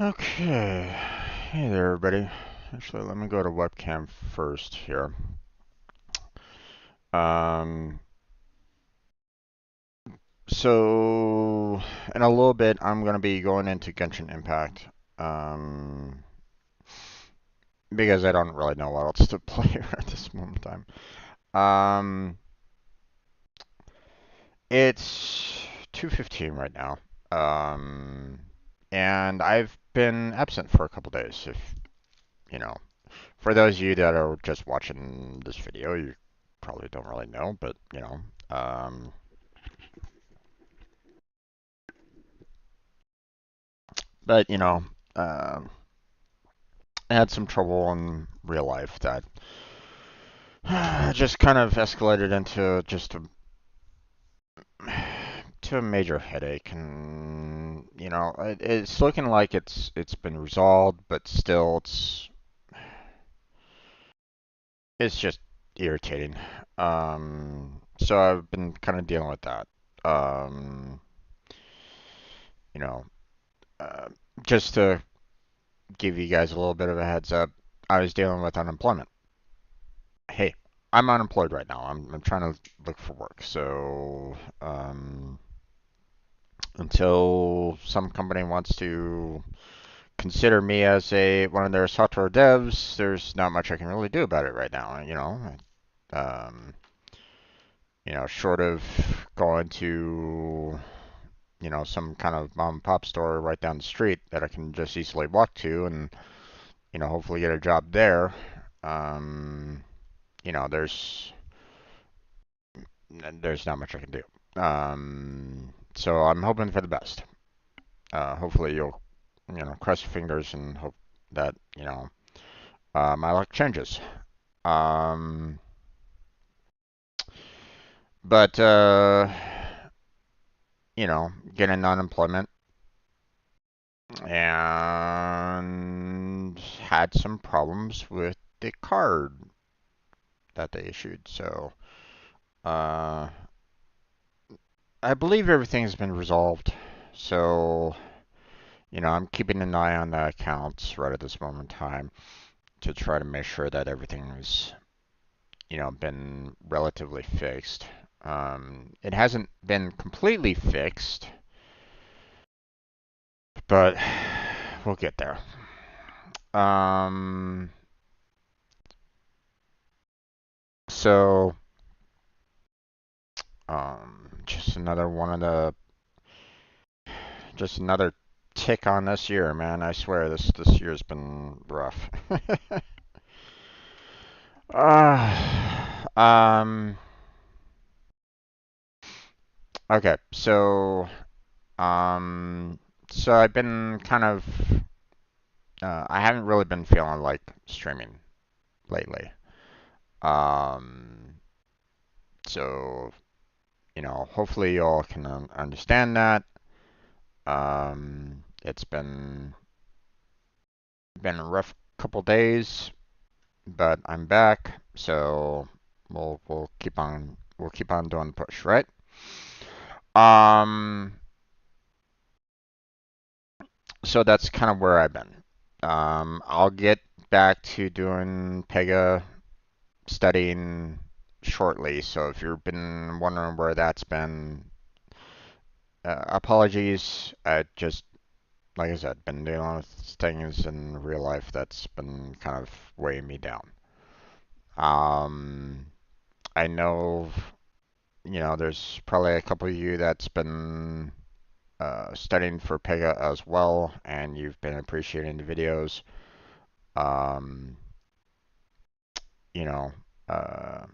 Okay. Hey there, everybody. Actually, let me go to webcam first here. Um, so in a little bit, I'm gonna be going into Genshin Impact. Um, because I don't really know what else to play at this moment in time. It's 2:15 right now. Um, and I've been absent for a couple days. If you know, for those of you that are just watching this video, you probably don't really know, but um, but um, I had some trouble in real life that just kind of escalated into just to a major headache, and it's looking like it's been resolved, but still it's just irritating. So I've been kind of dealing with that. Um, you know, uh, just to give you guys a little bit of a heads up, I was dealing with unemployment. Hey, I'm unemployed right now. I'm trying to look for work. So until some company wants to consider me as a one of their software devs, there's not much I can really do about it right now. Um, short of going to some kind of mom and pop store right down the street that I can just easily walk to and hopefully get a job there. Um, you know, there's not much I can do. So I'm hoping for the best. Hopefully you'll cross your fingers and hope that my luck changes. Um, but getting unemployment and had some problems with the card that they issued. So uh, I believe everything's been resolved. So I'm keeping an eye on the accounts right at this moment in time to try to make sure that everything is, been relatively fixed. It hasn't been completely fixed, but we'll get there. Um, so, just another one of the, just another tick on this year, man. I swear this year's been rough. uh, um, okay, um, so I've been kind of, I haven't really been feeling like streaming lately. Um, so, hopefully y'all can understand that. It's been a rough couple days, but I'm back, so we'll keep on doing the push, right? Um, so that's kind of where I've been. I'll get back to doing Pega studying shortly. So if you've been wondering where that's been, apologies. I just, like I said, been dealing with things in real life that's been kind of weighing me down. Um, I know, there's probably a couple of you that's been studying for Pega as well, and you've been appreciating the videos. Um, you know, uh,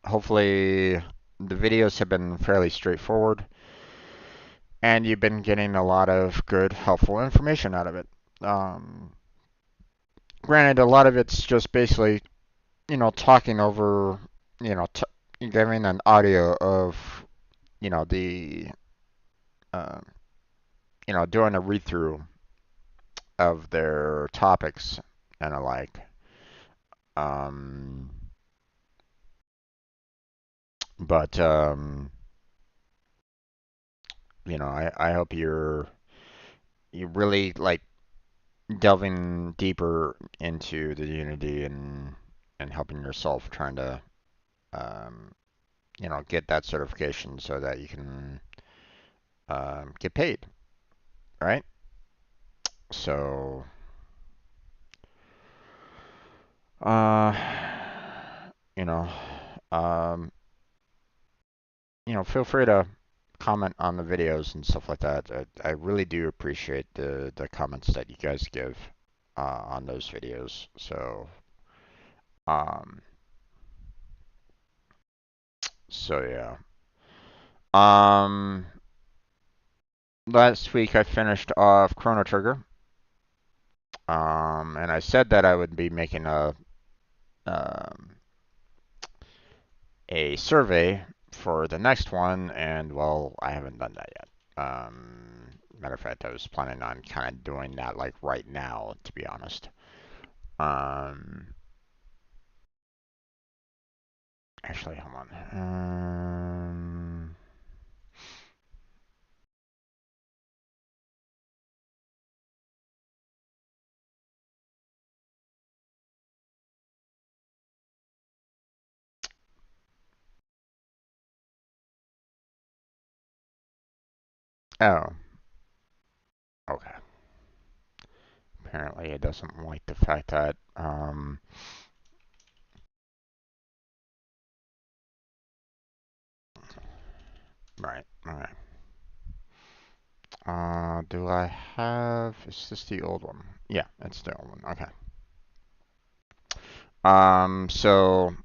hopefully the videos have been fairly straightforward, and you've been getting a lot of good, helpful information out of it. Um, Granted, a lot of it's just basically, talking over, giving an audio of, the, uh, doing a read through of their topics and alike. Um, but I hope you really like delving deeper into the Unity and helping yourself trying to um, get that certification so that you can get paid, right? So, uh, you know, um, feel free to comment on the videos and stuff like that. I really do appreciate the comments that you guys give on those videos. Um, so yeah. Um, Last week I finished off Chrono Trigger. And I said that I would be making um, a survey for the next one, and well, I haven't done that yet. Matter of fact, I was planning on kind of doing that like right now, to be honest. Um, Actually, hold on. Oh, okay. Apparently, it doesn't like the fact that right. Okay. Do I have? Is this the old one? Yeah, it's the old one. Okay. So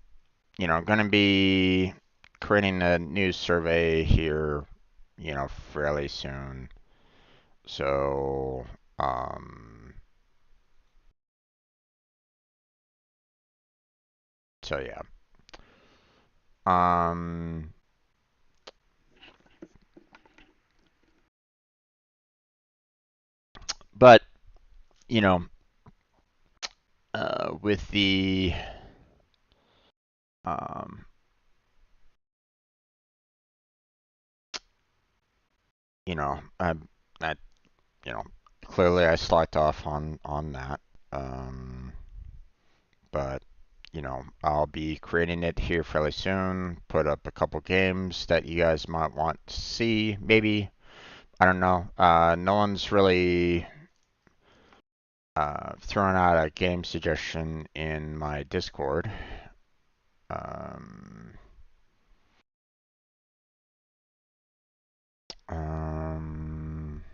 I'm gonna be creating a new survey here, fairly soon. So, um, so yeah. Um, but you know, with the um, I, you know, clearly I slacked off on that. Um, but I'll be creating it here fairly soon. Put up a couple games that you guys might want to see. Maybe, I don't know. No one's really thrown out a game suggestion in my Discord. Um, um,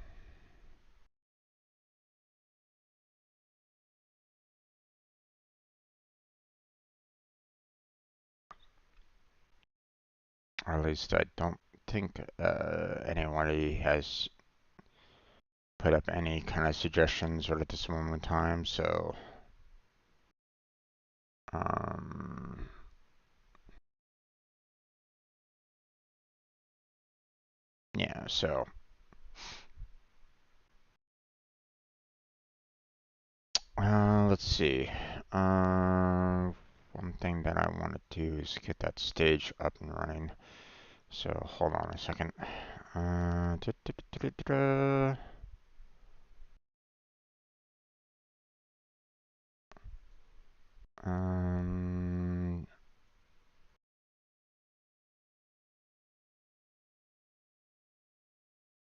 or at least I don't think anybody has put up any kind of suggestions right at this moment in time. So, um, yeah. So, let's see. One thing that I want to do is get that stage up and running. So hold on a second. Da, da, da, da, da, da. Um,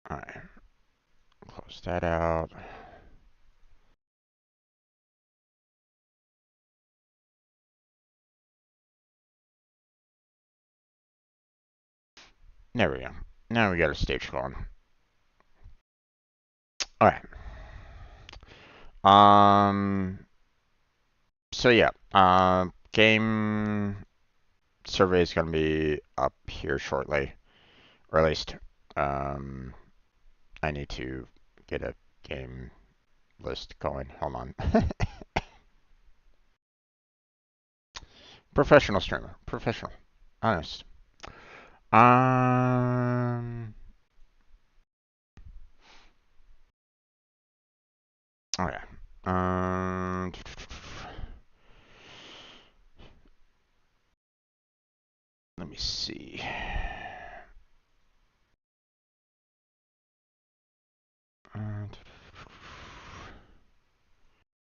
all right, close that out. There we go. Now we got a stage going. All right. Um. So yeah. Game survey is gonna be up here shortly, or at least, um, I need to get a game list going. Hold on. Professional streamer. Professional. Honest. Um. Oh yeah. Um. Let me see.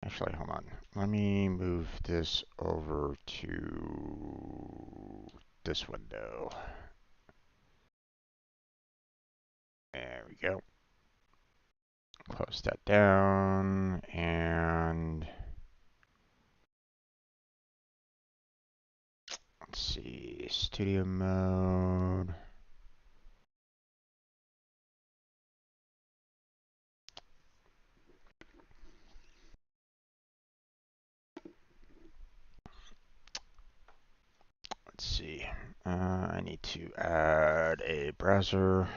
Actually, hold on. Let me move this over to this window. There we go. Close that down, and let's see, studio mode. Let's see. I need to add a browser.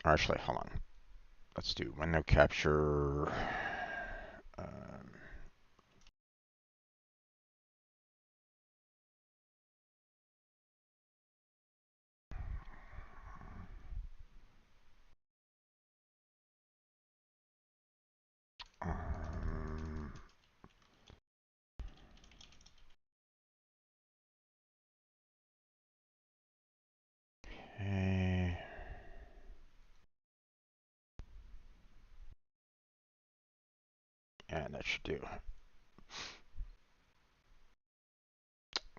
Actually, hold on. Let's do window capture. Um, okay. And that should do.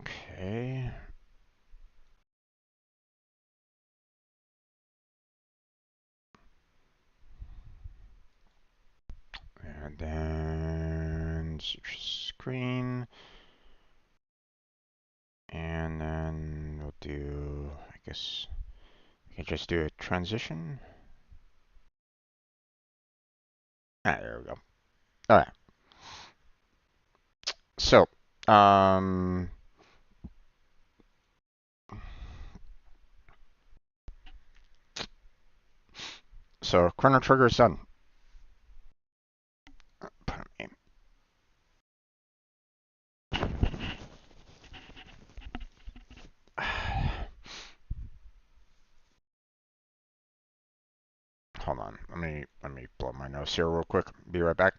Okay. And then screen. And then we'll do, I guess, we can just do a transition. There we go. All right. So, Chrono Trigger is done. Pardon me. Hold on. Let me blow my nose here real quick. Be right back.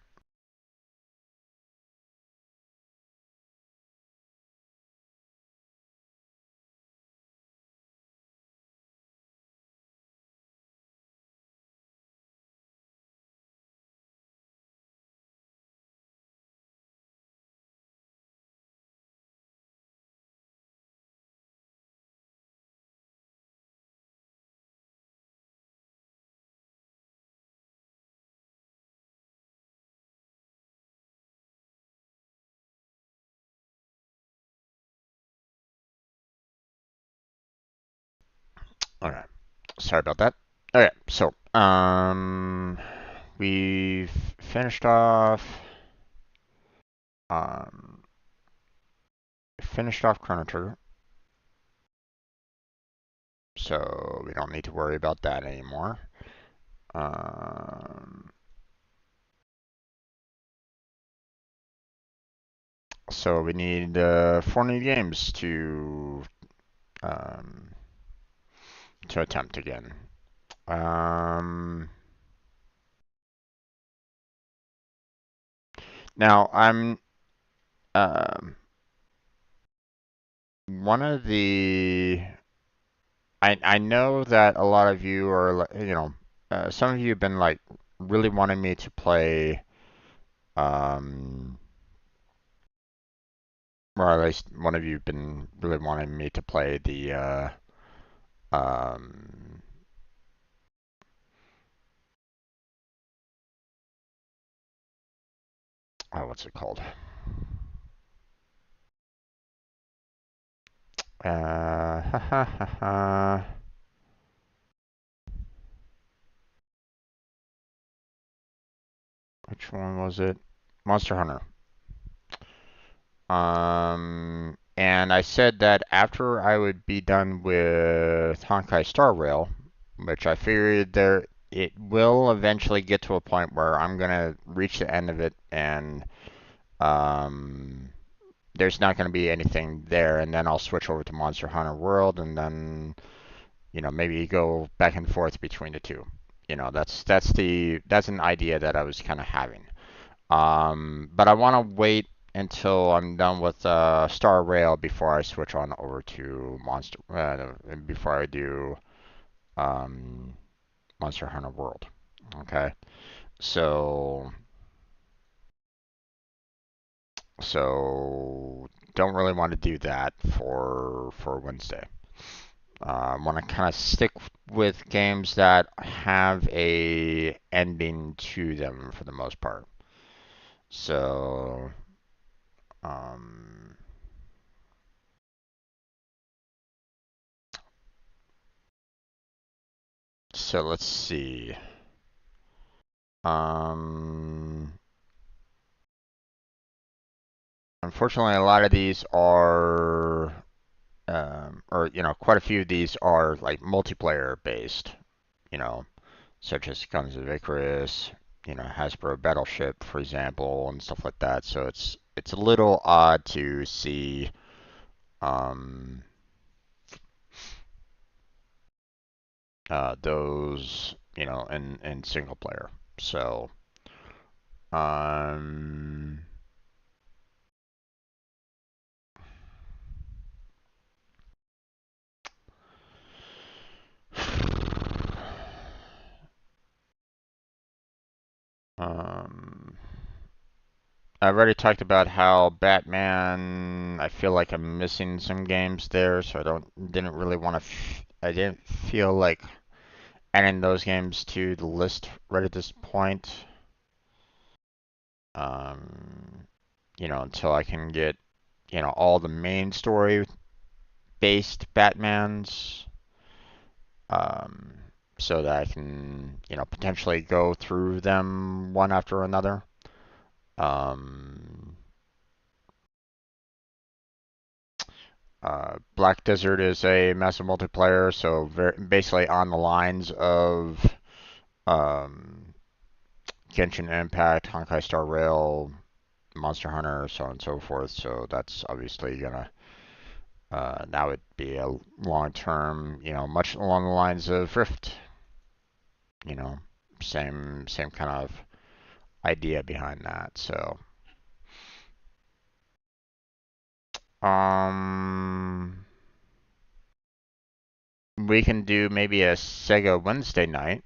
All right. Sorry about that. Okay, so we've um, finished off Chrono Trigger, so we don't need to worry about that anymore. Um, so we need 4 new games um, to attempt again. Now I'm um, one of the I know that a lot of you are, some of you have been like really wanting me to play, um, or at least one of you have been really wanting me to play the, um, oh, what's it called? Ha ha ha ha. Which one was it? Monster Hunter. And I said that after I would be done with Honkai Star Rail, which I figured it will eventually get to a point where I'm gonna reach the end of it and um, there's not gonna be anything there, and then I'll switch over to Monster Hunter World, and then maybe go back and forth between the two. That's an idea that I was kind of having. But I want to wait until I'm done with Star Rail before I switch on over to before I do um, Monster Hunter World. Okay, so so don't really want to do that for Wednesday. I want to kind of stick with games that have a ending to them for the most part. So um, so let's see. Um, Unfortunately, a lot of these are, or quite a few of these are like multiplayer based. You know, such as Guns of Icarus, Hasbro Battleship, for example, and stuff like that. So it's a little odd to see um, those, in single player. So um, um, I've already talked about how Batman. I feel like I'm missing some games there, so didn't really want to. I didn't feel like adding those games to the list right at this point. Um, until I can get all the main story based Batmans, um, so that I can potentially go through them one after another. Um, Black Desert is a massive multiplayer, so basically on the lines of um, Genshin Impact, Honkai Star Rail, Monster Hunter, so on and so forth. So that's obviously gonna that would be a long term, much along the lines of Rift. You know, same kind of idea behind that. So um, we can do maybe a Sega Wednesday night.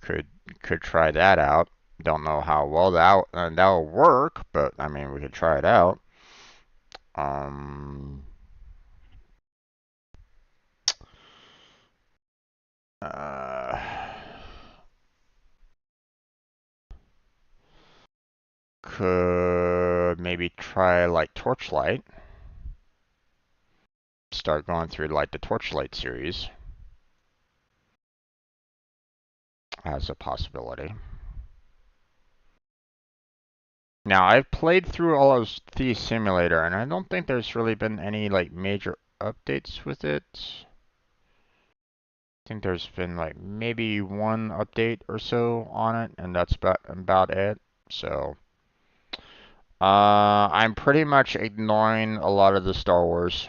Could could try that out. Don't know how well that'll work, but I mean we could try it out. Um, uh, could maybe try like Torchlight. Start going through like the Torchlight series as a possibility. Now I've played through all of Thief Simulator, and I don't think there's really been any like major updates with it. I think there's been like maybe one update or so on it, and that's about it. So, I'm pretty much ignoring a lot of the Star Wars.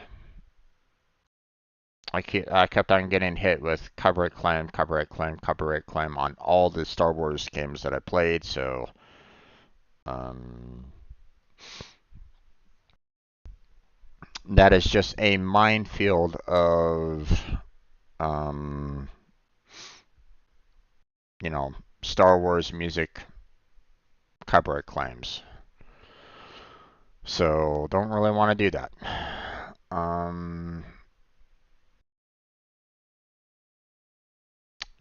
I kept on getting hit with copyright claim, copyright claim, copyright claim on all the Star Wars games that I played. So, um, that is just a minefield of, um, you know, Star Wars music copyright claims. So don't really want to do that.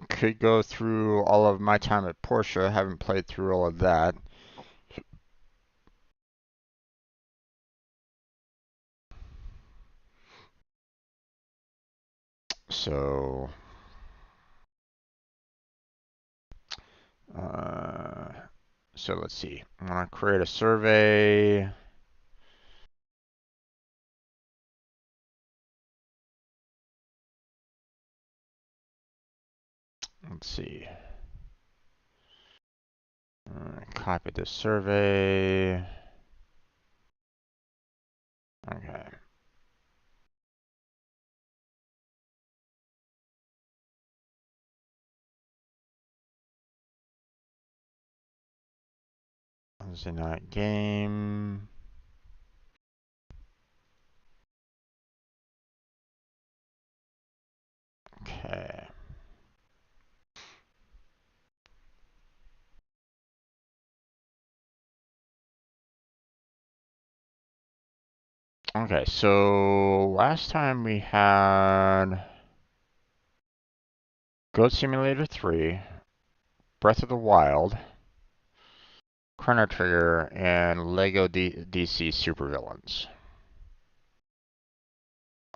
Could go through all of my time at Porsche. I haven't played through all of that. So, uh, so let's see. I'm gonna create a survey. Let's see. Copy this survey. Okay. Wednesday night game. Okay. Okay, so last time we had Goat Simulator 3, Breath of the Wild, Chrono Trigger, and Lego DC Supervillains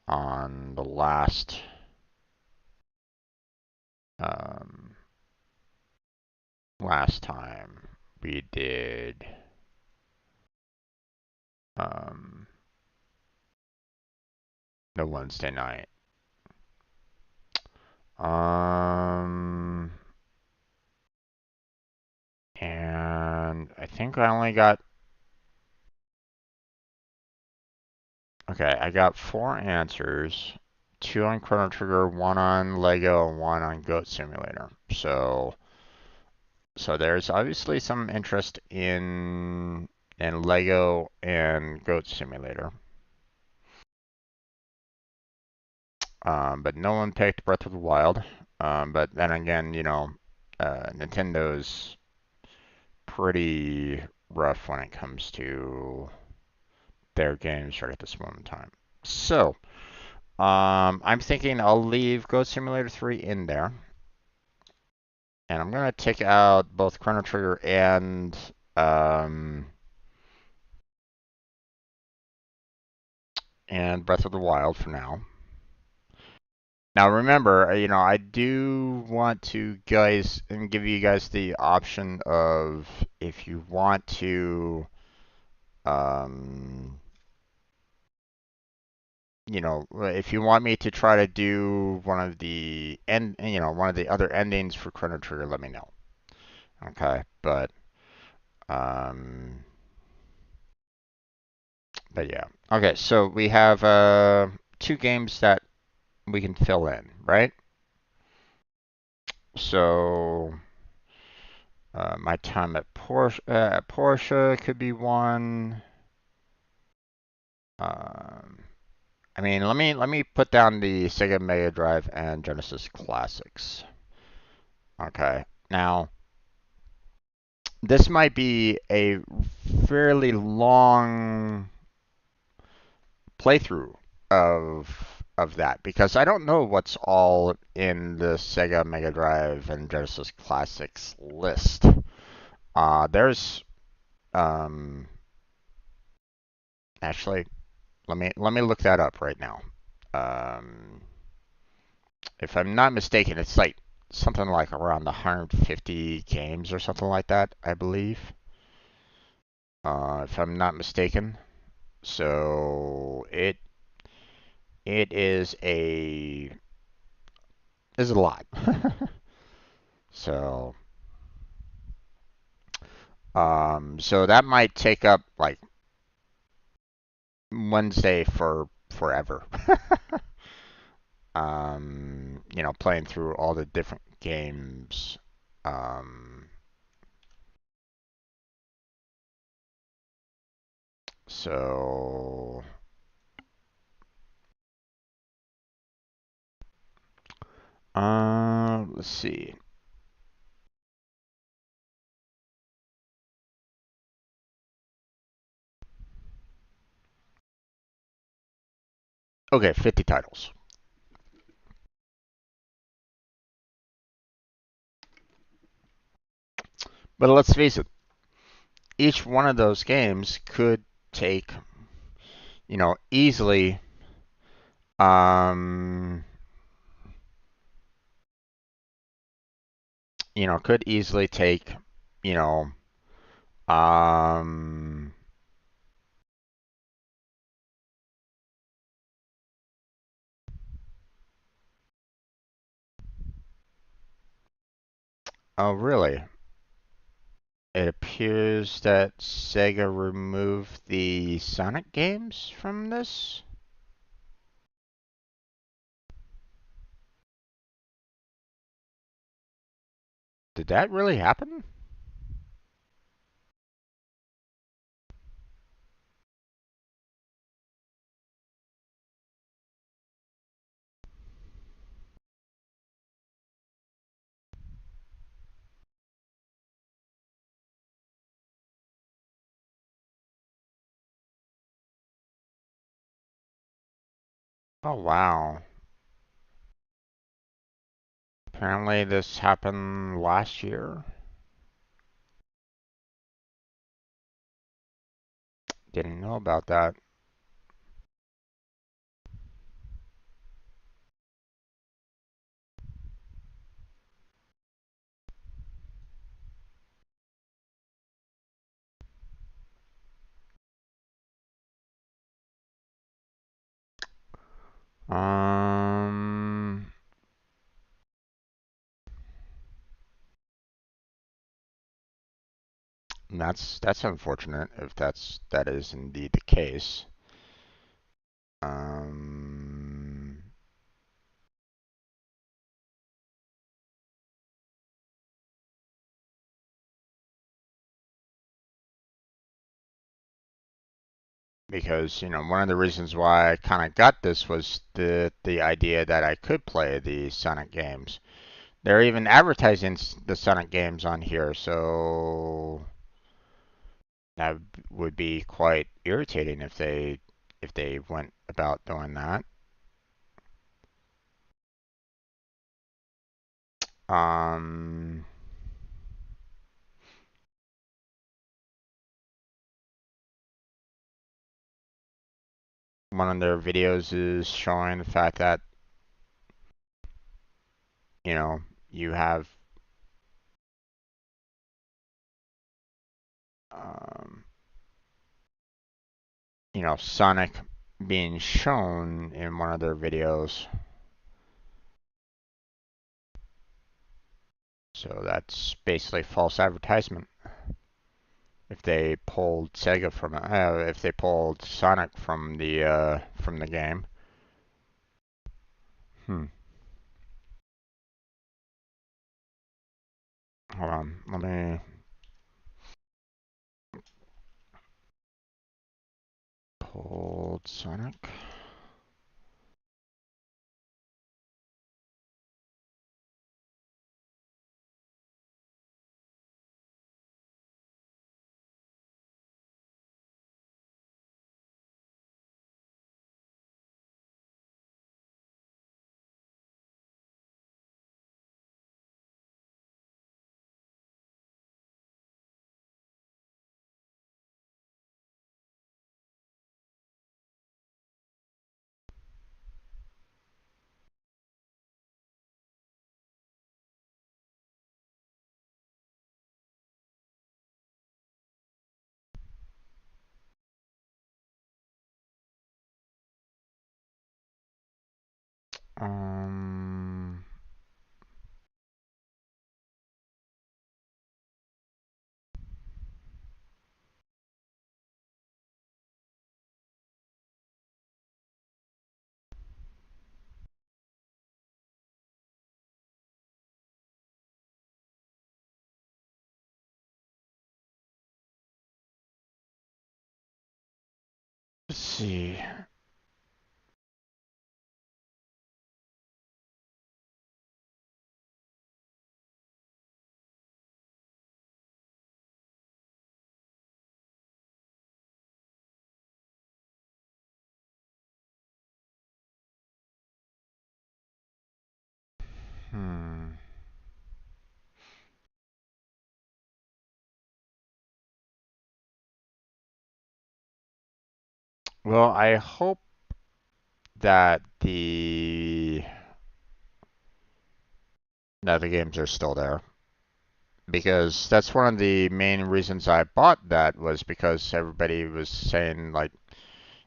on the um, last time we did um, the Wednesday night. And I think I only got, okay, I got 4 answers. 2 on Chrono Trigger, 1 on Lego, and 1 on Goat Simulator. So there's obviously some interest in Lego and Goat Simulator. But no one picked Breath of the Wild. But then again, Nintendo's pretty rough when it comes to their games right at this moment in time. So, I'm thinking I'll leave Goat Simulator 3 in there. And I'm going to take out both Chrono Trigger and Breath of the Wild for now. Now remember, I do want to give you guys the option of if you want to, um, if you want me to try to do one of the other endings for Chrono Trigger, let me know. Okay, um, but yeah. Okay, so we have 2 games that we can fill in, right? So my time at Porsche could be one. Um, I mean, let me put down the Sega Mega Drive and Genesis Classics. Okay, now this might be a fairly long playthrough of that because I don't know what's all in the Sega Mega Drive and Genesis Classics list. There's actually let me look that up right now. Um, if I'm not mistaken, it's like something like around 150 games or something like that, I believe. If I'm not mistaken. So it is a lot. So so that might take up like Wednesday for forever. Playing through all the different games. Um, so let's see. Okay, 50 titles. But let's face it, each one of those games could take, easily, um, could easily take, you know, um, oh, really? It appears that Sega removed the Sonic games from this? Did that really happen? Oh, wow. Apparently this happened last year. Didn't know about that. Um, that's unfortunate if that is indeed the case. Um, because one of the reasons why I kind of got this was the idea that I could play the Sonic games. They're even advertising the Sonic games on here, so that would be quite irritating if they went about doing that. Um, One of their videos is showing the fact that you know you have um, Sonic being shown in one of their videos. So that's basically false advertisement. If they pulled Sega from it, if they pulled Sonic from the game. Hmm. Hold on. Let me pulled Sonic. Um. Let's see. Hmm. Well, I hope that the games are still there because that's one of the main reasons I bought that was because everybody was saying like,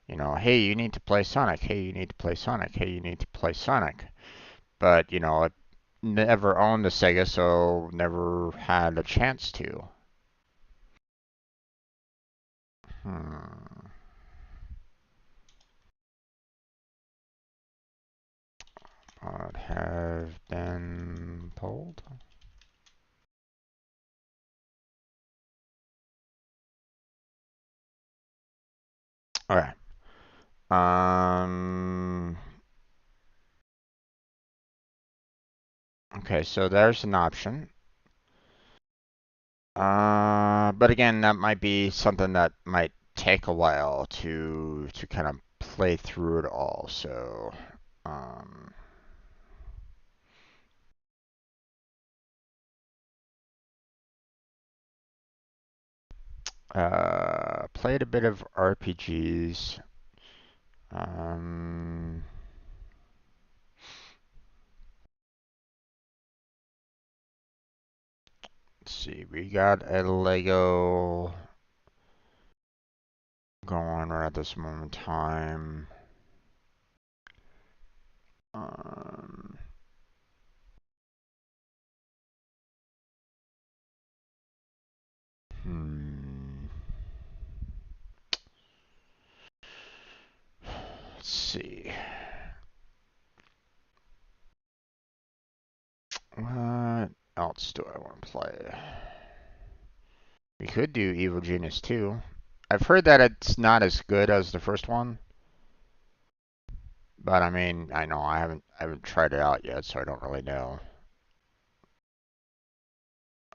hey, you need to play Sonic. Hey, you need to play Sonic. Hey, you need to play Sonic. But I never owned the Sega, so never had a chance to. Hmm. Would have been pulled. Okay. Um. Okay, so there's an option. But again, that might be something that might take a while to kind of play through it all, so played a bit of RPGs. Let's see, we got a Lego going on right at this moment in time. Um, hmm. Let's see. What else do I want to play? We could do Evil Genius 2. I've heard that it's not as good as the first one, but I mean, I know I haven't tried it out yet, so I don't really know.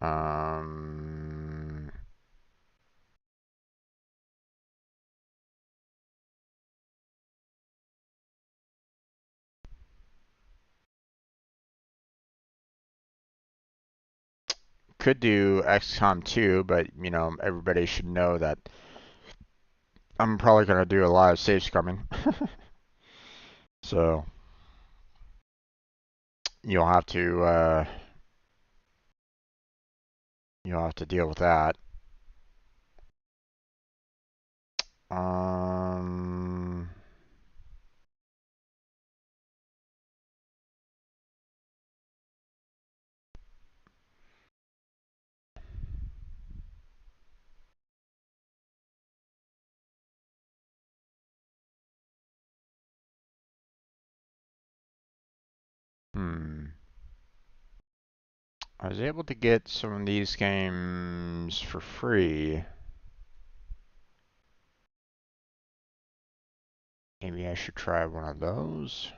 Um, could do XCOM 2, but you know, everybody should know that I'm probably gonna do a lot of save scumming. So you'll have to uh, you'll have to deal with that. Um, hmm. I was able to get some of these games for free. Maybe I should try one of those.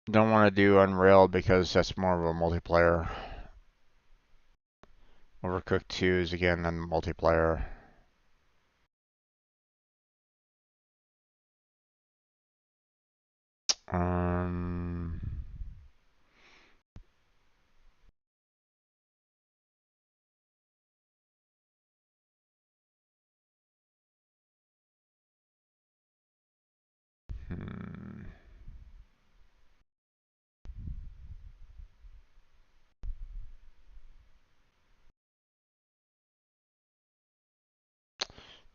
Don't want to do Unrailed because that's more of a multiplayer. Overcooked 2 is again a multiplayer. Um, hmm.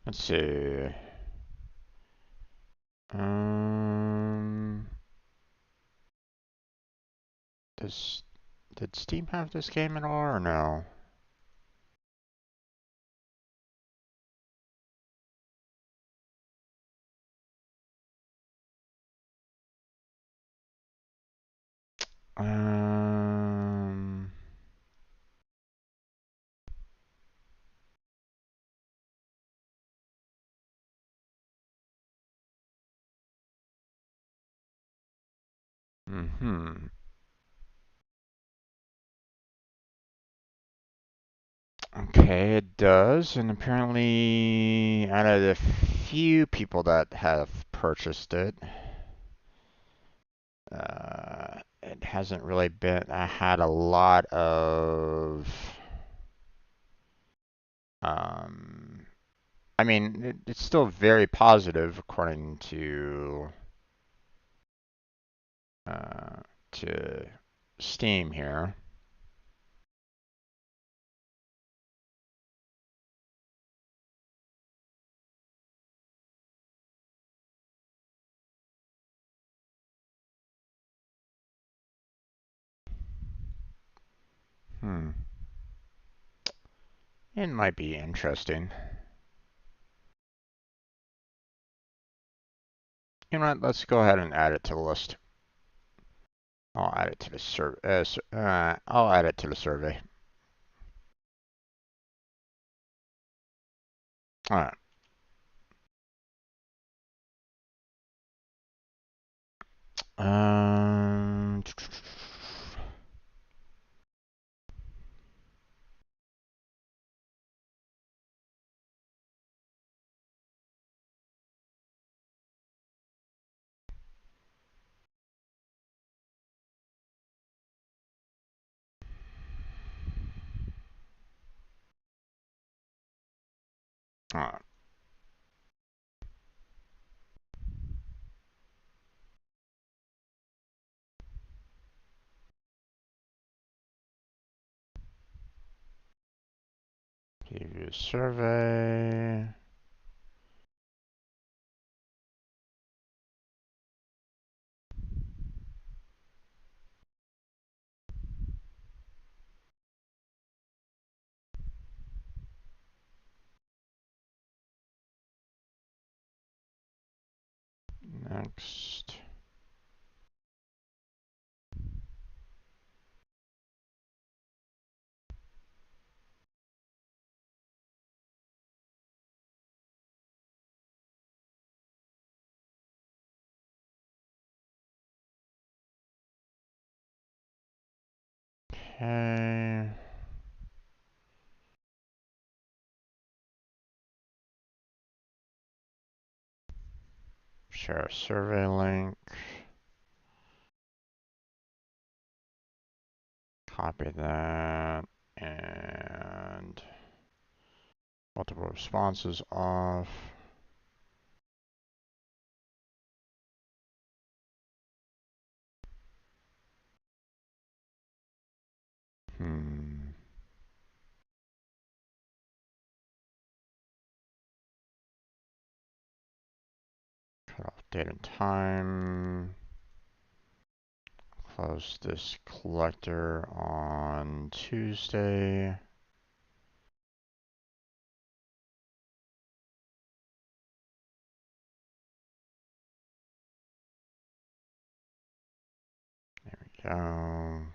Let's see. Um, does did Steam have this game at all or no? Um, hmm. Okay, it does, and apparently out of the few people that have purchased it, it hasn't really been. I had a lot of. Um, I mean, it's still very positive according uh, to Steam here. Hmm. It might be interesting. You know what? Let's go ahead and add it to the list. I'll add it to the I'll add it to the survey. All right. Um, uh, preview survey. Next. Okay. Share a survey link. Copy that. And multiple responses off. Cut off date and time. Close this collector on Tuesday. There we go.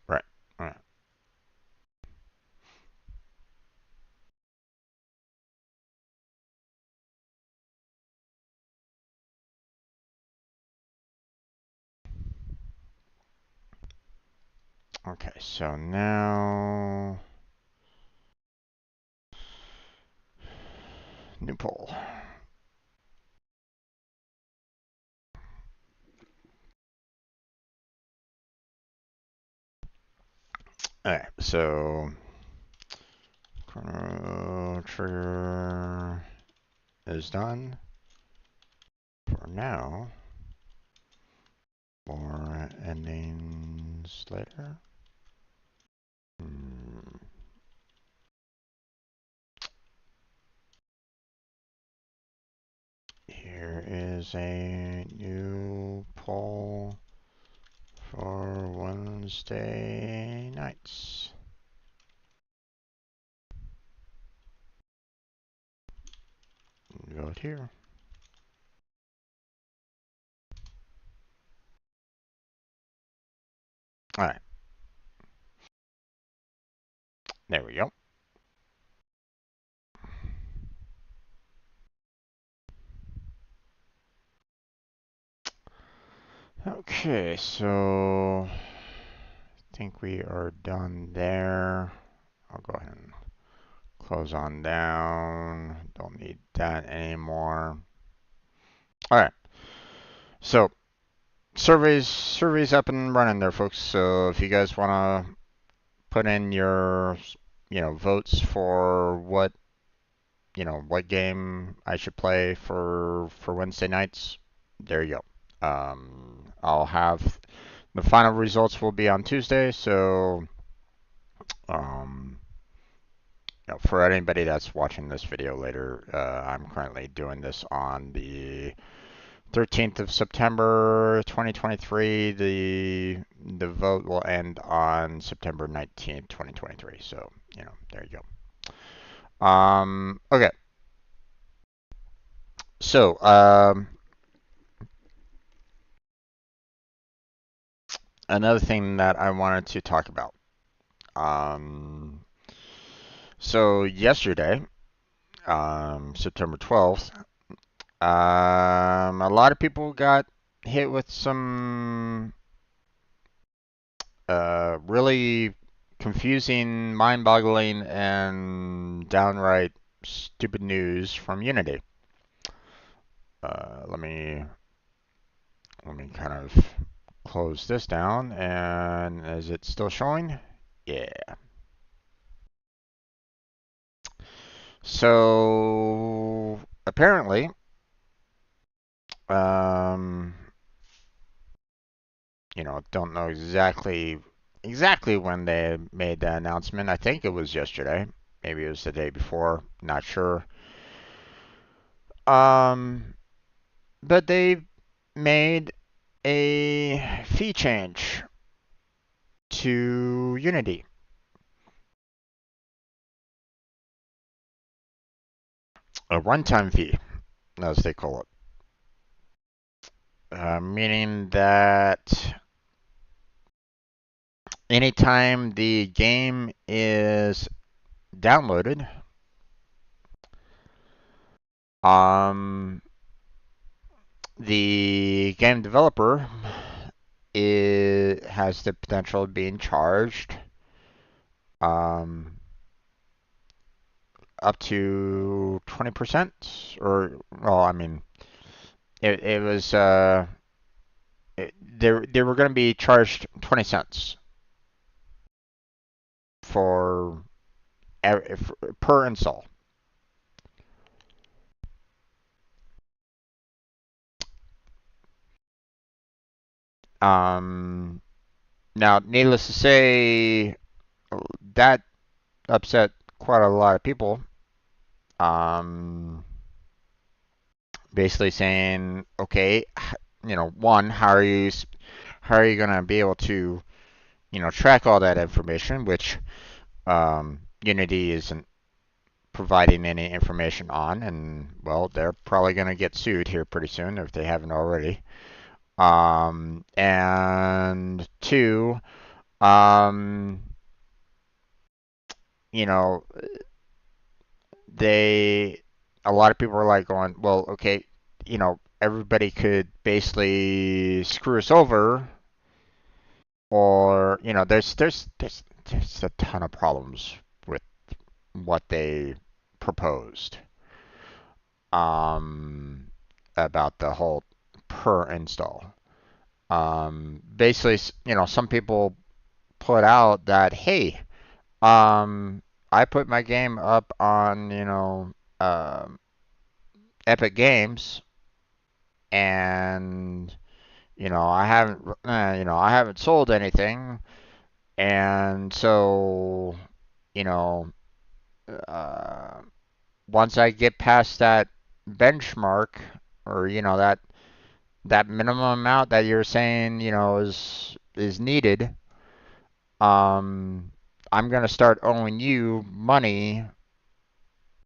Right. All right. Okay, so now new poll. Alright, so chrono trigger is done for now. More endings later. Here is a new poll for Wednesday nights. Vote here. Alright, there we go. Okay, so I think we are done there. I'll go ahead and close on down. Don't need that anymore. All right. So surveys up and running there, folks. So if you guys want to put in your, votes for what game I should play for Wednesday nights, there you go. I'll have the final results will be on Tuesday. So um, for anybody that's watching this video later, I'm currently doing this on the 13th of September 2023. The vote will end on September 19th, 2023. So, there you go. Okay. So, another thing that I wanted to talk about. Um, so yesterday, September 12th, a lot of people got hit with some really confusing, mind-boggling, and downright stupid news from Unity. Let me kind of close this down. And is it still showing? Yeah. So apparently, um, don't know exactly when they made the announcement. I think it was yesterday. Maybe it was the day before. Not sure. Um, but they made a fee change to Unity, a one-time fee, as they call it, meaning that anytime the game is downloaded, um, the game developer has the potential of being charged um, up to 20%, or well, I mean, it was they were going to be charged 20 cents for per install. Um, Now, needless to say, that upset quite a lot of people. Um, Basically saying, okay, one, how are you gonna be able to, track all that information, which Unity isn't providing any information on, and well, they're probably gonna get sued here pretty soon if they haven't already. And two, um, you know, they a lot of people are like going, well, okay, everybody could basically screw us over, or there's a ton of problems with what they proposed um, about the whole per install. Basically, some people put out that, hey, I put my game up on, um, Epic Games, and I haven't sold anything, and so you know, uh, once I get past that benchmark, or that minimum amount that you're saying is needed, um, I'm gonna start owing you money,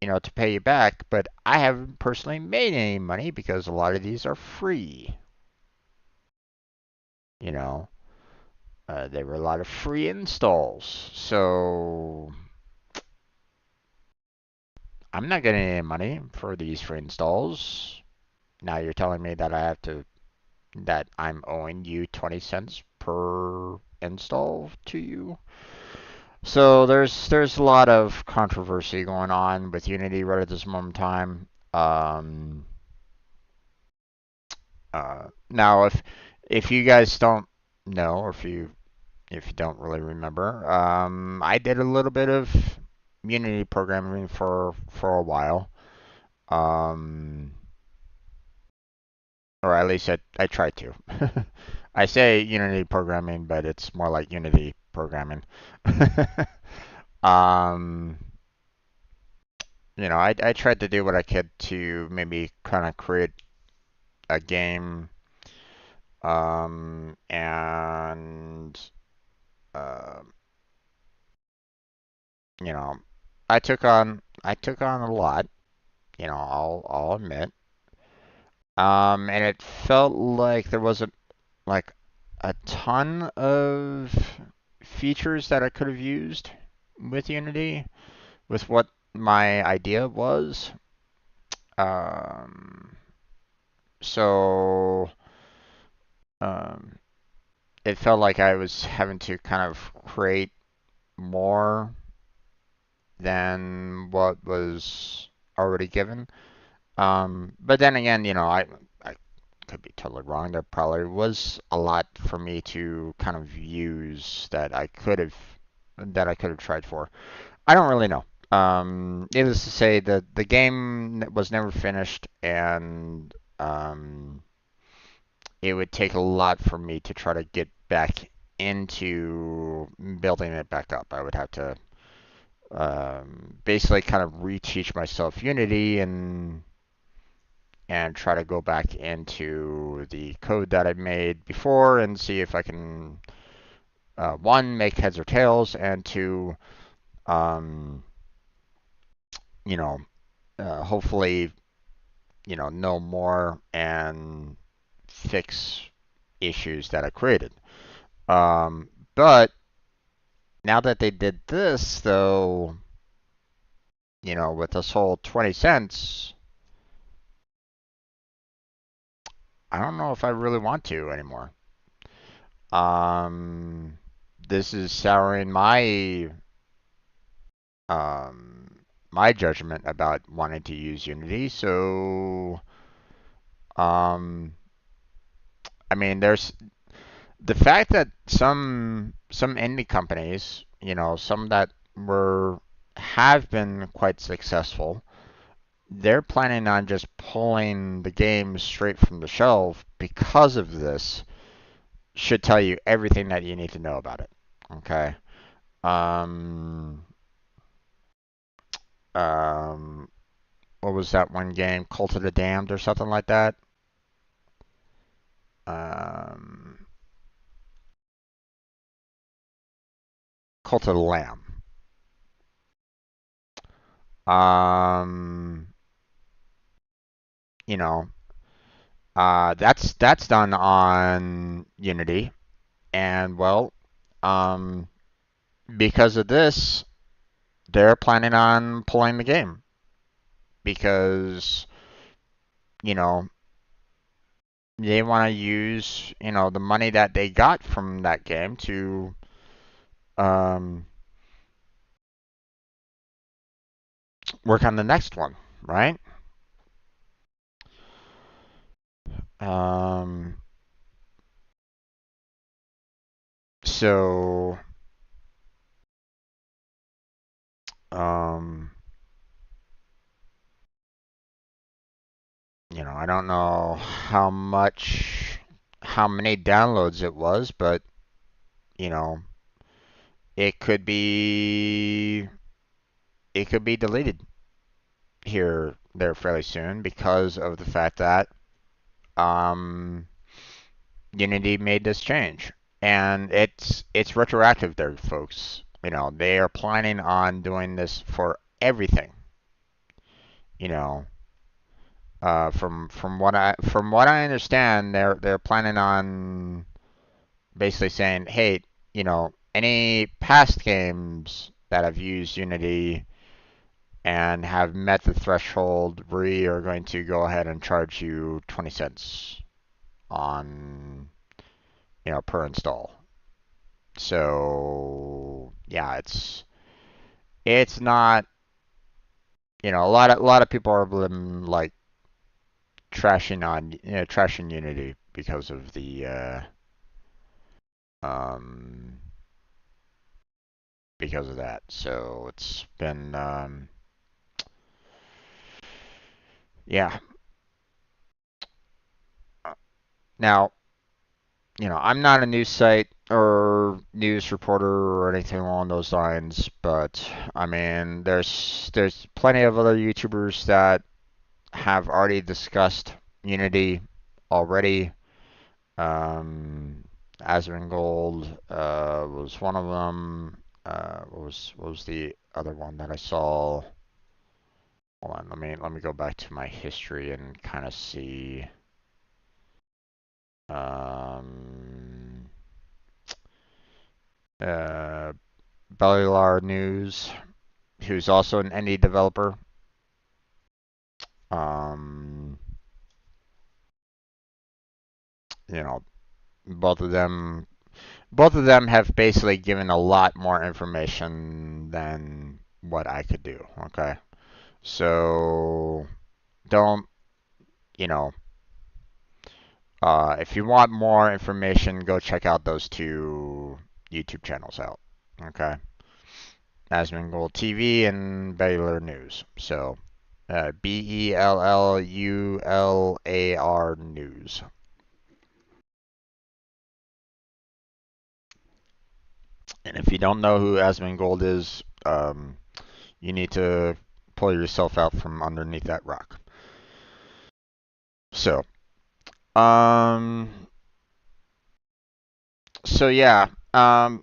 to pay you back. But I haven't personally made any money because a lot of these are free. You know, there were a lot of free installs, so I'm not getting any money for these free installs. Now you're telling me that I'm owing you 20 cents per install to you. So there's a lot of controversy going on with Unity right at this moment in time. Now if you guys don't know, or if you don't really remember, I did a little bit of Unity programming for a while, um, or at least I tried to. I say Unity programming, but it's more like Unity programming. um, I tried to do what I could to maybe kind of create a game, and uh, you know, I took on a lot. I'll admit. And it felt like there wasn't like a ton of features that I could have used with Unity, with what my idea was. Um, so um, it felt like I was having to kind of create more than what was already given. But then again, I could be totally wrong. There probably was a lot for me to kind of use that I could have tried for. I don't really know. Needless to say, the game was never finished, and it would take a lot for me to try to get back into building it back up. I would have to basically kind of reteach myself Unity and try to go back into the code that I made before and see if I can one, make heads or tails, and two, um, you know, hopefully, know more and fix issues that I created. But now that they did this, though, with this whole 20 cents, I don't know if I really want to anymore. Um, this is souring my judgment about wanting to use Unity. So, um, I mean, there's the fact that some indie companies, some that were have been quite successful, they're planning on just pulling the games straight from the shelf because of this. Should tell you everything that you need to know about it. Okay. Um, um, what was that one game? Cult of the Damned or something like that? Um, Cult of the Lamb. Um, you know, that's done on Unity, and well, um, because of this, they're planning on pulling the game because you know they want to use the money that they got from that game to um, work on the next one, right? Um, so um, I don't know how many downloads it was, but you know, it could be it could be deleted here there fairly soon because of the fact that um, Unity made this change, and it's retroactive there, folks. They are planning on doing this for everything. You know, from what I understand, they're planning on basically saying, hey, any past games that have used Unity and have met the threshold, we are going to go ahead and charge you 20 cents on, per install. So yeah, it's not, a lot of people are like trashing Unity because of the um because of that. So it's been yeah. Now, I'm not a news site or news reporter or anything along those lines, but I mean, there's plenty of other YouTubers that have already discussed Unity already. Um, Asmongold was one of them. What was the other one that I saw? Hold on, let me go back to my history and kind of see. Um, uh, Bellular News, who's also an indie developer. Um, you know, both of them have basically given a lot more information than what I could do. Okay, so don't you know? If you want more information, go check out those two YouTube channels out. Okay, Asmongold TV and Bellular News. So Bellular News. And if you don't know who Asmongold is, you need to pull yourself out from underneath that rock. So, um, so yeah, I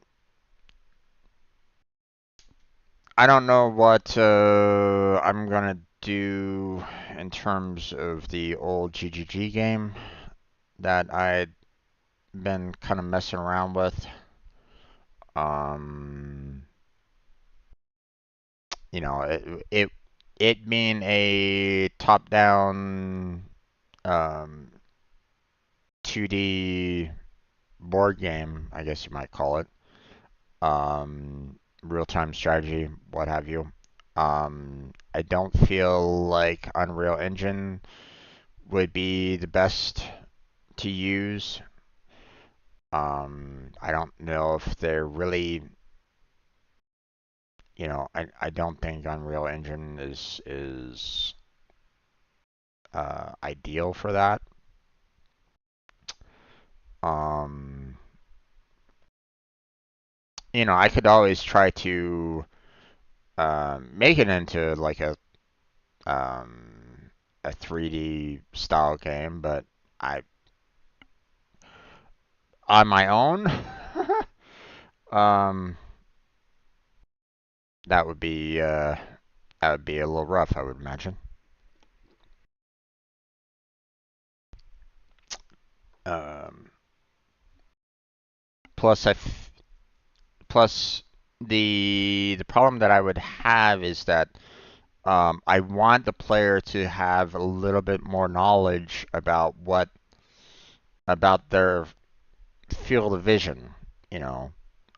don't know what I'm gonna do in terms of the old GGG game that I'd been kind of messing around with. Um, it being a top-down um, 2D board game, I guess you might call it. Real-time strategy, what have you. I don't feel like Unreal Engine would be the best to use. I don't know if they're really, I don't think Unreal Engine is ideal for that. Um, I could always try to make it into like um, a 3D style game, but I on my own, um, that would be a little rough, I would imagine. Um, plus, plus the problem that I would have is that I want the player to have a little bit more knowledge about their field of vision. You know,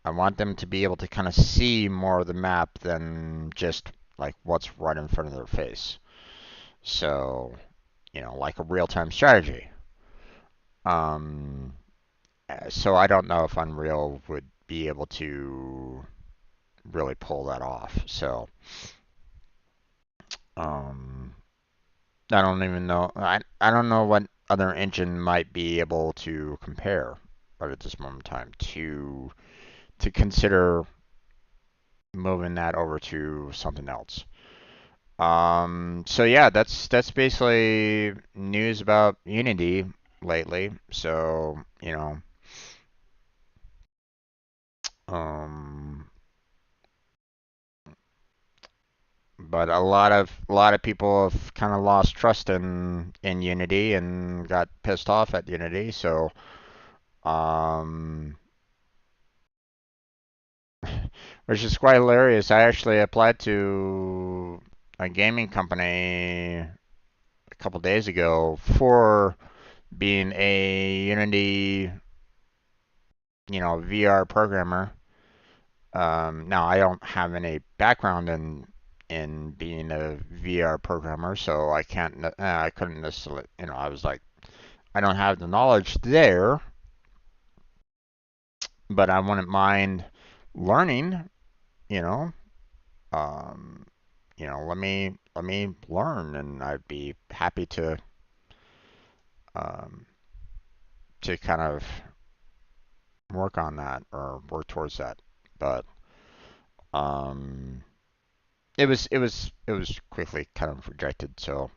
I want them to be able to kind of see more of the map than just like what's right in front of their face. So, like a real-time strategy. Um, so I don't know if Unreal would be able to really pull that off. So, um, I don't even know. I don't know what other engine might be able to compare right at this moment in time to consider moving that over to something else. So yeah, that's basically news about Unity lately. So, um, but a lot of people have kind of lost trust in Unity and got pissed off at Unity. So, um, which is quite hilarious. I actually applied to a gaming company a couple days ago for being a Unity, VR programmer. Now I don't have any background in being a VR programmer, so I couldn't necessarily, I was like, I don't have the knowledge there, but I wouldn't mind learning, you know. Um, let me learn, and I'd be happy um, to kind of work on that or work towards that. But um, it was quickly kind of rejected. So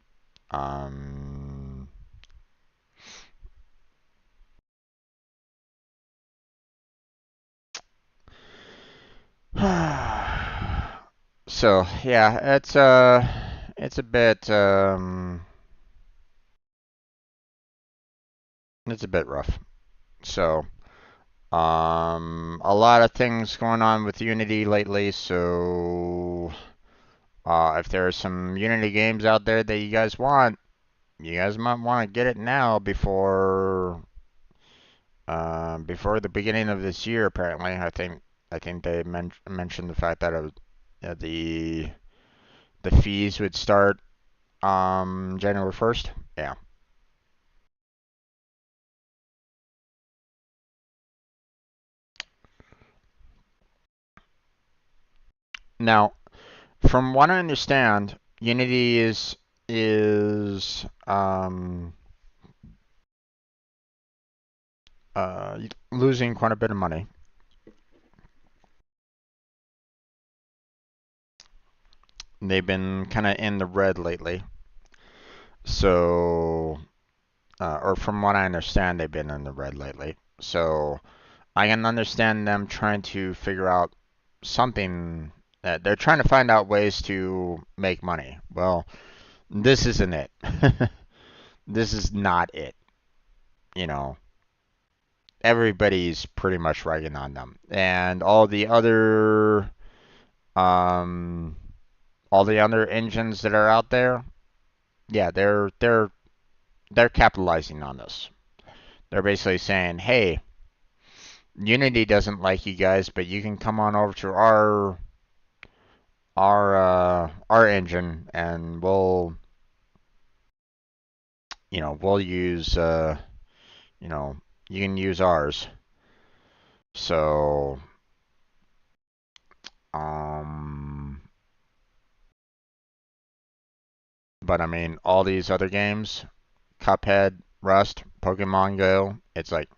um, so yeah, it's a bit It's a bit rough. So, a lot of things going on with Unity lately. So, if there are some Unity games out there that you guys want, you guys might want to get it now before the beginning of this year. Apparently, I think they mentioned the fact that the fees would start January 1st. Yeah. Now, from what I understand, Unity is losing quite a bit of money. They've been kind of in the red lately. So, or from what I understand, they've been in the red lately. So, I can understand them trying to figure out something that they're trying to find out ways to make money. Well, this isn't it. This is not it. You know, everybody's pretty much ragging on them, and um, all the other engines that are out there. Yeah, they're capitalizing on this. They're basically saying, "Hey, Unity doesn't like you guys, but you can come on over to our engine, and we'll use you know you can use ours." So um, but I mean, all these other games, Cuphead, Rust, Pokemon Go, it's like,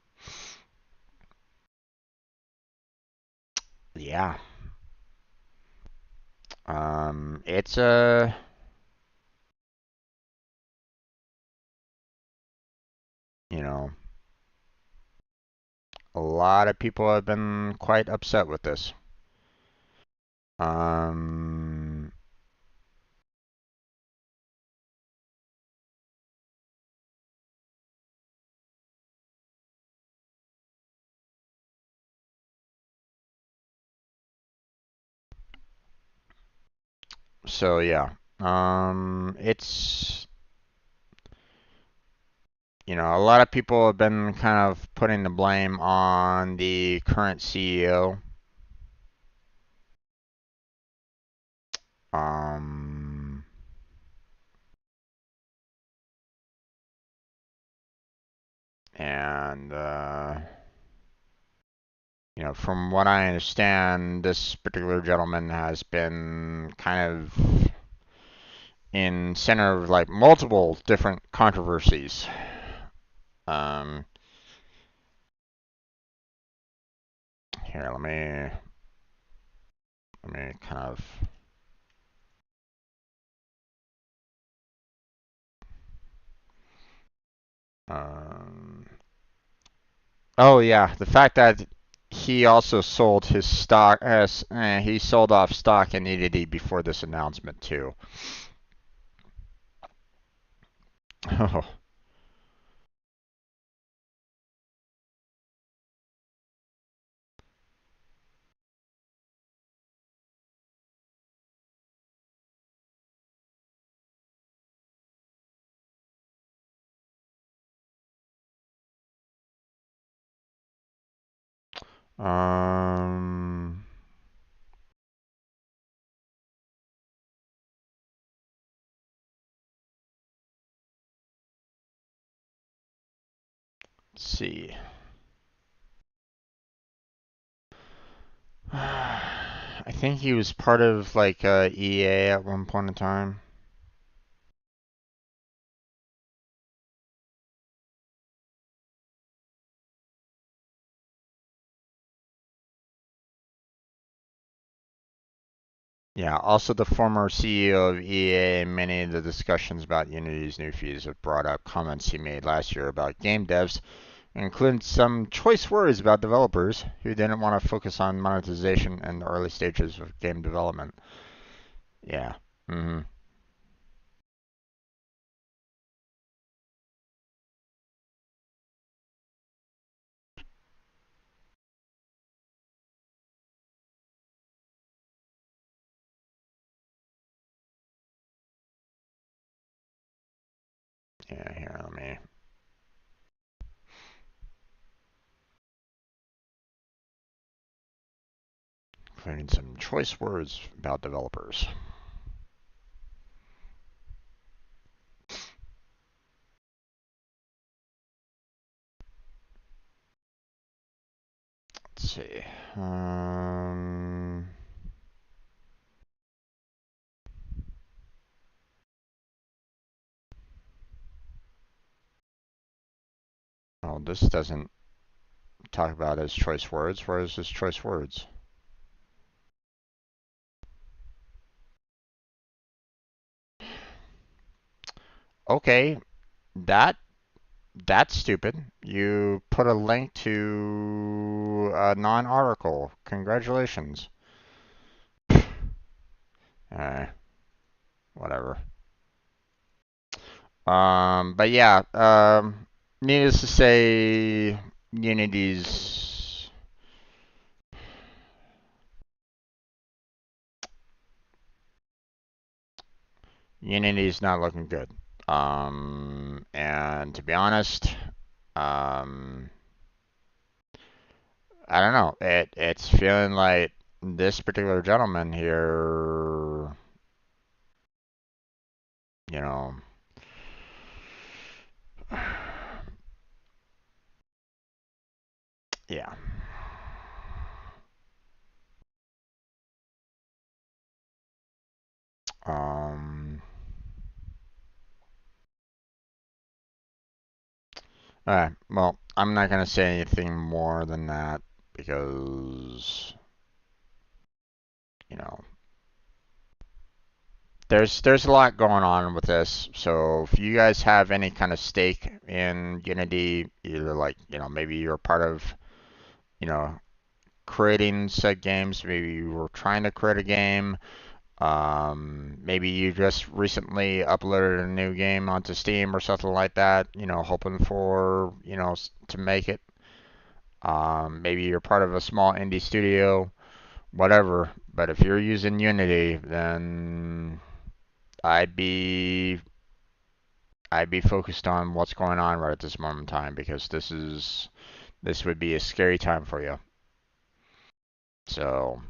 yeah, it's you know, a lot of people have been quite upset with this. Um, so yeah, it's a lot of people have been kind of putting the blame on the current CEO. Um, and from what I understand, this particular gentleman has been kind of in center of like multiple different controversies. Um, Here, let me kind of. Um, oh yeah, the fact that he also sold his stock as he sold off stock in Unity before this announcement too. Oh. Um, let's see. I think he was part of like EA at one point in time. Yeah, also the former CEO of EA, and many of the discussions about Unity's new fees have brought up comments he made last year about game devs, including some choice words about developers who didn't want to focus on monetization in the early stages of game development. Yeah. Hmm. Yeah, here, let me. Including some choice words about developers. Let's see. Oh, this doesn't talk about his choice words. Where is his choice words? Okay, that that's stupid. You put a link to a non-article. Congratulations. Whatever. But yeah, needless to say, Unity's Unity's not looking good. And to be honest, um, I don't know. It's feeling like this particular gentleman here, you know, yeah. Um, Alright, well, I'm not gonna say anything more than that because, you know, there's a lot going on with this. So if you guys have any kind of stake in Unity, either like, maybe you're part of, you know, creating said games, maybe you were trying to create a game, maybe you just recently uploaded a new game onto Steam or something like that, hoping for, to make it. Maybe you're part of a small indie studio, whatever. But if you're using Unity, then I'd be I'd be focused on what's going on right at this moment in time because this would be a scary time for you. So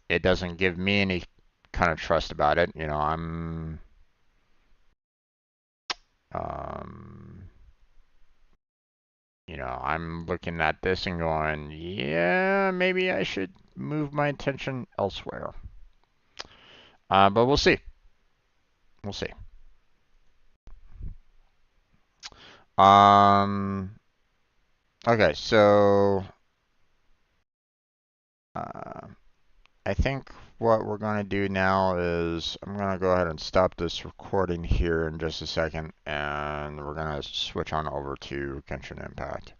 it doesn't give me any kind of trust about it. Um, I'm looking at this and going, yeah, maybe I should move my attention elsewhere. But we'll see. We'll see. Um, okay, so uh, I think what we're going to do now is I'm going to go ahead and stop this recording here in just a second, and we're going to switch on over to Genshin Impact.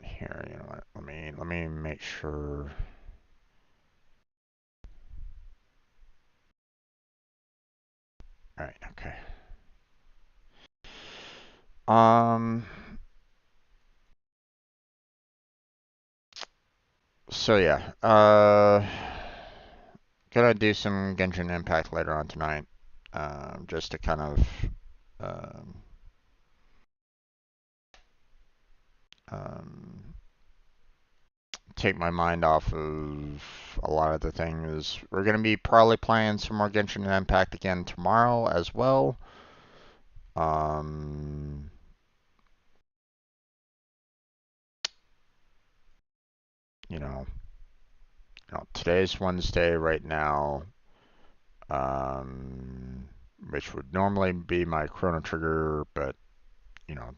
Here, you know what? Let me make sure. All right, okay. Um, so yeah, gonna do some Genshin Impact later on tonight, just to kind of um, um, take my mind off of a lot of the things. We're gonna be probably playing some more Genshin Impact again tomorrow as well. Um, you know, today's Wednesday right now, um, which would normally be my Chrono Trigger, but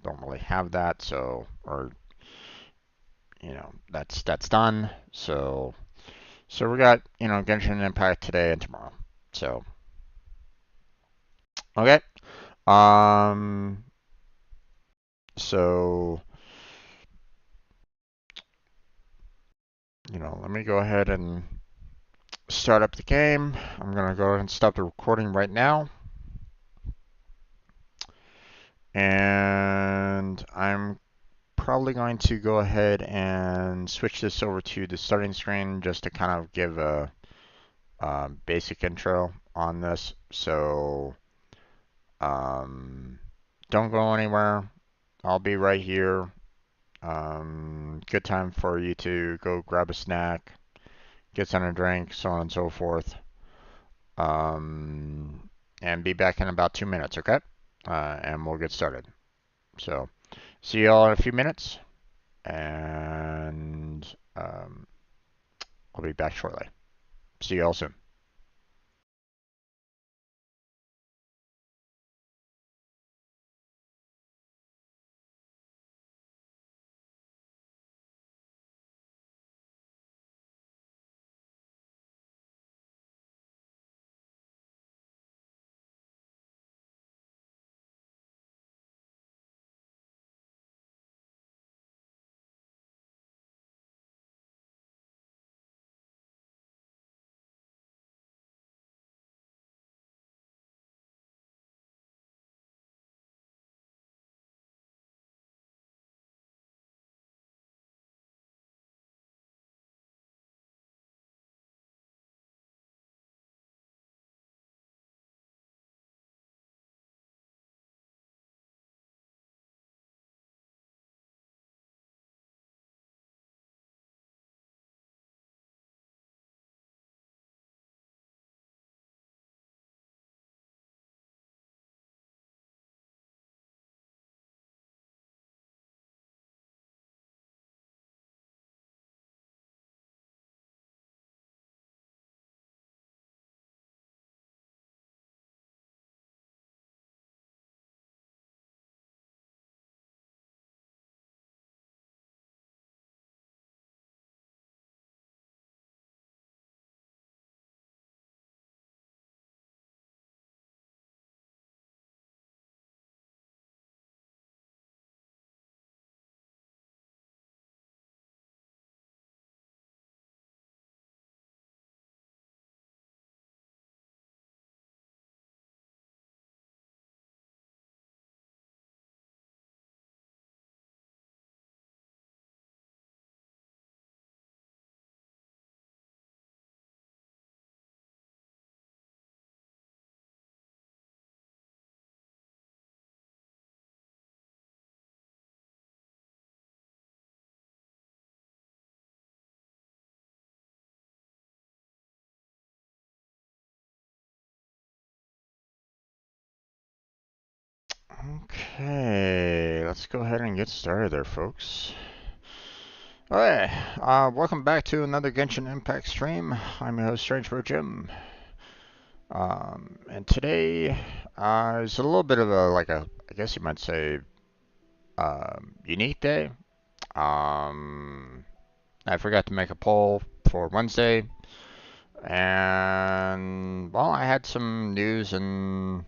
don't really have that, so or that's done. So we got Genshin Impact today and tomorrow. So okay. Um. So let me go ahead and start up the game. I'm gonna go ahead and stop the recording right now, and I'm probably going to go ahead and switch this over to the starting screen just to kind of give basic intro on this. So don't go anywhere. I'll be right here. Good time for you to go grab a snack, get something to drink, so on and so forth. And be back in about 2 minutes, okay? And we'll get started. So, see y'all in a few minutes, and I'll be back shortly. See y'all soon. Okay, let's go ahead and get started there, folks. Alright, welcome back to another Genshin Impact stream. I'm your host, Strangebro Jim. And today is a little bit of I guess you might say, unique day. I forgot to make a poll for Wednesday, and well, I had some news and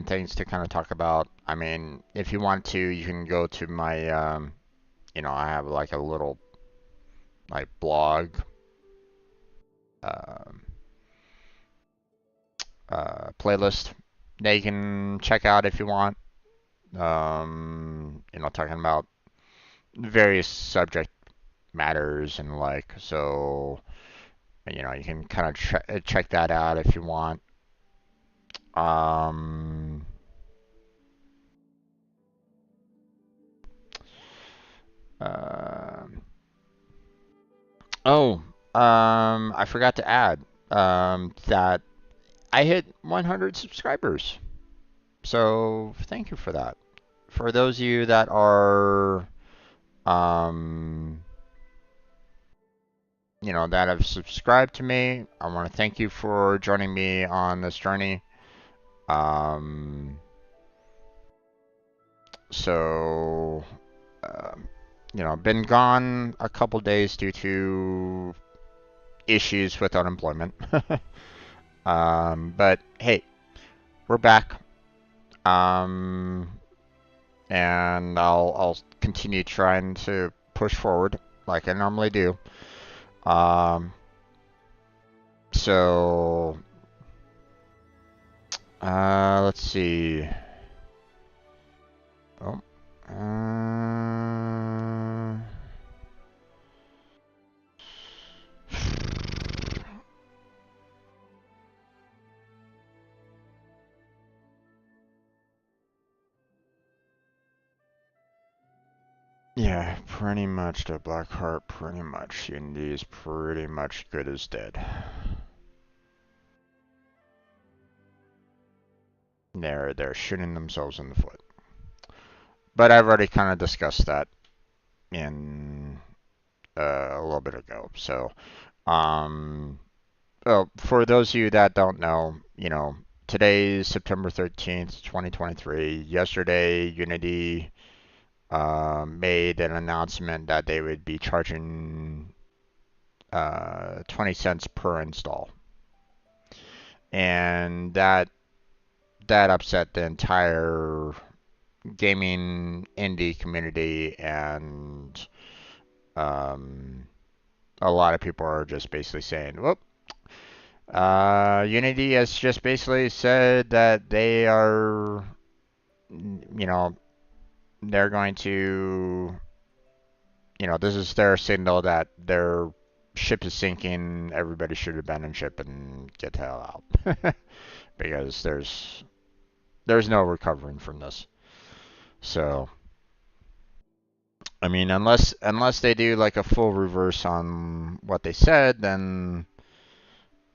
things to kind of talk about. I mean, if you want to, you can go to my, I have like a little like blog, um, playlist that you can check out if you want. Talking about various subject matters and like so. You can kind of check that out if you want. Um, uh, oh, I forgot to add that I hit 100 subscribers. So thank you for that. For those of you that are, um, that have subscribed to me, I want to thank you for joining me on this journey. Um, so, um, been gone a couple days due to issues with unemployment. But hey, we're back. Um, and I'll continue trying to push forward like I normally do. Um, so let's see. Oh, Yeah, pretty much the Blackheart, pretty much. Unity is pretty much good as dead. They're shooting themselves in the foot. But I've already kind of discussed that in a little bit ago. So, well, for those of you that don't know, today's September 13th, 2023. Yesterday, Unity made an announcement that they would be charging 20 cents per install. And that upset the entire gaming indie community, and um, a lot of people are just basically saying, "Well, Unity has just basically said that they are, they're going to, this is their signal that their ship is sinking. Everybody should abandon ship and get the hell out because there's no recovering from this." So, I mean, unless they do like a full reverse on what they said, then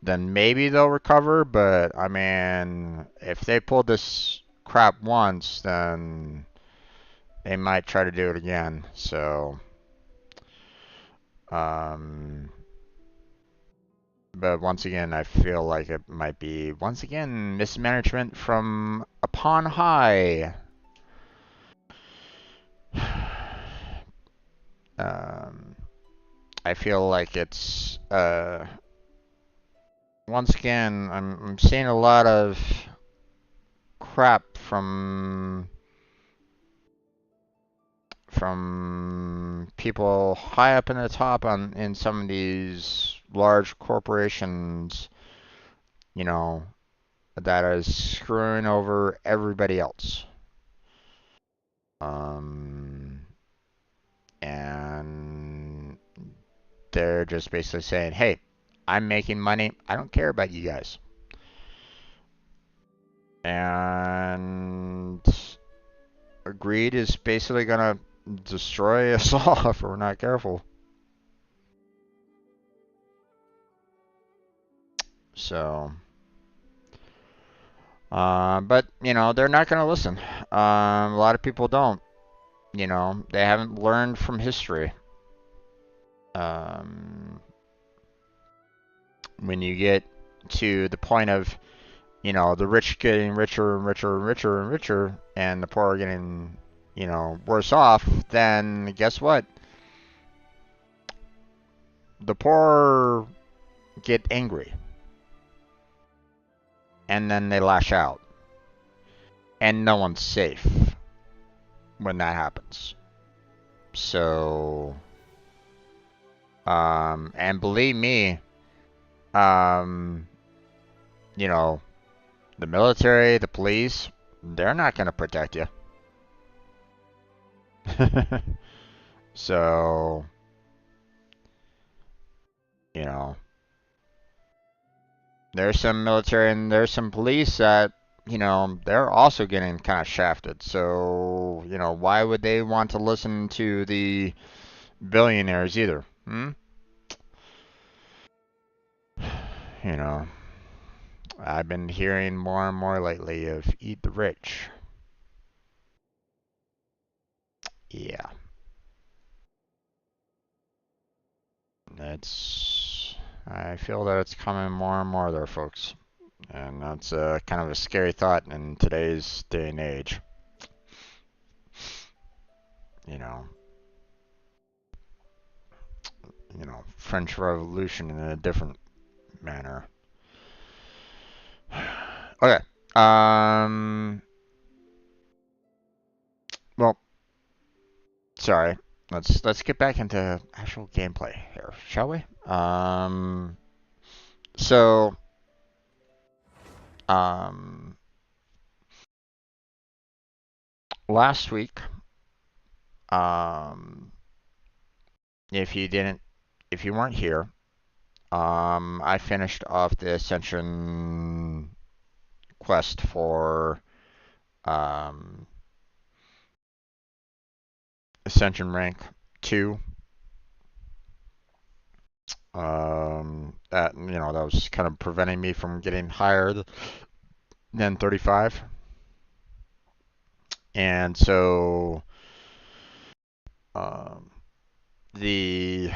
maybe they'll recover. But I mean, if they pull this crap once, then they might try to do it again. So, um, but once again, I feel like it might be once again mismanagement from upon high. Um, I feel like it's once again I'm seeing a lot of crap from people high up in the top in some of these large corporations, you know, that is screwing over everybody else. Um, and they're just basically saying, "Hey, I'm making money. I don't care about you guys." And greed is basically gonna destroy us all if we're not careful. So, but they're not gonna listen. A lot of people don't. They haven't learned from history. Um, when you get to the point of, the rich getting richer and richer and richer and richer, and the poor are getting, worse off, then guess what? The poor get angry, and then they lash out, and no one's safe when that happens. So, and believe me, um, you know, the military, the police, they're not going to protect you. So, you know, there's some military and there's some police that, they're also getting kind of shafted. So, why would they want to listen to the billionaires either? Hmm? You know, I've been hearing more and more lately of eat the rich. Yeah, I feel that it's coming more and more there, folks. And that's kind of a scary thought in today's day and age. You know, French Revolution in a different manner. Okay. Um. Well, sorry. Let's get back into actual gameplay here, shall we? So, um, last week, um, if you didn't, if you weren't here, I finished off the Ascension quest for um Ascension rank 2. That that was kind of preventing me from getting higher than 35. And so um, the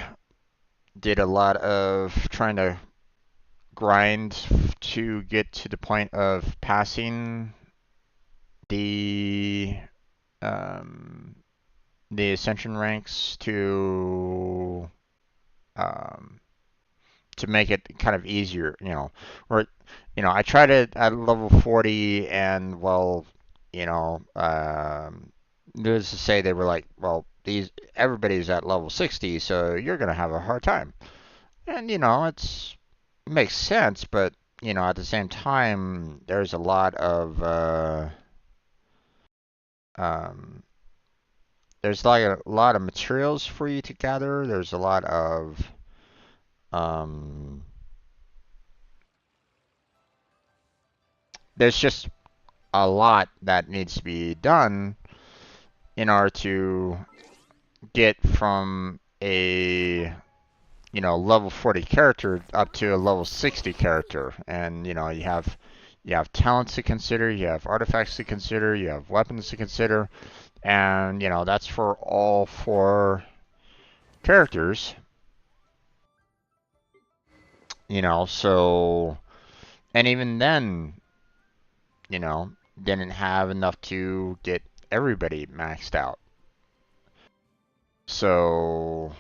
did a lot of trying to grind to get to the point of passing the um, the ascension ranks um, to make it kind of easier, Where I tried it at level 40, and well, needless to say, they were like, well, these everybody's at level 60, so you're gonna have a hard time. And it makes sense, but at the same time, there's a um, there's like a lot of materials for you to gather. There's a lot of um, there's just a lot that needs to be done in order to get from a level 40 character up to a level 60 character. And you have talents to consider, you have artifacts to consider, you have weapons to consider, and that's for all 4 characters. So, and even then, you know didn't have enough to get everybody maxed out. So,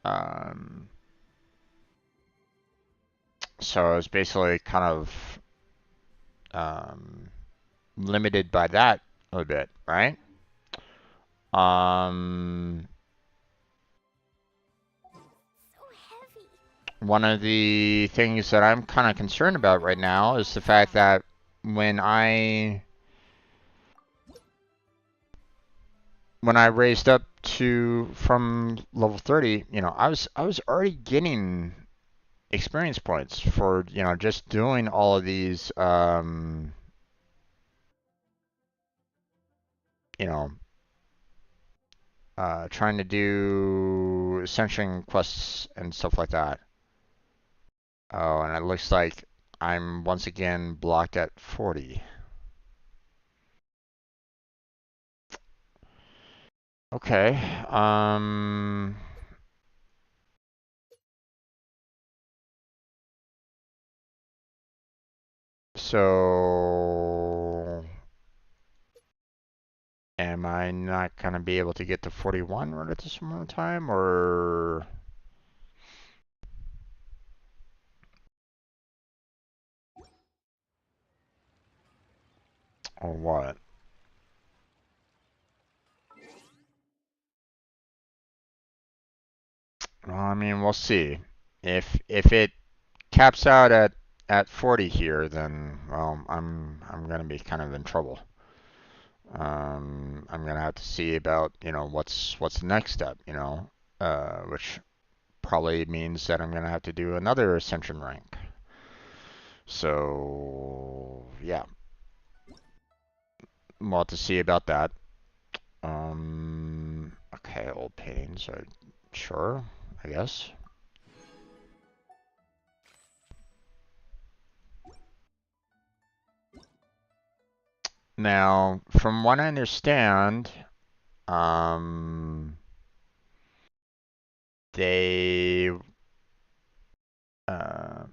um, so I was basically kind of um, limited by that a bit, right? Um, One of the things that I'm kind of concerned about right now is the fact that when I when I raised up to from level 30, I was already getting experience points for just doing all of these you know trying to do ascension quests and stuff like that. Oh, and it looks like I'm once again blocked at 40. Okay. So am I not gonna be able to get to 41 right at this moment in time, or what? Well, I mean, we'll see. If it caps out at 40 here, then well, I'm gonna be kind of in trouble. I'm gonna have to see about what's the next step, which probably means that I'm gonna have to do another ascension rank. So yeah, we'll have to see about that. Okay, old paintings. Sure, I guess. Now, from what I understand, um, they, uh,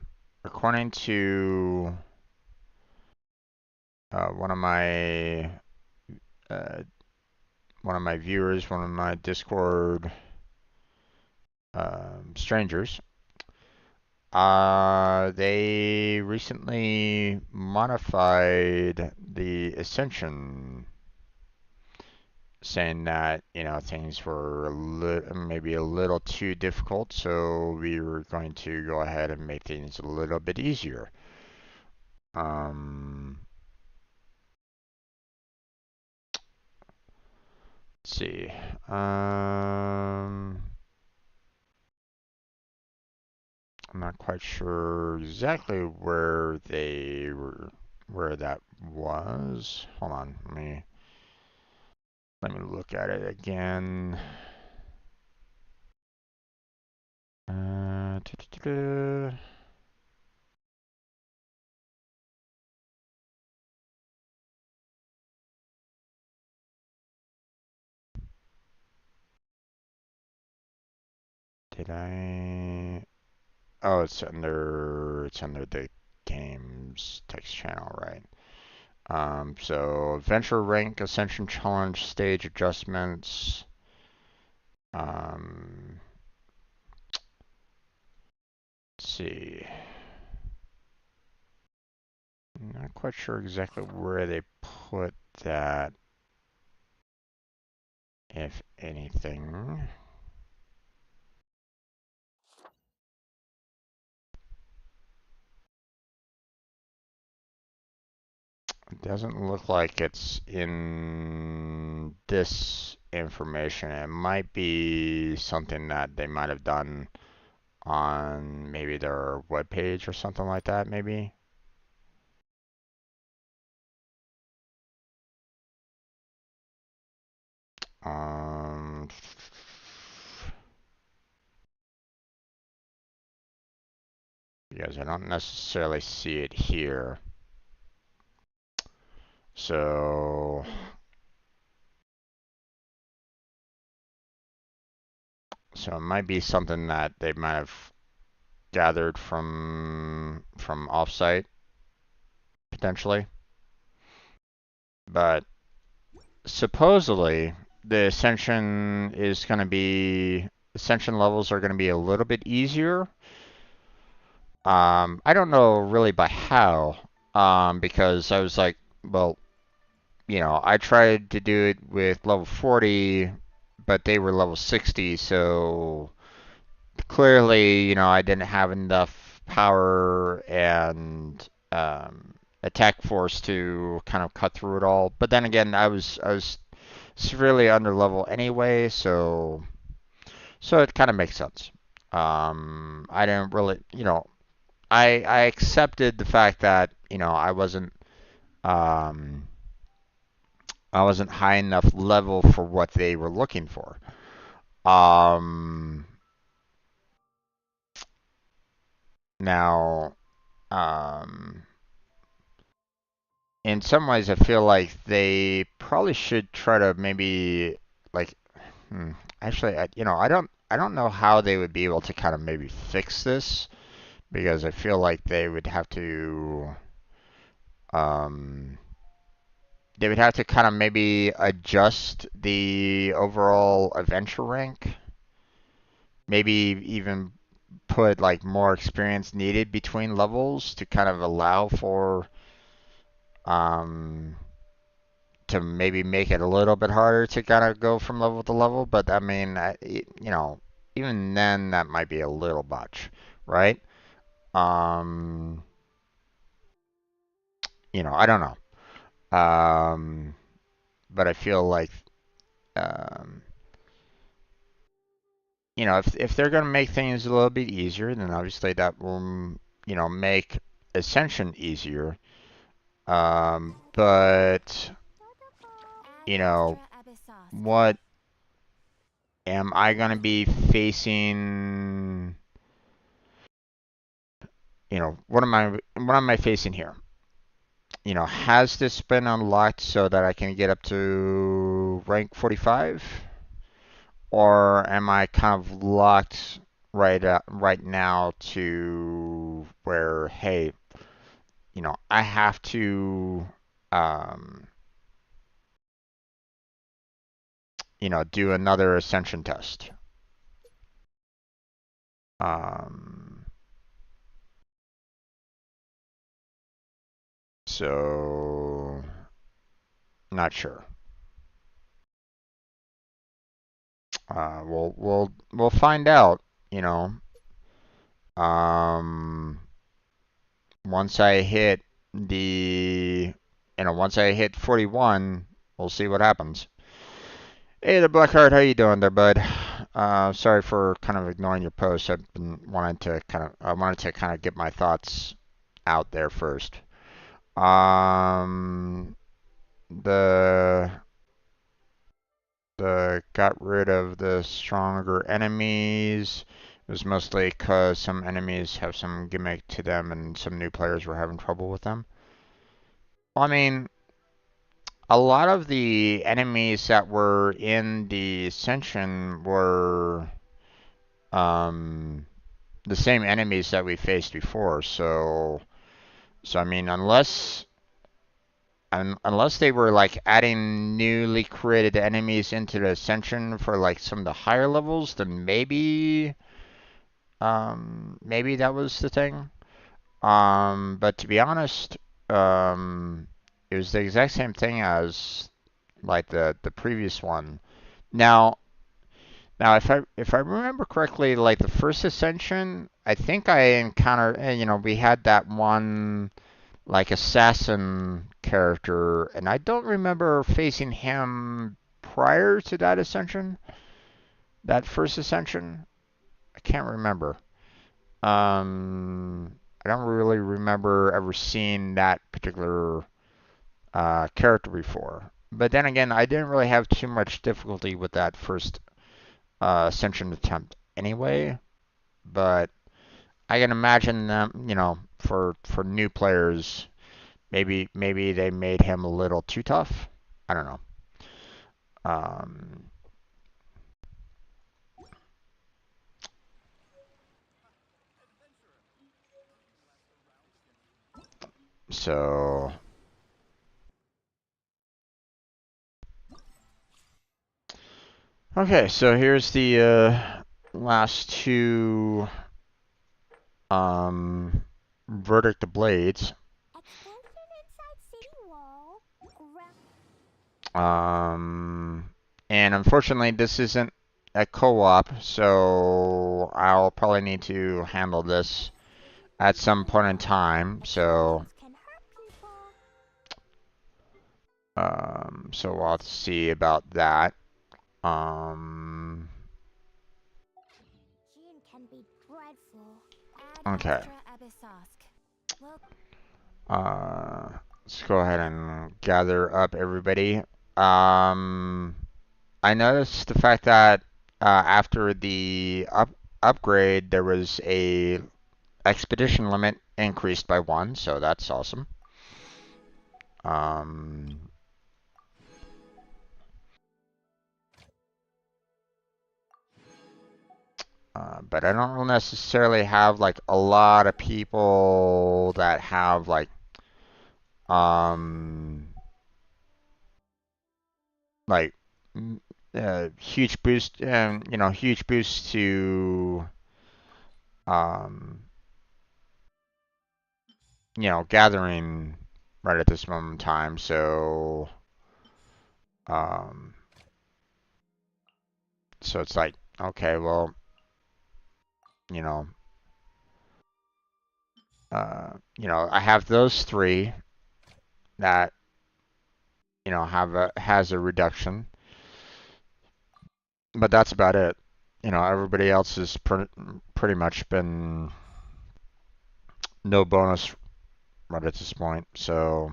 according to uh, one of my uh, one of my viewers, one of my Discord strangers, they recently modified the Ascension, saying that things were maybe a little too difficult, so we were going to go ahead and make things a little bit easier. Um, let's see. I'm not quite sure exactly where that was. Hold on, let Let me look at it again. Did I? Oh, it's under the games text channel, right? So Venture Rank Ascension Challenge Stage Adjustments. Let's see. I'm not quite sure exactly where they put that, if anything. It doesn't look like it's in this information. It might be something that they might have done on maybe their webpage or something like that, maybe. Um, because I don't necessarily see it here. So it might be something that they might have gathered from offsite potentially. But supposedly the ascension levels are going to be a little bit easier. I don't know really by how, because I was like, well, I tried to do it with level 40, but they were level 60, so clearly, I didn't have enough power and attack force to kind of cut through it all. But then again, I was severely under level anyway, so it kind of makes sense. I didn't really, I accepted the fact that um, I wasn't high enough level for what they were looking for. Um, Now, um, in some ways, I feel like they probably should try to maybe like, hmm, actually, I don't know how they would be able to kind of maybe fix this because I feel like um, they would have to kind of maybe adjust the overall adventure rank, maybe even put like more experience needed between levels to kind of allow for um to maybe make it a little bit harder to kind of go from level to level. But I mean, even then, that might be a little much, right? Um, I don't know. But I feel like, um, if they're gonna make things a little bit easier, then obviously that will, make Ascension easier. But what am I gonna be facing? What am I facing here? Has this been unlocked so that I can get up to rank 45? Or am I kind of locked right now to where, hey, I have to, um, do another ascension test. Um, so not sure. We'll find out, you know. Um, once I hit once I hit 41, we'll see what happens. Hey, the Blackheart, how you doing there, bud? Sorry for kind of ignoring your post. I wanted to kind of get my thoughts out there first. Um, the got rid of the stronger enemies. It was mostly because some enemies have some gimmick to them and some new players were having trouble with them. I mean, a lot of the enemies that were in the Ascension were the same enemies that we faced before. So I mean, unless they were like adding newly created enemies into the Ascension for like some of the higher levels, then maybe that was the thing. But to be honest, it was the exact same thing as like the previous one. Now, if I remember correctly, like the first Ascension, I think I encountered, we had that one like assassin character, and I don't remember facing him prior to that Ascension, that first Ascension. I can't remember. I don't really remember ever seeing that particular character before. But then again, I didn't really have too much difficulty with that first Ascension attempt anyway. But I can imagine them, for new players, maybe they made him a little too tough. I don't know. Um, so okay, so here's the last two um, Verdict the Blades. Um, and unfortunately, this isn't a co-op, so I'll probably need to handle this at some point in time. So we'll have to see about that. Um, okay. Let's go ahead and gather up everybody. Um, I noticed the fact that after the upgrade, there was a expedition limit increased by 1, so that's awesome. Um, but I don't necessarily have like a lot of people that have um, like huge boost, huge boost to um, gathering right at this moment in time. Um, so it's like, okay, well, you know, I have those three that has a reduction, but that's about it. Everybody else has pretty much been no bonus right at this point. So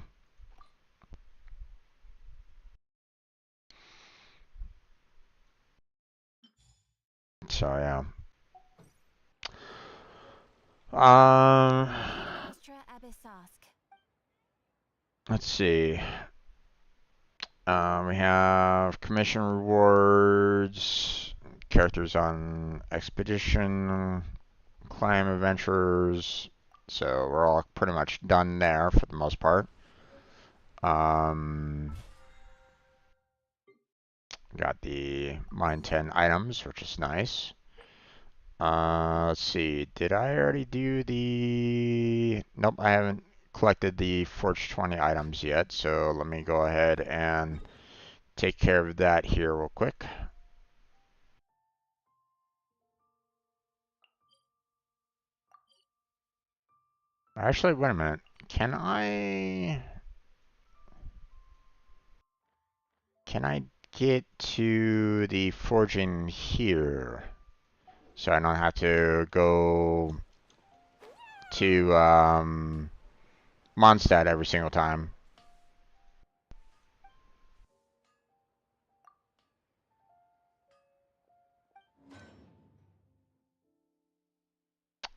yeah. Let's see. We have commission rewards, characters on expedition, climb adventures. So we're all pretty much done there for the most part. Got the mine 10 items, which is nice. Let's see. Did I already do the... Nope, I haven't collected the Forge 20 items yet. So let me go ahead and take care of that here real quick. Actually, wait a minute. Can I get to the forging here? So I don't have to go to Mondstadt every single time.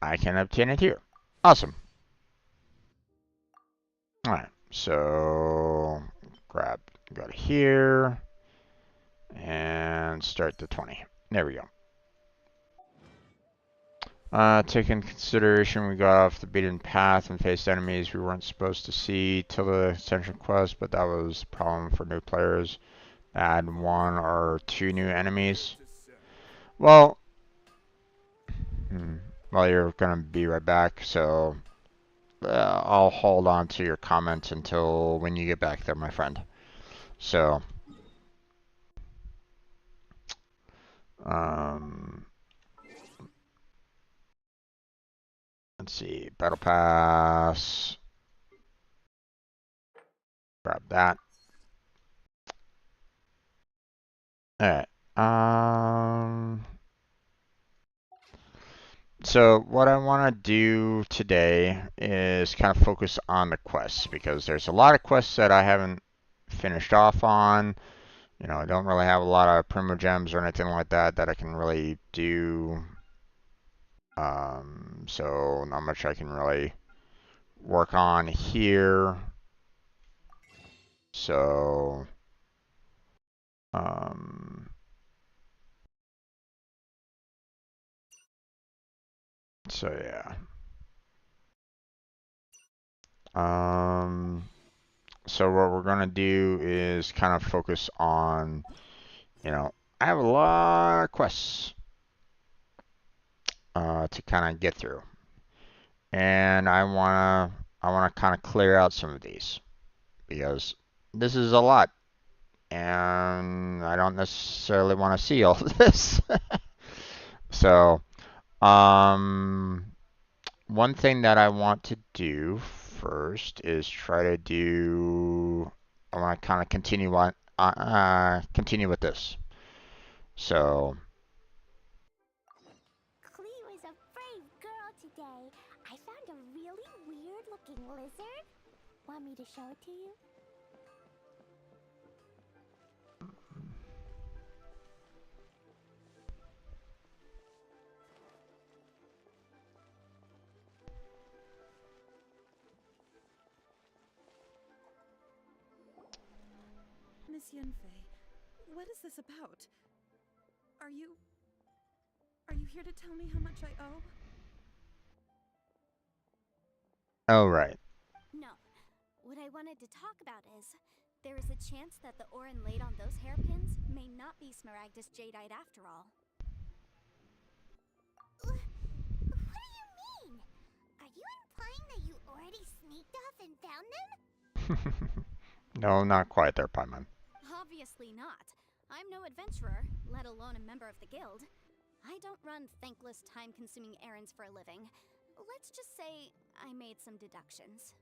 I can obtain it here. Awesome. Alright, so go to here, and start the 20. There we go. Take into consideration we got off the beaten path and faced enemies we weren't supposed to see till the Ascension quest, but that was a problem for new players. Add 1 or 2 new enemies. Well, you're gonna be right back, so I'll hold on to your comments until when you get back there, my friend. So, let's see, Battle Pass. Grab that. Alright. So what I want to do today is kind of focus on the quests, because there's a lot of quests that I haven't finished off on. You know, I don't really have a lot of primogems or anything like that that I can really do. So not much I can really work on here. So, yeah. So what we're gonna do is kind of focus on, you know, I have a lot of quests to kind of get through, and I wanna kind of clear out some of these because this is a lot, and I don't necessarily want to see all of this. So, one thing that I want to do first is try to do. I want to kind of continue with this. So. Clee was a brave girl today. I found a really weird-looking lizard. Want me to show it to you? Miss Yunfei, what is this about? Are you here to tell me how much I owe? Oh, right. No. What I wanted to talk about is, there is a chance that the Orin laid on those hairpins may not be Smaragdus Jadeite after all. What do you mean? Are you implying that you already sneaked off and found them? No, not quite there, Paimon. Obviously not. I'm no adventurer, let alone a member of the guild. I don't run thankless, time-consuming errands for a living. Let's just say I made some deductions.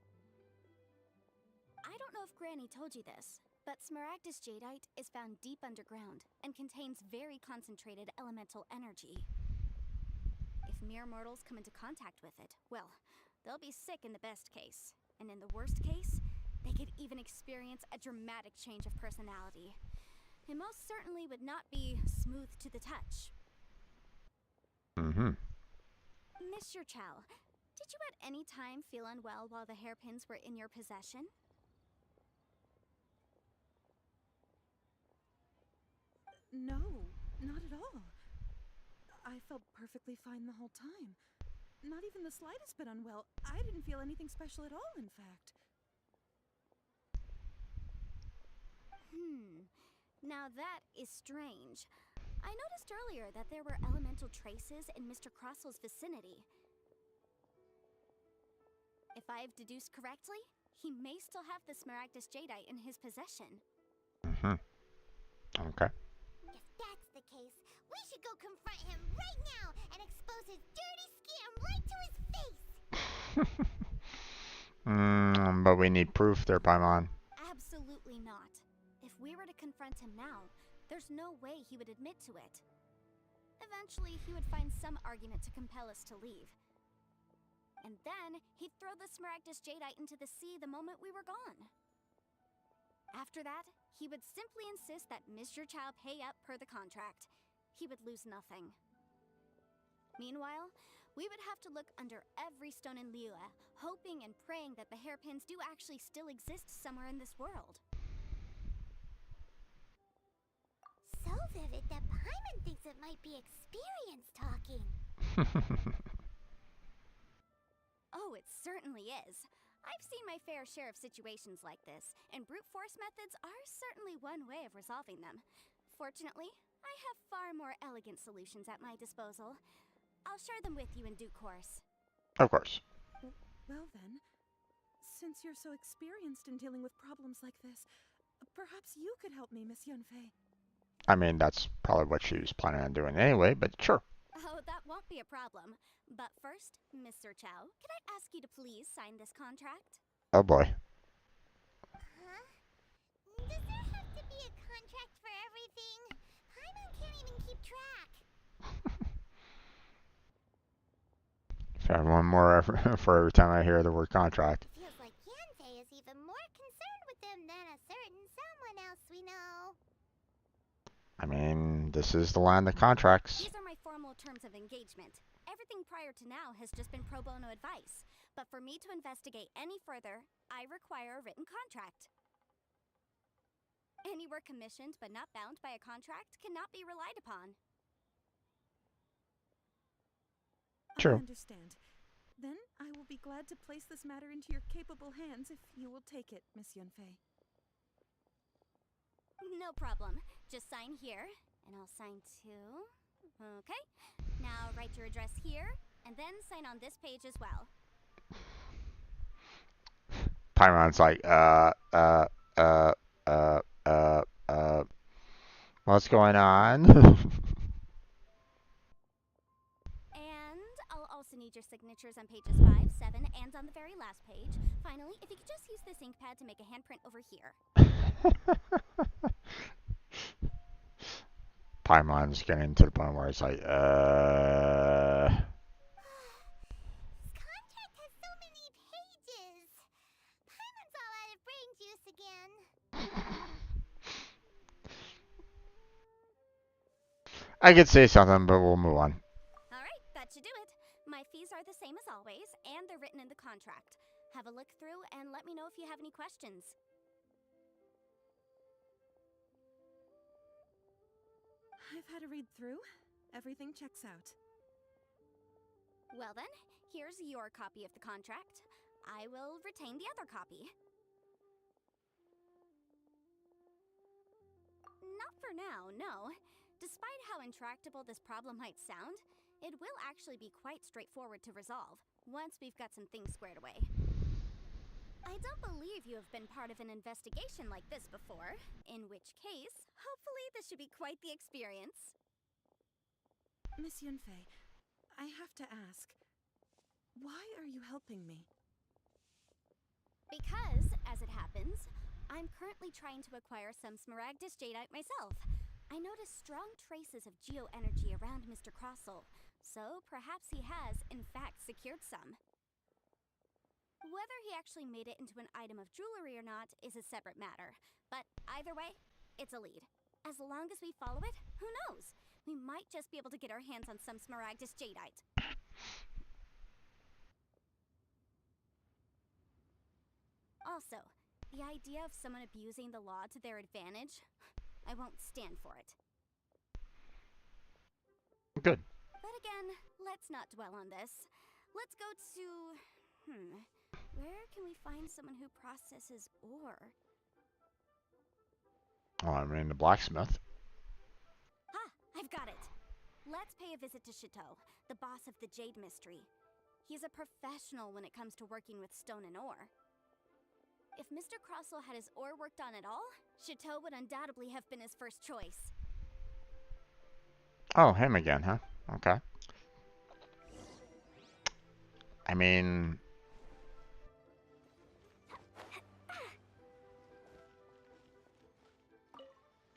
I don't know if Granny told you this, but Smaragdus Jadeite is found deep underground and contains very concentrated elemental energy. If mere mortals come into contact with it, well, they'll be sick in the best case. And in the worst case, they could even experience a dramatic change of personality. It most certainly would not be smooth to the touch. Mr. Chow, did you at any time feel unwell while the hairpins were in your possession? No, not at all. I felt perfectly fine the whole time. Not even the slightest bit unwell. I didn't feel anything special at all, in fact. Now that is strange. I noticed earlier that there were elemental traces in Mr. Crossel's vicinity. If I've deduced correctly, he may still have the Smaragdus Jadeite in his possession. Okay. If that's the case, we should go confront him right now and expose his dirty scam right to his face! But we need proof there, Paimon. Absolutely not. If we were to confront him now, there's no way he would admit to it. Eventually, he would find some argument to compel us to leave. And then, he'd throw the Smaragdus Jadeite into the sea the moment we were gone. After that, he would simply insist that Mr. Chow pay up per the contract. He would lose nothing. Meanwhile, We would have to look under every stone in Liyue, hoping and praying that the hairpins do actually still exist somewhere in this world. So vivid that Paimon thinks it might be experience talking. Oh, it certainly is. I've seen my fair share of situations like this, and brute force methods are certainly one way of resolving them. Fortunately, I have far more elegant solutions at my disposal. I'll share them with you in due course. Of course. Well then, since you're so experienced in dealing with problems like this, perhaps you could help me, Miss Yunfei. I mean, that's probably what she was planning on doing anyway, but sure. Oh, that won't be a problem. But first, Mr. Chow, can I ask you to please sign this contract? Oh boy. Huh? Does there have to be a contract for everything? Paimon can't even keep track. Found one more for every time I hear the word contract. Feels like Yanfei is even more concerned with them than a certain someone else we know. I mean, this is the land of contracts. These are my formal terms of engagement. Everything prior to now has just been pro bono advice. But for me to investigate any further, I require a written contract. Any work commissioned but not bound by a contract cannot be relied upon. True. I understand. Then I will be glad to place this matter into your capable hands if you will take it, Miss Yunfei. No problem. Just sign here, and I'll sign too. Okay. Now write your address here, and then sign on this page as well. Paimon's like, what's going on? And I'll also need your signatures on pages 5, 7, and on the very last page. Finally, if you could just use this ink pad to make a handprint over here. Paimon's getting to the point where it's like, This contract has so many pages. Paimon's all out of brain juice again. I could say something, but we'll move on. Alright, that should do it. My fees are the same as always, and they're written in the contract. Have a look through and let me know if you have any questions. I've had a read through. Everything checks out. Well then, here's your copy of the contract. I will retain the other copy. Not for now, no. Despite how intractable this problem might sound, it will actually be quite straightforward to resolve, once we've got some things squared away. I don't believe you have been part of an investigation like this before, in which case, hopefully this should be quite the experience. Miss Yunfei, I have to ask, why are you helping me? Because, as it happens, I'm currently trying to acquire some Smaragdus Jadeite myself. I noticed strong traces of geo-energy around Mr. Crossel, so perhaps he has, in fact, secured some. Whether he actually made it into an item of jewelry or not is a separate matter, but either way, it's a lead. As long as we follow it, who knows? We might just be able to get our hands on some Smaragdus Jadeite. Also, the idea of someone abusing the law to their advantage, I won't stand for it. Good. But again, let's not dwell on this. Let's go to... where can we find someone who processes ore? Oh, I mean, the blacksmith. Ha! I've got it! Let's pay a visit to Chateau, the boss of the Jade Mystery. He's a professional when it comes to working with stone and ore. If Mr. Crossel had his ore worked on at all, Chateau would undoubtedly have been his first choice. Oh, him again, huh? Okay. I mean...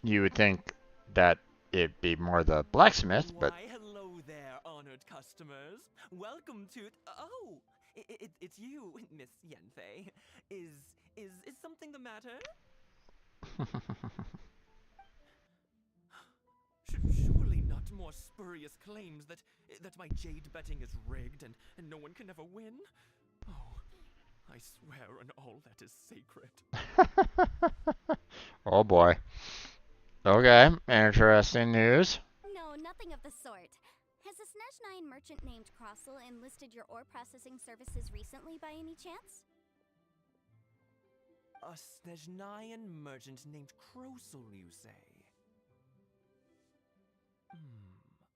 You would think that it'd be more the blacksmith, but... Why, hello there, honored customers. Welcome to... Oh, it's you, Miss Yanfei. Is something the matter? Surely not What more spurious claims that my jade betting is rigged and no one can ever win? Oh, I swear on all that is sacred. Oh boy. Okay, interesting news. No, nothing of the sort. Has a Snezhnine merchant named Crossel enlisted your ore processing services recently by any chance? A Snezhnayan merchant named Krosel, you say?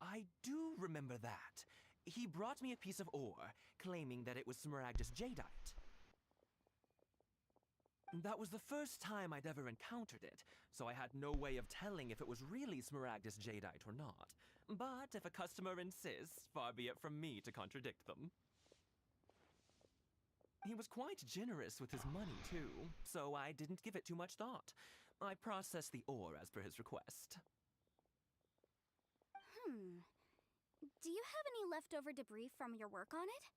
I do remember that. He brought me a piece of ore, claiming that it was Smaragdus jadeite. That was the first time I'd ever encountered it, so I had no way of telling if it was really Smaragdus jadeite or not. But if a customer insists, far be it from me to contradict them. He was quite generous with his money, too, so I didn't give it too much thought. I processed the ore as per his request. Do you have any leftover debris from your work on it?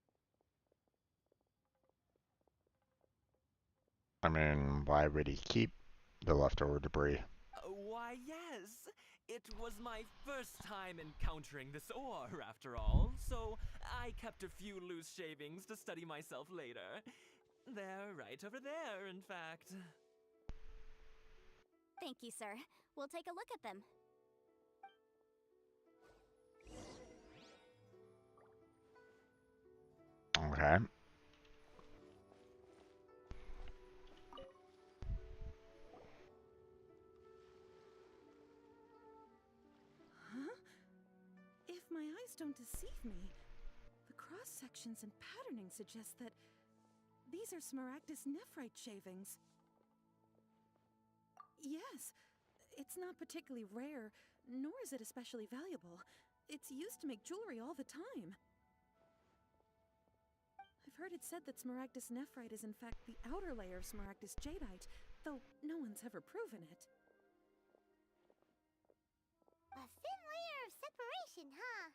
I mean, why would he keep the leftover debris? Why, yes. It was my first time encountering this ore, after all, so I kept a few loose shavings to study myself later. They're right over there, in fact. Thank you, sir. We'll take a look at them. Okay. Huh? If my eyes don't deceive me, the cross-sections and patterning suggest that these are Smaragdus nephrite shavings. Yes, it's not particularly rare, nor is it especially valuable. It's used to make jewelry all the time. I've heard it said that Smaragdus nephrite is in fact the outer layer of Smaragdus jadeite, though no one's ever proven it. A thin layer of separation, huh?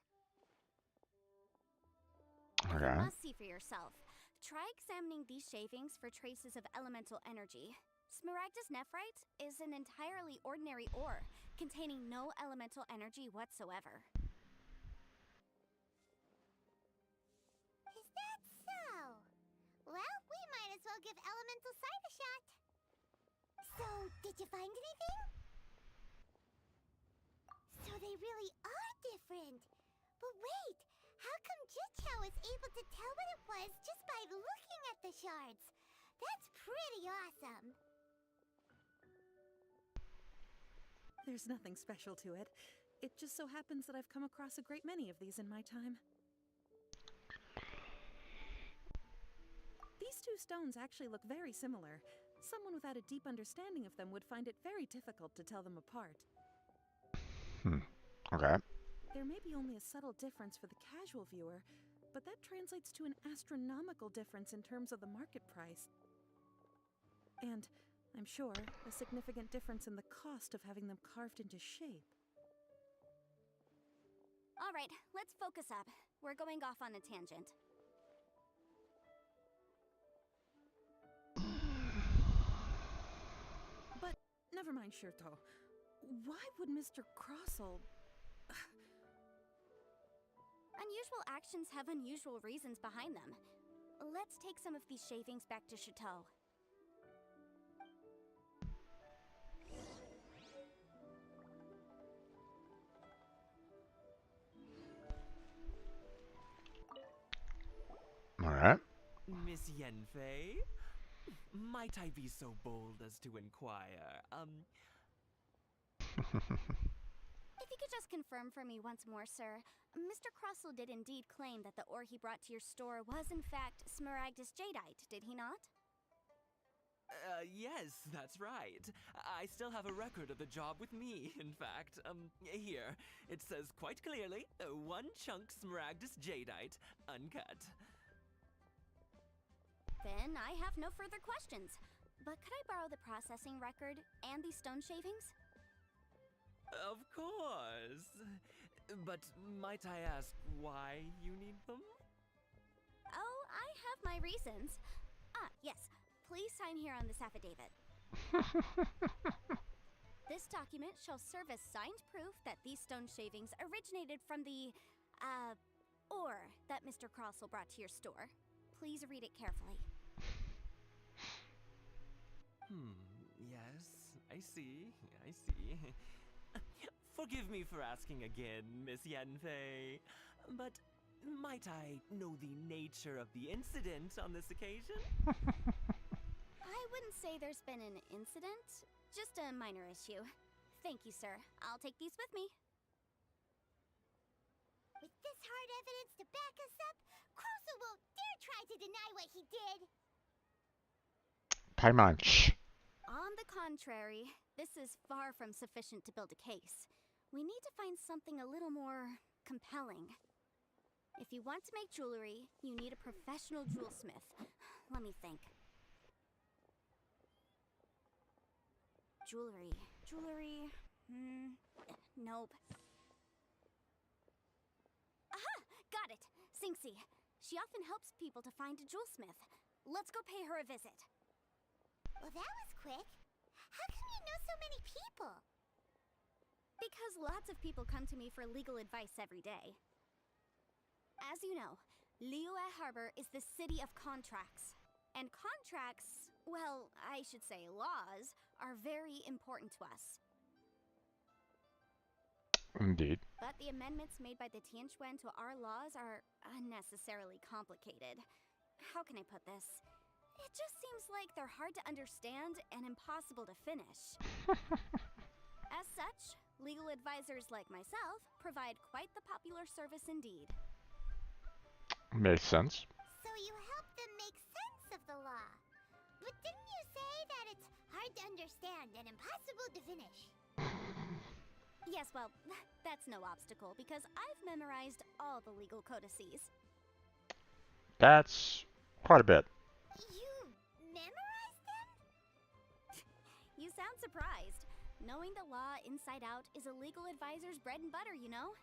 Okay. You must see for yourself. Try examining these shavings for traces of elemental energy. Smaragdus nephrite is an entirely ordinary ore, containing no elemental energy whatsoever. Is that so? Well, we might as well give elemental sight a shot. So, did you find anything? So they really are different. But wait, how come Jichao was able to tell what it was just by looking at the shards? That's pretty awesome. There's nothing special to it. It just so happens that I've come across a great many of these in my time. These two stones actually look very similar. Someone without a deep understanding of them would find it very difficult to tell them apart. Okay. There may be only a subtle difference for the casual viewer, but that translates to an astronomical difference in terms of the market price. And, I'm sure, a significant difference in the cost of having them carved into shape. All right, let's focus up. We're going off on a tangent. But, never mind, Shirto. Why would Mr. Crossel... Unusual actions have unusual reasons behind them. Let's take some of these shavings back to Chateau. Alright. Miss Yanfei? Might I be so bold as to inquire, If you could just confirm for me once more, sir. Mr. Crossel did indeed claim that the ore he brought to your store was in fact Smaragdus jadeite, did he not? Yes, that's right. I still have a record of the job with me, in fact. Here. It says quite clearly, 1 chunk Smaragdus jadeite, uncut. Then I have no further questions. But could I borrow the processing record and these stone shavings? Of course. But might I ask why you need them? Oh, I have my reasons. Yes. Please sign here on this affidavit. This document shall serve as signed proof that these stone shavings originated from the, ore that Mr. Crossell brought to your store. Please read it carefully. Yes, I see. I see. Forgive me for asking again, Miss Yanfei, but might I know the nature of the incident on this occasion? I wouldn't say there's been an incident, just a minor issue. Thank you, sir. I'll take these with me. With this hard evidence to back us up, Crossell won't dare try to deny what he did. Paimon, shh. On the contrary, this is far from sufficient to build a case. We need to find something a little more compelling. If you want to make jewelry, you need a professional jewelsmith. Let me think. Jewelry. Nope. Aha! Got it! Sinxie. She often helps people to find a jewelsmith. Let's go pay her a visit. Well, that was quick. How come you know so many people? Because lots of people come to me for legal advice every day. As you know, Liyue Harbor is the city of contracts. And contracts, well, I should say laws, are very important to us. Indeed. But the amendments made by the Tianquan to our laws are unnecessarily complicated. How can I put this? It just seems like they're hard to understand and impossible to finish. As such, legal advisors like myself provide quite the popular service indeed. Makes sense. So you help them make sense of the law. But didn't you say that it's hard to understand and impossible to finish? Yes, well, that's no obstacle because I've memorized all the legal codices. That's quite a bit. You memorized them? You sound surprised. Knowing the law inside out is a legal advisor's bread and butter, you know?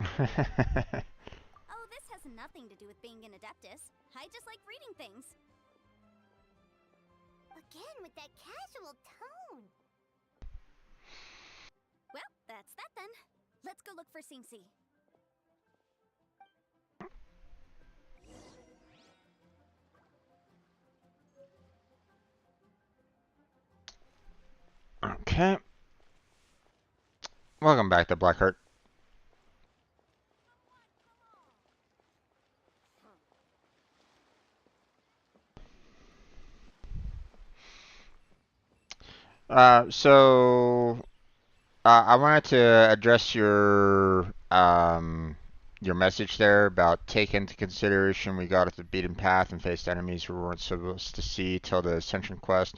Oh, this has nothing to do with being an adeptus. I just like reading things. Again with that casual tone. Well, that's that then. Let's go look for Sinxie. Okay. Welcome back to Blackheart. I wanted to address your message there about take into consideration we got off the beaten path and faced enemies we weren't supposed to see till the Ascension quest,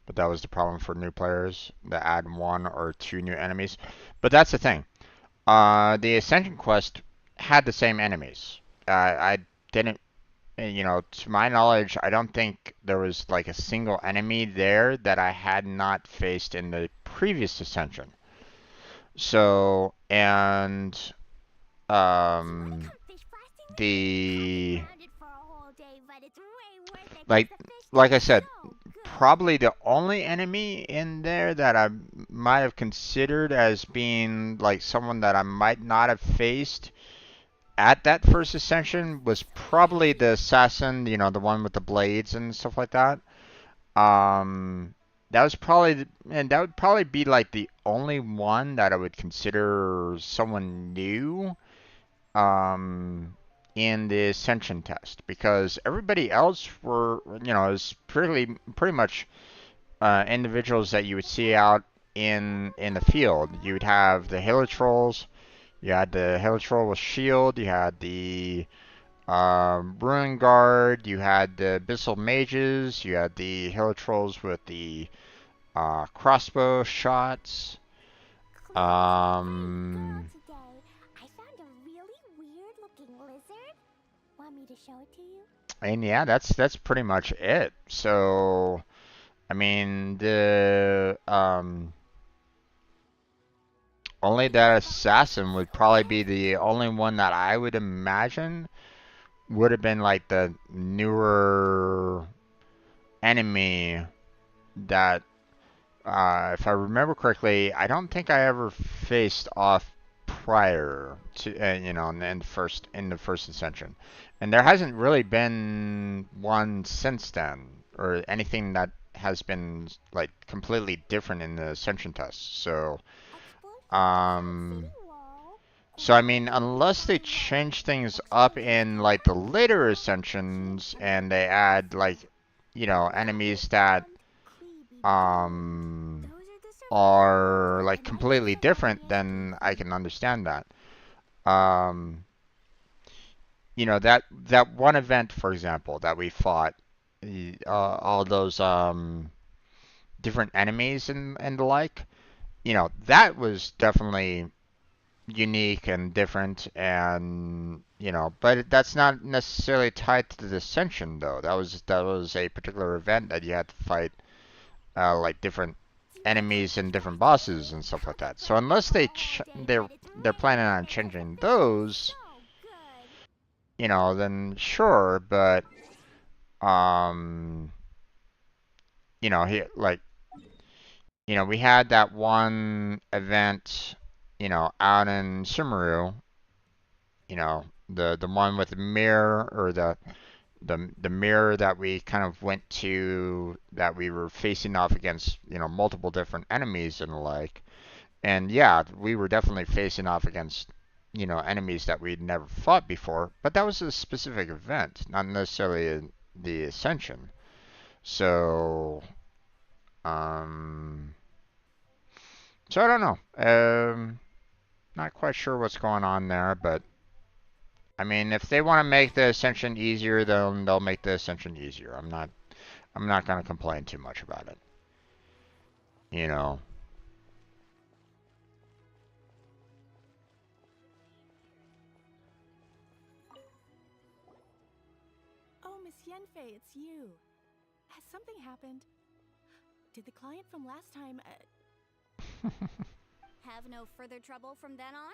but that was the problem for new players that add 1 or 2 new enemies. But that's the thing. The Ascension quest had the same enemies. I didn't, to my knowledge, I don't think there was like a single enemy there that I had not faced in the previous Ascension. So, and the like I said, probably the only enemy in there that I might have considered as being like someone that I might not have faced at that first ascension was probably the assassin, the one with the blades and stuff like that. That was probably, and that would probably be like the only one that I would consider someone new, in the ascension test, because everybody else were, is pretty much individuals that you would see out in the field. You would have the Helitrolls. You had the Helitroll with shield. You had the Ruin Guard. You had the Abyssal Mages. You had the Helitrolls with the crossbow shots. Today, I found a really weird looking lizard. Want me to show it to you? And yeah, that's pretty much it. So, I mean, the only that assassin would probably be the only one that I would imagine would have been like the newer enemy that if I remember correctly, I don't think I ever faced off prior to in the first ascension, and there hasn't really been one since then, or anything that has been like completely different in the ascension test. Um, so I mean, unless they change things up in like the later ascensions and they add like, enemies that um are like completely different, then I can understand that. Um, that one event, for example, that we fought, all those different enemies and the like, that was definitely unique and different, and but that's not necessarily tied to the ascension though. That was a particular event that you had to fight like different enemies and different bosses and stuff like that. So unless they're planning on changing those, then sure. But um, he like we had that one event, out in Sumeru, the one with the mirror, or the mirror that we kind of went to, that we were facing off against, multiple different enemies and the like. And yeah, we were definitely facing off against, enemies that we'd never fought before, but that was a specific event, not necessarily the Ascension. So, um, so I don't know. Not quite sure what's going on there, but I mean, if they want to make the Ascension easier, then they'll make the Ascension easier. I'm not gonna complain too much about it. You know. Oh, Miss Yenfei, it's you. Has something happened? Did the client from last time, Have no further trouble from then on?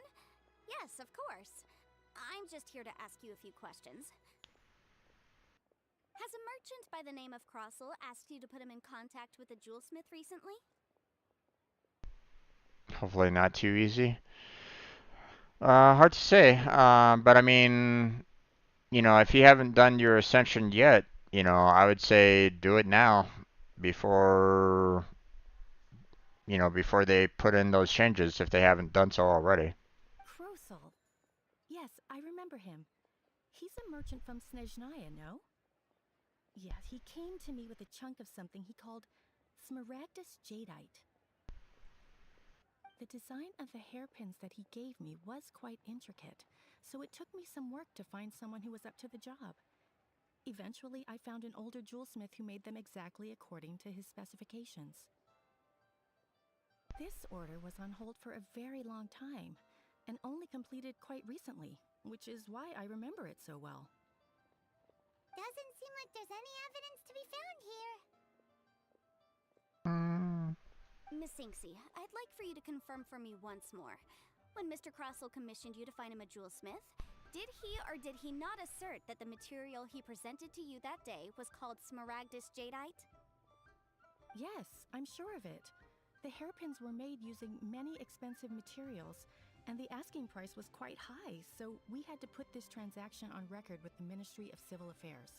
Yes, of course. I'm just here to ask you a few questions. Has a merchant by the name of Crossel asked you to put him in contact with a jewelsmith recently? Hopefully not too easy. Hard to say. But I mean, if you haven't done your ascension yet, I would say do it now before, before they put in those changes if they haven't done so already. Krosel? Yes, I remember him. He's a merchant from Snezhnaya, no? Yeah, he came to me with a chunk of something he called Smaragdus Jadeite. The design of the hairpins that he gave me was quite intricate, so it took me some work to find someone who was up to the job. Eventually, I found an older jewelsmith who made them exactly according to his specifications. This order was on hold for a very long time, and only completed quite recently, which is why I remember it so well. Doesn't seem like there's any evidence to be found here. Miss Inksy, I'd like for you to confirm for me once more. When Mr. Crossel commissioned you to find him a jewelsmith, did he or did he not assert that the material he presented to you that day was called Smaragdus Jadeite? Yes, I'm sure of it. The hairpins were made using many expensive materials, and the asking price was quite high, so we had to put this transaction on record with the Ministry of Civil Affairs.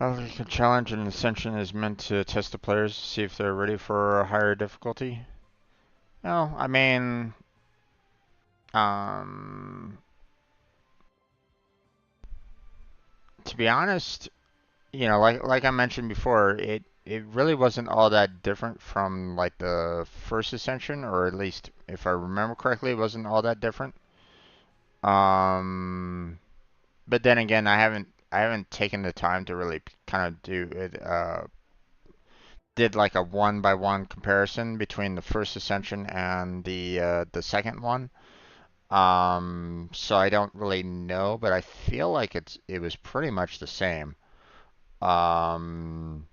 I think a challenge in Ascension is meant to test the players to see if they're ready for a higher difficulty. No, I mean, to be honest, like I mentioned before, it really wasn't all that different from like the first Ascension, or at least if I remember correctly, it wasn't all that different. Um, but then again, I haven't taken the time to really kind of do it. Did like a one by one comparison between the first Ascension and the second one. So I don't really know, but I feel like it was pretty much the same. Um,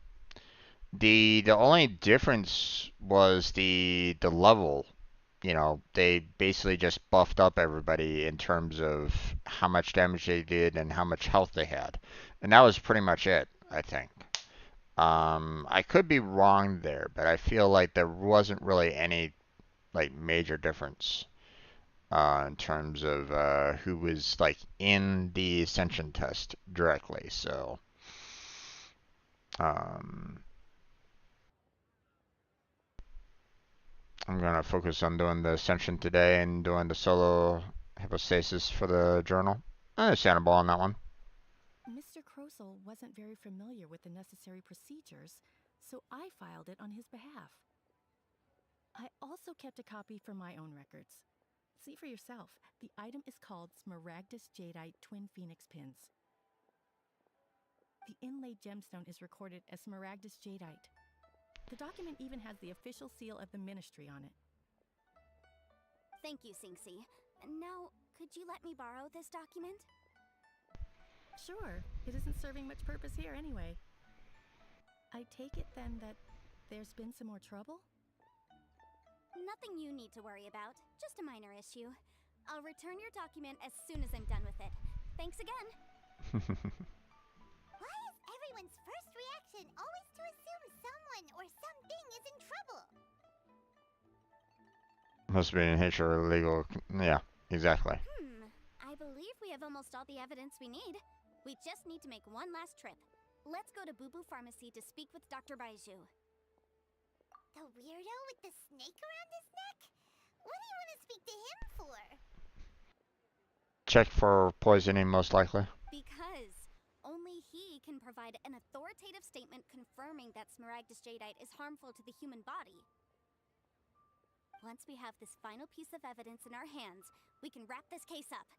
the only difference was the level. They basically just buffed up everybody in terms of how much damage they did and how much health they had. And that was pretty much it, I think. I could be wrong there, but I feel like there wasn't really any like major difference in terms of who was like in the ascension test directly. So um, I'm gonna focus on doing the ascension today and doing the solo hypostasis for the journal. Understandable on that one. Mr. Krosel wasn't very familiar with the necessary procedures, so I filed it on his behalf. I also kept a copy for my own records. See for yourself, the item is called Smaragdus Jadeite Twin Phoenix Pins. The inlaid gemstone is recorded as Smaragdus Jadeite. The document even has the official seal of the ministry on it. Thank you, Sinxi. Now, could you let me borrow this document? Sure, it isn't serving much purpose here anyway. I take it then that there's been some more trouble? Nothing you need to worry about, just a minor issue. I'll return your document as soon as I'm done with it. Thanks again! Why is everyone's first reaction always to assume someone or something is in trouble? Must be in HR legal. Yeah, exactly. I believe we have almost all the evidence we need. We just need to make one last trip. Let's go to Boo Boo Pharmacy to speak with Dr. Baiju. The weirdo with the snake around his neck? What do you want to speak to him for? Check for poisoning, most likely. Because only he can provide an authoritative statement confirming that Smaragdus Jadeite is harmful to the human body. Once we have this final piece of evidence in our hands, we can wrap this case up.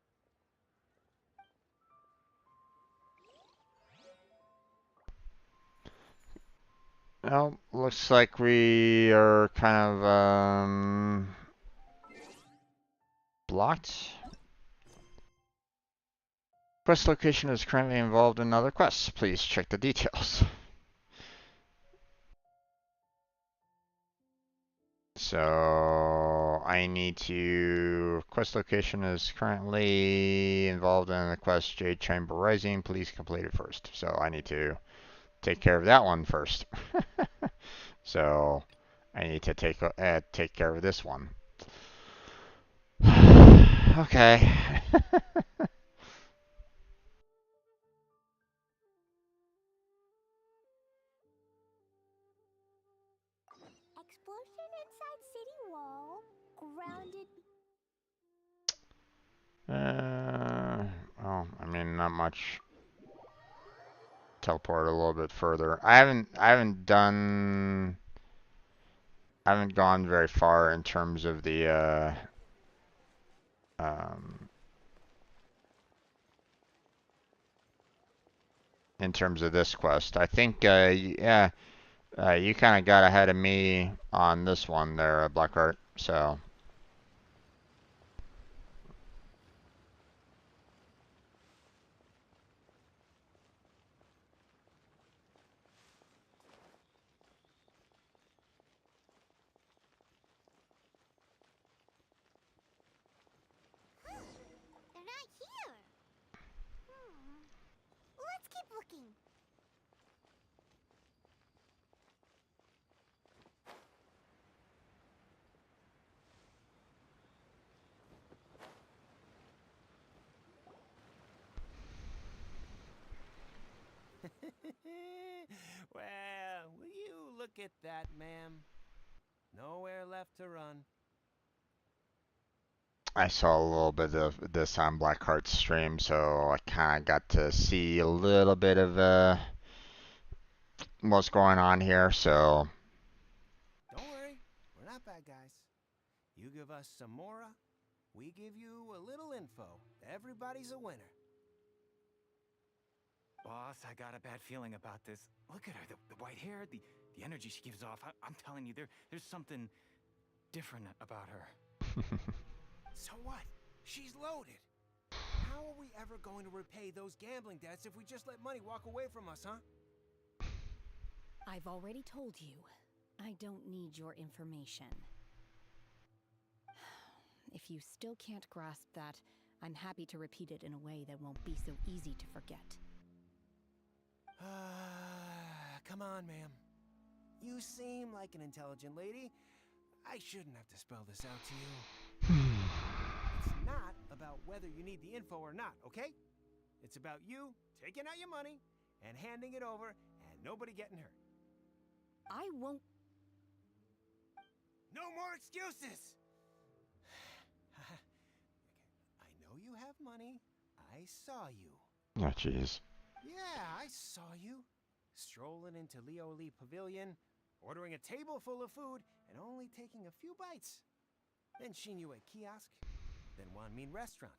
Well, looks like we are kind of blocked. Quest location is currently involved in other quests. Please check the details. So I need to. Quest location is currently involved in the quest Jade Chamber Rising. Please complete it first. So I need to take care of that one first. So I need to take care of this one. Okay. Explosion inside city wall. Grounded. Well, I mean, not much. Teleport a little bit further. I haven't gone very far in terms of the um, in terms of this quest. I think, yeah, you kind of got ahead of me on this one there, Blackheart. So. They're not here. Let's keep looking. Well, will you look at that, ma'am? Nowhere left to run. I saw a little bit of this on Blackheart's stream, so I kind of got to see a little bit of what's going on here. So. Don't worry, we're not bad guys. You give us some mora, we give you a little info. Everybody's a winner. Boss, I got a bad feeling about this. Look at her, the white hair, the energy she gives off. I'm telling you, there's something different about her. So what? She's loaded. How are we ever going to repay those gambling debts if we just let money walk away from us, huh? I've already told you, I don't need your information. If you still can't grasp that, I'm happy to repeat it in a way that won't be so easy to forget. Come Come on, ma'am. You seem like an intelligent lady. I shouldn't have to spell this out to you. It's not about whether you need the info or not, okay? It's about you taking out your money and handing it over and nobody getting hurt. I won't. No more excuses! I know you have money. I saw you. Oh, jeez. Yeah, I saw you. Strolling into Liyue Pavilion, ordering a table full of food, and only taking a few bites. Then Shinue kiosk, then Wanmin restaurant.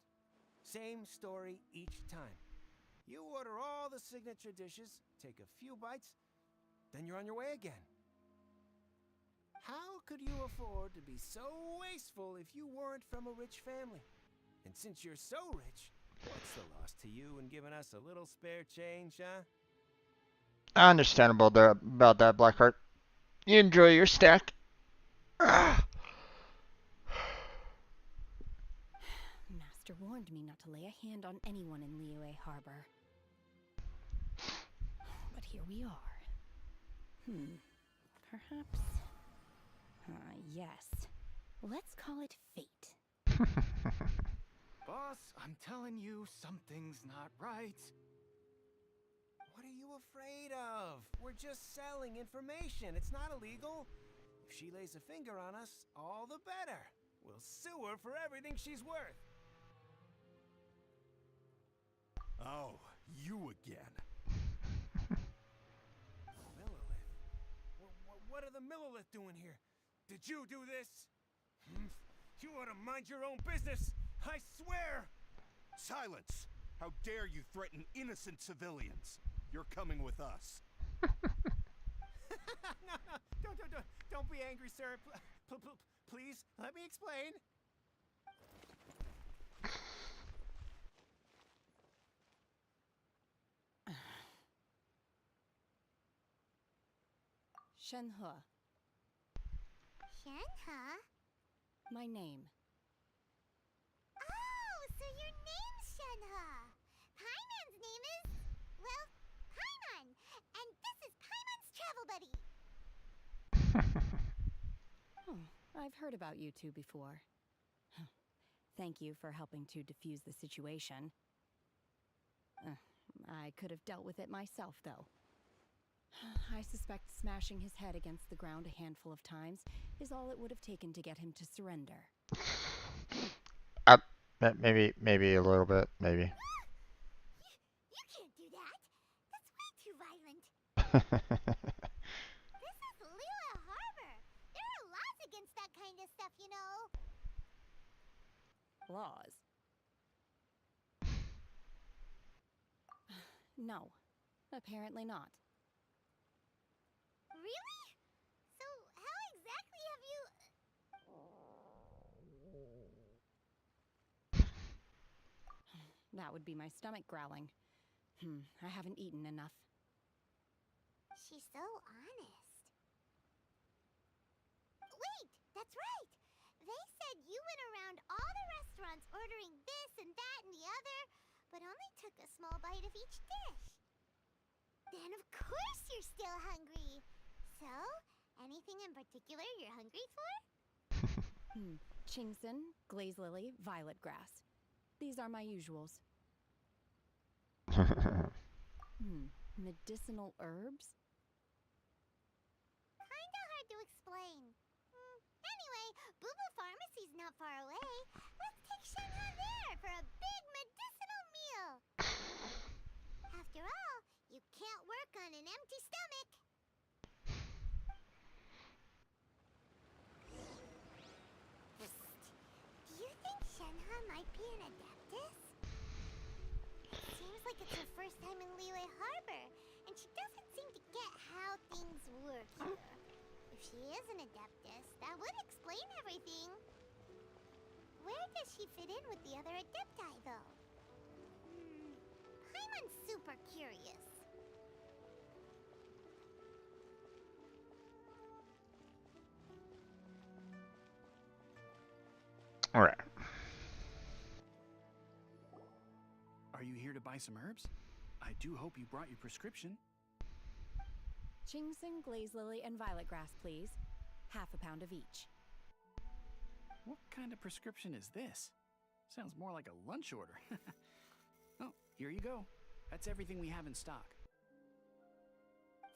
Same story each time. You order all the signature dishes, take a few bites, then you're on your way again. How could you afford to be so wasteful if you weren't from a rich family? And since you're so rich, what's the loss to you in giving us a little spare change, huh? Understandable there about that, Blackheart. You enjoy your stack. Master warned me not to lay a hand on anyone in Liyue Harbor. But here we are. Perhaps. Yes. Let's call it fate. Boss, I'm telling you, something's not right. What are you afraid of? We're just selling information. It's not illegal. If she lays a finger on us, all the better. We'll sue her for everything she's worth. Oh, you again. Millilith? What are the Millilith doing here? Did you do this? You ought to mind your own business. I swear! Silence! How dare you threaten innocent civilians? You're coming with us. No, don't be angry, sir. Please, let me explain. Shenhe, Shenhe? my name. Oh, so your name's Shenhe. Paimon's name is, well, Paimon. And this is Paimon's travel buddy. Oh, I've heard about you two before. Thank you for helping to defuse the situation. I could have dealt with it myself, though. I suspect smashing his head against the ground a handful of times is all it would have taken to get him to surrender. Maybe a little bit, maybe. You can't do that. That's way too violent. This is Liyue Harbor. There are laws against that kind of stuff, you know. Laws? No, apparently not. Really? So how exactly have you... That would be my stomach growling. I haven't eaten enough. She's so honest. Wait, that's right. They said you went around all the restaurants ordering this and that and the other, but only took a small bite of each dish. Then of course you're still hungry. So, anything in particular you're hungry for? Chingson, glaze lily, violet grass. These are my usuals. Medicinal herbs? Kinda hard to explain. Anyway, Boo Boo Pharmacy's not far away. Let's take Shenhe there for a big medicinal meal. After all, you can't work on an empty stomach. Do you think Shenhe might be an Adeptus? It seems like it's her first time in Liyue Harbor, and she doesn't seem to get how things work here. If she is an Adeptus, that would explain everything. Where does she fit in with the other Adepti, though? Paimon's super curious. All right. Are you here to buy some herbs? I do hope you brought your prescription. Ginseng, glaze lily, and violet grass, please. Half a pound of each. What kind of prescription is this? Sounds more like a lunch order. Oh, here you go. That's everything we have in stock.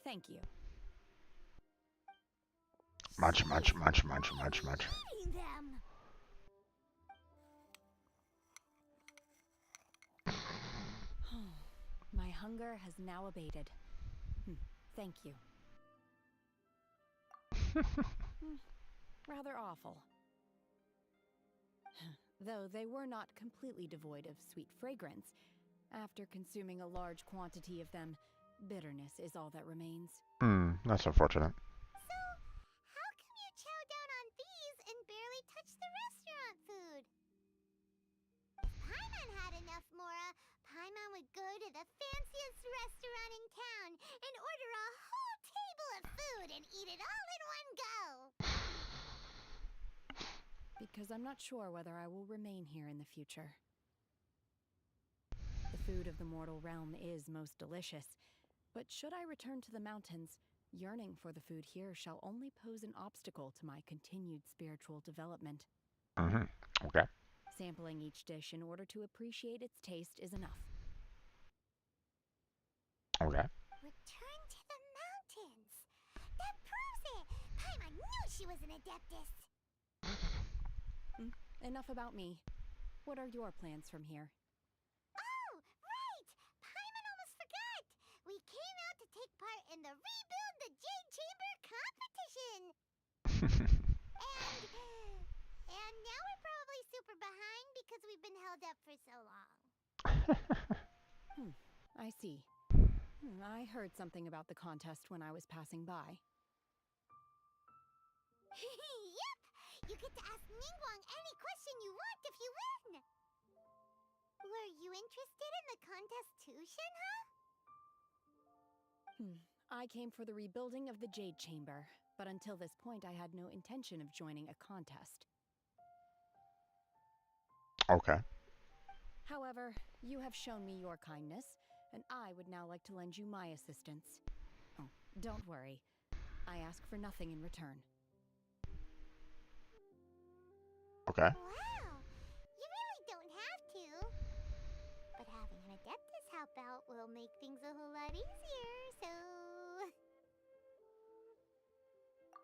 Thank you. Much, much, much, much, much, much. Eating them. My hunger has now abated. Thank you. Rather awful. Though they were not completely devoid of sweet fragrance. After consuming a large quantity of them, bitterness is all that remains. That's unfortunate. So, how come you chow down on these and barely touch the restaurant food? If Paimon had enough Mora, Paimon would go to the fanciest restaurant in town and order a whole table of food and eat it all in one go. Because I'm not sure whether I will remain here in the future. The food of the mortal realm is most delicious, but should I return to the mountains, yearning for the food here shall only pose an obstacle to my continued spiritual development. Okay. Sampling each dish in order to appreciate its taste is enough. Okay. Return to the mountains. That proves it. Paimon knew she was an adeptus. Enough about me. What are your plans from here? Oh, right! Paimon almost forgot! We came out to take part in the Rebuild the Jade Chamber competition! and now we're probably super behind because we've been held up for so long. I see. I heard something about the contest when I was passing by. Yep! You get to ask Ningguang any question you want if you win! Were you interested in the contest too, Shenhe? I came for the rebuilding of the Jade Chamber, but until this point I had no intention of joining a contest. Okay. However, you have shown me your kindness, and I would now like to lend you my assistance. Oh, don't worry. I ask for nothing in return. Okay. Wow! You really don't have to. But having an adeptus help out will make things a whole lot easier, so...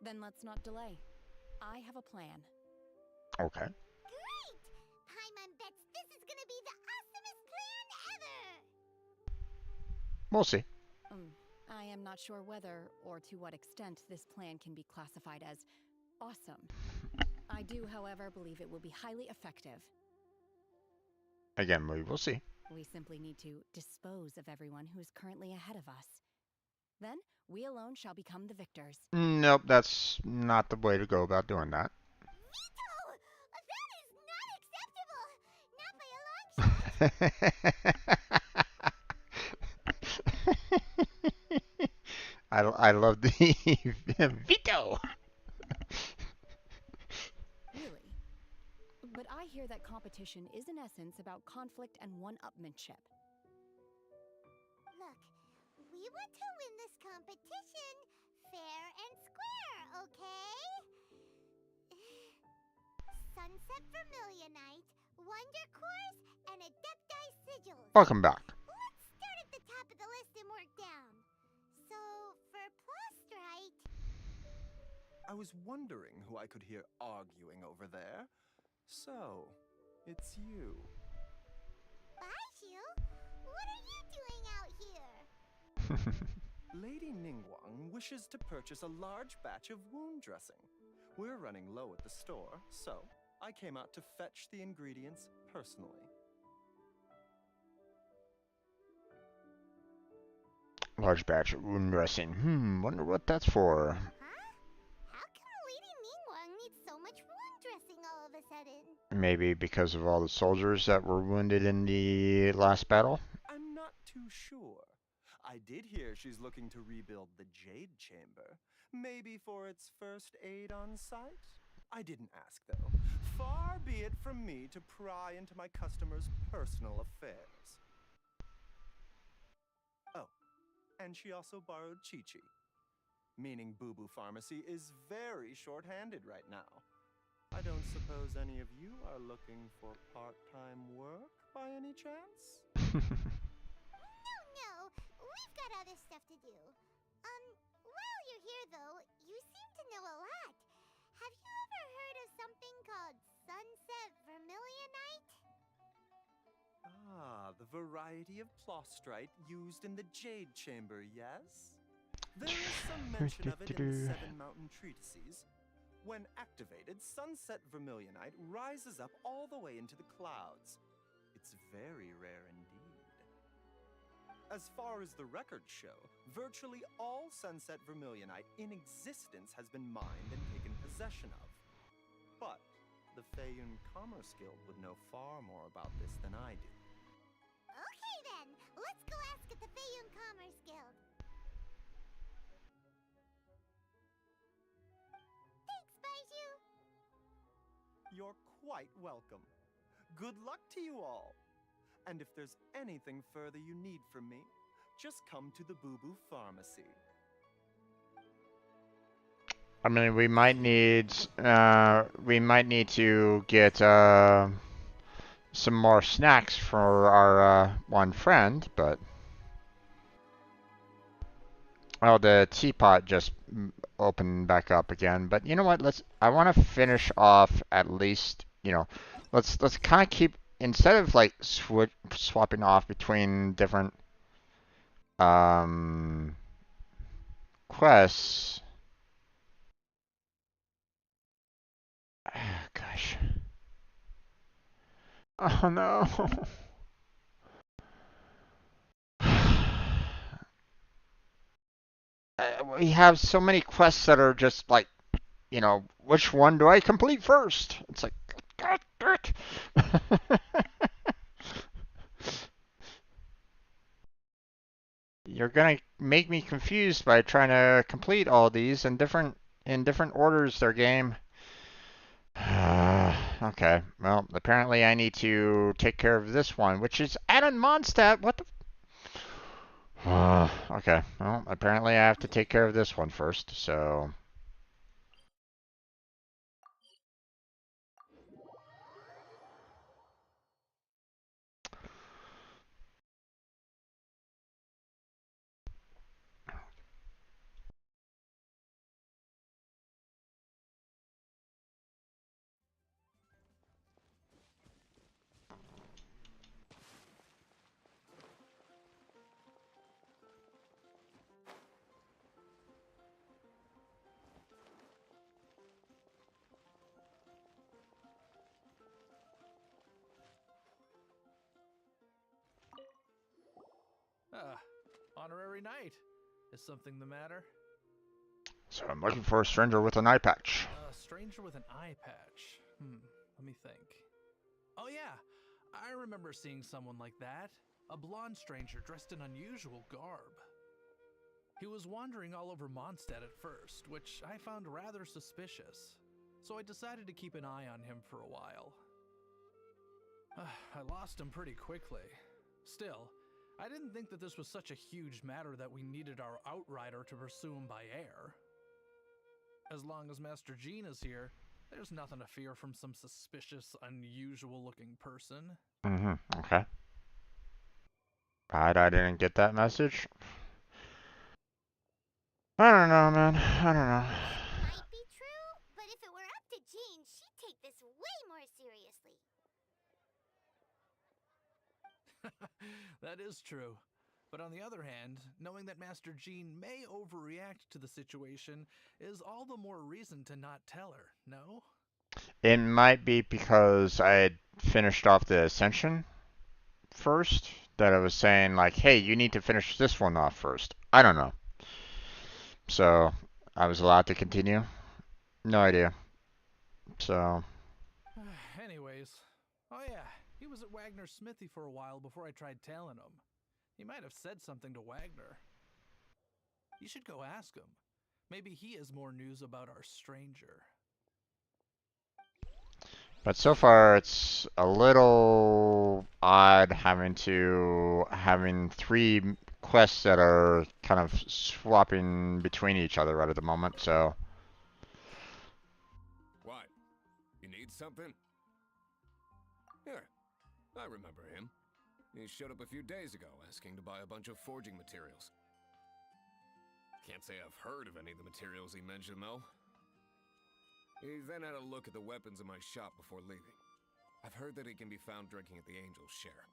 Then let's not delay. I have a plan. Okay. Great! Paimon bets this is gonna be the awesomest plan ever! We'll see. I am not sure whether or to what extent this plan can be classified as awesome. I do, however, believe it will be highly effective. Again, we will see. We simply need to dispose of everyone who is currently ahead of us. Then, we alone shall become the victors. Nope, that's not the way to go about doing that. Veto! That is not acceptable! Not by a long shot! I love the veto. Really? But I hear that competition is in essence about conflict and one-upmanship. Look, we want to win this competition fair and square, okay? Sunset Vermilionite, Wonder Cores, and Adepti Sigils. Welcome back. Let's start at the top of the list and work down. So, for Plustrite... I was wondering who I could hear arguing over there. So, it's you. Baishu, what are you doing out here? Lady Ningguang wishes to purchase a large batch of wound dressing. We're running low at the store, so I came out to fetch the ingredients personally. Large batch of wound dressing. Wonder what that's for. Huh? How come Lady Ningguang needs so much wound dressing all of a sudden? Maybe because of all the soldiers that were wounded in the last battle? I'm not too sure. I did hear she's looking to rebuild the Jade Chamber. Maybe for its first aid on site? I didn't ask, though. Far be it from me to pry into my customers' personal affairs. Oh, and she also borrowed Chi-Chi. meaning Boo Boo Pharmacy is very short-handed right now. I don't suppose any of you are looking for part-time work by any chance? No, we've got other stuff to do. While you're here though, you seem to know a lot. Have you ever heard of something called Sunset Vermilionite? Ah, the variety of plostrite used in the Jade Chamber, yes? There is some mention of it in the Seven Mountain Treatises. When activated, Sunset Vermilionite rises up all the way into the clouds. It's very rare indeed. As far as the records show, virtually all Sunset Vermilionite in existence has been mined and taken possession of. But the Feiyun Commerce Guild would know far more about this than I do. Okay then, let's go ask at the Feiyun Commerce Guild. Thanks, Baiju. You're quite welcome. Good luck to you all. And if there's anything further you need from me, just come to the Boo Boo Pharmacy. I mean, we might need to get some more snacks for our one friend, but oh, the teapot just opened back up again. But you know what? I want to finish off at least. You know, let's kind of keep, instead of like swapping off between different quests. Gosh. Oh no. We have so many quests that are just like, you know, which one do I complete first? It's like, God, God. You're gonna make me confused by trying to complete all these in different orders, their game. Okay, well, apparently I need to take care of this one, which is Adam Mondstadt. What the? Okay, well, apparently I have to take care of this one first, so. Honorary knight. Is something the matter? So I'm looking for a stranger with an eye patch. A stranger with an eye patch. Let me think. Oh yeah, I remember seeing someone like that. A blonde stranger dressed in unusual garb. He was wandering all over Mondstadt at first, which I found rather suspicious. So I decided to keep an eye on him for a while. I lost him pretty quickly. Still, I didn't think that this was such a huge matter that we needed our outrider to pursue him by air. As long as Master Jean is here, there's nothing to fear from some suspicious, unusual-looking person. Okay. I didn't get that message. I don't know, man. I don't know. Might be true, but if it were up to Jean, she'd take this way more seriously. That is true. But on the other hand, knowing that Master Jean may overreact to the situation is all the more reason to not tell her, no? It might be because I had finished off the Ascension first, that I was saying, like, hey, you need to finish this one off first. I don't know. So, I was allowed to continue. No idea. So. Anyways, oh yeah, he was at Wagner's smithy for a while before I tried tailing him. He might have said something to Wagner. You should go ask him. Maybe he has more news about our stranger. But so far, it's a little odd having 3 quests that are kind of swapping between each other right at the moment, so. What? You need something? Here, I remember him. He showed up a few days ago asking to buy a bunch of forging materials. Can't say I've heard of any of the materials he mentioned, though. He then had a look at the weapons in my shop before leaving. I've heard that he can be found drinking at the Angel's Share.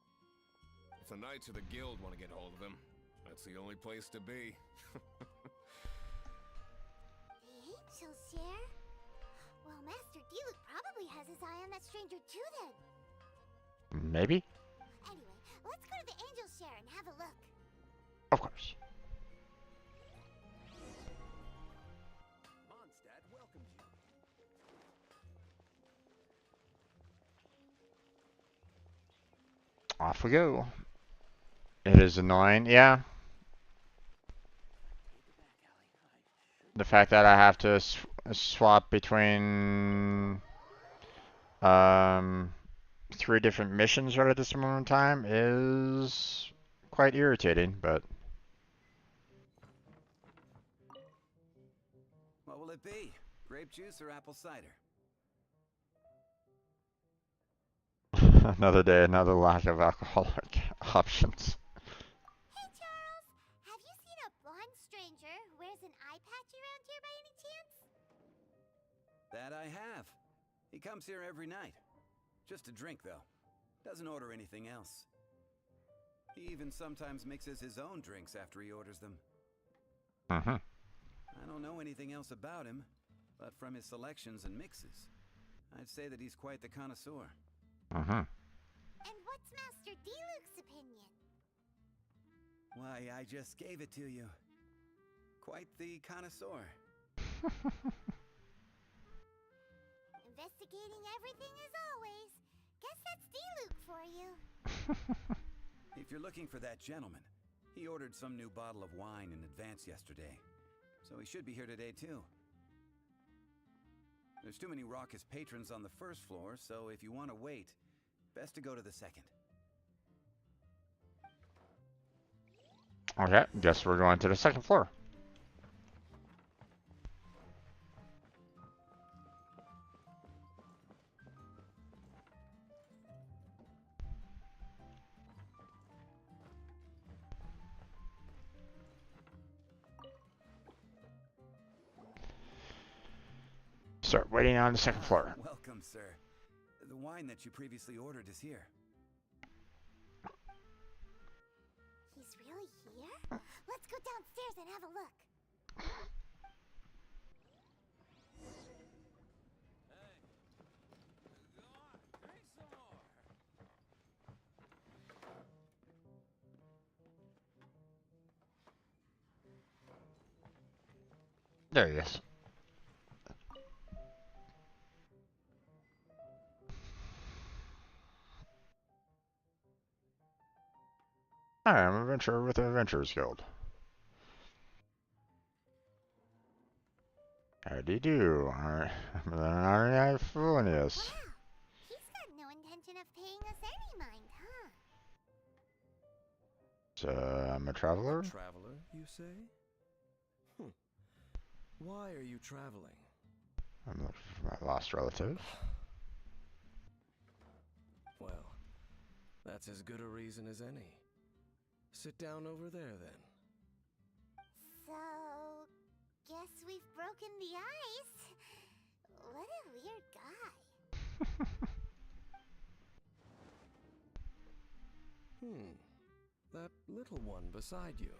If the Knights or the Guild want to get hold of him, that's the only place to be. The Angel's Share? Well, Master Diluc probably has his eye on that stranger too then. Maybe? Anyway, let's go to the Angel's Share and have a look. Of course. Mondstadt welcomes you. Off we go. It is annoying, yeah. The fact that I have to swap between 3 different missions right at this moment in time is quite irritating, but What will it be? Grape juice or apple cider? another day, another lack of alcoholic options. Hey, Charles! Have you seen a blonde stranger who wears an eye patch around here by any chance? That I have. He comes here every night. Just to drink, though. Doesn't order anything else. He even sometimes mixes his own drinks after he orders them. Mm-hmm. I don't know anything else about him, but from his selections and mixes, I'd say that he's quite the connoisseur. Mm-hmm. And what's Master Diluc's opinion? Why, I just gave it to you. Quite the connoisseur. Investigating everything as always. Guess that's Diluc for you. If you're looking for that gentleman, he ordered some new bottle of wine in advance yesterday. So he should be here today, too. There's too many raucous patrons on the first floor, so if you want to wait, best to go to the second. Okay, guess we're going to the second floor. Start waiting on the second floor. Welcome, sir. The wine that you previously ordered is here. He's really here? Let's go downstairs and have a look. There he is. Hi, I'm an adventurer with the Adventurers Guild. Howdy do. I'm not fooling you. Wow, he's got no intention of paying us any mind, huh? So, I'm a traveler. Traveler, you say? Why are you traveling? I'm looking for my lost relative. Well, that's as good a reason as any. Sit down over there, then. So, guess we've broken the ice. What a weird guy. That little one beside you.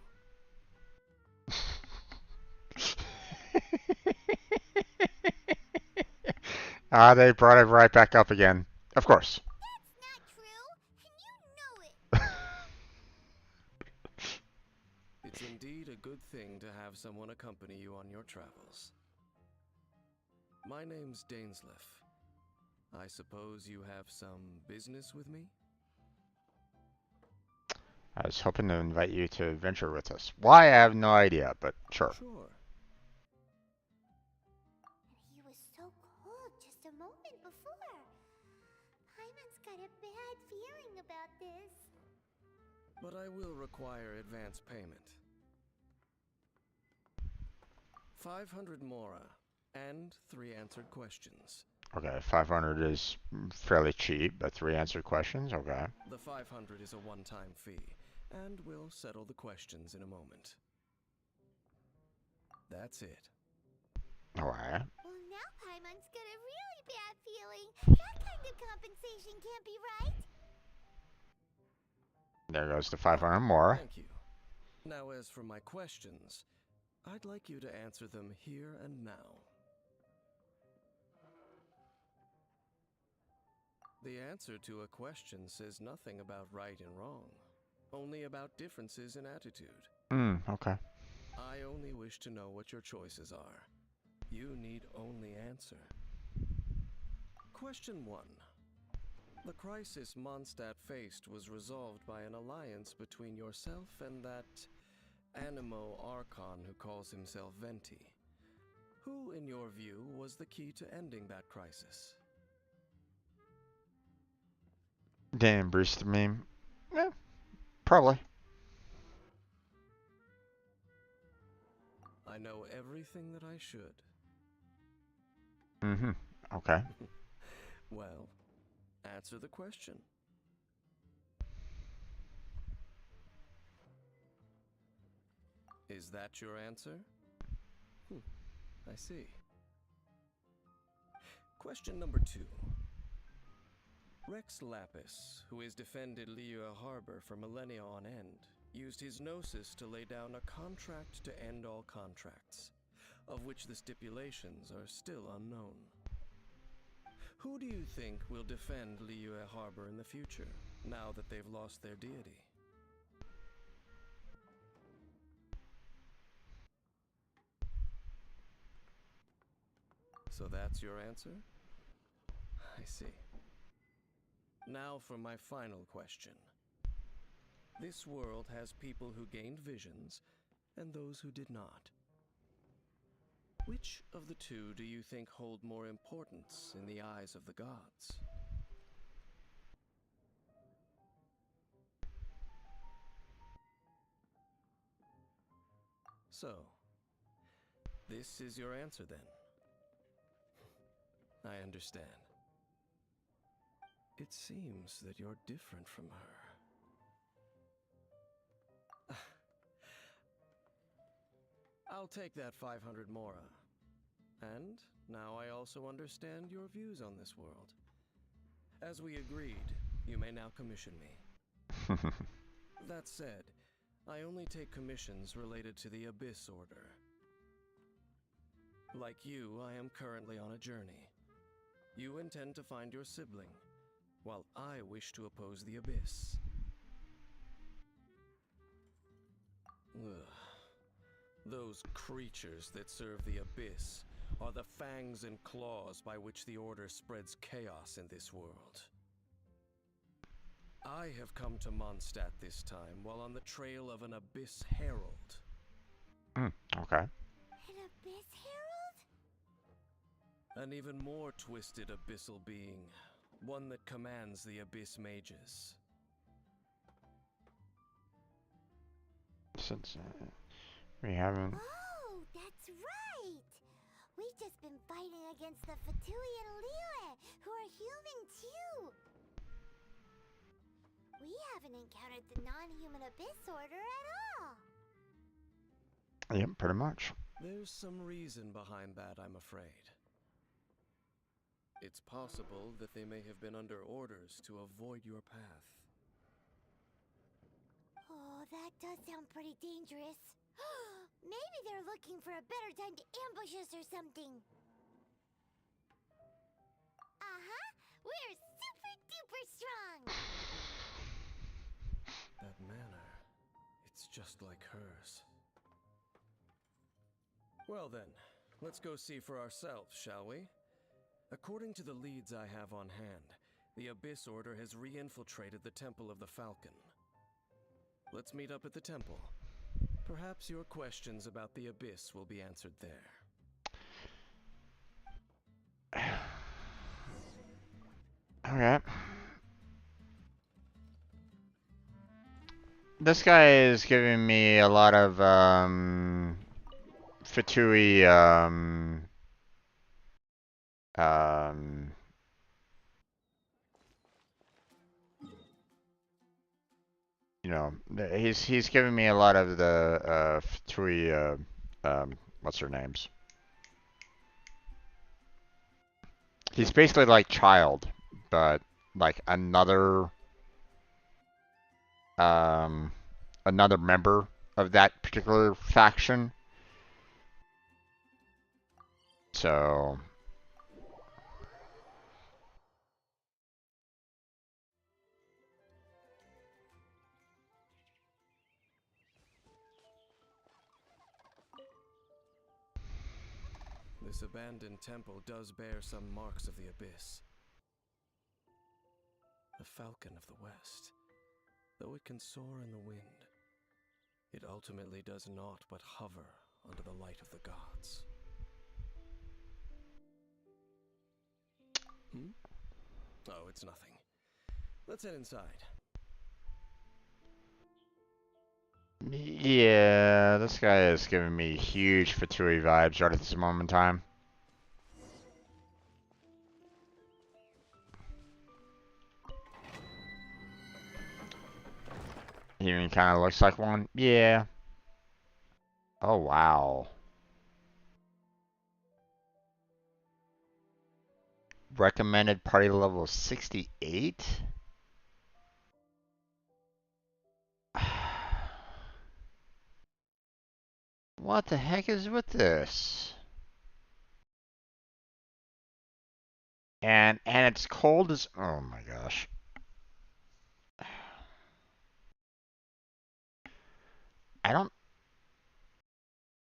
Ah, they brought it right back up again. Of course. That's not true, and you know it. It's indeed a good thing to have someone accompany you on your travels. My name's Dainsleif. I suppose you have some business with me? I was hoping to invite you to adventure with us. Why, I have no idea, but sure. Sure. He was so cold just a moment before. Paimon's got a bad feeling about this. but I will require advance payment. 500 mora and 3 answered questions. Okay, 500 is fairly cheap, but 3 answered questions? Okay. The 500 is a one-time fee, and we'll settle the questions in a moment. That's it. Alright. Well, now Paimon's got a really bad feeling. That kind of compensation can't be right. There goes the 500 more. Thank you. Now, as for my questions, I'd like you to answer them here and now. The answer to a question says nothing about right and wrong, only about differences in attitude. Okay. I only wish to know what your choices are. You need only answer. Question 1. The crisis Mondstadt faced was resolved by an alliance between yourself and that Animo Archon who calls himself Venti. Who, in your view, was the key to ending that crisis? Dan Bruce the meme. Yeah, probably. I know everything that I should. Okay. Well, answer the question. Is that your answer? I see. Question number 2. Rex Lapis, who has defended Liyue Harbor for millennia on end, used his gnosis to lay down a contract to end all contracts, of which the stipulations are still unknown. Who do you think will defend Liyue Harbor in the future, now that they've lost their deity? So that's your answer? I see. Now for my final question. This world has people who gained visions, and those who did not. Which of the two do you think hold more importance in the eyes of the gods? So, this is your answer then? I understand. It seems that you're different from her. I'll take that 500 mora. And now I also understand your views on this world. As we agreed, you may now commission me. That said, I only take commissions related to the Abyss Order. Like you, I am currently on a journey. You intend to find your sibling, while I wish to oppose the Abyss. Ugh. Those creatures that serve the Abyss are the fangs and claws by which the Order spreads chaos in this world. I have come to Mondstadt this time while on the trail of an Abyss Herald. Okay. An Abyss Herald? An even more twisted abyssal being, one that commands the Abyss Mages. Since we haven't... Oh, that's right! We've just been fighting against the Fatui and Liyue, who are human too! We haven't encountered the non-human Abyss Order at all! Yep, pretty much. There's some reason behind that, I'm afraid. It's possible that they may have been under orders to avoid your path. Oh, that does sound pretty dangerous. Maybe they're looking for a better time to ambush us or something. Uh-huh! We're super duper strong! That manner, it's just like hers. Well then, let's go see for ourselves, shall we? According to the leads I have on hand, the Abyss Order has re-infiltrated the Temple of the Falcon. Let's meet up at the temple. Perhaps your questions about the Abyss will be answered there. Okay. This guy is giving me a lot of Fatui um you know, he's giving me a lot of the Fatui what's their names? He's basically like Child, but like um another member of that particular faction. So This abandoned temple does bear some marks of the abyss. The falcon of the west, though it can soar in the wind, it ultimately does naught but hover under the light of the gods. Hmm? Oh, it's nothing. Let's head inside. yeah, this guy is giving me huge Fatui vibes right at this moment in time. He even kind of looks like one. Yeah. Oh, wow. Recommended party level 68? What the heck is with this? And it's cold as, oh my gosh.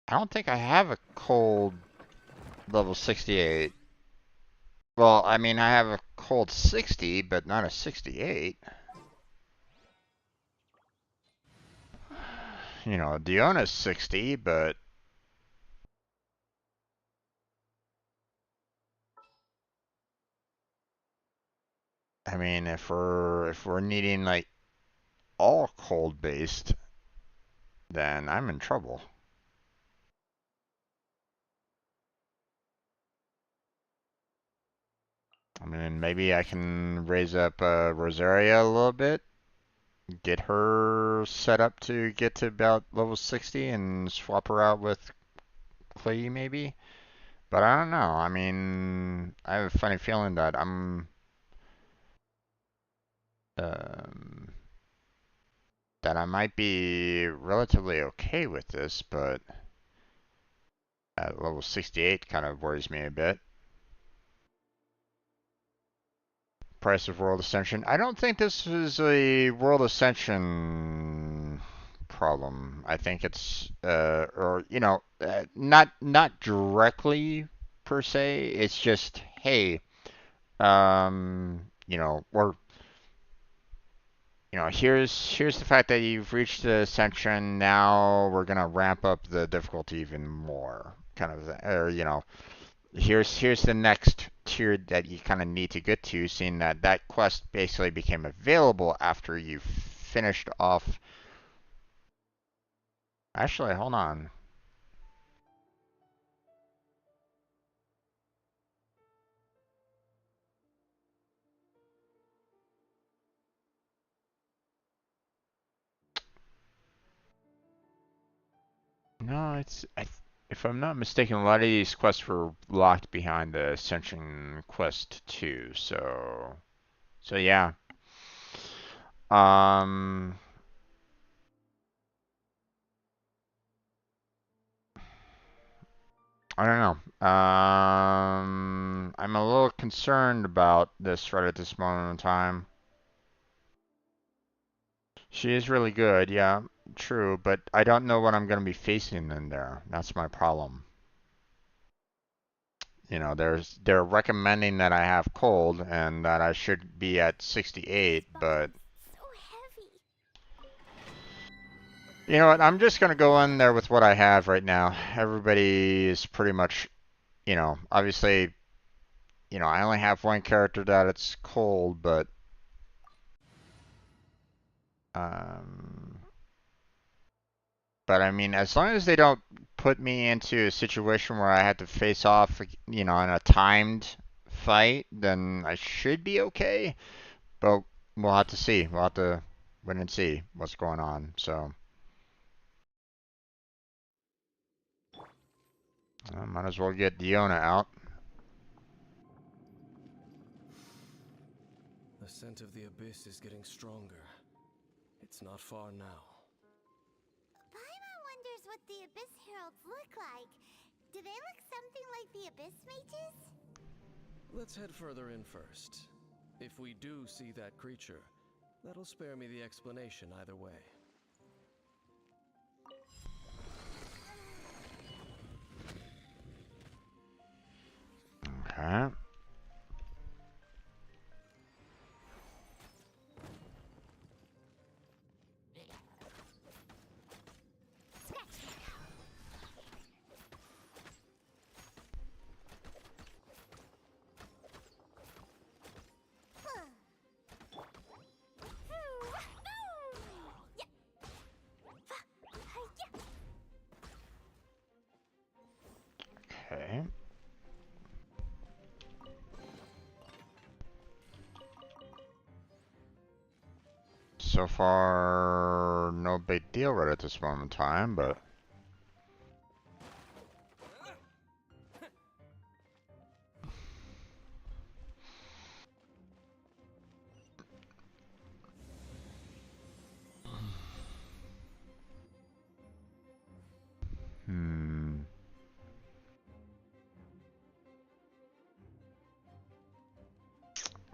I don't think I have a cold level 68. Well, I mean, I have a cold 60, but not a 68. You know, Diona's 60, but I mean, if we're needing like all cold based, then I'm in trouble. I mean, maybe I can raise up Rosaria a little bit, get her set up to get to about level 60 and swap her out with Clay maybe. But I don't know. I mean, I have a funny feeling that um, that I might be relatively okay with this, but at level 68 kind of worries me a bit. Price of World Ascension. I don't think this is a World Ascension problem. I think it's or you know, not directly per se. It's just hey, you know, or you know, here's the fact that you've reached the ascension. Now we're gonna ramp up the difficulty even more, kind of, or you know, here's the next tier that you kind of need to get to, seeing that that quest basically became available after you finished off. Actually, hold on. No, if I'm not mistaken, a lot of these quests were locked behind the Ascension Quest 2. So yeah. Um, I don't know. I'm a little concerned about this right at this moment in time. She is really good, yeah, true, but I don't know what I'm going to be facing in there. That's my problem. You know, they're recommending that I have cold and that I should be at 68, but So heavy. you know what? I'm just going to go in there with what I have right now. Everybody is pretty much, you know, obviously, you know, I only have one character that it's cold, but But I mean, as long as they don't put me into a situation where I have to face off, you know, in a timed fight, then I should be okay. But we'll have to see. We'll have to wait and see what's going on. So, might as well get Diona out. The scent of the abyss is getting stronger. It's not far now. Paimon wonders what the Abyss Heralds look like. Do they look something like the Abyss Mages? Let's head further in first. If we do see that creature, that'll spare me the explanation either way. Okay. Okay. So far, no big deal right at this moment in time, but... Hmm.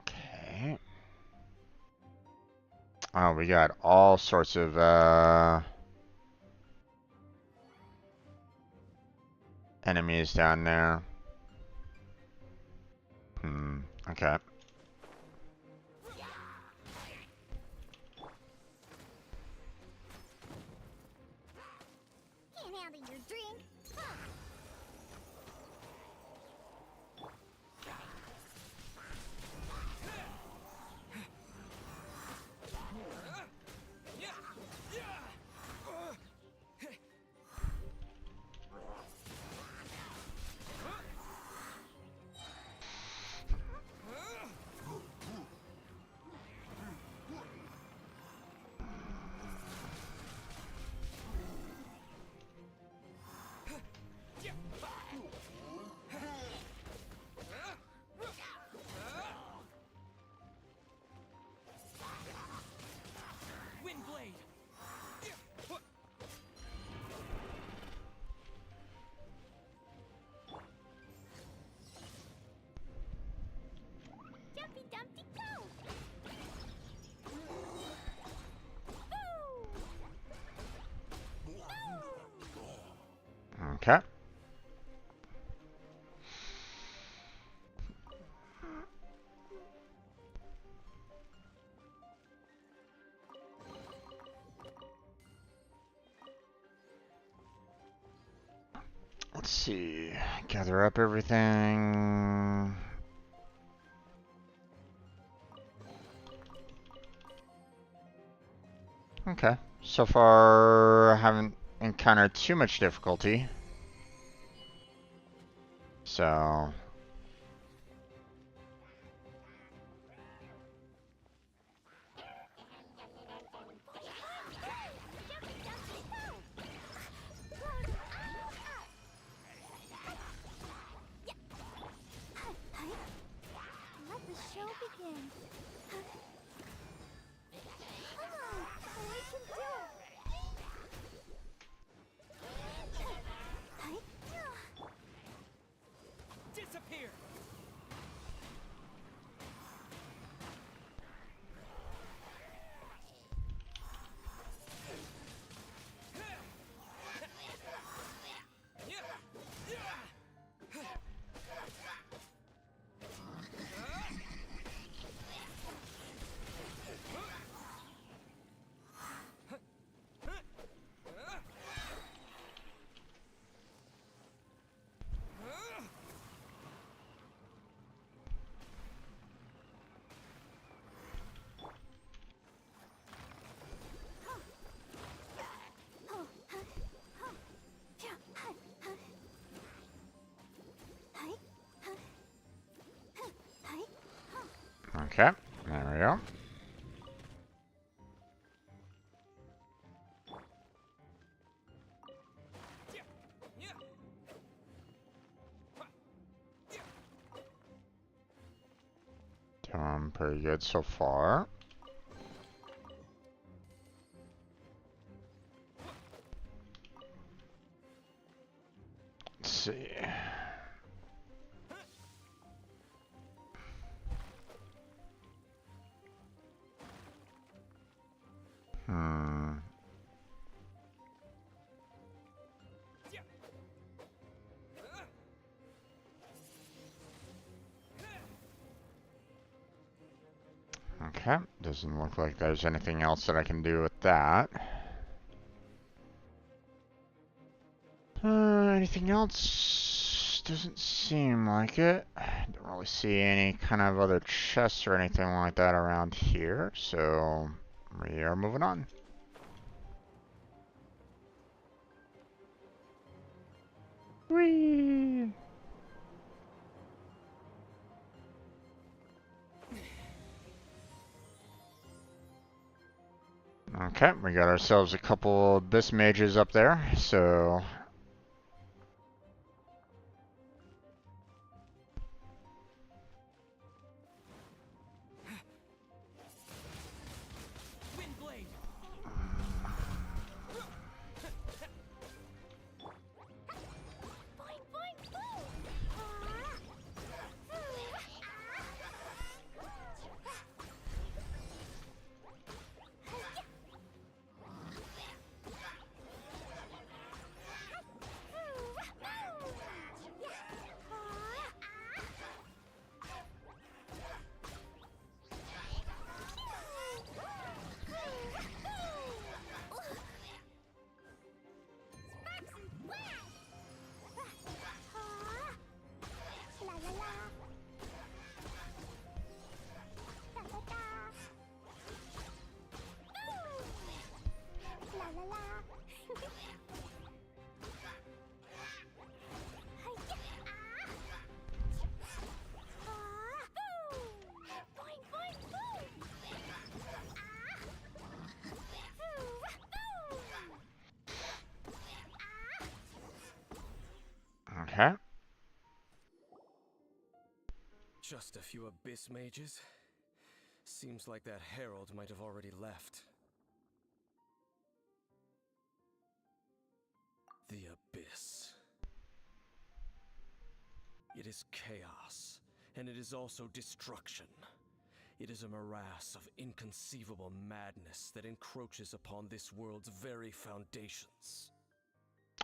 Okay. Oh, we got all sorts of, enemies down there. Okay. Can't handle your drink. Windblade! Jumpy Dumpty go! Okay. Let's see. Gather up everything. Okay. So far, I haven't encountered too much difficulty. So... Let the show begin. Come on, we can do it. go. Doing pretty good so far. Let's see. Hmm. Okay, doesn't look like there's anything else that I can do with that. Anything else? Doesn't seem like it. Don't really see any kind of other chests or anything like that around here, so we are moving on. Whee! Okay, we got ourselves a couple Abyss Mages up there, so okay. Just a few Abyss Mages? Seems like that Herald might have already left. The Abyss. It is chaos, and it is also destruction. It is a morass of inconceivable madness that encroaches upon this world's very foundations.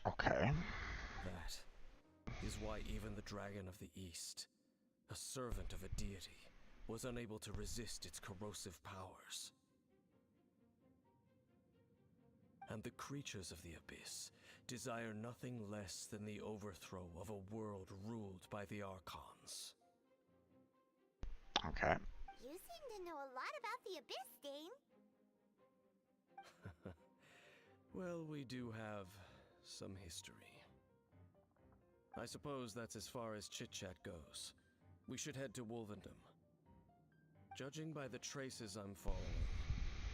Okay. That is why even the Dragon of the East, a servant of a deity, was unable to resist its corrosive powers. And the creatures of the Abyss desire nothing less than the overthrow of a world ruled by the Archons. Okay. You seem to know a lot about the Abyss, Dane. Well, we do have some history. I suppose that's as far as chit-chat goes. We should head to Wolvendom. Judging by the traces I'm following,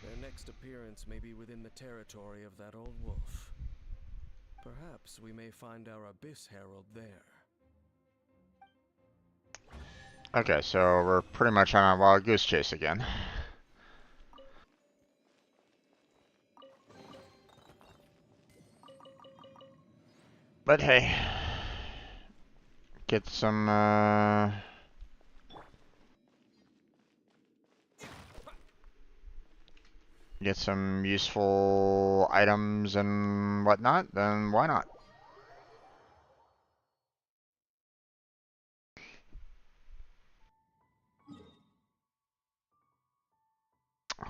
their next appearance may be within the territory of that old wolf. Perhaps we may find our Abyss Herald there. Okay, so we're pretty much on a wild goose chase again. But hey, get some useful items and whatnot, then why not?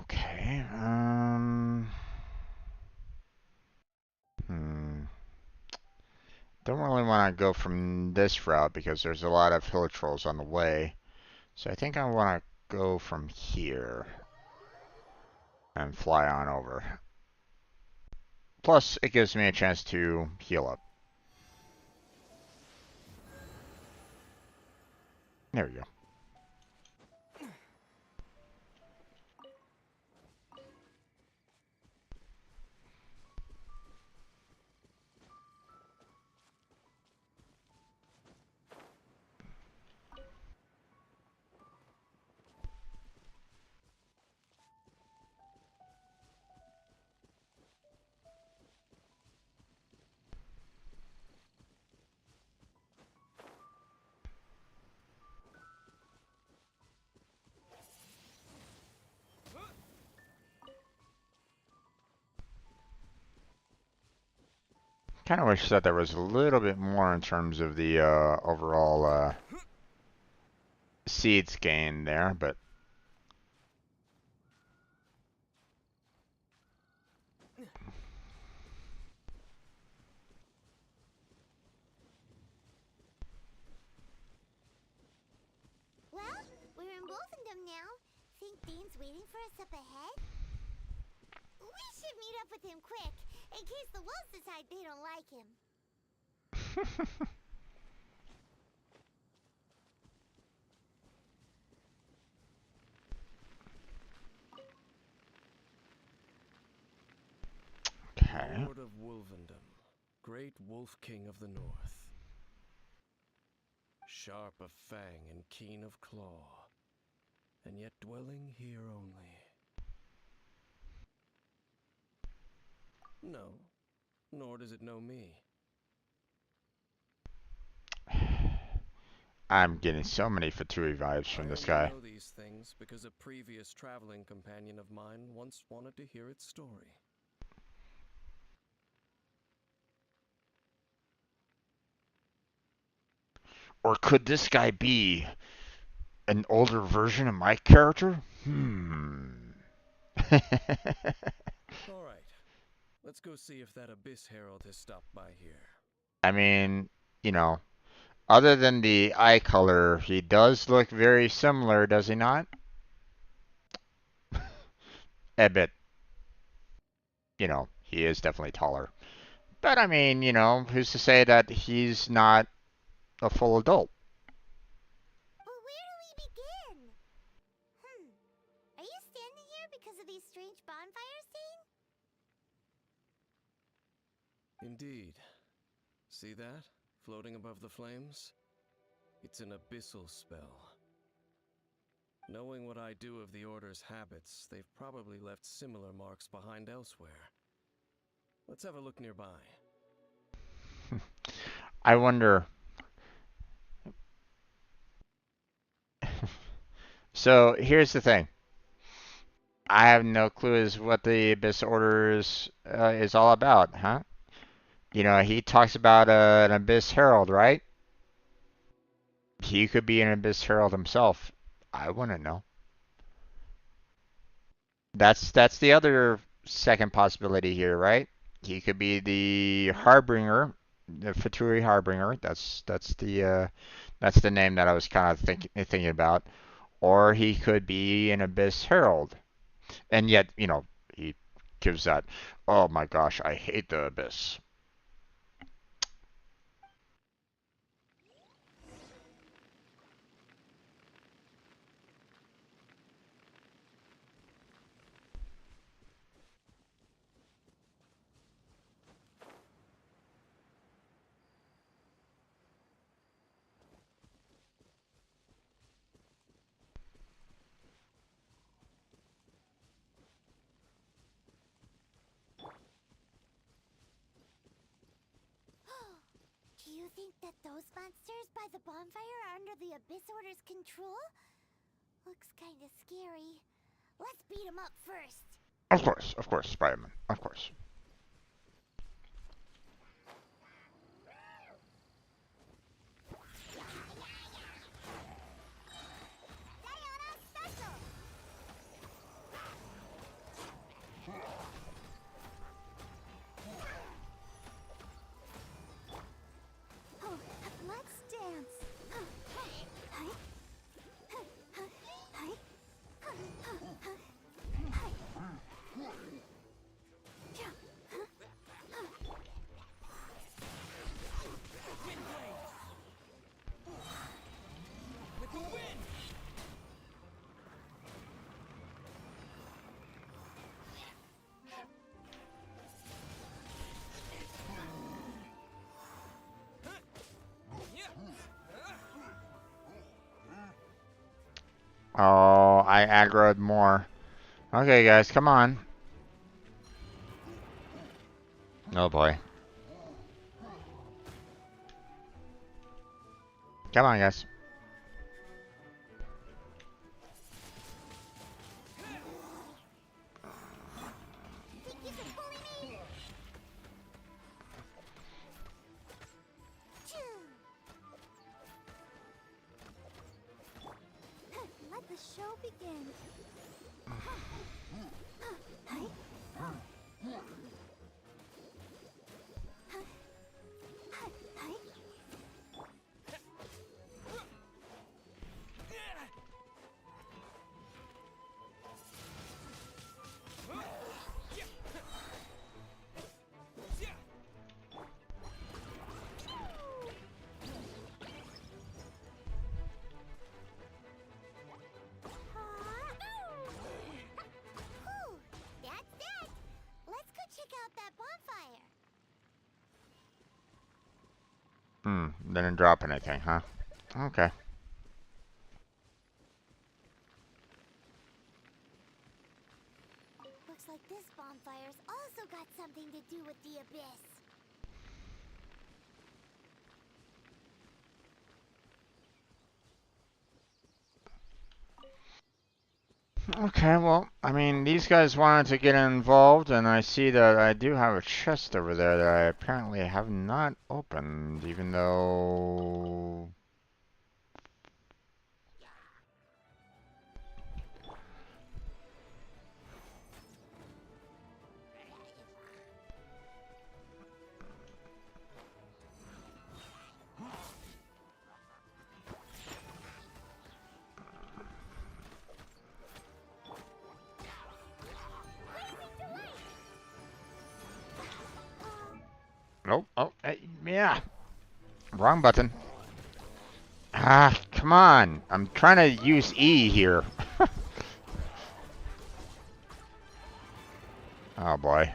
Okay, don't really want to go from this route because there's a lot of hill trolls on the way. So I think I want to go from here and fly on over. Plus, it gives me a chance to heal up. There we go. Kind of wish that there was a little bit more in terms of the overall seeds gained there, but Well, we're in Wolfendom now. Think Dean's waiting for us up ahead? We should meet up with him quick, in case the wolves decide they don't like him. okay. Lord of Wolvendom, great wolf king of the north. Sharp of fang and keen of claw, and yet dwelling here only. No, nor does it know me. I'm getting so many Fatui vibes from this guy. I only know these things because a previous traveling companion of mine once wanted to hear its story. Or could this guy be an older version of my character? Alright, let's go see if that Abyss Herald has stopped by here. I mean, you know, other than the eye color, he does look very similar, does he not? A bit. You know, he is definitely taller. But I mean, you know, who's to say that he's not a full adult? But where do we begin? Are you standing here because of these strange bonfires, Dean? Indeed. See that? Floating above the flames? It's an abyssal spell. Knowing what I do of the Order's habits, they've probably left similar marks behind elsewhere. Let's have a look nearby. I wonder. So here's the thing. I have no clue as what the Abyss Order is all about, huh? You know, he talks about an Abyss Herald, right? He could be an Abyss Herald himself. I wouldn't know. That's the other second possibility here, right? He could be the Harbinger, the Faturi Harbinger. That's the name that I was kind of thinking about. Or he could be an Abyss Herald. And yet, you know, he gives that, oh my gosh, I hate the Abyss. Do you think that those monsters by the bonfire are under the Abyss Order's control? Looks kinda scary. Let's beat them up first. Of course, Spider-Man, of course. Let's dance. Oh, I aggroed more. Okay, guys, come on. Oh boy. Come on, guys. again. That's that. Let's go check out that bonfire. Didn't drop anything, huh? Okay. Looks like this bonfire's also got something to do with the abyss. Okay, well, I mean, these guys wanted to get involved, and I see that I do have a chest over there that I apparently have not opened, even though... Nope. Oh, yeah. Wrong button. Ah, come on. I'm trying to use E here. Oh, boy.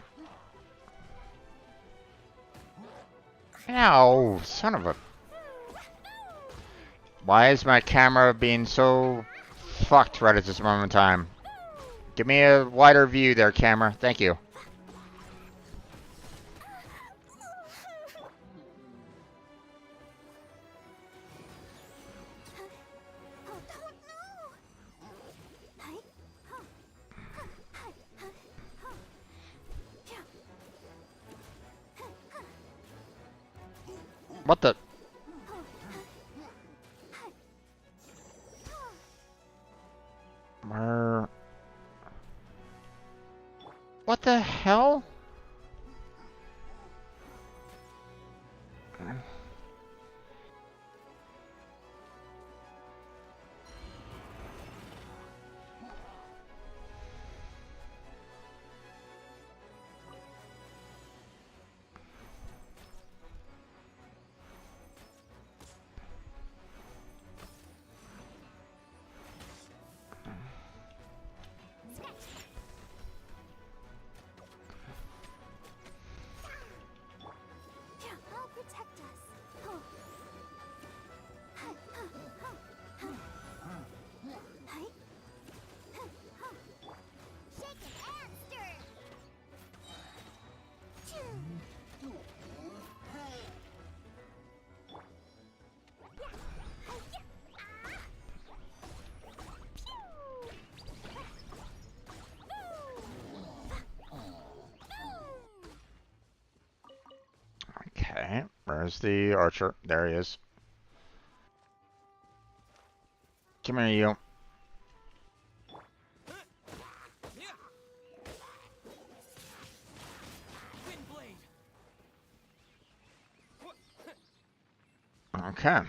Ow, son of a... Why is my camera being so fucked right at this moment in time? Give me a wider view there, camera. Thank you. What the... Where... What the hell? I'll protect us. Shaken and stirred. Okay, where's the archer? There he is. Come here, you. Okay.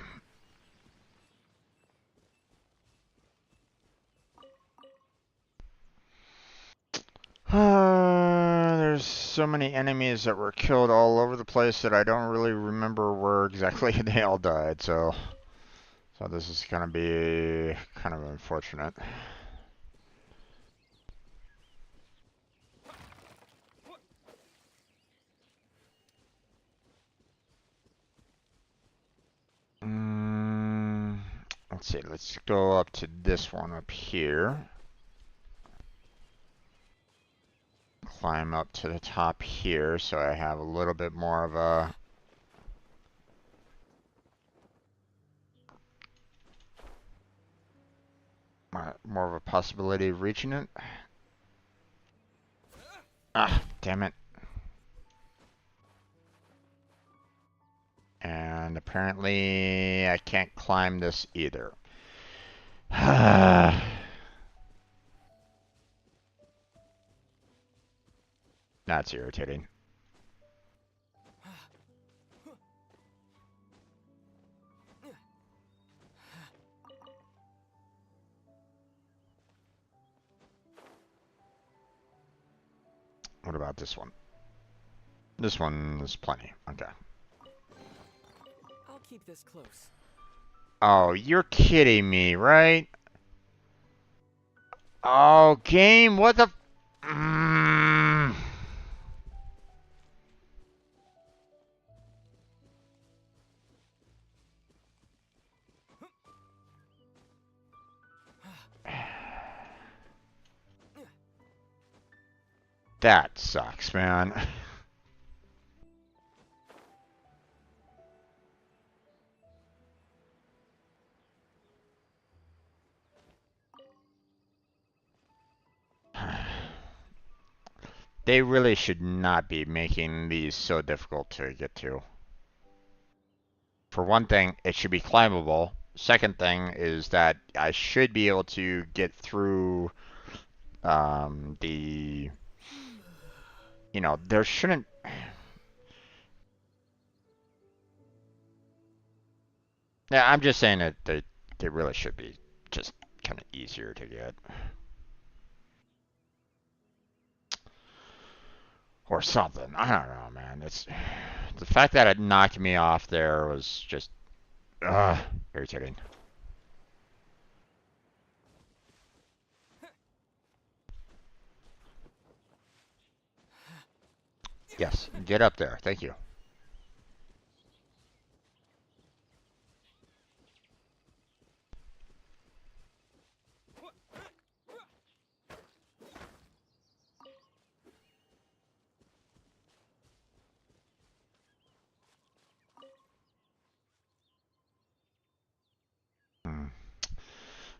There's so many enemies that were killed all over the place that I don't really remember where exactly they all died, so this is gonna be kind of unfortunate. Let's see, let's go up to this one up here. Climb up to the top here so I have a little bit more of a possibility of reaching it. Ah, damn it. And apparently I can't climb this either. That's irritating. What about this one? This one is plenty. Okay. I'll keep this close. Oh, you're kidding me, right? Oh, game, what the... That sucks, man. They really should not be making these so difficult to get to. For one thing, it should be climbable. Second thing is that I should be able to get through the... You know, there shouldn't... Yeah, I'm just saying that they really should be just kind of easier to get. Or something. I don't know, man. It's the fact that it knocked me off there was just irritating. Yes, get up there. Thank you.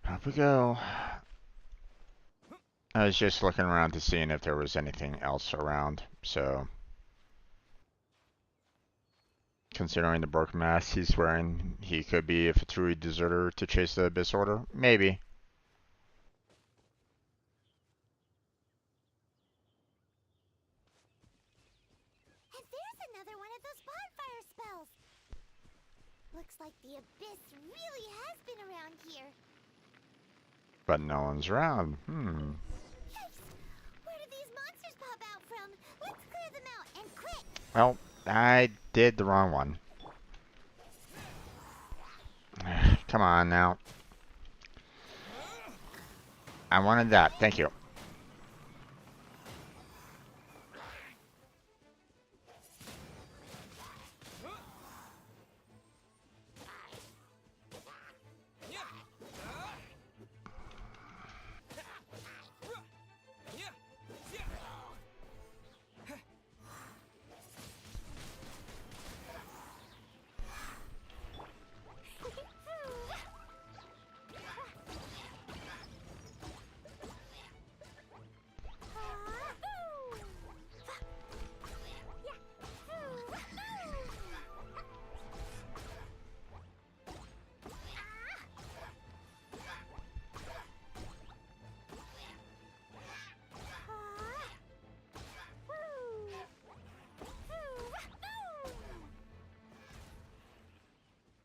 Up we go. I was just looking around to seeing if there was anything else around, so... Considering the broken mask he's wearing, he could be a Fatui deserter to chase the Abyss Order. Maybe. And there's another one of those bonfire spells. Looks like the Abyss really has been around here. But no one's around. Yikes! Where did these monsters pop out from? Let's clear them out, and quick! Well, I did the wrong one. Come on now. I wanted that. Thank you.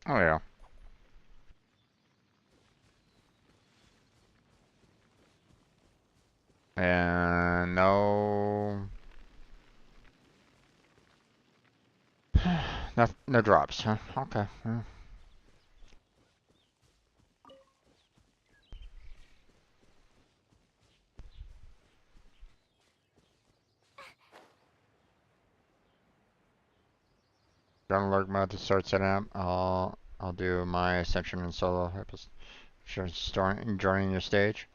Oh yeah. And no... no drops, huh? Okay. Gonna lurk mode to start setting up. I'll do my Ascension and solo episode. Sure, joining your stage.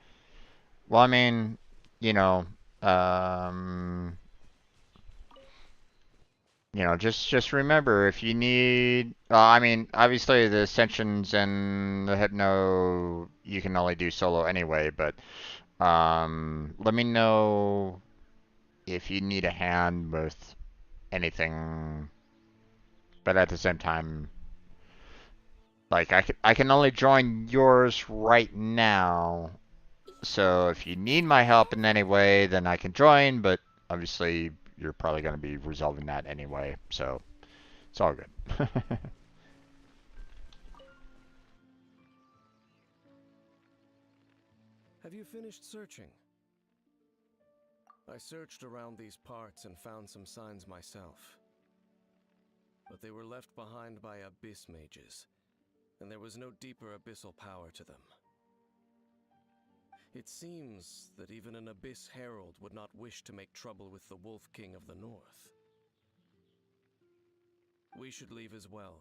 Well, I mean, you know, just remember if you need. I mean, obviously the Ascensions and the Hypno you can only do solo anyway, but let me know if you need a hand with anything. But at the same time, like I can only join yours right now. So if you need my help in any way, then I can join. But obviously, you're probably going to be resolving that anyway, so it's all good. Have you finished searching? I searched around these parts and found some signs myself. But they were left behind by abyss mages, and there was no deeper abyssal power to them. It seems that even an Abyss Herald would not wish to make trouble with the Wolf King of the North. We should leave as well.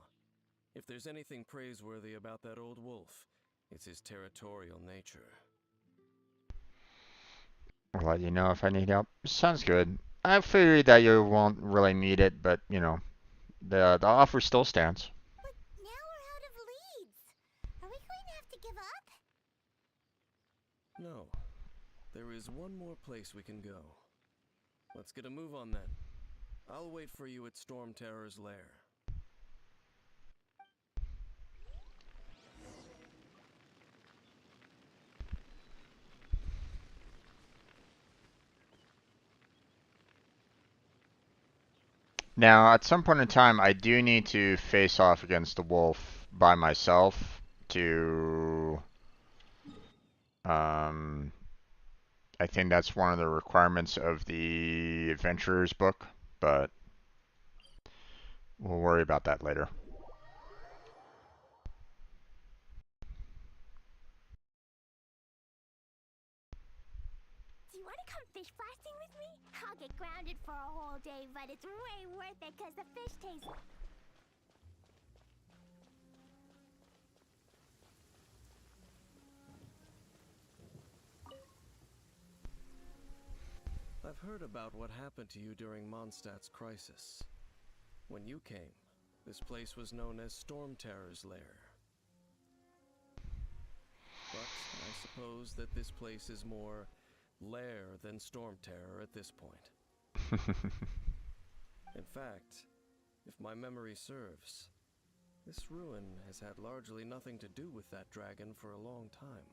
If there's anything praiseworthy about that old wolf, it's his territorial nature. I'll let you know if I need help. Sounds good. I figured that you won't really need it, but, you know, the offer still stands. But now we're out of leads. Are we going to have to give up? No. There is one more place we can go. Let's get a move on then. I'll wait for you at Storm Terror's lair. Now, at some point in time, I do need to face off against the wolf by myself to... I think that's one of the requirements of the Adventurer's book, but we'll worry about that later. Do you want to come fish blasting with me? I'll get grounded for a whole day, but it's way worth it because the fish taste... I've heard about what happened to you during Mondstadt's crisis. When you came, this place was known as Storm Terror's lair. But I suppose that this place is more lair than Storm Terror at this point. In fact, if my memory serves, this ruin has had largely nothing to do with that dragon for a long time.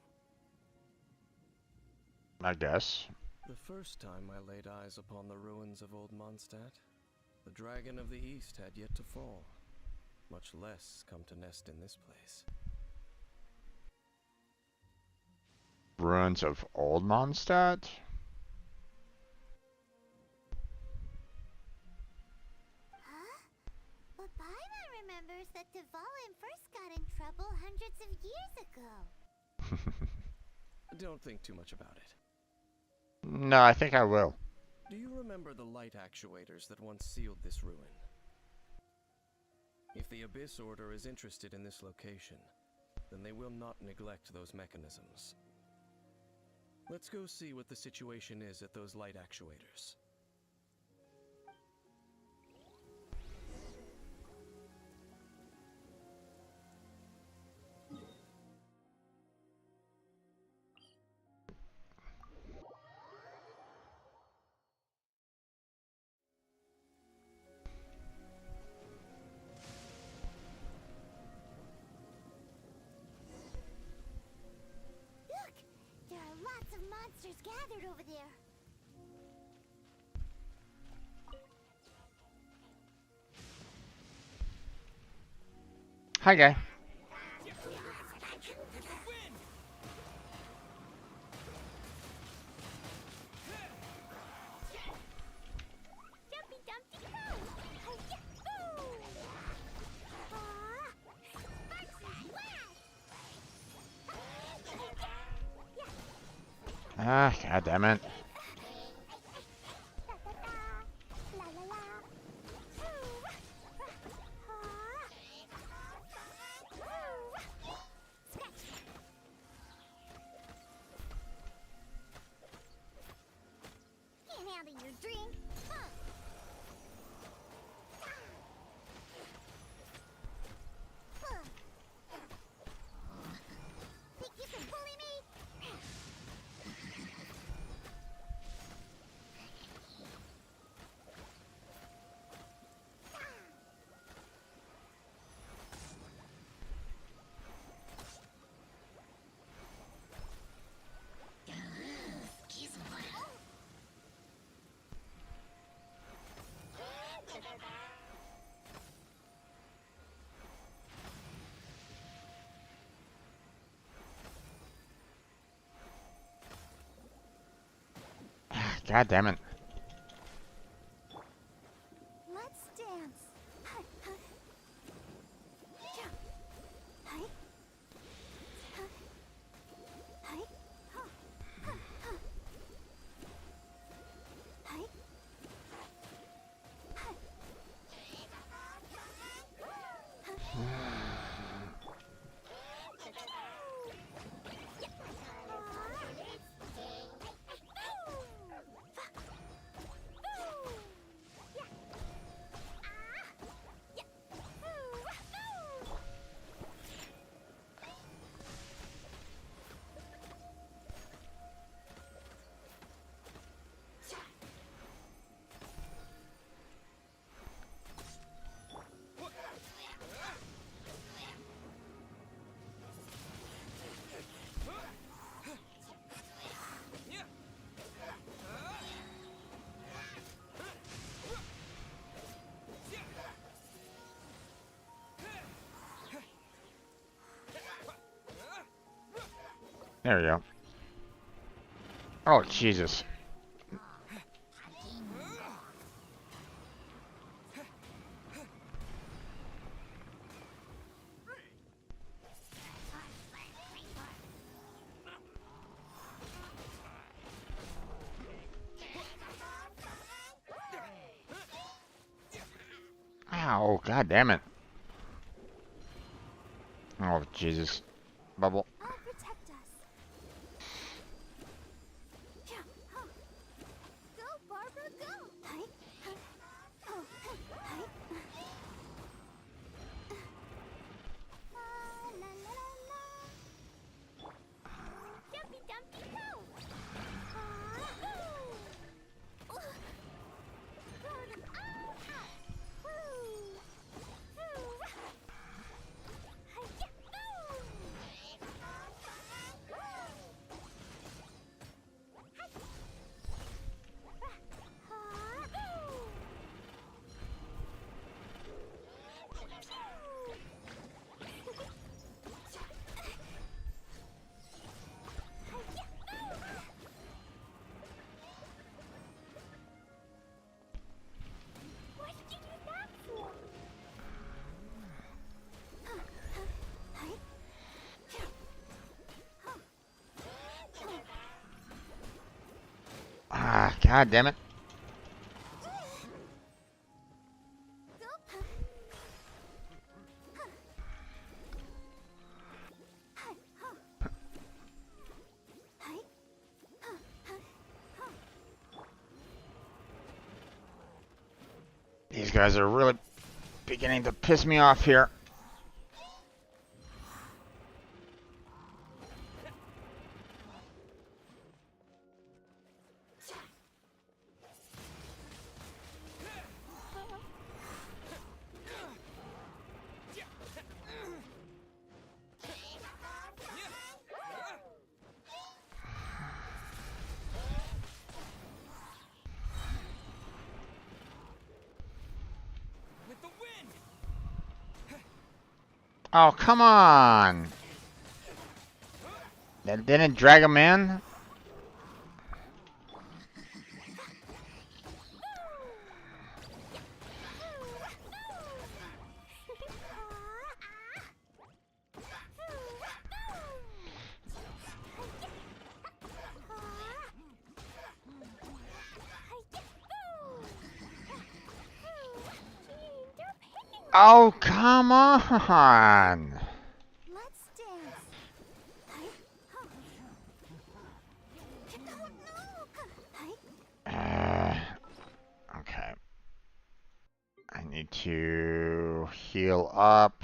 I guess. The first time I laid eyes upon the ruins of Old Mondstadt, the Dragon of the East had yet to fall, much less come to nest in this place. Ruins of Old Mondstadt? Huh? But Paimon remembers that Dvalin first got in trouble hundreds of years ago. Don't think too much about it. No, I think I will. Do you remember the light actuators that once sealed this ruin? If the Abyss Order is interested in this location, then they will not neglect those mechanisms. Let's go see what the situation is at those light actuators. There are lots of monsters gathered over there. Hi, guy. Jumpy Dumpty Go! Yahoo! Ah, god damn it. Can't handle your drink. Huh. Huh. Think you can bully me? God damn it. Let's dance. There we go. Oh, Jesus. Ow, God damn it. Oh, Jesus. Bubble. I'll protect us. Go, Barbara, go! La, la, la, la. Jumpy, dumpy, go! Throw them all out! Woo! What did you do that for? Ah, God damn it. These guys are really beginning to piss me off here. Oh, come on. That didn't drag him in? Oh, come on. Let's dance. Okay. I need to heal up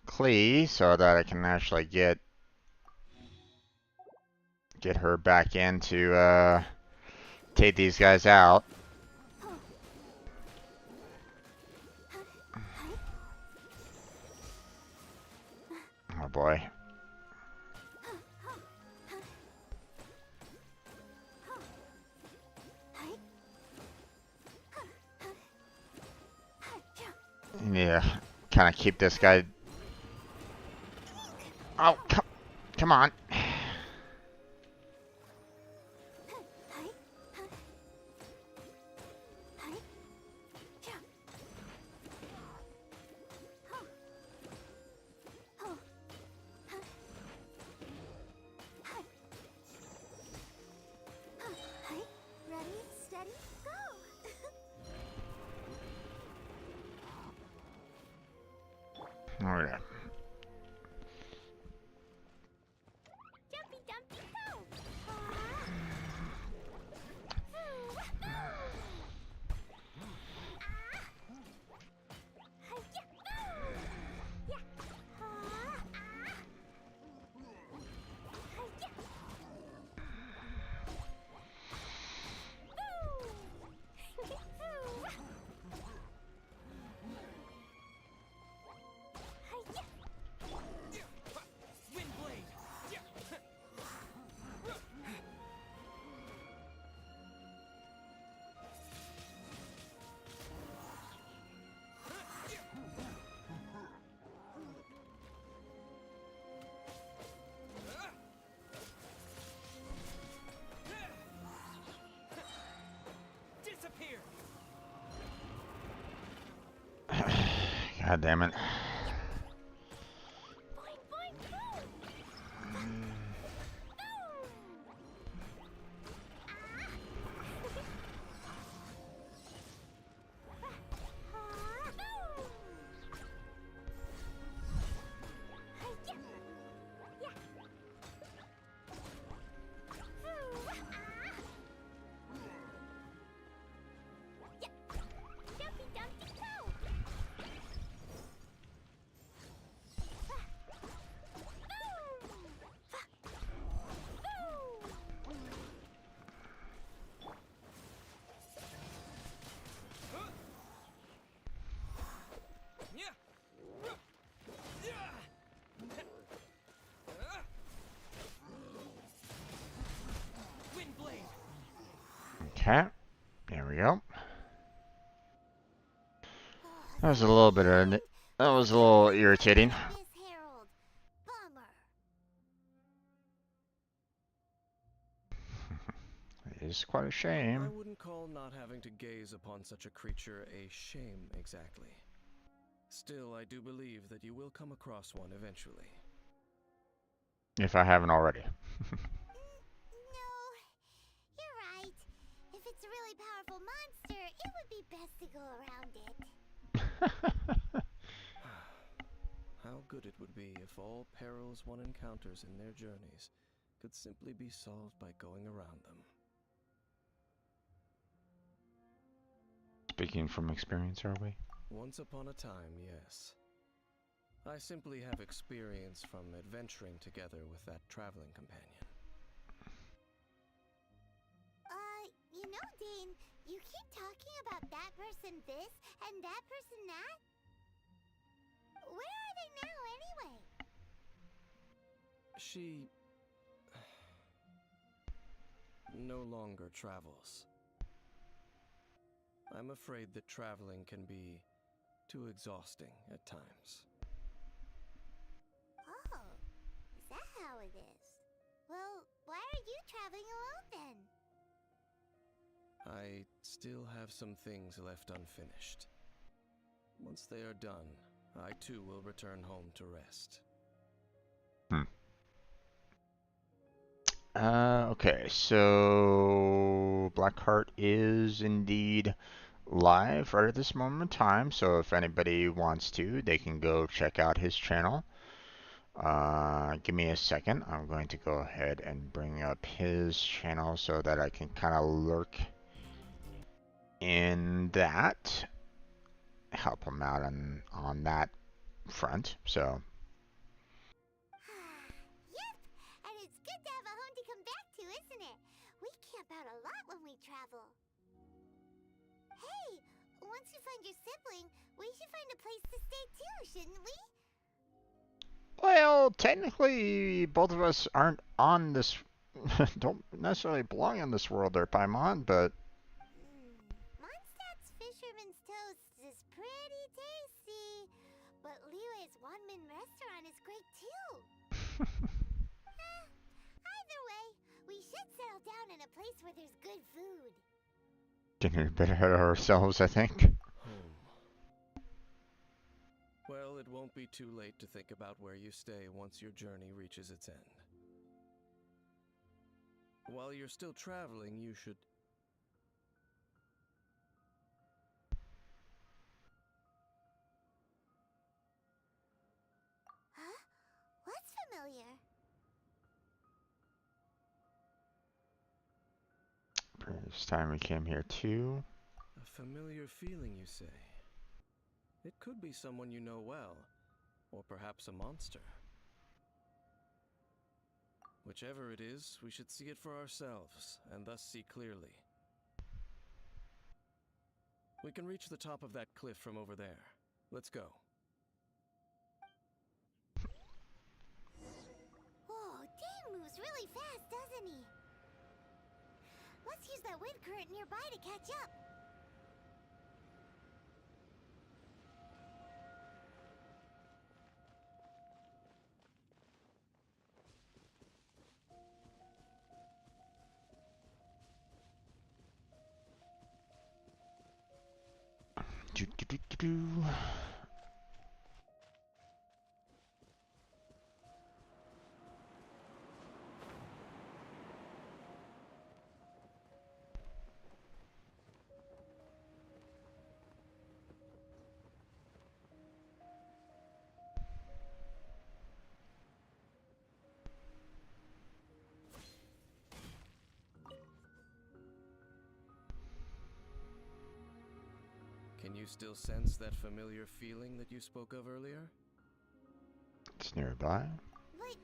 Klee so that I can actually get her back in to take these guys out. Oh boy. Yeah, kind of keep this guy. Oh, come on. Oh yeah. Jumpy Dumpty go! Disappear! God damn it. Jumpy Dumpty go! Okay. There we go. That was a little bit of it. That was a little irritating. Miss Harold. Bummer. It is quite a I shame. wouldn't call not having to gaze upon such a creature a shame exactly. Still, I do believe that you will come across one eventually. If I haven't already. No, you're right. If it's a really powerful monster, it would be best to go around it. How good it would be if all perils one encounters in their journeys could simply be solved by going around them. Speaking from experience, are we? Once upon a time, yes. I simply have experience from adventuring together with that traveling companion. You know, Dane, you keep talking about that person this and that person that. Where are they now, anyway? She no longer travels. I'm afraid that traveling can be too exhausting at times. Oh, is that how it is? Well, why are you traveling alone then? I still have some things left unfinished. Once they are done, I too will return home to rest. Okay, so Blackheart is indeed live right at this moment in time, so if anybody wants to, they can go check out his channel. Give me a second. I'm going to go ahead and bring up his channel so that I can kind of lurk in that, help him out on that front. So Yep, and it's good to have a home to come back to, isn't it? We camp out a lot when we travel. Hey, once you find your sibling, we should find a place to stay too, shouldn't we? well, technically, both of us aren't on this, don't necessarily belong on this world there, Paimon, but Mondstadt's Fisherman's Toast is pretty tasty, but Liyue's one-man restaurant is great too. Either way, we should settle down in a place where there's good food. getting a bit ahead of ourselves, I think. Home. Well, it won't be too late to think about where you stay once your journey reaches its end. While you're still traveling, you should... familiar. Previous time we came here too. A familiar feeling, you say? It could be someone you know well, or perhaps a monster. Whichever it is, we should see it for ourselves, and thus see clearly. We can reach the top of that cliff from over there. Let's go. Whoa, Dan moves really fast, doesn't he? Let's use that wind current nearby to catch up. Do, do, do, do, do. Can you still sense that familiar feeling that you spoke of earlier? It's nearby. But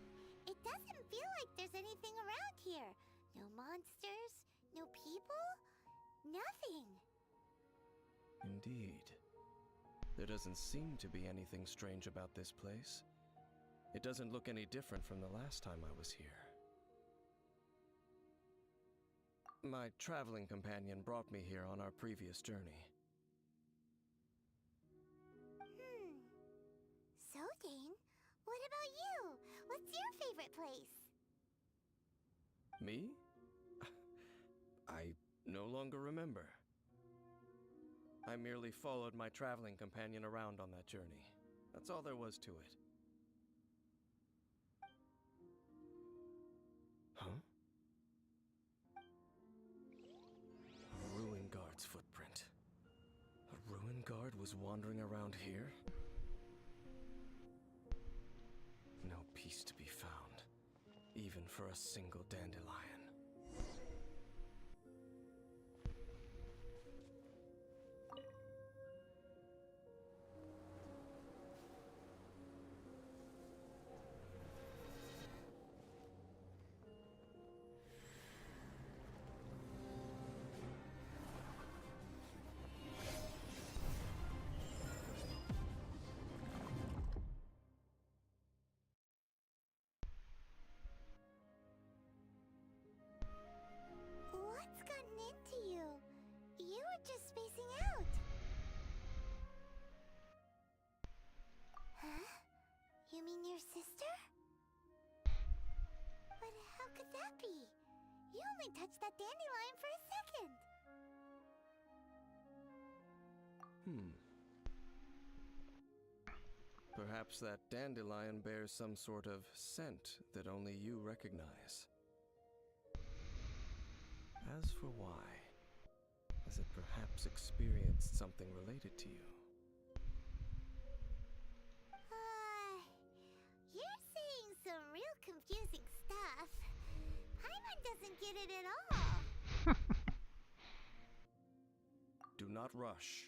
it doesn't feel like there's anything around here. No monsters, no people, nothing. Indeed. There doesn't seem to be anything strange about this place. It doesn't look any different from the last time I was here. My traveling companion brought me here on our previous journey. So, Dane, what about you? What's your favorite place? Me? I no longer remember. I merely followed my traveling companion around on that journey. That's all there was to it. Huh? A ruin guard's footprint. A ruin guard was wandering around here? No peace to be found, even for a single dandelion. What's gotten into you? You were just spacing out. Huh? You mean your sister? But how could that be? You only touched that dandelion for a second. Perhaps that dandelion bears some sort of scent that only you recognize. As for why, has it perhaps experienced something related to you? You're saying some real confusing stuff. Paimon doesn't get it at all. Do not rush.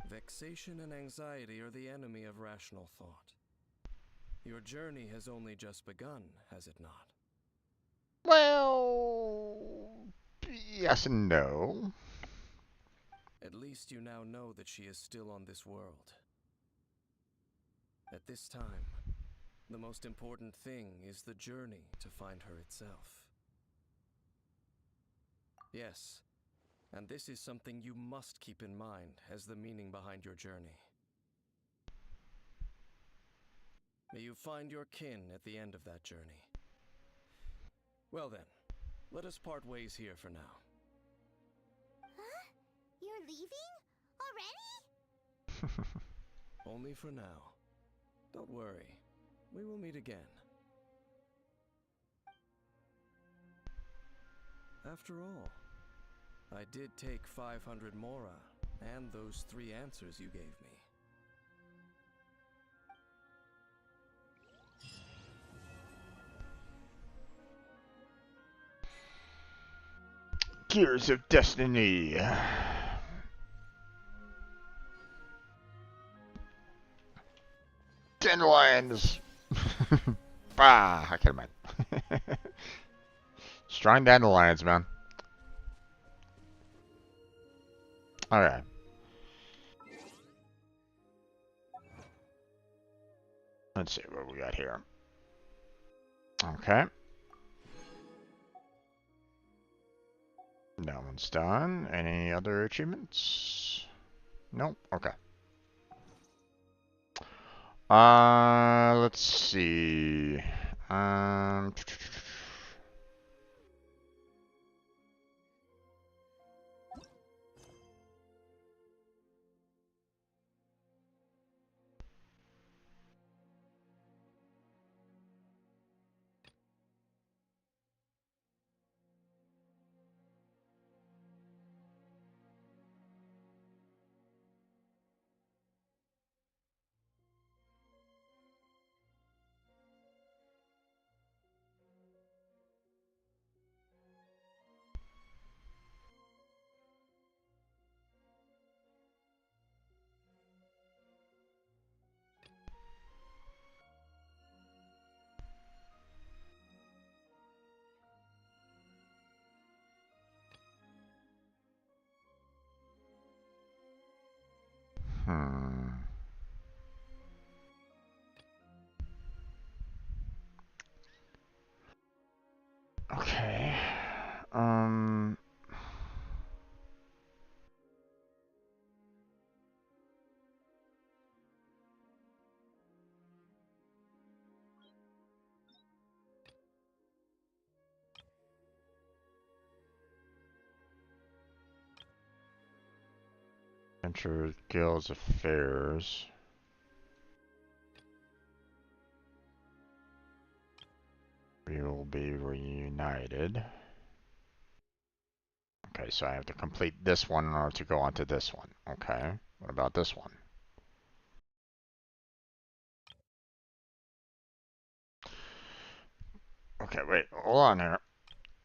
Vexation and anxiety are the enemy of rational thought. Your journey has only just begun, has it not? Well, yes and no. At least you now know that she is still on this world. At this time, the most important thing is the journey to find her itself. Yes, and this is something you must keep in mind as the meaning behind your journey. May you find your kin at the end of that journey. Well then, let us part ways here for now. Huh? You're leaving? Already? Only for now. Don't worry, we will meet again. After all, I did take 500 mora and those 3 answers you gave me. Gears of Destiny. Dandelions. Bah, I can imagine. Strong dandelions, man. Okay. Let's see what we got here. Okay. That one's done. Any other achievements? Nope. Okay. Let's see. Um, hmm. Okay. Um. Enter Guild's affairs. We will be reunited. Okay, so I have to complete this one in order to go on to this one. Okay. What about this one? Okay, wait. Hold on here.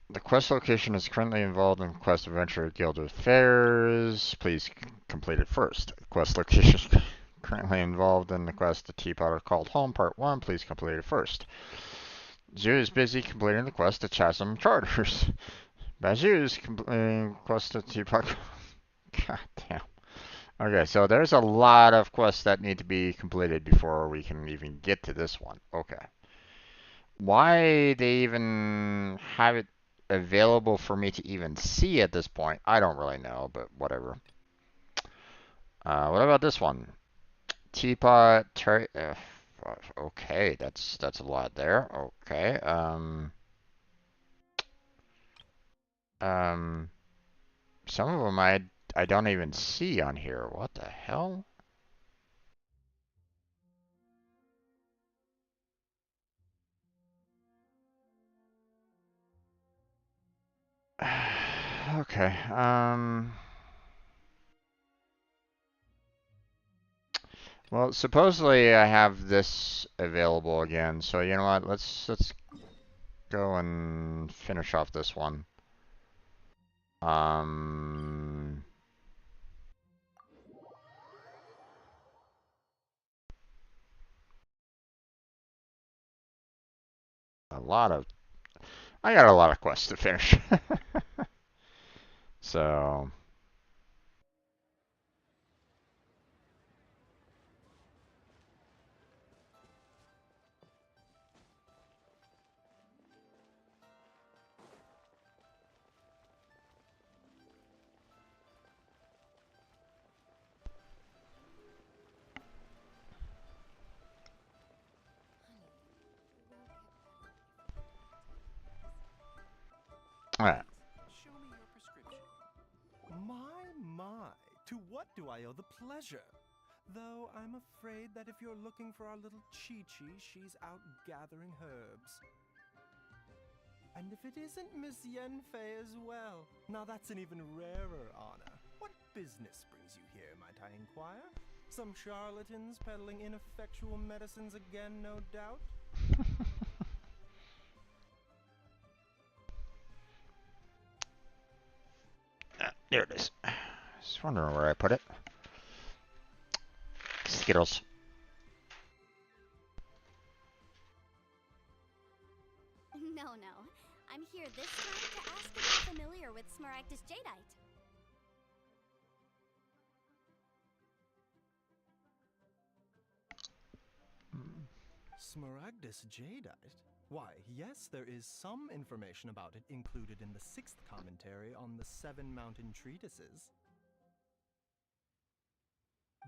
The quest location is currently involved in quest adventure Guild affairs. Please complete it first. Quest location currently involved in the quest The Teapot are called home part 1. Please complete it first. Zhu is busy completing the quest The Chasm Charters. Baju is completing quest The Teapot. God damn. Okay, so there's a lot of quests that need to be completed before we can even get to this one. Okay. Why they even have it available for me to even see at this point, I don't really know, but whatever. What about this one? Teapot, okay, that's a lot there. Okay. Some of them I don't even see on here. What the hell? Okay. Well, supposedly I have this available again, so you know what? Let's go and finish off this one. Um, I got a lot of quests to finish. So, alright. Show me your prescription. My, to what do I owe the pleasure? Though I'm afraid that if you're looking for our little Chi-Chi, she's out gathering herbs. And if it isn't Miss Yenfei as well, now that's an even rarer honor. What business brings you here, might I inquire? Some charlatans peddling ineffectual medicines again, no doubt? There it is. Just wondering where I put it. Skittles. No, no. I'm here this time to ask if you're familiar with Smaragdus Jadeite. Smaragdus Jadeite? Why, yes, there is some information about it included in the 6th commentary on the 7 Mountain Treatises.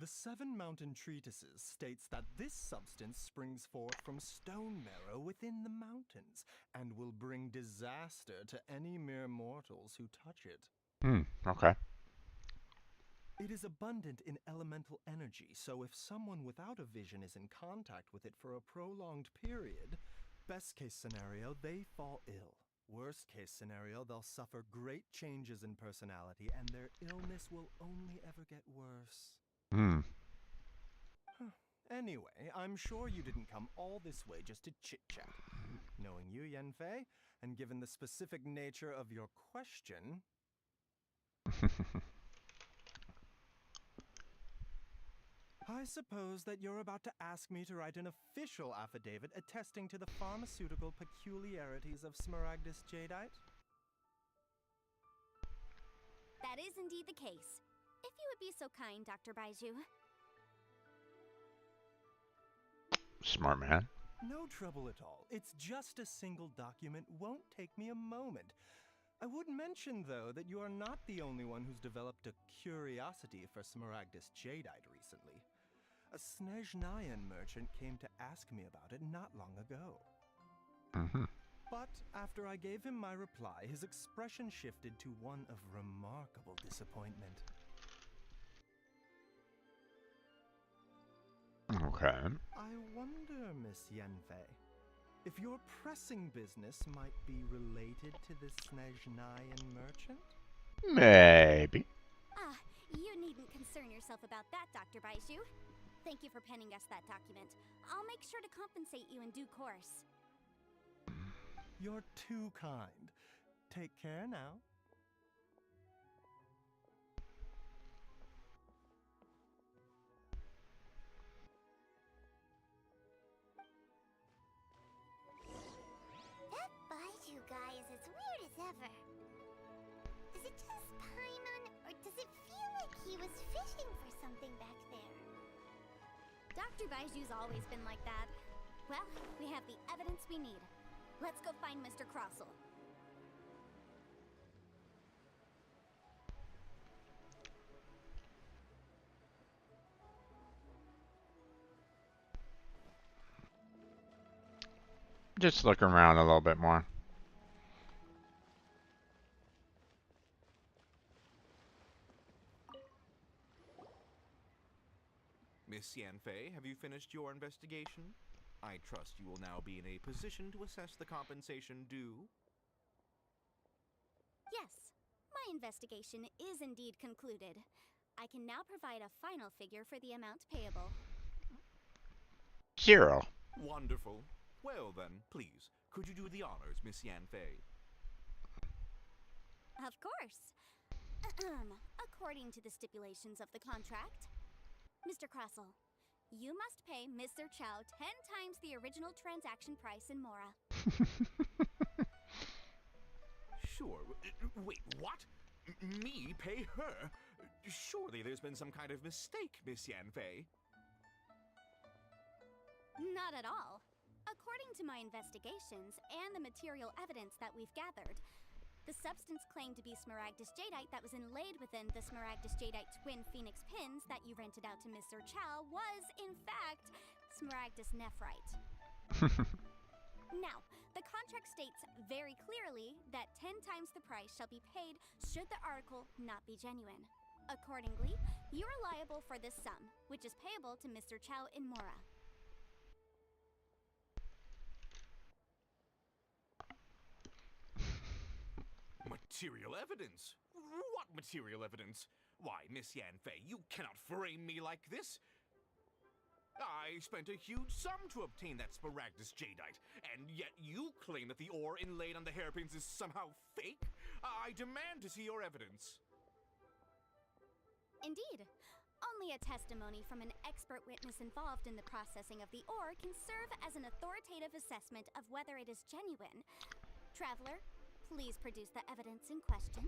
The 7 Mountain Treatises states that this substance springs forth from stone marrow within the mountains, and will bring disaster to any mere mortals who touch it. Okay. It is abundant in elemental energy, so if someone without a vision is in contact with it for a prolonged period, best case scenario, they fall ill. Worst case scenario, they'll suffer great changes in personality, and their illness will only ever get worse. Anyway, I'm sure you didn't come all this way just to chit-chat. Knowing you, Yanfei, and given the specific nature of your question... I suppose that you're about to ask me to write an official affidavit attesting to the pharmaceutical peculiarities of Smaragdus Jadeite? That is indeed the case. If you would be so kind, Dr. Baiju. Smart man. No trouble at all. It's just a single document, won't take me a moment. I would mention, though, that you are not the only one who's developed a curiosity for Smaragdus Jadeite recently. A Snezhnayan merchant came to ask me about it not long ago. But after I gave him my reply, his expression shifted to one of remarkable disappointment. Okay. I wonder, Miss Yanfei, if your pressing business might be related to this Snezhnayan merchant? Maybe. Ah, you needn't concern yourself about that, Dr. Baiju. Thank you for penning us that document. I'll make sure to compensate you in due course. You're too kind. Take care now. That Baiju guy is as weird as ever. Is it just Paimon, or does it feel like he was fishing for something back there? Dr. Baiju's always been like that. Well, we have the evidence we need. Let's go find Mr. Crossell. Just look around a little bit more. Miss Yanfei, have you finished your investigation? I trust you will now be in a position to assess the compensation due. Yes, my investigation is indeed concluded. I can now provide a final figure for the amount payable. 0. Wonderful. Well then, please, could you do the honors, Miss Yanfei? Of course. According to the stipulations of the contract, Mr. Crossell, you must pay Mr. Chow 10 times the original transaction price in Mora. Sure. Wait, what? Me pay her? Surely there's been some kind of mistake, Miss Yanfei. Not at all. According to my investigations and the material evidence that we've gathered, the substance claimed to be Smaragdus Jadeite that was inlaid within the Smaragdus Jadeite twin phoenix pins that you rented out to Mr. Chow was, in fact, Smaragdus Nephrite. Now, the contract states very clearly that 10 times the price shall be paid should the article not be genuine. Accordingly, you are liable for this sum, which is payable to Mr. Chow in Mora. Material evidence? What material evidence? Why, Miss Yanfei, you cannot frame me like this. I spent a huge sum to obtain that Smaragdus Jadeite, and yet you claim that the ore inlaid on the hairpins is somehow fake? I demand to see your evidence. Indeed. Only a testimony from an expert witness involved in the processing of the ore can serve as an authoritative assessment of whether it is genuine. Traveler, please produce the evidence in question.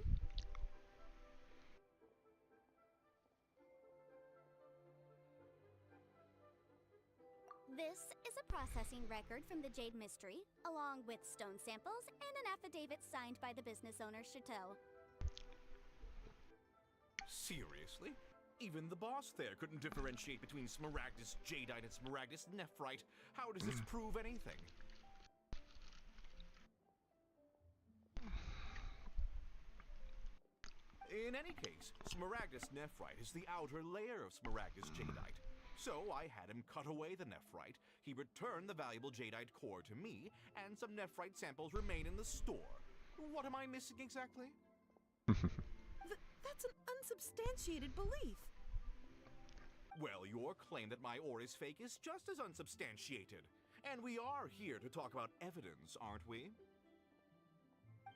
This is a processing record from the Jade Mystery, along with stone samples and an affidavit signed by the business owner, Chateau. Seriously? Even the boss there couldn't differentiate between Smaragdus Jadeite and Smaragdus Nephrite. How does this prove anything? In any case, Smaragdus Nephrite is the outer layer of Smaragdus Jadeite. So I had him cut away the Nephrite, he returned the valuable Jadeite core to me, and some Nephrite samples remain in the store. What am I missing exactly? That's an unsubstantiated belief. Well, your claim that my ore is fake is just as unsubstantiated. And we are here to talk about evidence, aren't we?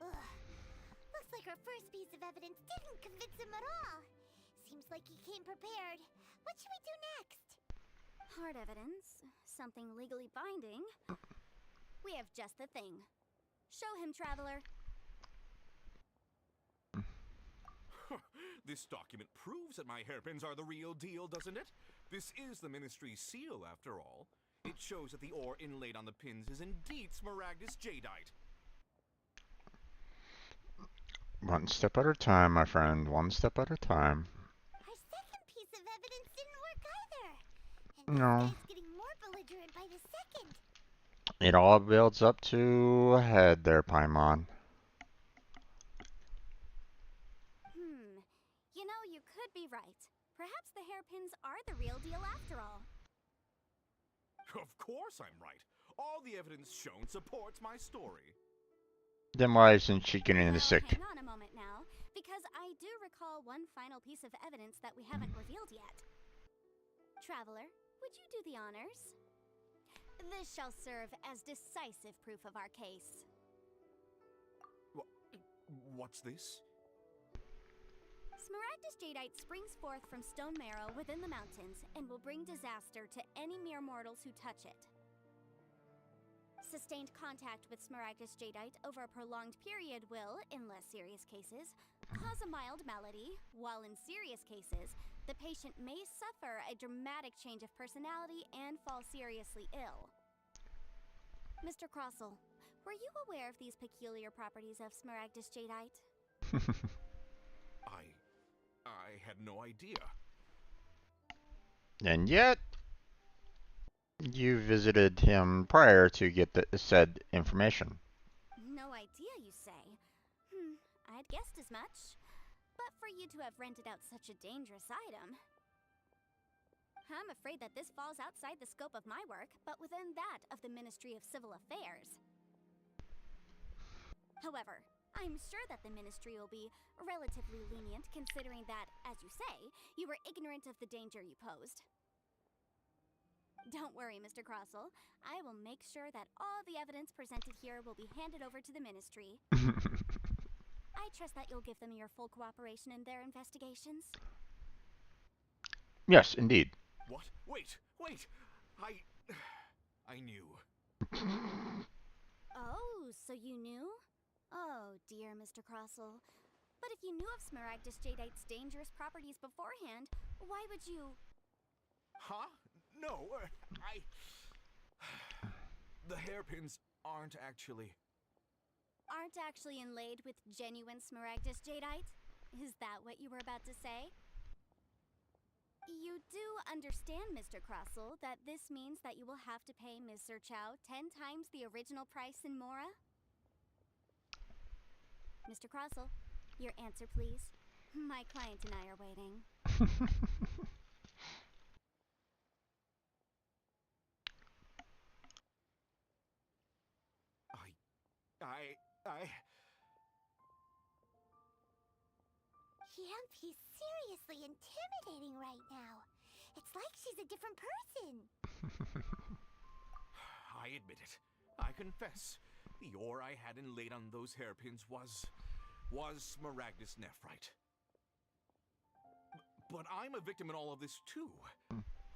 Ugh. Looks like our first piece of evidence didn't convince him at all. Seems like he came prepared. What should we do next? Hard evidence. Something legally binding. We have just the thing. Show him, Traveler. This document proves that my hairpins are the real deal, doesn't it? This is the Ministry's seal, after all. It shows that the ore inlaid on the pins is indeed Smaragdus Jadeite. One step at a time, my friend. One step at a time. Our second piece of evidence didn't work either. And No. this guy's getting more belligerent by the second. It all builds up to a head there, Paimon. You know, you could be right. Perhaps the hairpins are the real deal after all. Of course I'm right. All the evidence shown supports my story. Then why isn't she getting the sick? Hang on a moment now, because I do recall one final piece of evidence that we haven't revealed yet. Traveler, would you do the honors? This shall serve as decisive proof of our case. What's this? Smaragdus Jadeite springs forth from stone marrow within the mountains and will bring disaster to any mere mortals who touch it. Sustained contact with Smaragdus Jadeite over a prolonged period will, in less serious cases, cause a mild malady, while in serious cases, the patient may suffer a dramatic change of personality and fall seriously ill. Mr. Crossell, were you aware of these peculiar properties of Smaragdus Jadeite? I had no idea. And yet, you visited him prior to get the said information. No idea, you say? I'd guessed as much. But for you to have rented out such a dangerous item... I'm afraid that this falls outside the scope of my work, but within that of the Ministry of Civil Affairs. However, I'm sure that the Ministry will be relatively lenient considering that, as you say, you were ignorant of the danger you posed. Don't worry, Mr. Crossell. I will make sure that all the evidence presented here will be handed over to the Ministry. I trust that you'll give them your full cooperation in their investigations. Yes, indeed. What? Wait! I knew. Oh, so you knew? Oh, dear Mr. Crossell. But if you knew of Smaragdus Jadeite's dangerous properties beforehand, why would you... Huh? No, The hairpins aren't actually inlaid with genuine Smaragdus Jadeite? Is that what you were about to say? You do understand, Mr. Crossell, that this means that you will have to pay Ms. Zerchow 10 times the original price in Mora? Mr. Crossell, your answer, please. My client and I are waiting. He's seriously intimidating right now. It's like she's a different person. I admit it. I confess. The ore I had inlaid on those hairpins was Smaragdus Nephrite. But I'm a victim in all of this too.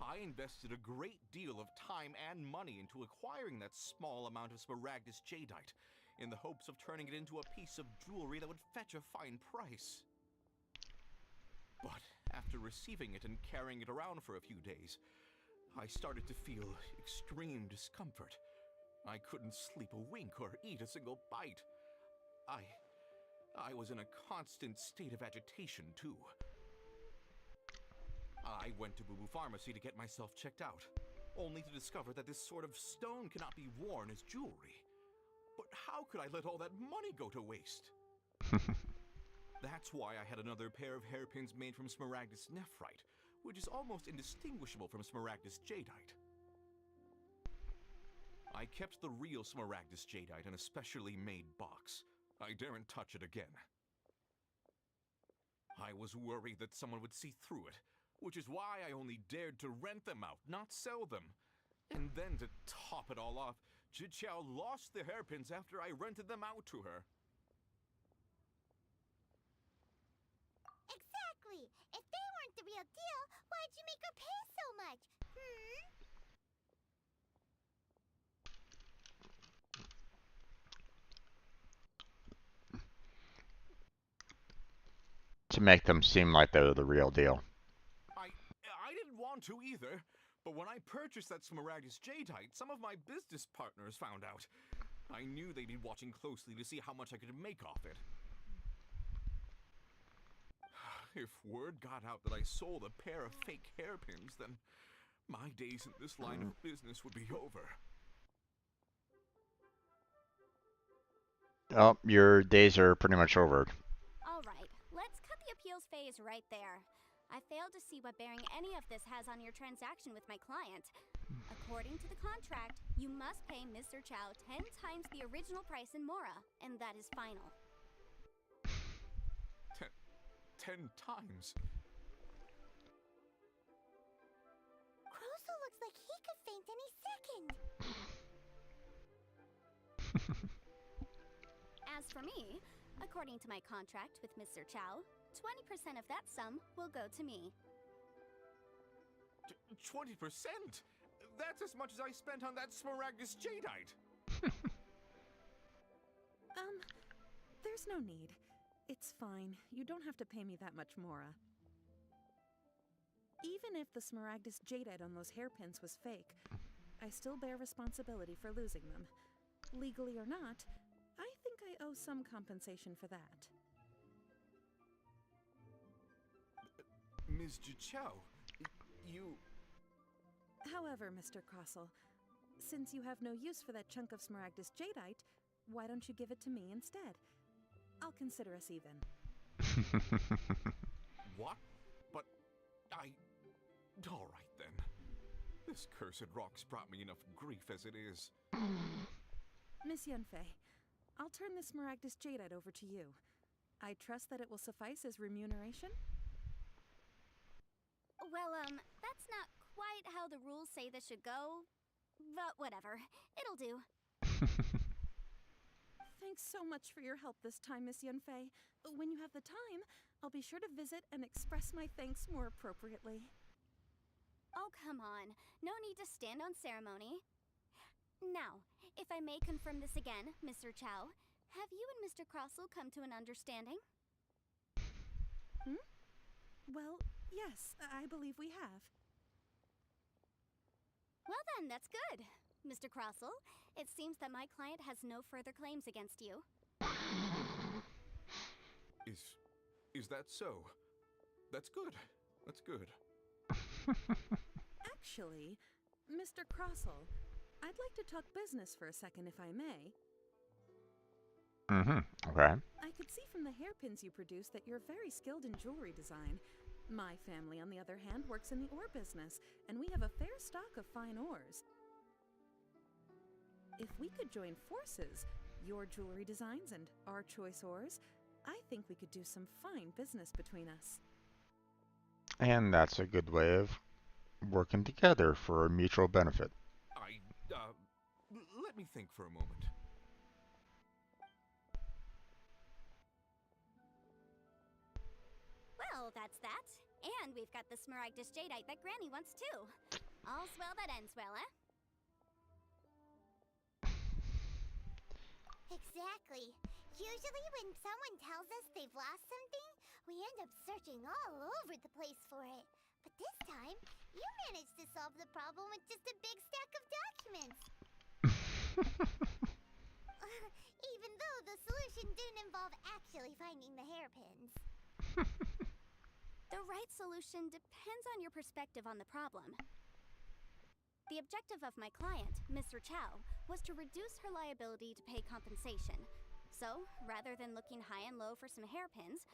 I invested a great deal of time and money into acquiring that small amount of Smaragdus Jadeite, in the hopes of turning it into a piece of jewelry that would fetch a fine price. But after receiving it and carrying it around for a few days, I started to feel extreme discomfort. I couldn't sleep a wink or eat a single bite. I was in a constant state of agitation too. I went to Boo Boo Pharmacy to get myself checked out, only to discover that this sort of stone cannot be worn as jewelry. But how could I let all that money go to waste? That's why I had another pair of hairpins made from Smaragdus Nephrite, which is almost indistinguishable from Smaragdus Jadeite. I kept the real Smaragdus Jadeite in a specially made box. I daren't touch it again. I was worried that someone would see through it, which is why I only dared to rent them out, not sell them. And then to top it all off, Jiqiao lost the hairpins after I rented them out to her. Exactly! If they weren't the real deal, why'd you make her pay so much? To make them seem like they're the real deal. I didn't want to either, but when I purchased that Smaragdus Jadeite, some of my business partners found out. I knew they'd be watching closely to see how much I could make off it. If word got out that I sold a pair of fake hairpins, then my days in this line of business would be over. Oh, your days are pretty much over. Alright, let's cut the appeals phase right there. I failed to see what bearing any of this has on your transaction with my client. According to the contract, you must pay Mr. Chow 10 times the original price in Mora, and that is final. 10 times? Croso looks like he could faint any second. As for me, according to my contract with Mr. Chow, 20% of that sum will go to me. 20%? That's as much as I spent on that Smaragdus Jadeite. There's no need. It's fine. You don't have to pay me that much, Mora. Even if the Smaragdus Jadeite on those hairpins was fake, I still bear responsibility for losing them. Legally or not, I think I owe some compensation for that. Ms. Jiqiao, you... However, Mr. Crossell, since you have no use for that chunk of Smaragdus Jadeite, why don't you give it to me instead? I'll consider us even. What? But all right then. This cursed rock's brought me enough grief as it is. Miss Yunfei, I'll turn this Smaragdus Jadeite over to you. I trust that it will suffice as remuneration? Well, that's not quite how the rules say this should go, but whatever. It'll do. Thanks so much for your help this time, Miss Yunfei. When you have the time, I'll be sure to visit and express my thanks more appropriately. Oh, come on. No need to stand on ceremony. Now, if I may confirm this again, Mr. Chow, have you and Mr. Crossell come to an understanding? Well, yes, I believe we have. Well then, that's good. Mr. Crossell, it seems that my client has no further claims against you. Is that so? That's good. That's good. Actually, Mr. Crossell, I'd like to talk business for a second, if I may. Okay. I could see from the hairpins you produce that you're very skilled in jewelry design. My family, on the other hand, works in the ore business, and we have a fair stock of fine ores. If we could join forces, your jewelry designs and our choice ores, I think we could do some fine business between us. And that's a good way of working together for a mutual benefit. Let me think for a moment. Well, that's that. And we've got the Smaragdus Jadeite that Granny wants too. All's well that ends well, eh? Exactly. Usually when someone tells us they've lost something, we end up searching all over the place for it. But this time, you managed to solve the problem with just a big stack of documents. Even though the solution didn't involve actually finding the hairpins. The right solution depends on your perspective on the problem. The objective of my client, Mr. Chow, was to reduce her liability to pay compensation. So, rather than looking high and low for some hairpins,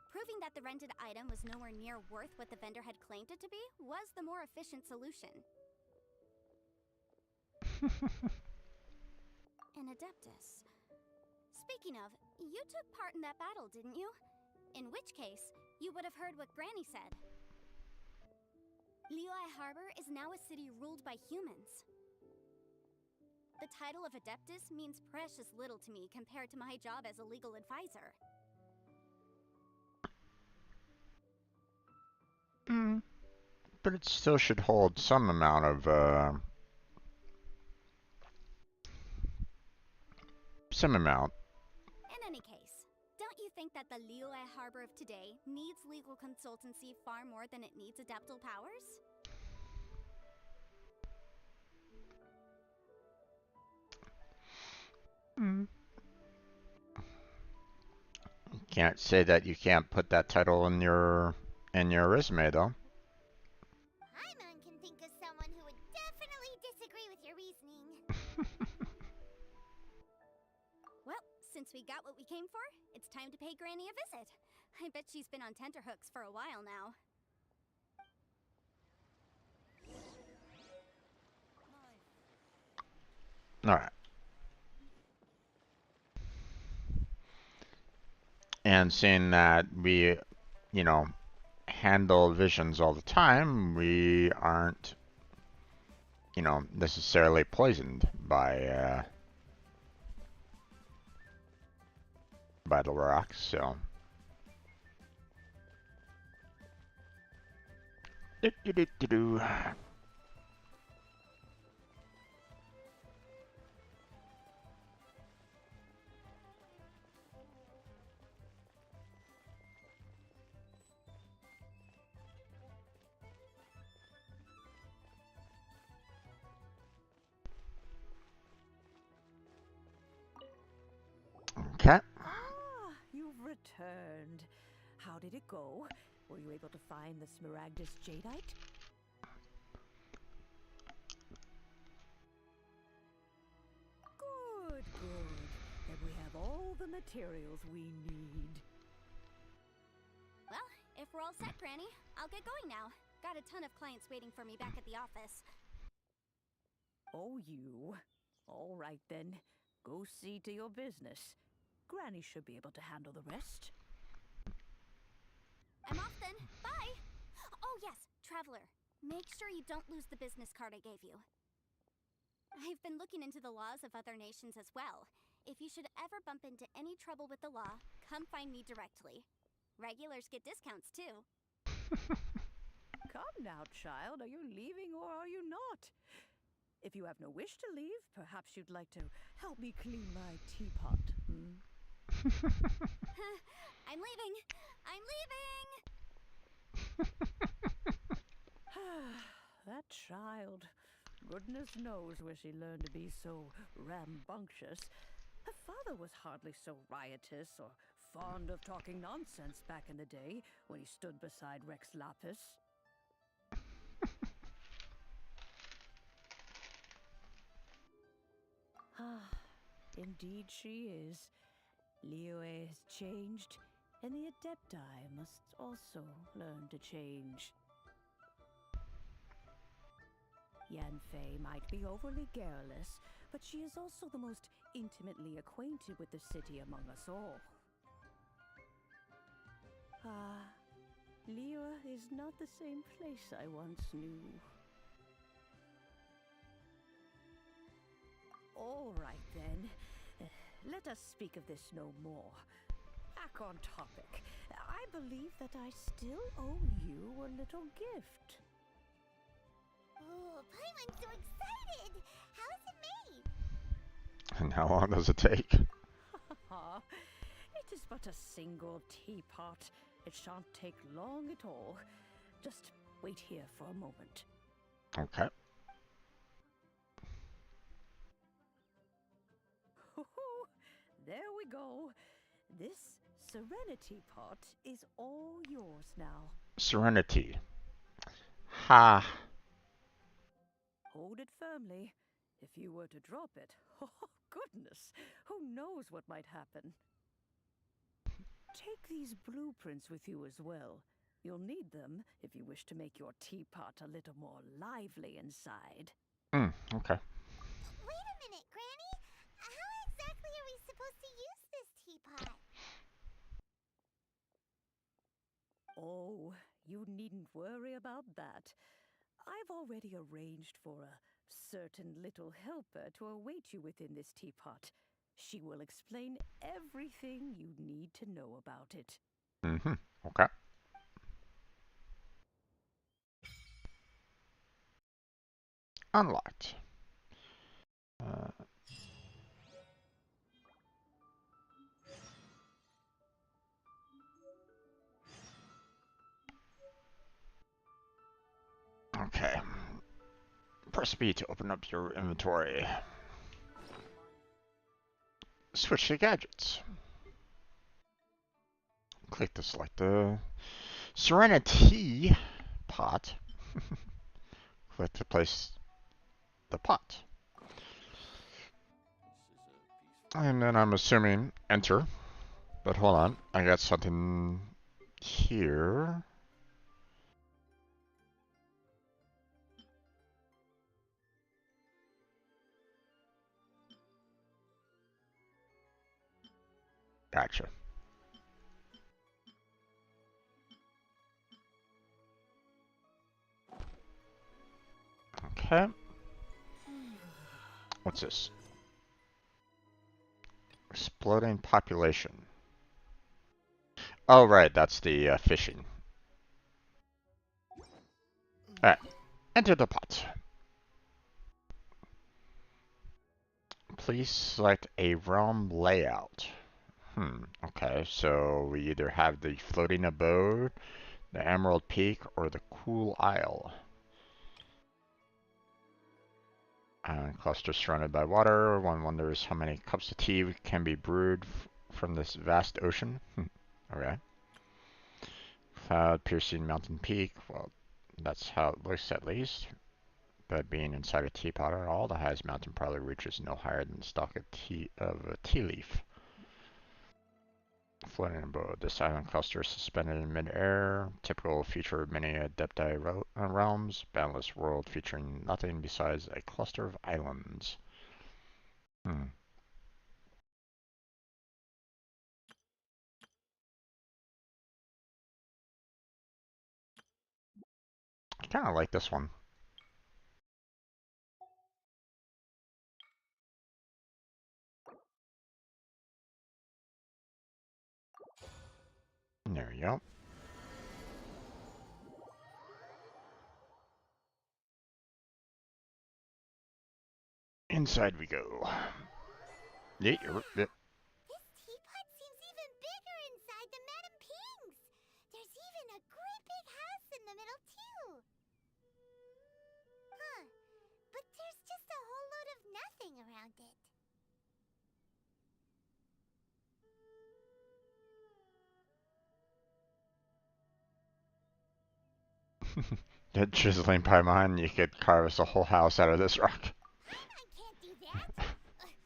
proving that the rented item was nowhere near worth what the vendor had claimed it to be was the more efficient solution. An Adeptus. Speaking of, you took part in that battle, didn't you? In which case, you would have heard what Granny said. Liyue Harbor is now a city ruled by humans. The title of Adeptus means precious little to me compared to my job as a legal advisor. But it still should hold some amount of, some amount. In any case, don't you think that the Liyue Harbor of today needs legal consultancy far more than it needs adeptal powers? Can't say that you can't put that title in your resume though. Paimon can think of someone who would definitely disagree with your reasoning. Well, since we got what we came for, it's time to pay Granny a visit. I bet she's been on tenterhooks for a while now. Alright. And seeing that we, you know, handle visions all the time, we aren't, you know, necessarily poisoned by the rocks, so. Do-do-do-do-do. Okay. Ah, you've returned. How did it go? Were you able to find the Smaragdus Jadeite? Good, good. Then we have all the materials we need. Well, if we're all set, Granny, I'll get going now. Got a ton of clients waiting for me back at the office. Oh, you. All right then. Go see to your business. Granny should be able to handle the rest. I'm off then. Bye! Oh yes, Traveler. Make sure you don't lose the business card I gave you. I've been looking into the laws of other nations as well. If you should ever bump into any trouble with the law, come find me directly. Regulars get discounts too. Come now, child. Are you leaving or are you not? If you have no wish to leave, perhaps you'd like to help me clean my teapot, hmm? I'm leaving! I'm leaving! That child. Goodness knows where she learned to be so rambunctious. Her father was hardly so riotous or fond of talking nonsense back in the day when he stood beside Rex Lapis. Ah, indeed she is. Liyue has changed, and the Adepti must also learn to change. Yanfei might be overly garrulous, but she is also the most intimately acquainted with the city among us all. Ah, Liyue is not the same place I once knew. All right then. Let us speak of this no more. back on topic. I believe that I still owe you a little gift. Oh, Paimon's so excited! How is it made? And how long does it take? It is but a single teapot. It shan't take long at all. Just wait here for a moment. Okay. There we go. This Serenity pot is all yours now. Serenity. Ha. Hold it firmly. If you were to drop it, oh goodness, who knows what might happen. Take these blueprints with you as well. You'll need them if you wish to make your teapot a little more lively inside. Okay. Wait a minute, Granny! How exactly are we supposed to use this teapot? Oh, you needn't worry about that. I've already arranged for a certain little helper to await you within this teapot. She will explain everything you need to know about it. Okay. Unlocked. Okay. Press B to open up your inventory. Switch to gadgets. Click to select the Serenity pot. Click to place the pot. And then I'm assuming enter. But hold on, I got something here. Gotcha. Okay. What's this? Exploding population. Oh, right, that's the fishing. Alright, enter the pot. Please select a realm layout. Okay, so we either have the floating abode, the Emerald Peak, or the Cool Isle. Cluster surrounded by water. One wonders how many cups of tea can be brewed from this vast ocean. Okay. Cloud piercing mountain peak. Well, that's how it looks at least. But being inside a teapot at all, the highest mountain probably reaches no higher than the stalk of a tea leaf. Floating above this island cluster suspended in mid-air. Typical feature of many Adepti realms. Boundless world featuring nothing besides a cluster of islands. I kind of like this one. There we go. Inside we go. This teapot seems even bigger inside than Madame Ping's. There's even a great big house in the middle, too. Huh. But there's just a whole load of nothing around it. That chiseling Paimon, you could carve us a whole house out of this rock. I can't do that.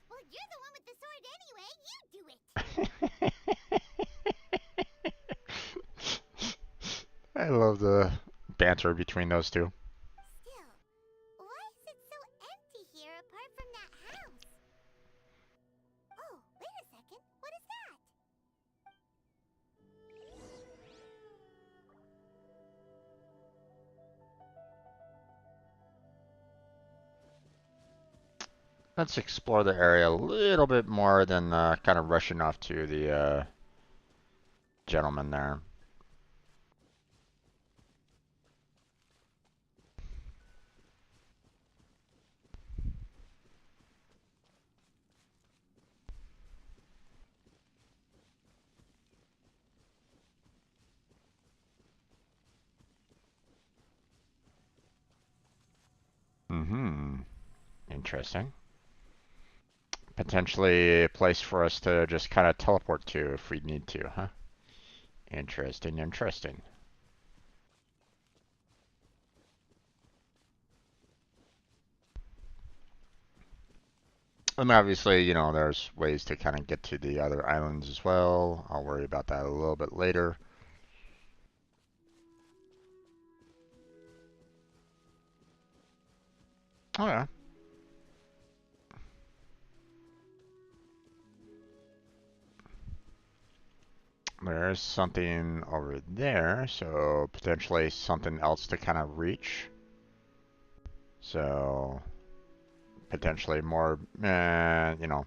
Well, you're the one with the sword anyway. You do it. I love the banter between those two. Still, why is it so empty here apart from that house? Oh, wait a second. What is that? Let's explore the area a little bit more than kind of rushing off to the gentleman there. Mm-hmm. Interesting. Potentially a place for us to just kind of teleport to if we need to, huh? Interesting, interesting. And obviously, you know, there's ways to kind of get to the other islands as well. I'll worry about that a little bit later. Oh yeah. There's something over there, so potentially something else to kind of reach. So potentially more, you know,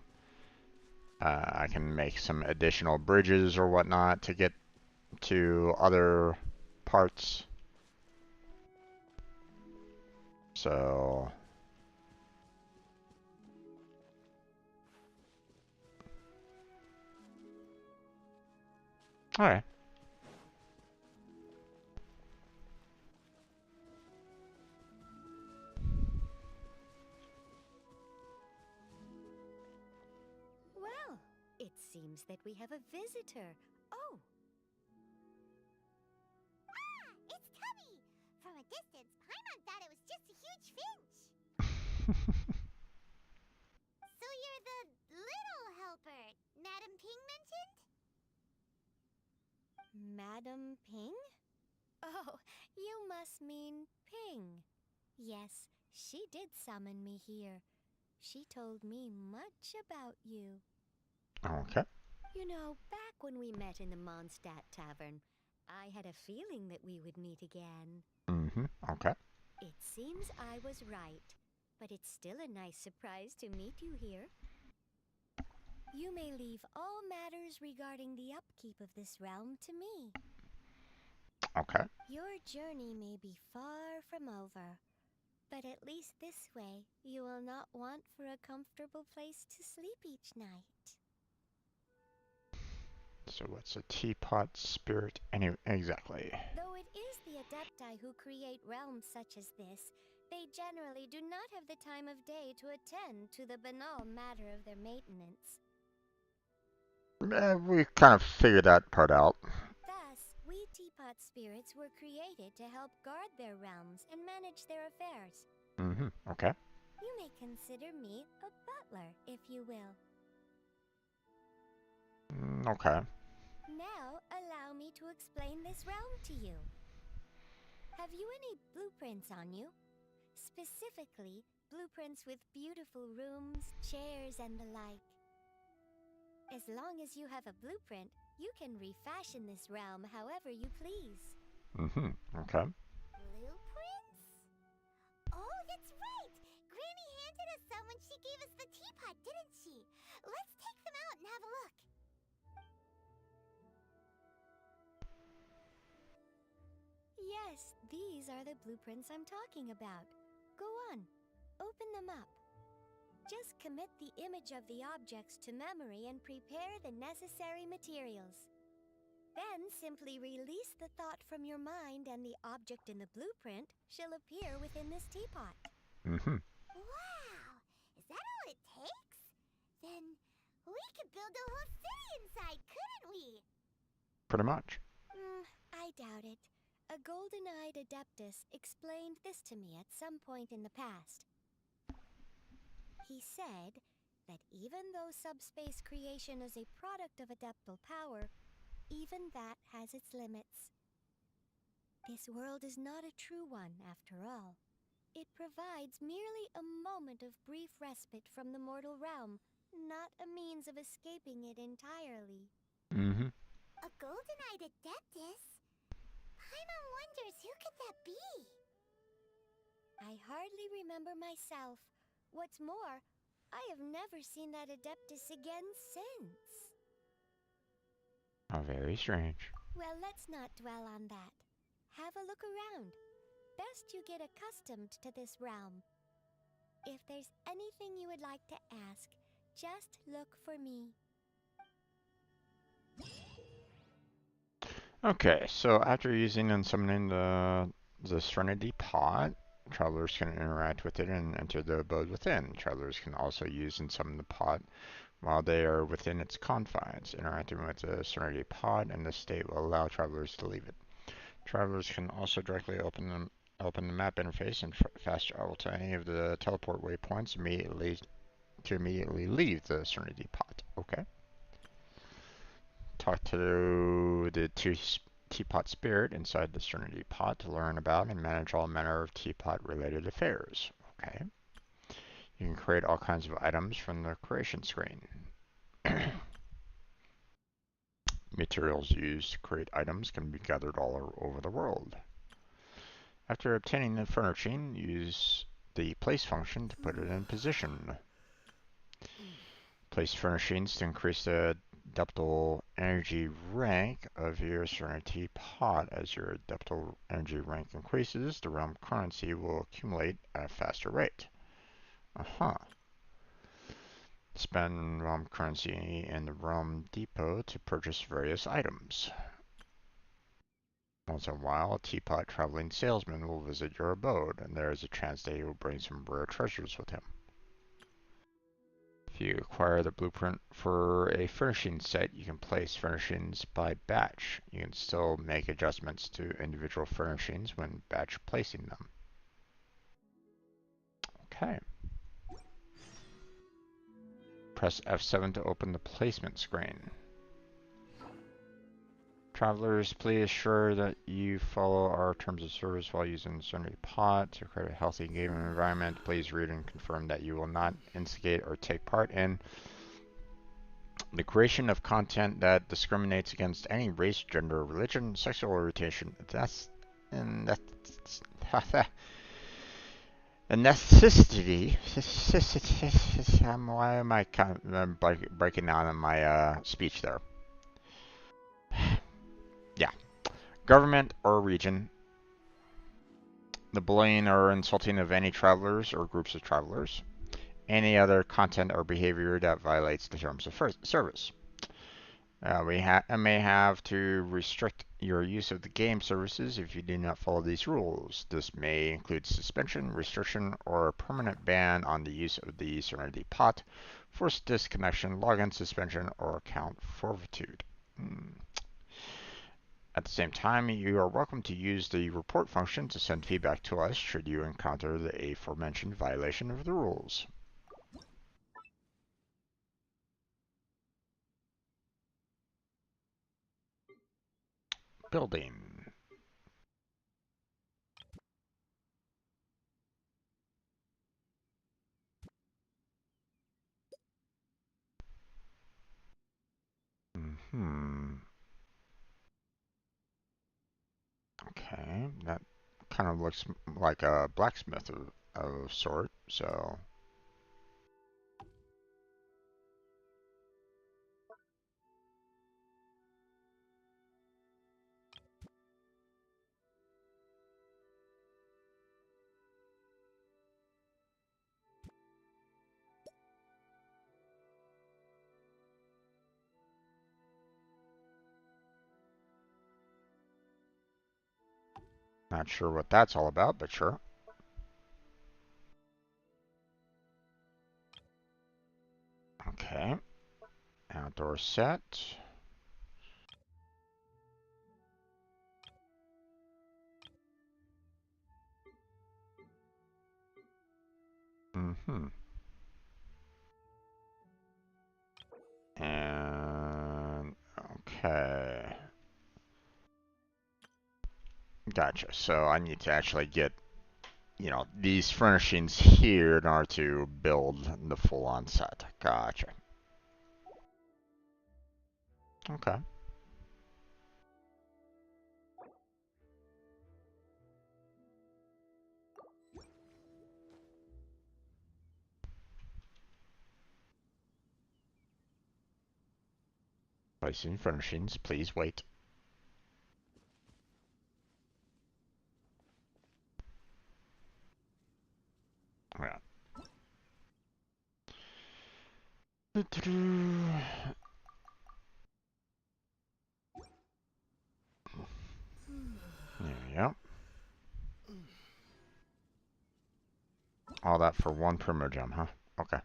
I can make some additional bridges or whatnot to get to other parts. So all right. Well, it seems that we have a visitor. Oh! Ah! It's Tubby! From a distance, Paimon thought it was just a huge finch. So you're the little helper Madam Ping mentioned? Madam Ping? Oh, you must mean Ping. Yes, she did summon me here. She told me much about you. Okay. You know, back when we met in the Mondstadt Tavern, I had a feeling that we would meet again. Mm-hmm. Okay. It seems I was right, but it's still a nice surprise to meet you here. You may leave all matters regarding the upkeep of this realm to me. Okay. Your journey may be far from over, but at least this way you will not want for a comfortable place to sleep each night. So what's a teapot spirit? Anyway, exactly. Though it is the Adepti who create realms such as this, they generally do not have the time of day to attend to the banal matter of their maintenance. We kind of figured that part out. Thus, we teapot spirits were created to help guard their realms and manage their affairs. Mm-hmm. Okay. You may consider me a butler, if you will. Okay. Now, allow me to explain this realm to you. Have you any blueprints on you? Specifically, blueprints with beautiful rooms, chairs, and the like. As long as you have a blueprint, you can refashion this realm however you please. Mm-hmm. Okay. Blueprints? Oh, that's right! Granny handed us some when she gave us the teapot, didn't she? Let's take them out and have a look. Yes, these are the blueprints I'm talking about. Go on, open them up. Just commit the image of the objects to memory and prepare the necessary materials. Then simply release the thought from your mind and the object in the blueprint shall appear within this teapot. Mm-hmm. Wow! Is that all it takes? Then we could build a whole city inside, couldn't we? Pretty much. I doubt it. A golden-eyed adeptus explained this to me at some point in the past. He said that even though subspace creation is a product of adeptal power, even that has its limits. This world is not a true one, after all. It provides merely a moment of brief respite from the mortal realm, not a means of escaping it entirely. Mm-hmm. A golden-eyed adeptus? Paimon wonders who could that be? I hardly remember myself. What's more, I have never seen that adeptus again since. How very strange. Well, let's not dwell on that. Have a look around. Best you get accustomed to this realm. If there's anything you would like to ask, just look for me. Okay, so after using and summoning the Serenity Pot, travelers can interact with it and enter the abode within. Travelers can also use and summon the pot while they are within its confines. Interacting with the Serenity Pot and the state will allow travelers to leave it. Travelers can also directly open the map interface and fast travel to any of the teleport waypoints to immediately leave the Serenity Pot. Okay. Talk to the teapot spirit inside the Serenity Pot to learn about and manage all manner of teapot related affairs. Okay. You can create all kinds of items from the creation screen. Materials used to create items can be gathered all over the world. After obtaining the furnishing, use the place function to put it in position. Place furnishings to increase the adeptal energy rank of your Serenity Pot. As your adeptal energy rank increases, the realm currency will accumulate at a faster rate. Spend realm currency in the realm depot to purchase various items. Once in a while, a teapot traveling salesman will visit your abode, and there is a chance that he will bring some rare treasures with him. If you acquire the blueprint for a furnishing set, you can place furnishings by batch. You can still make adjustments to individual furnishings when batch placing them. Okay. Press F7 to open the placement screen. Travelers, please ensure that you follow our terms of service while using the Serenity Pot to create a healthy gaming environment. Please read and confirm that you will not instigate or take part in the creation of content that discriminates against any race, gender, religion, sexual orientation, ethnicity. Why am I kind of breaking down in my speech there? Yeah. Government or region. The bullying or insulting of any travelers or groups of travelers. Any other content or behavior that violates the terms of service. We may have to restrict your use of the game services if you do not follow these rules. This may include suspension, restriction, or a permanent ban on the use of the Serenity Pot, forced disconnection, login suspension, or account forfeiture. At the same time, you are welcome to use the report function to send feedback to us should you encounter the aforementioned violation of the rules. Building. Okay, that kind of looks like a blacksmith of sort, so... Not sure what that's all about, but sure. Okay. Outdoor set. And... okay. Gotcha. So I need to actually get, you know, these furnishings here in order to build the full-on set. Gotcha. Okay. Placing furnishings. Please wait. Yeah. There we go. All that for one Primogem, huh? Okay.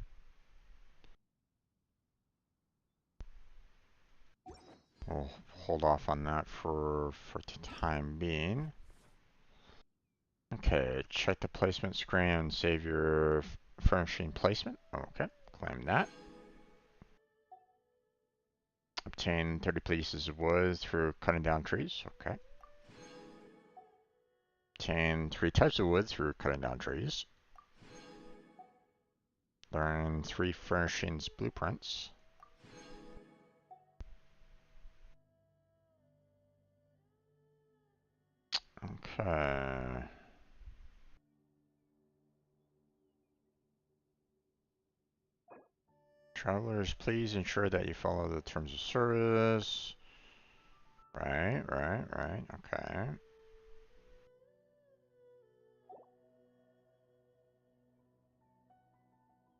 We'll hold off on that for the time being. Okay, check the placement screen and save your furnishing placement. Okay, claim that. Obtain 30 pieces of wood through cutting down trees. Okay. Obtain 3 types of wood through cutting down trees. Learn 3 furnishings blueprints. Okay. Travelers, please ensure that you follow the terms of service. Right. Okay.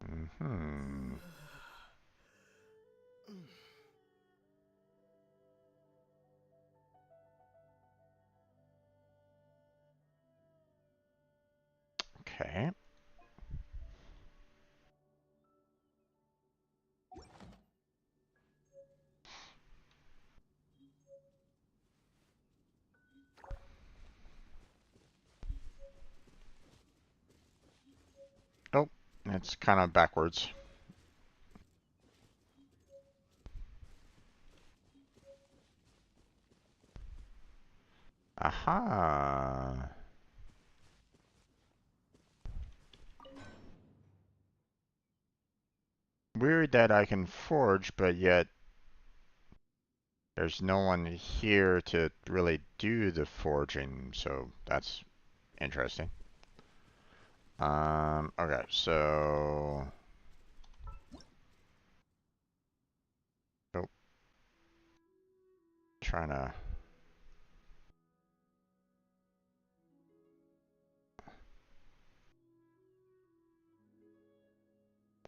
Mm-hmm. Okay. Oh, it's kind of backwards. Aha. Weird that I can forge, but yet there's no one here to really do the forging, so that's interesting. Okay, so... Oh. Trying to...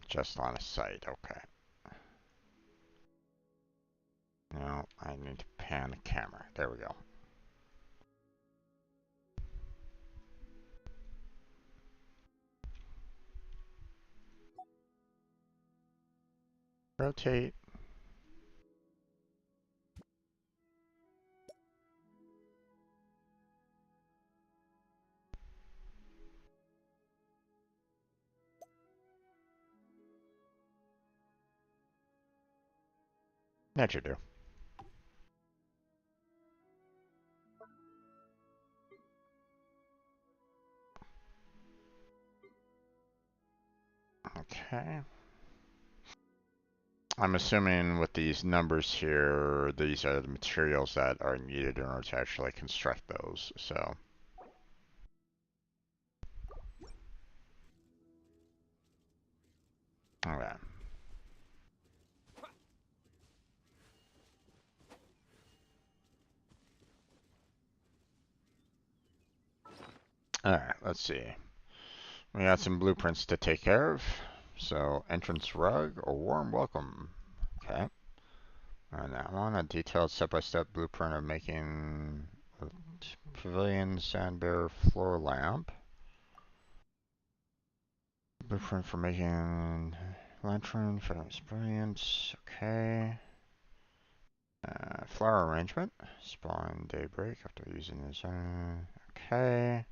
Just on a site, okay. Now I need to pan the camera. There we go. Rotate. That should do. Okay. I'm assuming with these numbers here, these are the materials that are needed in order to actually construct those, so. Okay. Alright, let's see. We got some blueprints to take care of. So, entrance rug, a warm welcome. Okay. And that one, a detailed step-by-step blueprint of making a pavilion sandbear floor lamp. Blueprint for making lantern, fabulous brilliance. Okay. Flower arrangement. Spawn daybreak after using this. Okay.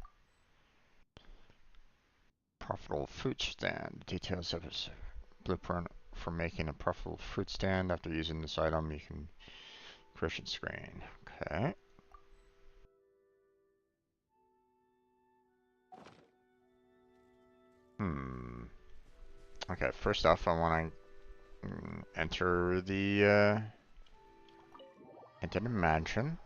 Profitable fruit stand. Details of a blueprint for making a profitable fruit stand. After using this item, you can creation screen. Okay. Okay, first off, I want to enter the mansion.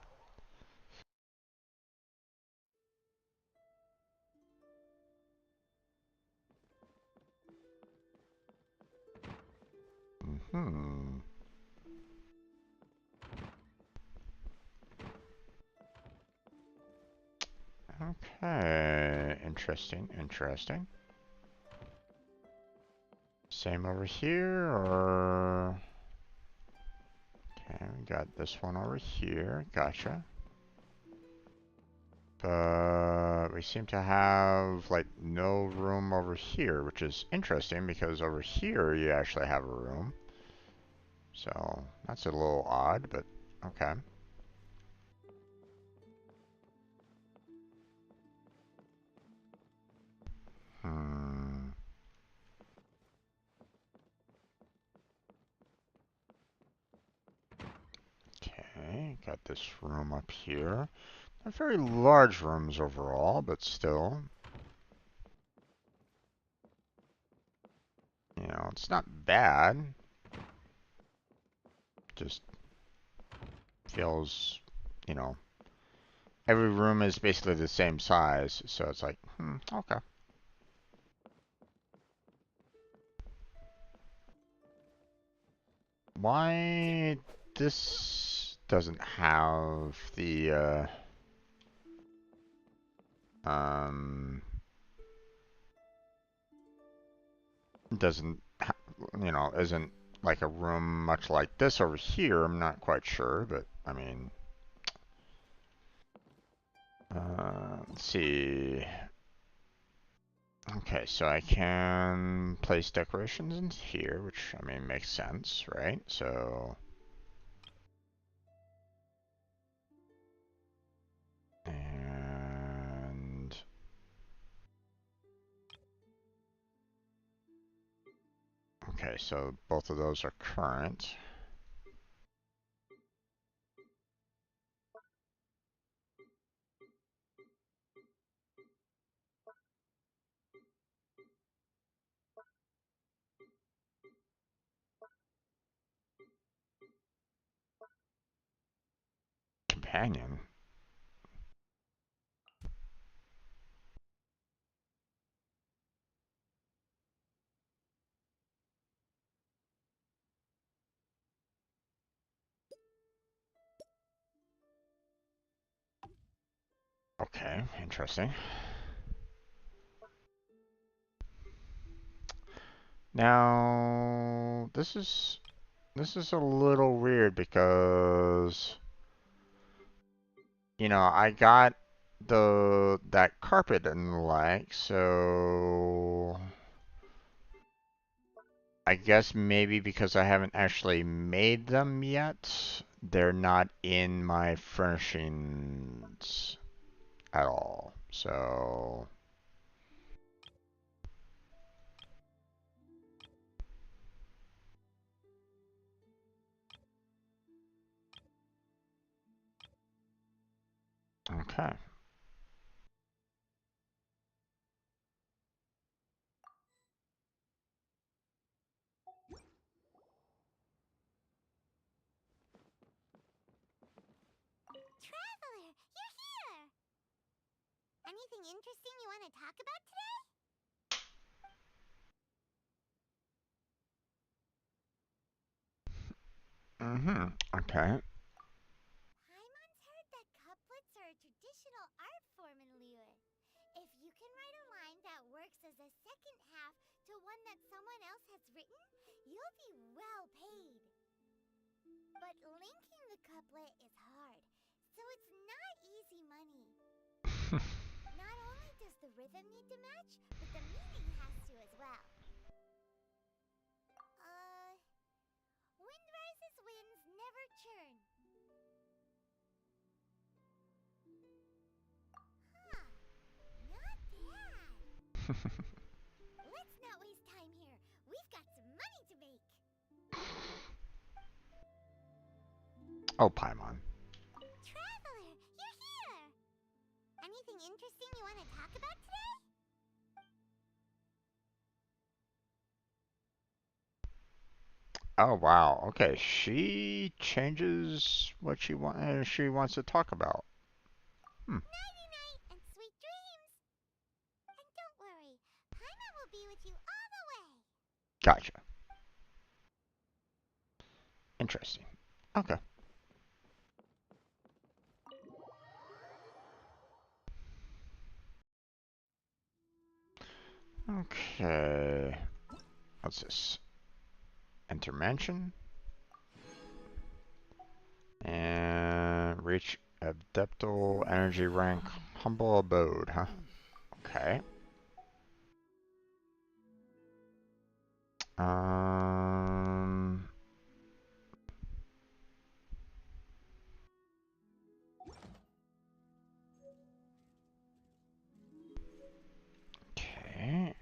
Okay, interesting, interesting. Same over here, or... Okay, we got this one over here, gotcha. But we seem to have, like, no room over here, which is interesting, because over here you actually have a room. So, that's a little odd, but okay. Hmm. Okay, got this room up here. Not very large rooms overall, but still. You know, it's not bad. Just feels, you know, every room is basically the same size, so it's like, okay. Why this doesn't have the, doesn't, you know, isn't like a room much like this over here, I'm not quite sure, but, I mean, let's see. Okay, so I can place decorations in here, which, I mean, makes sense, right? So... And... Okay, so both of those are current. Companion? Okay, interesting. Now, this is a little weird because, you know, I got that carpet and the like, so I guess maybe because I haven't actually made them yet, they're not in my furnishings at all. So, okay. Traveler, you're here! Anything interesting you want to talk about today? Okay. Paimon's heard that couplets are a traditional art form in Liyue. If you can write a line that works as a second half to one that someone else has written, you'll be well paid. But linking the couplet is hard, so it's not easy money. Not only does the rhythm need to match, but the meaning has to as well. Wind rises, winds never churn. Huh, not bad. Let's not waste time here. We've got some money to make. Oh, Paimon. Traveler, you're here! Anything interesting you want to talk about today? Oh, wow. Okay, she changes what she wants to talk about. Nighty-night and sweet dreams! And don't worry, Paimon will be with you all the way! Gotcha. Interesting. Okay. Okay. What's this? Enter mansion. And reach adeptal energy rank humble abode, huh? Okay. Um. Okay.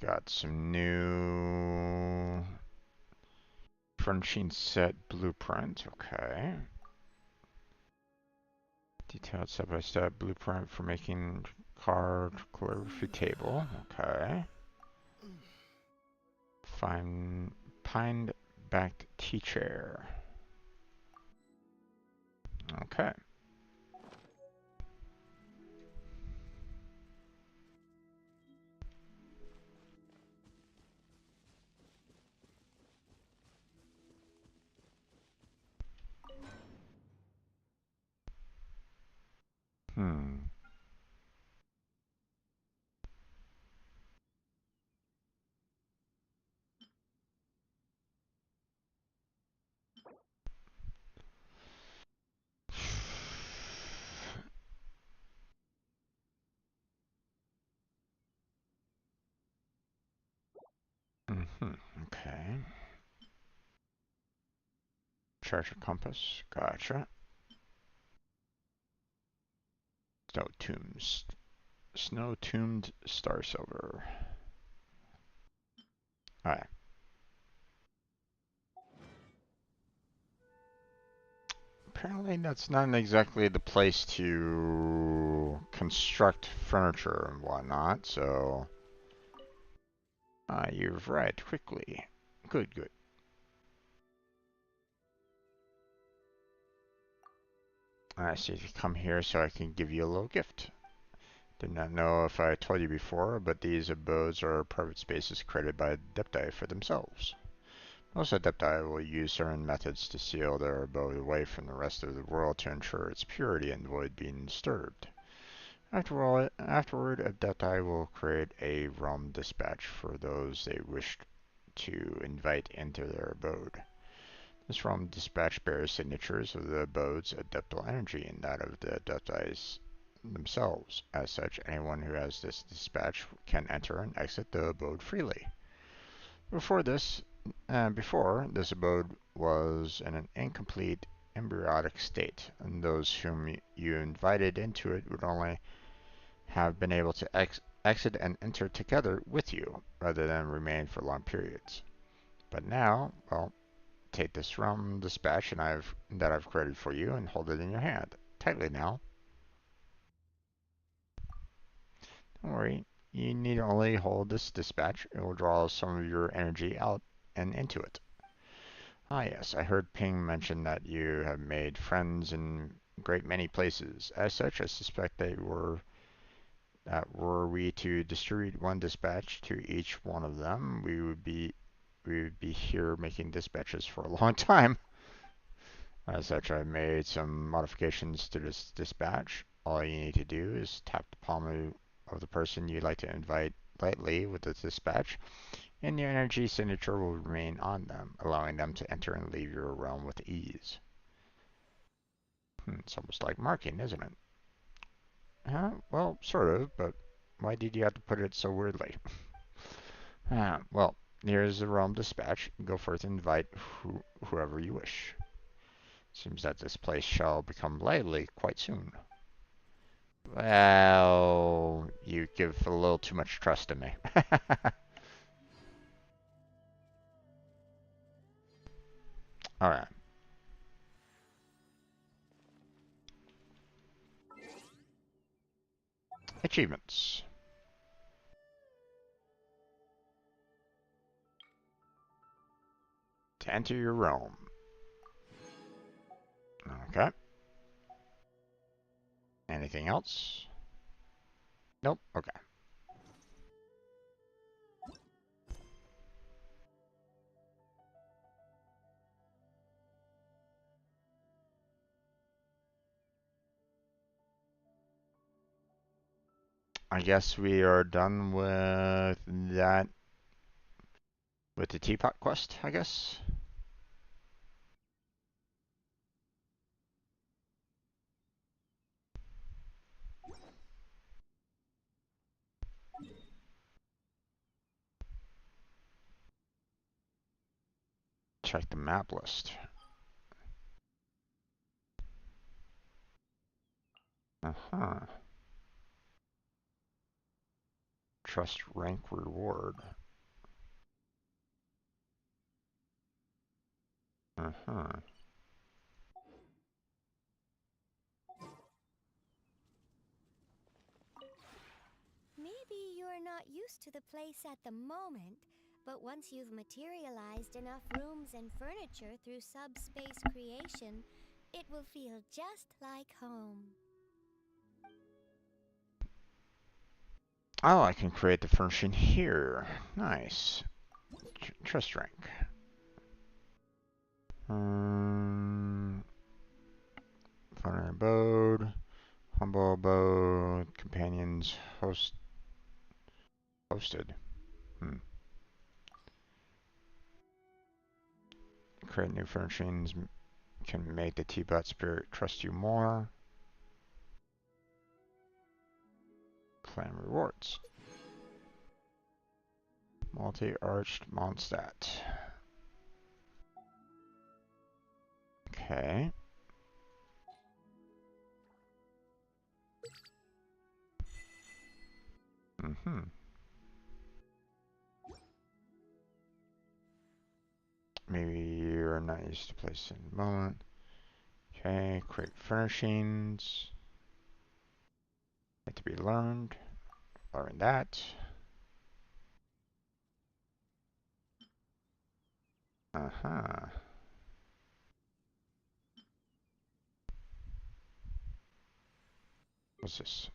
Got some new furnishing set blueprint. Okay. Detailed step-by-step blueprint for making card calligraphy table. Okay. Fine pine-backed tea chair. Okay. Hmm. Mm-hmm. Okay. Treasure compass. Gotcha. Snow tombs. Snow tombed star silver. Alright. Apparently that's not exactly the place to construct furniture and whatnot, so... you've read quickly. Good, good. I see if you come here so I can give you a little gift. Did not know if I told you before, but these abodes are private spaces created by Adepti for themselves. Most Adepti will use certain methods to seal their abode away from the rest of the world to ensure its purity and avoid being disturbed. Afterward, Adepti will create a realm dispatch for those they wish to invite into their abode. This realm dispatch bears signatures of the abode's adeptal energy and that of the Adeptis themselves. As such, anyone who has this dispatch can enter and exit the abode freely. Before this abode was in an incomplete embryonic state, and those whom you invited into it would only have been able to exit and enter together with you, rather than remain for long periods. But now, well, take this realm dispatch that I've created for you and hold it in your hand. Tightly now. Don't worry, you need only hold this dispatch. It will draw some of your energy out and into it. Ah yes, I heard Ping mention that you have made friends in a great many places. As such, I suspect were we to distribute one dispatch to each one of them, we would be here making dispatches for a long time. As such, I've made some modifications to this dispatch. All you need to do is tap the palm of the person you'd like to invite lightly with the dispatch, and your energy signature will remain on them, allowing them to enter and leave your realm with ease. It's almost like marking, isn't it? Well, sort of, but why did you have to put it so weirdly? Well, here's the realm dispatch. Go forth and invite whoever you wish. Seems that this place shall become lively quite soon. Well, you give a little too much trust in me. Alright. Achievements. To enter your realm. Okay. Anything else? Nope. Okay. I guess we are done with that, with the teapot quest, I guess. Check the map list. Uh-huh. Trust rank reward. Uh-huh. Maybe you're not used to the place at the moment, but once you've materialized enough rooms and furniture through subspace creation, it will feel just like home. Oh, I can create the furnishing here. Nice. Trust rank. Fun abode. Humble abode. Companions hosted. Create new furnishings. Can make the teapot spirit trust you more. Claim rewards. Multi-arched Mondstadt. Okay. Mm-hmm. Maybe you're not used to placing in the moment. Okay, create furnishings. Need to be learned. Learn that. Uh-huh. What's this?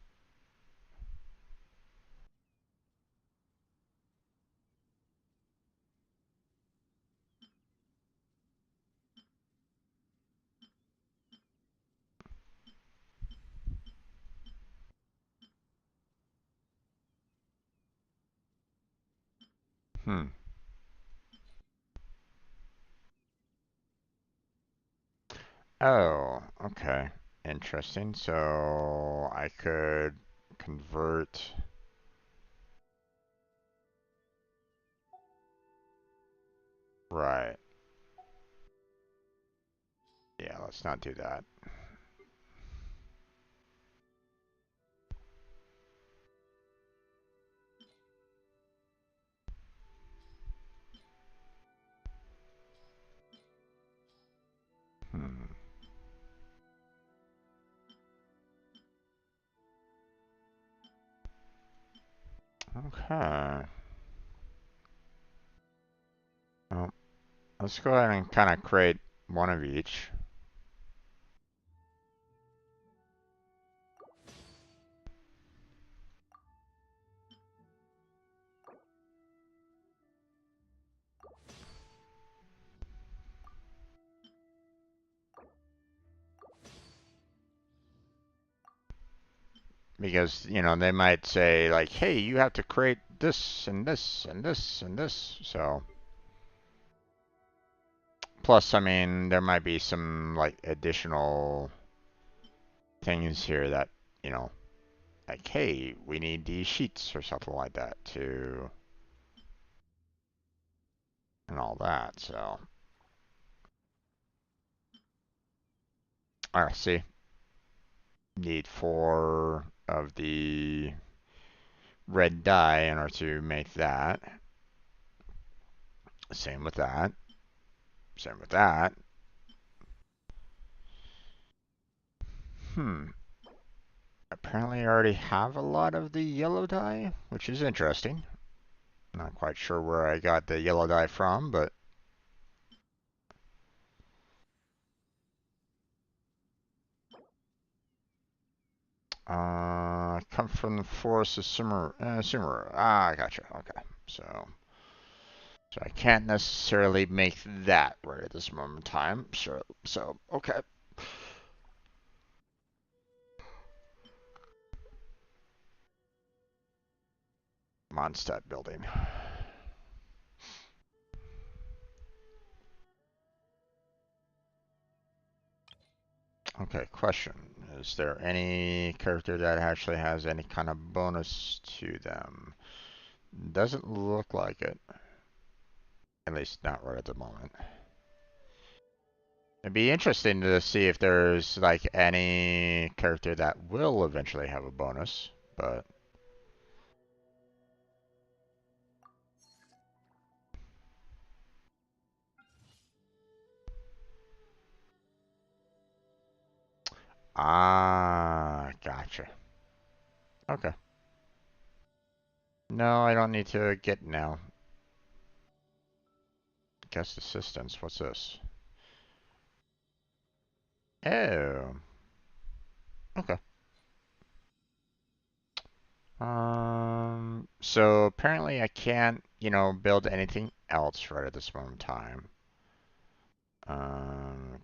Hmm. Oh, okay. Interesting. So I could convert. Right. Yeah, let's not do that. Hmm. Okay. Well, let's go ahead and kind of create one of each. Because, you know, they might say, like, hey, you have to create this and this and this and this. So, plus, I mean, there might be some, like, additional things here that, you know, like, hey, we need these sheets or something like that to, and all that. So, I see. Need 4 of the red dye in order to make that. Same with that. Same with that. Apparently I already have a lot of the yellow dye, which is interesting. Not quite sure where I got the yellow dye from, but come from the forest of Sumeru. Ah, I gotcha. Okay, so I can't necessarily make that right at this moment in time. Sure. So okay. Mondstadt building. Okay, question. Is there any character that actually has any kind of bonus to them? Doesn't look like it. At least not right at the moment. It'd be interesting to see if there's like any character that will eventually have a bonus, but gotcha. Okay. No, I don't need to get now. Guest assistance, what's this? Oh. Okay. So apparently I can't, build anything else right at this moment in time.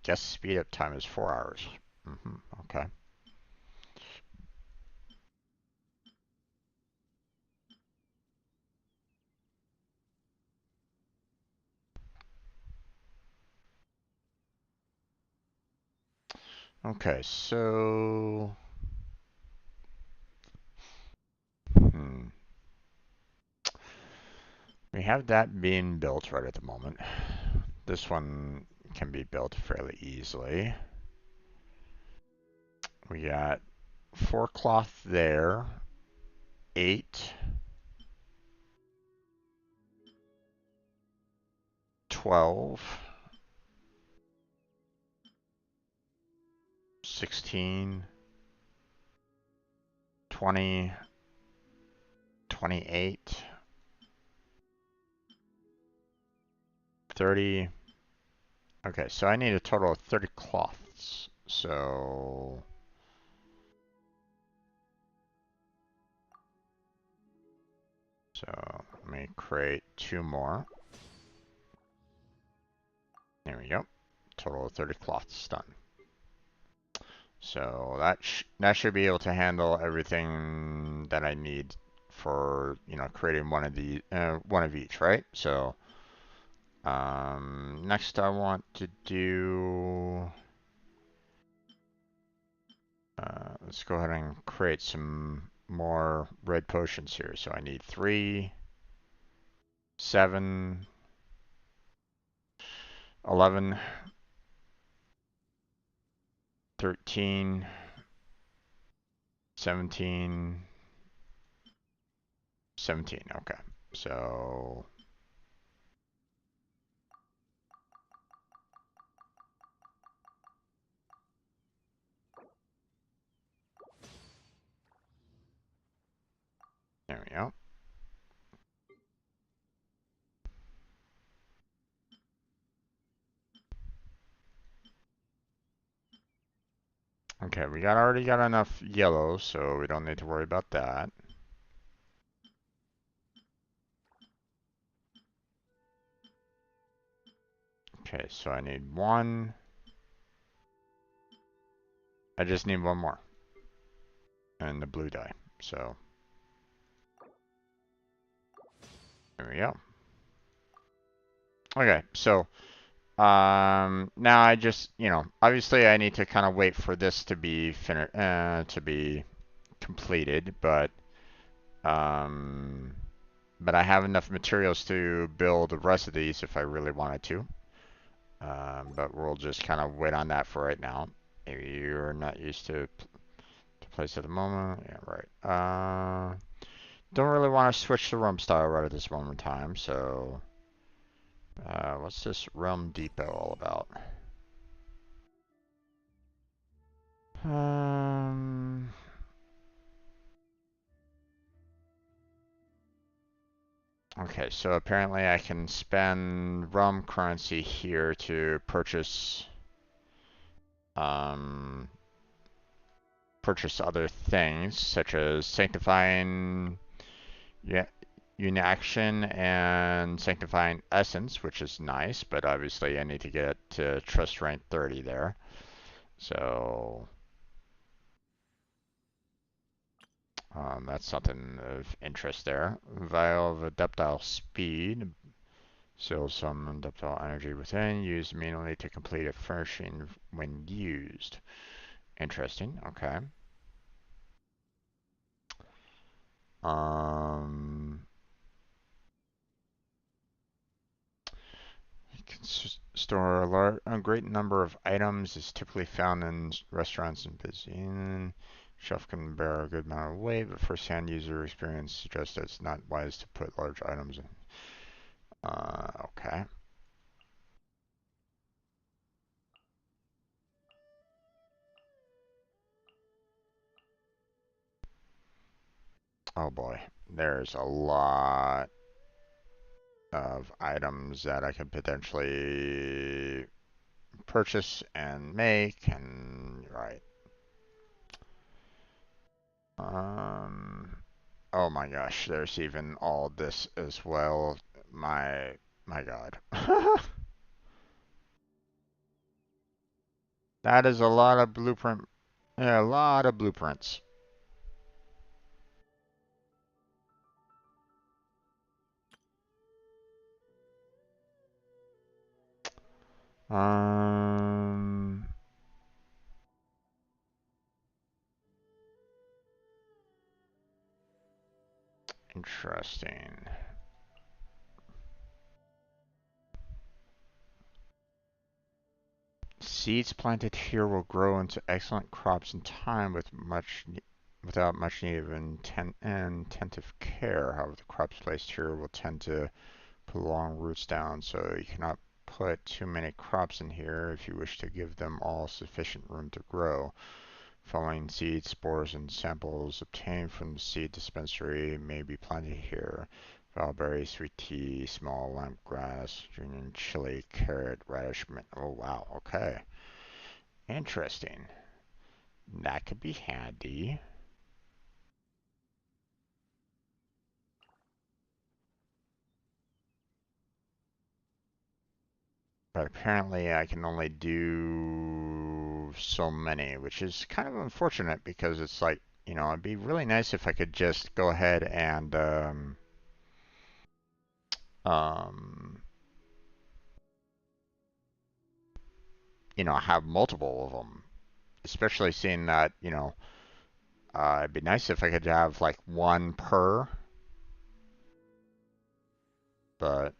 Guess speed up time is 4 hours. Okay. Okay, so we have that being built right at the moment. This one can be built fairly easily. We got 4 cloth there, 8, 12, 16, 20, 28, 30. Okay, so I need a total of 30 cloths. So let me create 2 more. There we go. Total of 30 cloths done. So that should be able to handle everything that I need for creating one of each, right? So next I want to do. Let's go ahead and create some more red potions here. So I need 3, 7, 11, 13, 17, 17. Okay. So there we go. Okay, we already got enough yellow, so we don't need to worry about that. Okay, so I need 1. I just need 1 more. And the blue dye. So there we go. Okay, so now I just, obviously I need to kind of wait for this to be completed, but I have enough materials to build the rest of these if I really wanted to. But we'll just kind of wait on that for right now. Maybe you're not used to place at the moment. Yeah, right. Don't really want to switch the room style right at this moment in time, so what's this Realm Depot all about? Okay, so apparently I can spend realm currency here to purchase other things such as sanctifying Unaction and sanctifying essence, which is nice, but obviously I need to get to trust rank 30 there. So That's something of interest there. Vial of adeptile speed. Seals some adeptile energy within, used manually to complete a furnishing when used. Interesting, okay. You can store a great number of items is typically found in restaurants and busy. Shelf can bear a good amount of weight, but first-hand user experience suggests that it's not wise to put large items in. Okay. Oh boy, there's a lot of items that I could potentially purchase and make, and right. Oh my gosh, there's even all this as well. My God. That is a lot of blueprint. Yeah, a lot of blueprints. Um, Interesting. Seeds planted here will grow into excellent crops in time without much need of intensive care. However, the crops placed here will tend to put long roots down, so you cannot put too many crops in here if you wish to give them all sufficient room to grow. Following seeds, spores, and samples obtained from the seed dispensary may be planted here. Valberry, sweet tea, small lamp grass, Union chili, carrot, radish, mint. Oh wow, okay. Interesting. That could be handy. But apparently I can only do so many, which is kind of unfortunate because it's like, you know, it'd be really nice if I could just go ahead and um, you know, have multiple of them. Especially seeing that, you know, it'd be nice if I could have like one per, but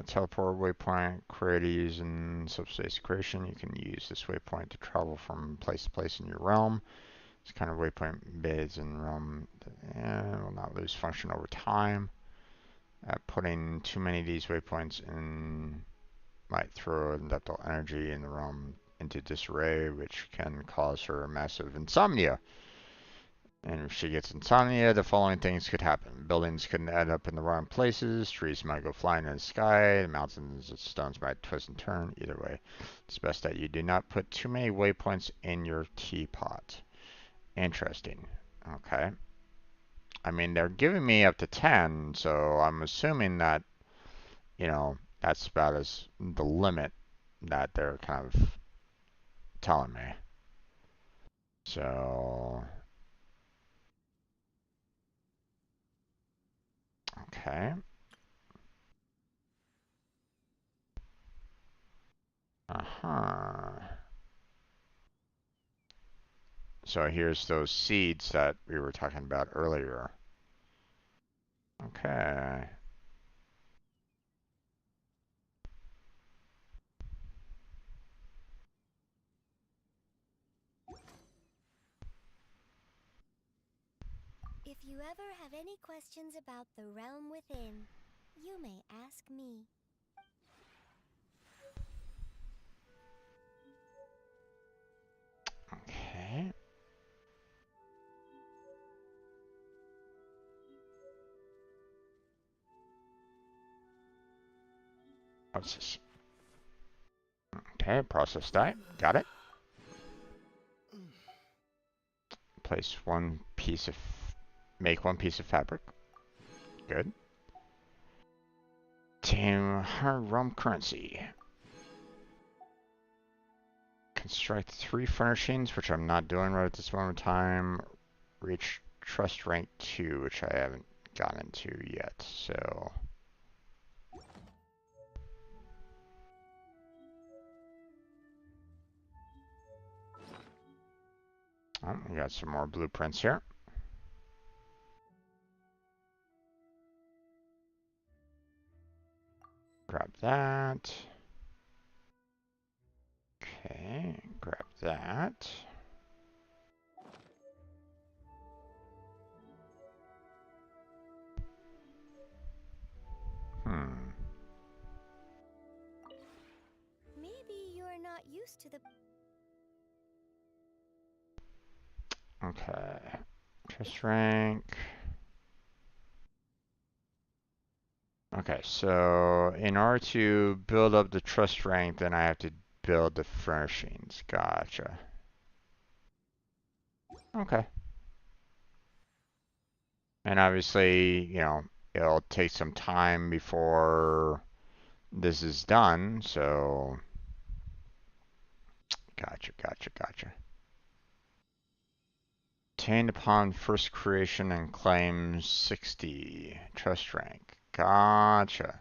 teleport waypoint, creates and subspace creation. You can use this waypoint to travel from place to place in your realm. This kind of waypoint bids and realm will not lose function over time. Putting too many of these waypoints in might throw adeptal energy in the realm into disarray, which can cause her massive insomnia. And if she gets insomnia, the following things could happen. Buildings could end up in the wrong places, trees might go flying in the sky, the mountains and stones might twist and turn. Either way, it's best that you do not put too many waypoints in your teapot. Interesting. Okay. I mean, they're giving me up to 10, so I'm assuming that, you know, that's about as the limit that they're kind of telling me. So, okay. Uh-huh. So here's those seeds that we were talking about earlier. Okay. If you ever have any questions about the realm within, you may ask me. Okay. What's this? Okay, process dye. Got it. Place one piece of... Make one piece of fabric. Good. Tame her realm currency. construct 3 furnishings, which I'm not doing right at this moment in time. Reach trust rank 2, which I haven't gotten into yet, so... Oh, we got some more blueprints here. Grab that. Okay, grab that. Maybe you're not used to the... Okay. Trust rank. Okay, so in order to build up the trust rank, then I have to build the furnishings. Gotcha. Okay. And obviously, you know, it'll take some time before this is done, so... Gotcha. Obtained upon first creation and claims 60 trust rank. Gotcha.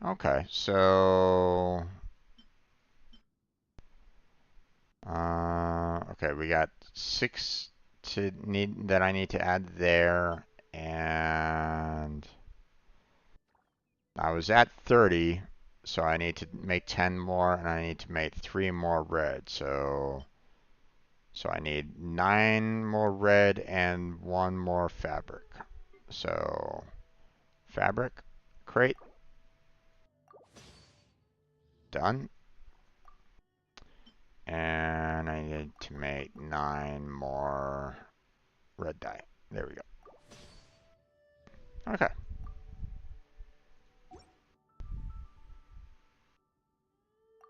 Okay, so... okay, we got 6 that I need to add there, and I was at 30, so I need to make 10 more, and I need to make 3 more red, so I need 9 more red and 1 more fabric. So fabric crate done. And I need to make 9 more red dye. There we go. Okay.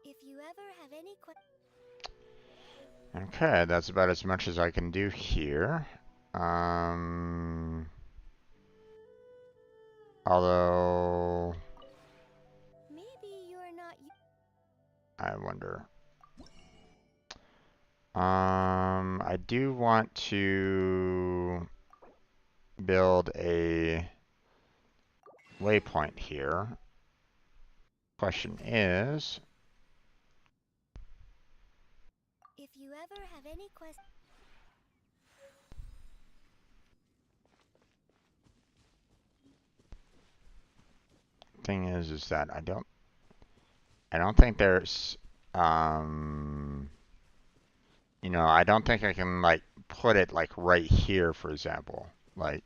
If you ever have any Okay, that's about as much as I can do here. Although... Maybe you're not... I wonder. I do want to build a waypoint here. Question is... If you ever have any questions... Thing is that I don't think there's, you know, I don't think I can, like, put it, like, right here, for example. Like,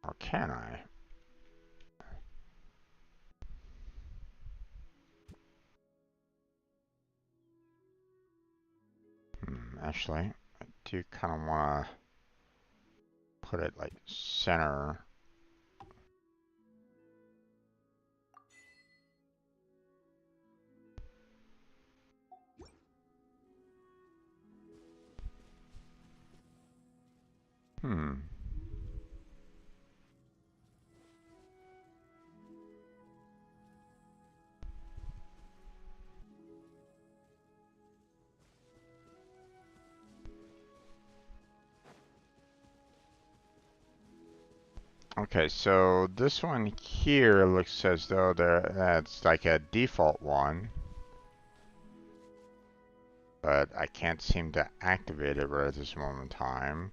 or can I? Actually, I do kind of want to put it, like, center. Okay, so this one here looks as though that's like a default one. But I can't seem to activate it right at this moment in time.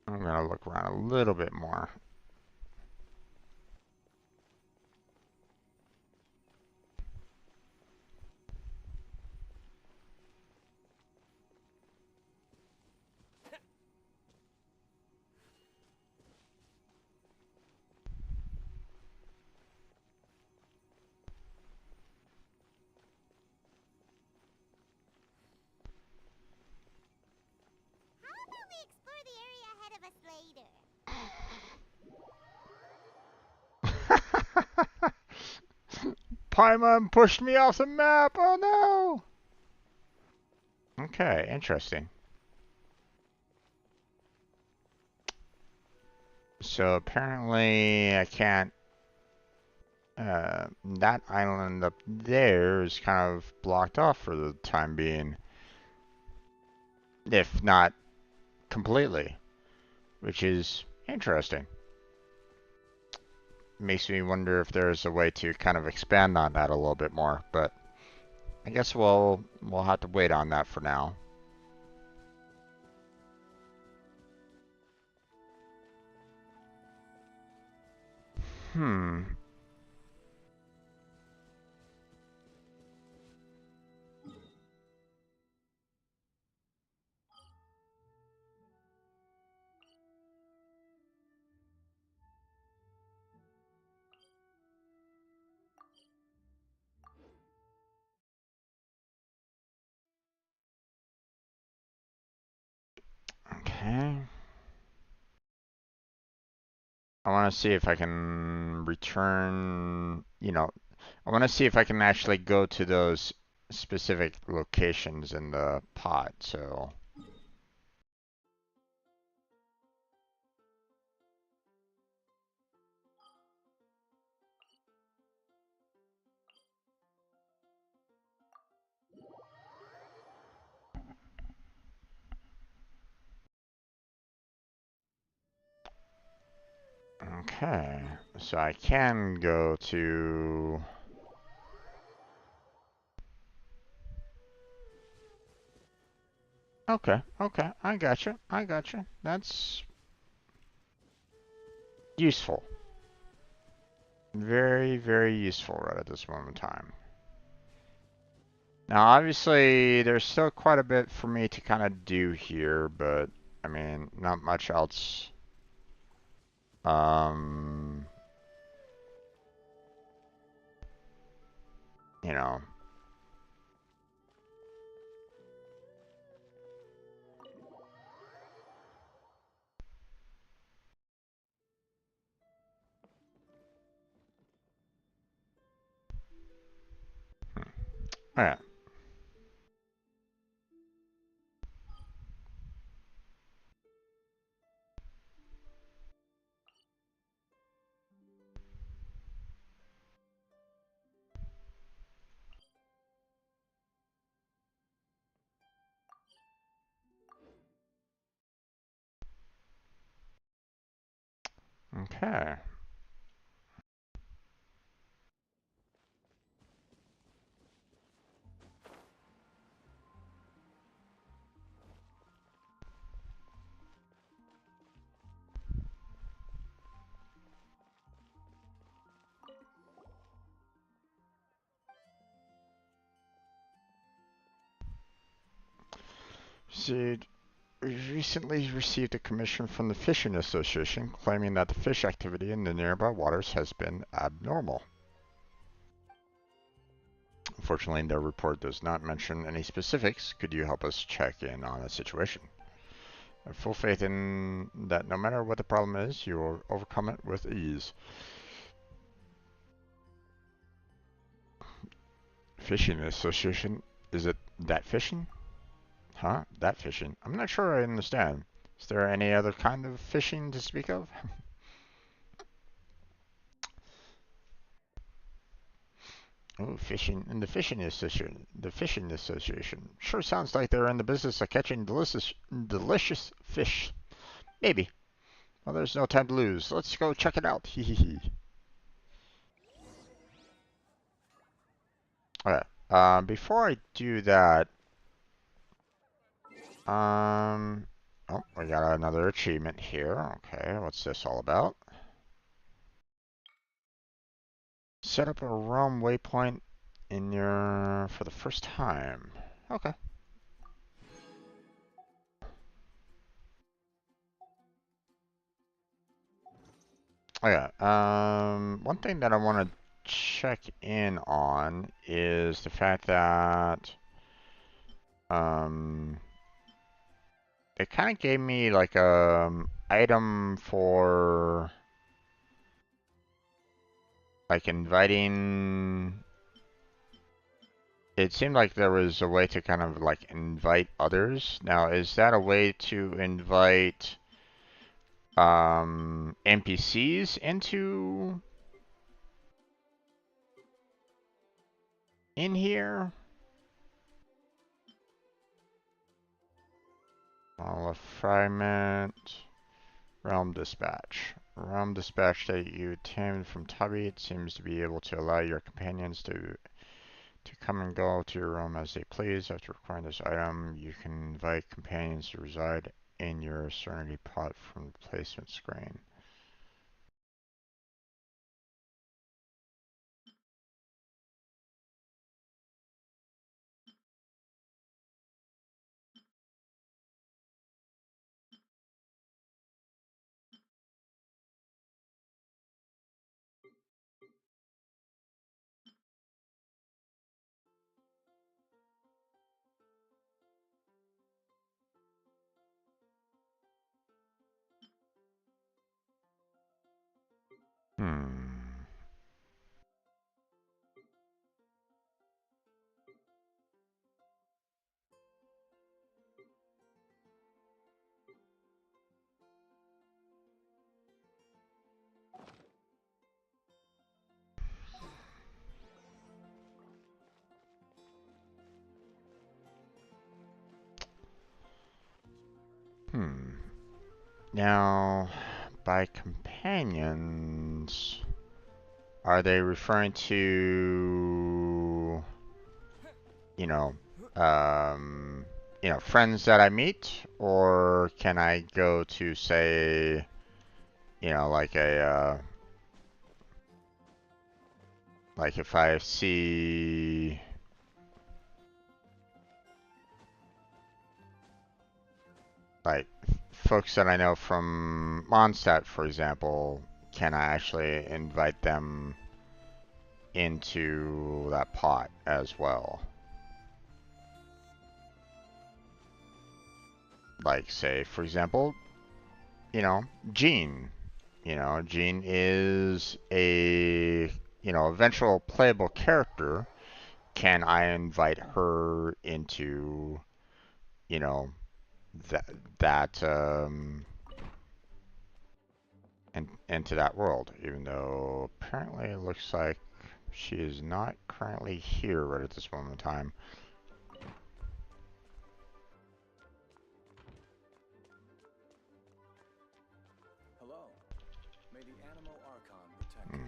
I'm gonna look around a little bit more. of us later. Paimon pushed me off the map. Oh no. Okay, interesting. So apparently I can't. That island up there is kind of blocked off for the time being, if not completely, which is interesting. Makes me wonder if there's a way to kind of expand on that a little bit more, but I guess we'll have to wait on that for now. Hmm. Okay. I want to see if I can return, I want to see if I can actually go to those specific locations in the pod, so. Okay, so I can go to. Okay, I gotcha. That's useful. Very, very useful right at this moment in time. Now, obviously, there's still quite a bit for me to kind of do here, but, I mean, not much else. Um, you know. Alright. Okay. See, we recently received a commission from the Fishing Association claiming that the fish activity in the nearby waters has been abnormal. Unfortunately, their report does not mention any specifics. Could you help us check in on the situation? I have full faith in that no matter what the problem is, you will overcome it with ease. Fishing Association? Is it that fishing? Huh? That fishing? I'm not sure I understand. Is there any other kind of fishing to speak of? Oh, fishing in the fishing association. The fishing association sure sounds like they're in the business of catching delicious fish. Maybe. Well, there's no time to lose. Let's go check it out. Hee hee hee. Alright. Before I do that, oh, we got another achievement here. Okay, what's this all about? Set up a realm waypoint in your for the first time. Okay. Okay. One thing that I want to check in on is the fact that it kind of gave me like item for like inviting. It seemed like there was a way to kind of like invite others. Now, is that a way to invite NPCs into in here? Olive fragment. Realm Dispatch. Realm Dispatch that you obtained from Tubby. It seems to be able to allow your companions to come and go to your realm as they please. After acquiring this item, you can invite companions to reside in your Serenity pot from the placement screen. Now, by companions, are they referring to, friends that I meet, or can I go to say, like like if I see, like, folks that I know from Mondstadt, for example, can I actually invite them into that pot as well? Like, say, for example, Jean. Jean is a, eventual playable character. Can I invite her into, that into that world, even though apparently it looks like she is not currently here right at this moment in time. Hello. May the Animal Archon protect you.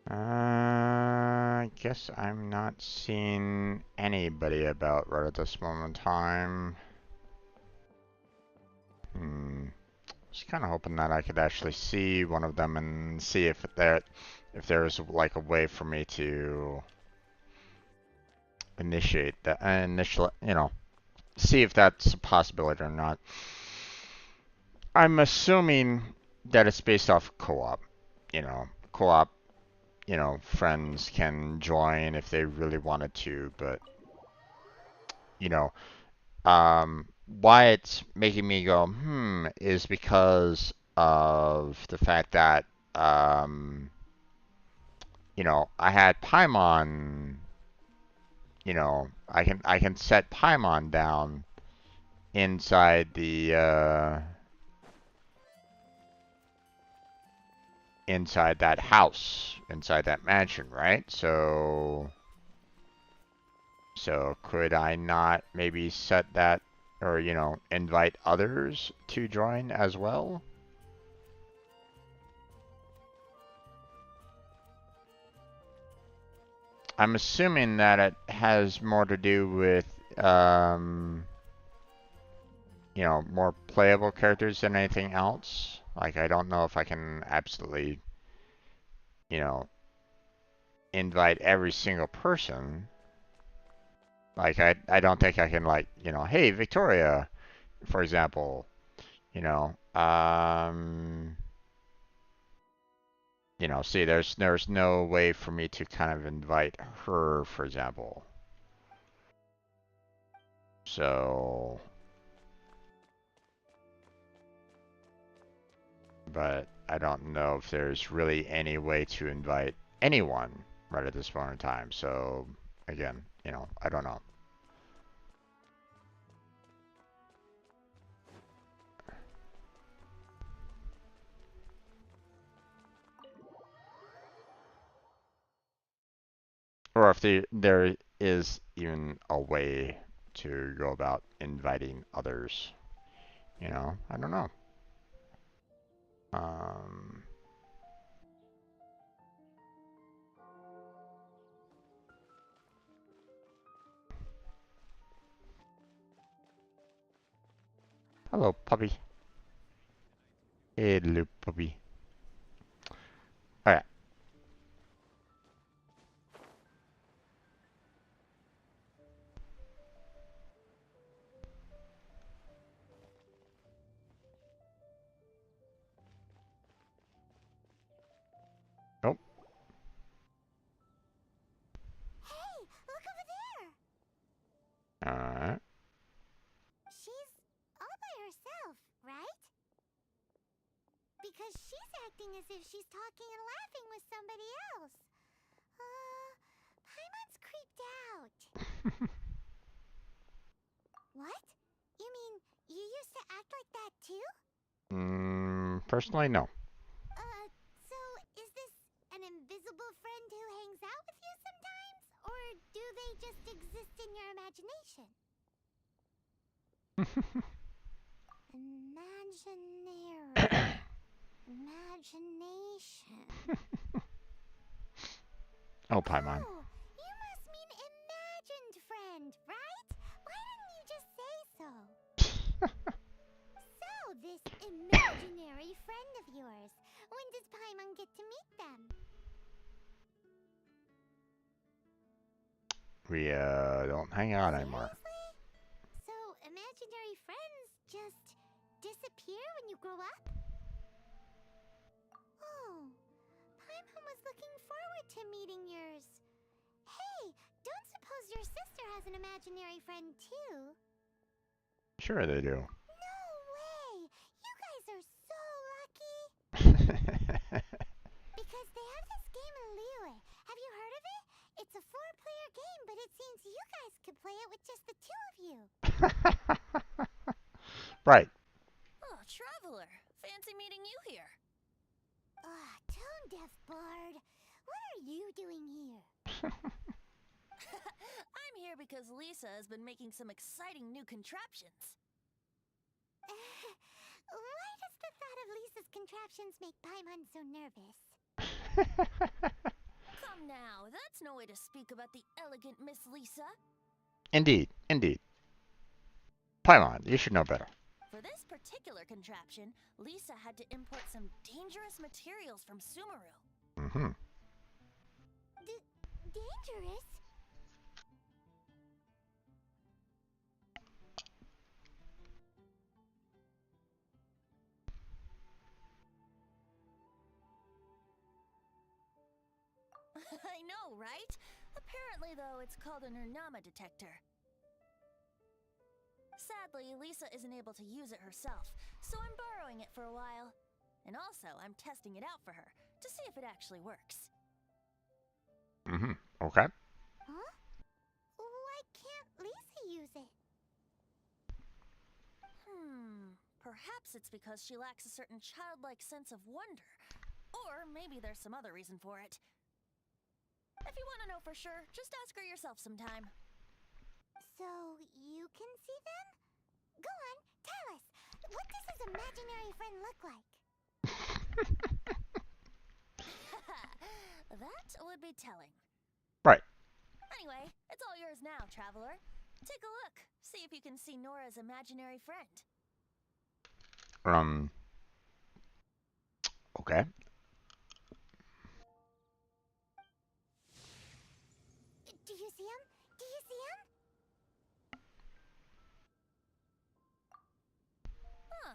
I guess I'm not seeing anybody about right at this moment in time. Just kind of hoping that I could actually see one of them and see if there's like a way for me to initiate that, see if that's a possibility or not. I'm assuming that it's based off co-op. Co-op, friends can join if they really wanted to, but, why it's making me go, is because of the fact that, I had Paimon, I can set Paimon down inside the, inside that house, inside that mansion, right? So could I not maybe set that, or, invite others to join as well? I'm assuming that it has more to do with, more playable characters than anything else. Like, I don't know if I can absolutely, invite every single person. Like, I don't think I can, like, hey, Victoria, for example, You know, see, there's no way for me to kind of invite her, for example. So, but I don't know if there's really any way to invite anyone right at this point in time. So, again, you know, I don't know. Or if there is even a way to go about inviting others. You know, I don't know. Um, Hello, puppy. Hello, puppy. Alright. Nope. Hey, look over there! Alright. She's all by herself, right? Because she's acting as if she's talking and laughing with somebody else. Paimon's creeped out. What? You mean you used to act like that too? Personally, no. So is this an invisible friend who hangs out with you sometimes? Or do they just exist in your imagination? Imagination. Oh, Paimon. Oh, you must mean imagined friend, right? Why didn't you just say so? So, this imaginary friend of yours, when does Paimon get to meet them? We, don't hang out anymore. Seriously? So, imaginary friends just disappear when you grow up? Oh, Paimon was looking forward to meeting yours. Hey, don't suppose your sister has an imaginary friend too? Sure they do. No way! You guys are so lucky! Because they have this game in Liyue. Have you heard of it? It's a 4-player game, but it seems you guys could play it with just the 2 of you. Right. Oh, Traveler. Fancy meeting you here. Tone deaf bard. What are you doing here? I'm here because Lisa has been making some exciting new contraptions. Why does the thought of Lisa's contraptions make Paimon so nervous? Come now, that's no way to speak about the elegant Miss Lisa. Indeed, indeed. Paimon, you should know better. For this particular contraption, Lisa had to import some dangerous materials from Sumeru. Mm-hmm. Dangerous? I know, right? Apparently, though, it's called an Urnama detector. Sadly, Lisa isn't able to use it herself, so I'm borrowing it for a while. And also, I'm testing it out for her, to see if it actually works. Mm-hmm. Okay. Huh? Why can't Lisa use it? Perhaps it's because she lacks a certain childlike sense of wonder. Or maybe there's some other reason for it. If you want to know for sure, just ask her yourself sometime. So, you can see them? Go on, tell us. What does his imaginary friend look like? That would be telling. Right. Anyway, it's all yours now, Traveler. Take a look. See if you can see Nora's imaginary friend. Okay. Do you see him? Do you see him?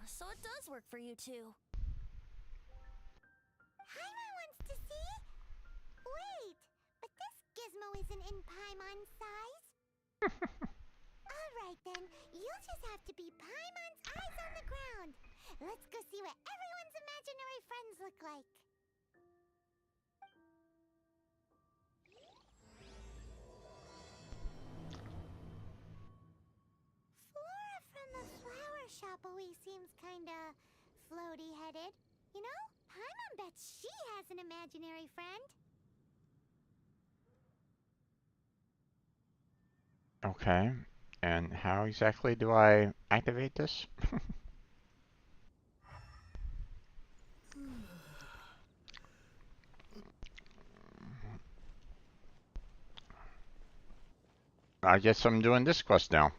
So it does work for you two. Paimon wants to Paimon size? Alright then, you'll just have to be Paimon's eyes on the ground. Let's go see what everyone's imaginary friends look like. Flora from the flower shop always seems kinda floaty-headed. You know, Paimon bets she has an imaginary friend. Okay. And how exactly do I activate this? I guess I'm doing this quest now.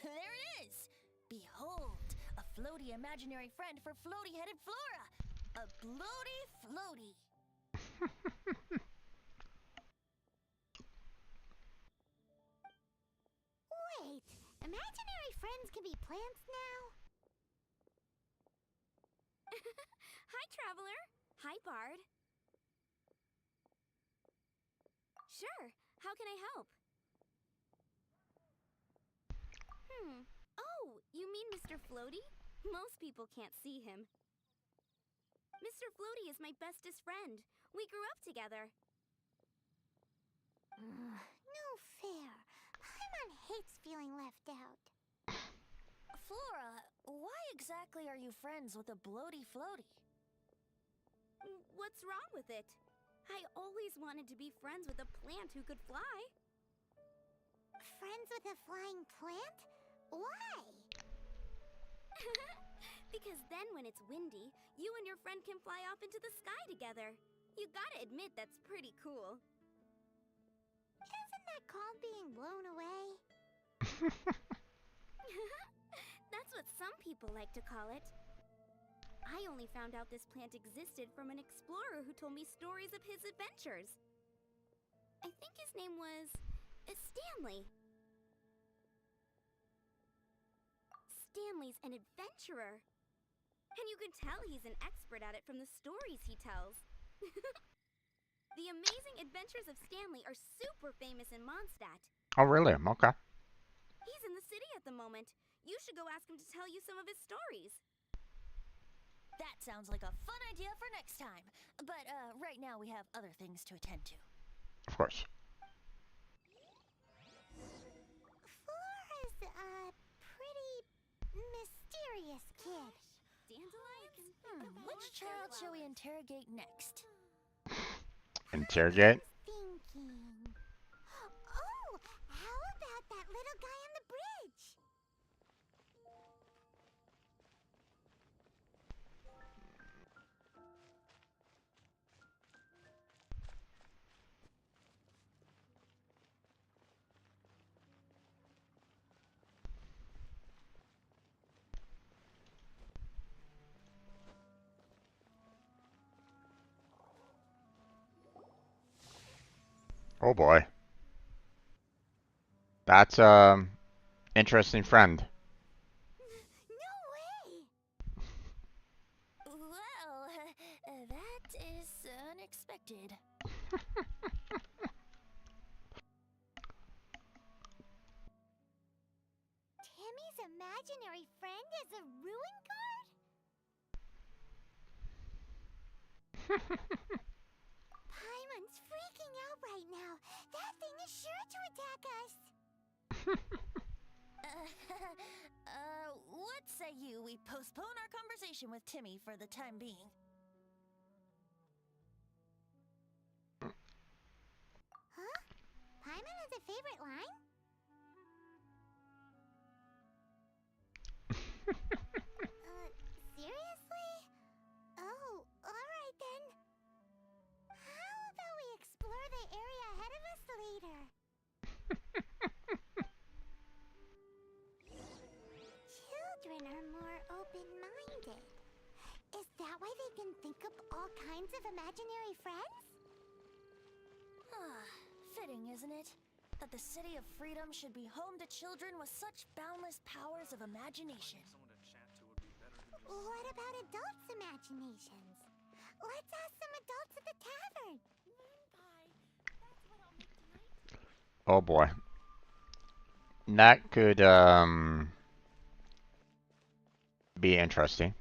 There it is! Behold, a floaty imaginary friend for floaty-headed Flora! A bloaty floaty! Wait, imaginary friends can be plants now? Hi, Traveler. Hi, Bard. Sure, how can I help? Oh, you mean Mr. Floaty? Most people can't see him. Mr. Floaty is my bestest friend. We grew up together. No fair. Paimon hates feeling left out. Flora, why exactly are you friends with a bloaty floaty? What's wrong with it? I always wanted to be friends with a plant who could fly. Friends with a flying plant? Why? Because then when it's windy, you and your friend can fly off into the sky together. You gotta admit that's pretty cool. Isn't that called being blown away? That's what some people like to call it. I only found out this plant existed from an explorer who told me stories of his adventures. I think his name was Stanley. Stanley's an adventurer. And you can tell he's an expert at it from the stories he tells. The amazing adventures of Stanley are super famous in Mondstadt. Oh, really? Okay. He's in the city at the moment. You should go ask him to tell you some of his stories. That sounds like a fun idea for next time. But right now we have other things to attend to. Of course. Flora's a pretty mysterious kid. Dandelions? Which child shall we interrogate next? Interrogate? Thinking. Oh, how about that little guy on the bridge? Oh boy. That's interesting friend. No way! Well, that is unexpected. Timmy's imaginary friend is a ruin guard? Paimon's freaking out right now. That thing is sure to attack us. What say you we postpone our conversation with Timmy for the time being? Huh? Paimon has a favorite line? Seriously? Oh, alright then. millions of imaginary friends? Fitting, isn't it? That the City of Freedom should be home to children with such boundless powers of imagination. What about adults' imaginations? Let's ask some adults at the tavern. Oh boy. That could be interesting.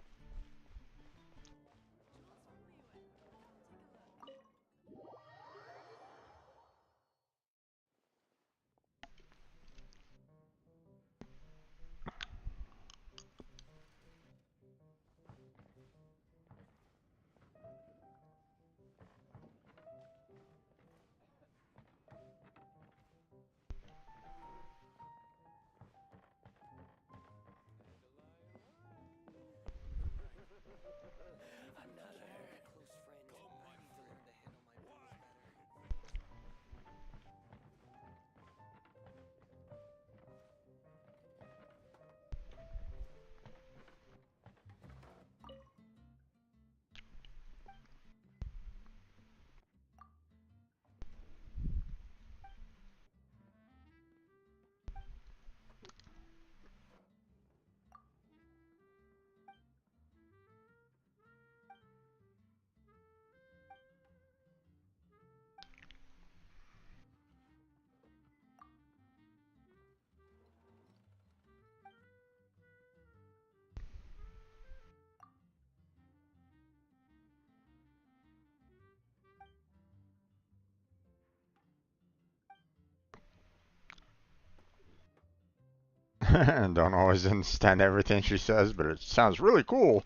Don't always understand everything she says, but it sounds really cool.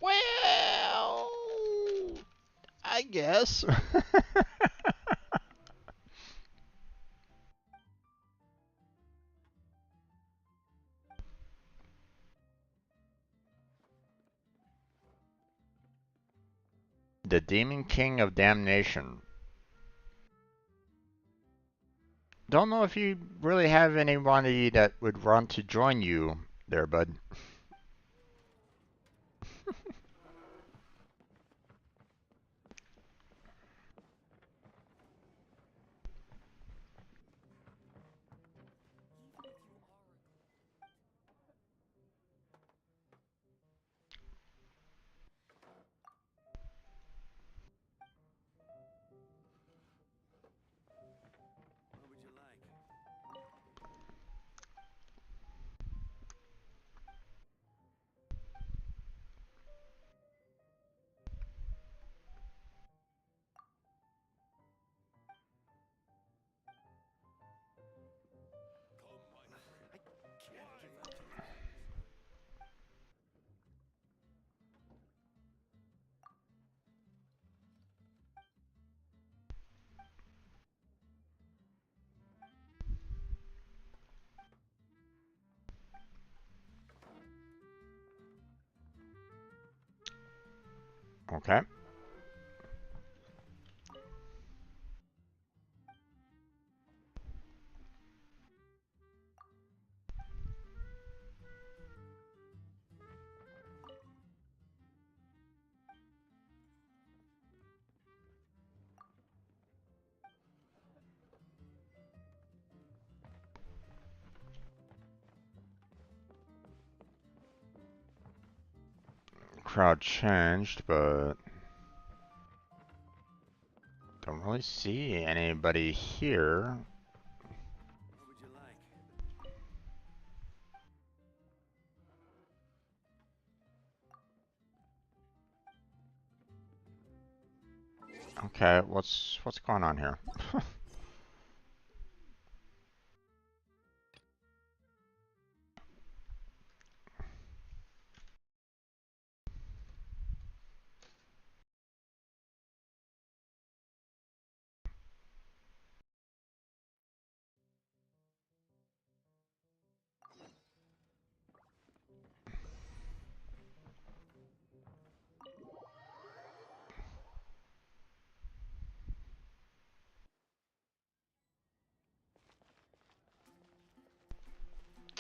Well, I guess. The Demon King of Damnation. Don't know if you really have anybody that would want to join you there, bud. Okay. Crowd changed, but don't really see anybody here. Okay, what's going on here?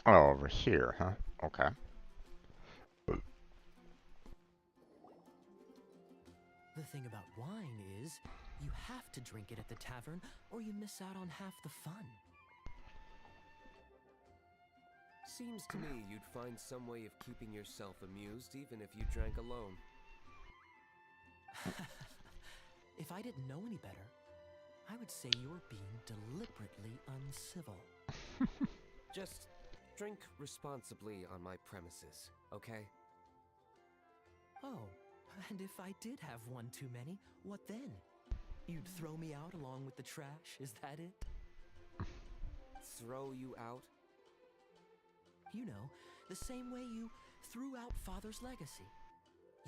Oh, over here, huh? Okay. The thing about wine is, you have to drink it at the tavern, or you miss out on half the fun. Seems to me you'd find some way of keeping yourself amused even if you drank alone. If I didn't know any better, I would say you're being deliberately uncivil. Just drink responsibly on my premises, okay? Oh, and if I did have one too many, what then? You'd throw me out along with the trash, is that it? Throw you out? You know, the same way you threw out Father's legacy.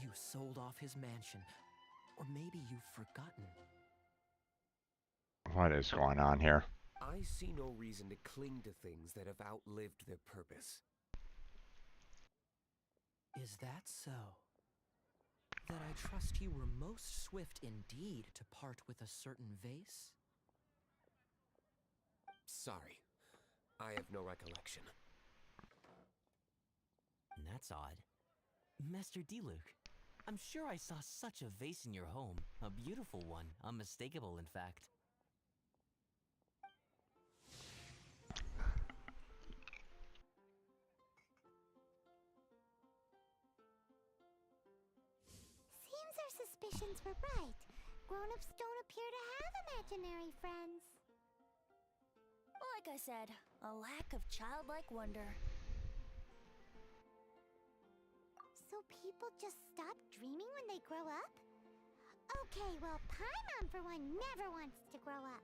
You sold off his mansion, or maybe you've forgotten. What is going on here? I see no reason to cling to things that have outlived their purpose. Is that so? Then I trust you were most swift indeed to part with a certain vase? Sorry, I have no recollection. That's odd. Master Diluc, I'm sure I saw such a vase in your home. A beautiful one, unmistakable in fact. Seems our suspicions were right. Grown-ups don't appear to have imaginary friends. Like I said, a lack of childlike wonder. So people just stop dreaming when they grow up? Okay, well, Paimon for one never wants to grow up.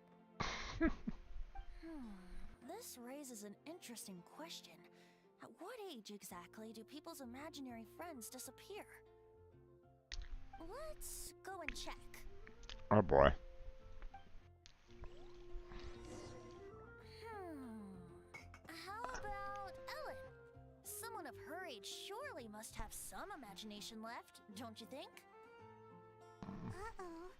This raises an interesting question. At what age exactly do people's imaginary friends disappear? Let's go and check. Oh boy. How about Ellen? Someone of her age surely must have some imagination left, don't you think? Uh-oh.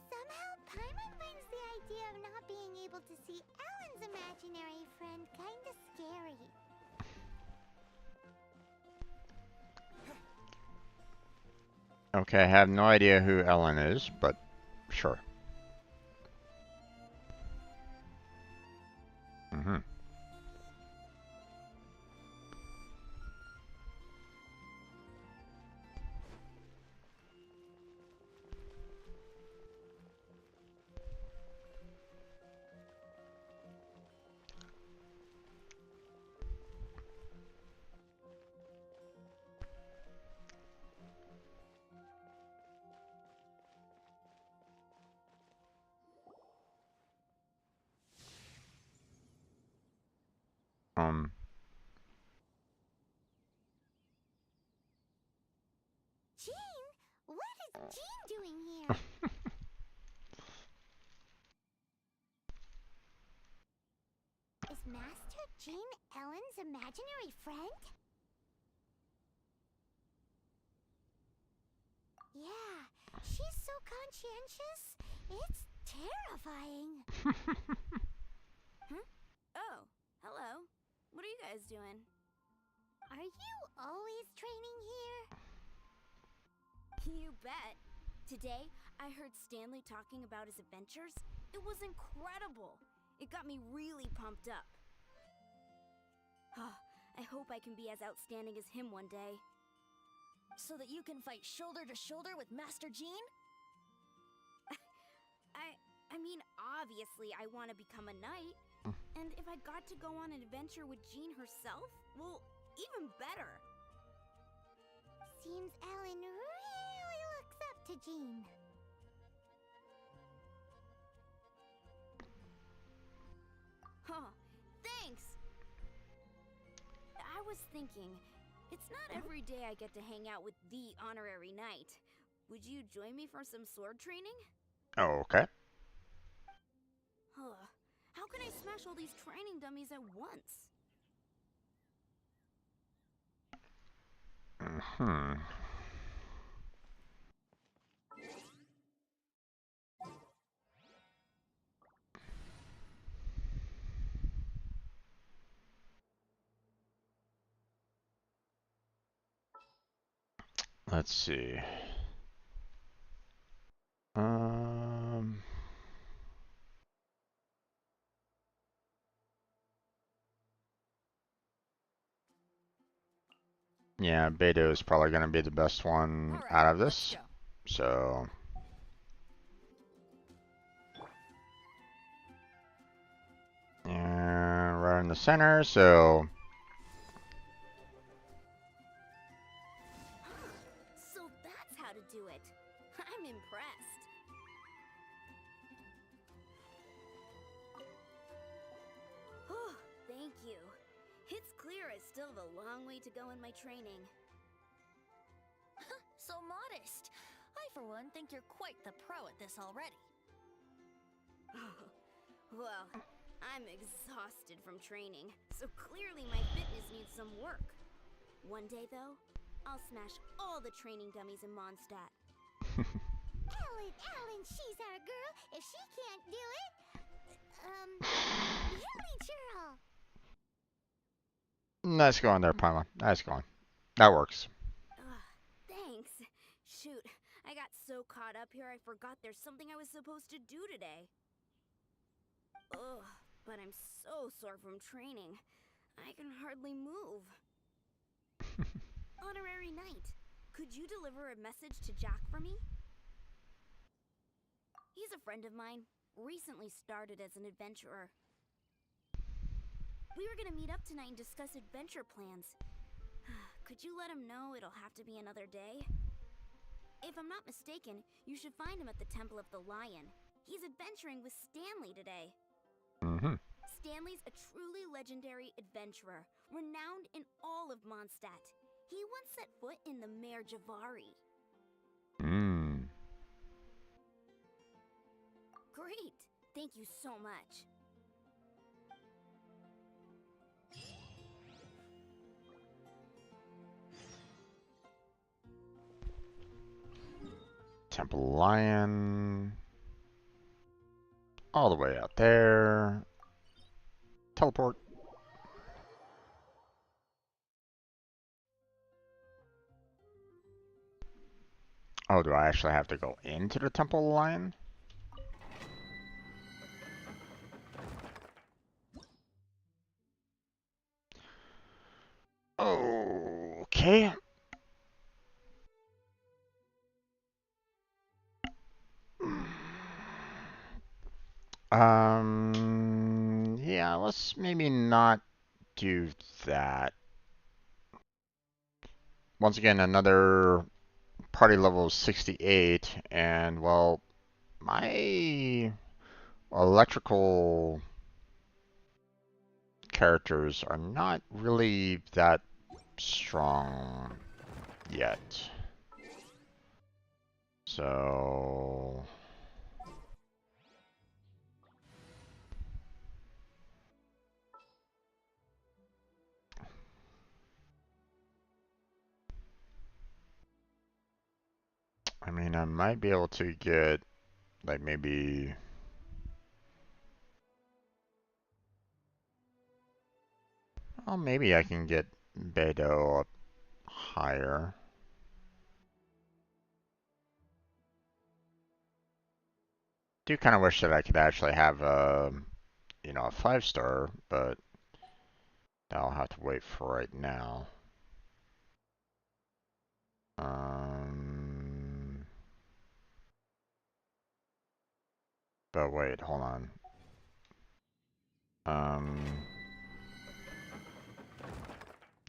Somehow Paimon finds the idea of not being able to see Ellen's imaginary friend kinda scary. Okay, I have no idea who Ellen is, but sure. Mm-hmm. Jean? What is Jean doing here? Is Master Jean Ellen's imaginary friend? Yeah, she's so conscientious. It's terrifying. Oh, hello. What are you guys doing? Are you always training here? You bet. Today, I heard Stanley talking about his adventures. It was incredible. It got me really pumped up. I hope I can be as outstanding as him one day. So that you can fight shoulder to shoulder with Master Jean? I mean, obviously I want to become a knight. And if I got to go on an adventure with Jean herself, well, even better. Seems Ellen really looks up to Jean. Huh, thanks! I was thinking, it's not every day I get to hang out with the honorary knight. Would you join me for some sword training? Oh, okay. How can I smash all these training dummies at once? Mm-hmm. Let's see. Yeah, Beidou is probably going to be the best one out of this. So. And right in the center, so. So that's how to do it. I'm impressed. Oh, thank you. It's clear I still have a long way to go in my training. So modest. I, for one, think you're quite the pro at this already. Well, I'm exhausted from training, so clearly my fitness needs some work. One day, though, I'll smash all the training dummies in Mondstadt. Ellen, she's our girl. If she can't do it, Hilly Churl. Nice going there, Paimon. Nice going. That works. Thanks. Shoot, I got so caught up here I forgot there's something I was supposed to do today. Ugh, but I'm so sore from training. I can hardly move. Honorary Knight, could you deliver a message to Jack for me? He's a friend of mine, recently started as an adventurer. We were gonna meet up tonight and discuss adventure plans. Could you let him know it'll have to be another day? If I'm not mistaken, you should find him at the Temple of the Lion. He's adventuring with Stanley today. Stanley's a truly legendary adventurer, renowned in all of Mondstadt. He once set foot in the Mare Javari. Great! Thank you so much. Temple Lion. All the way out there. Teleport. Oh, do I actually have to go into the Temple Lion? Okay. Yeah, let's maybe not do that. Once again, another party level 68, and well, my electrical characters are not really that strong yet. So I mean, I might be able to get like maybe well, maybe I can get Beidou up higher. Do kind of wish that I could actually have a, you know, a 5-star, but I'll have to wait for right now. But wait, hold on.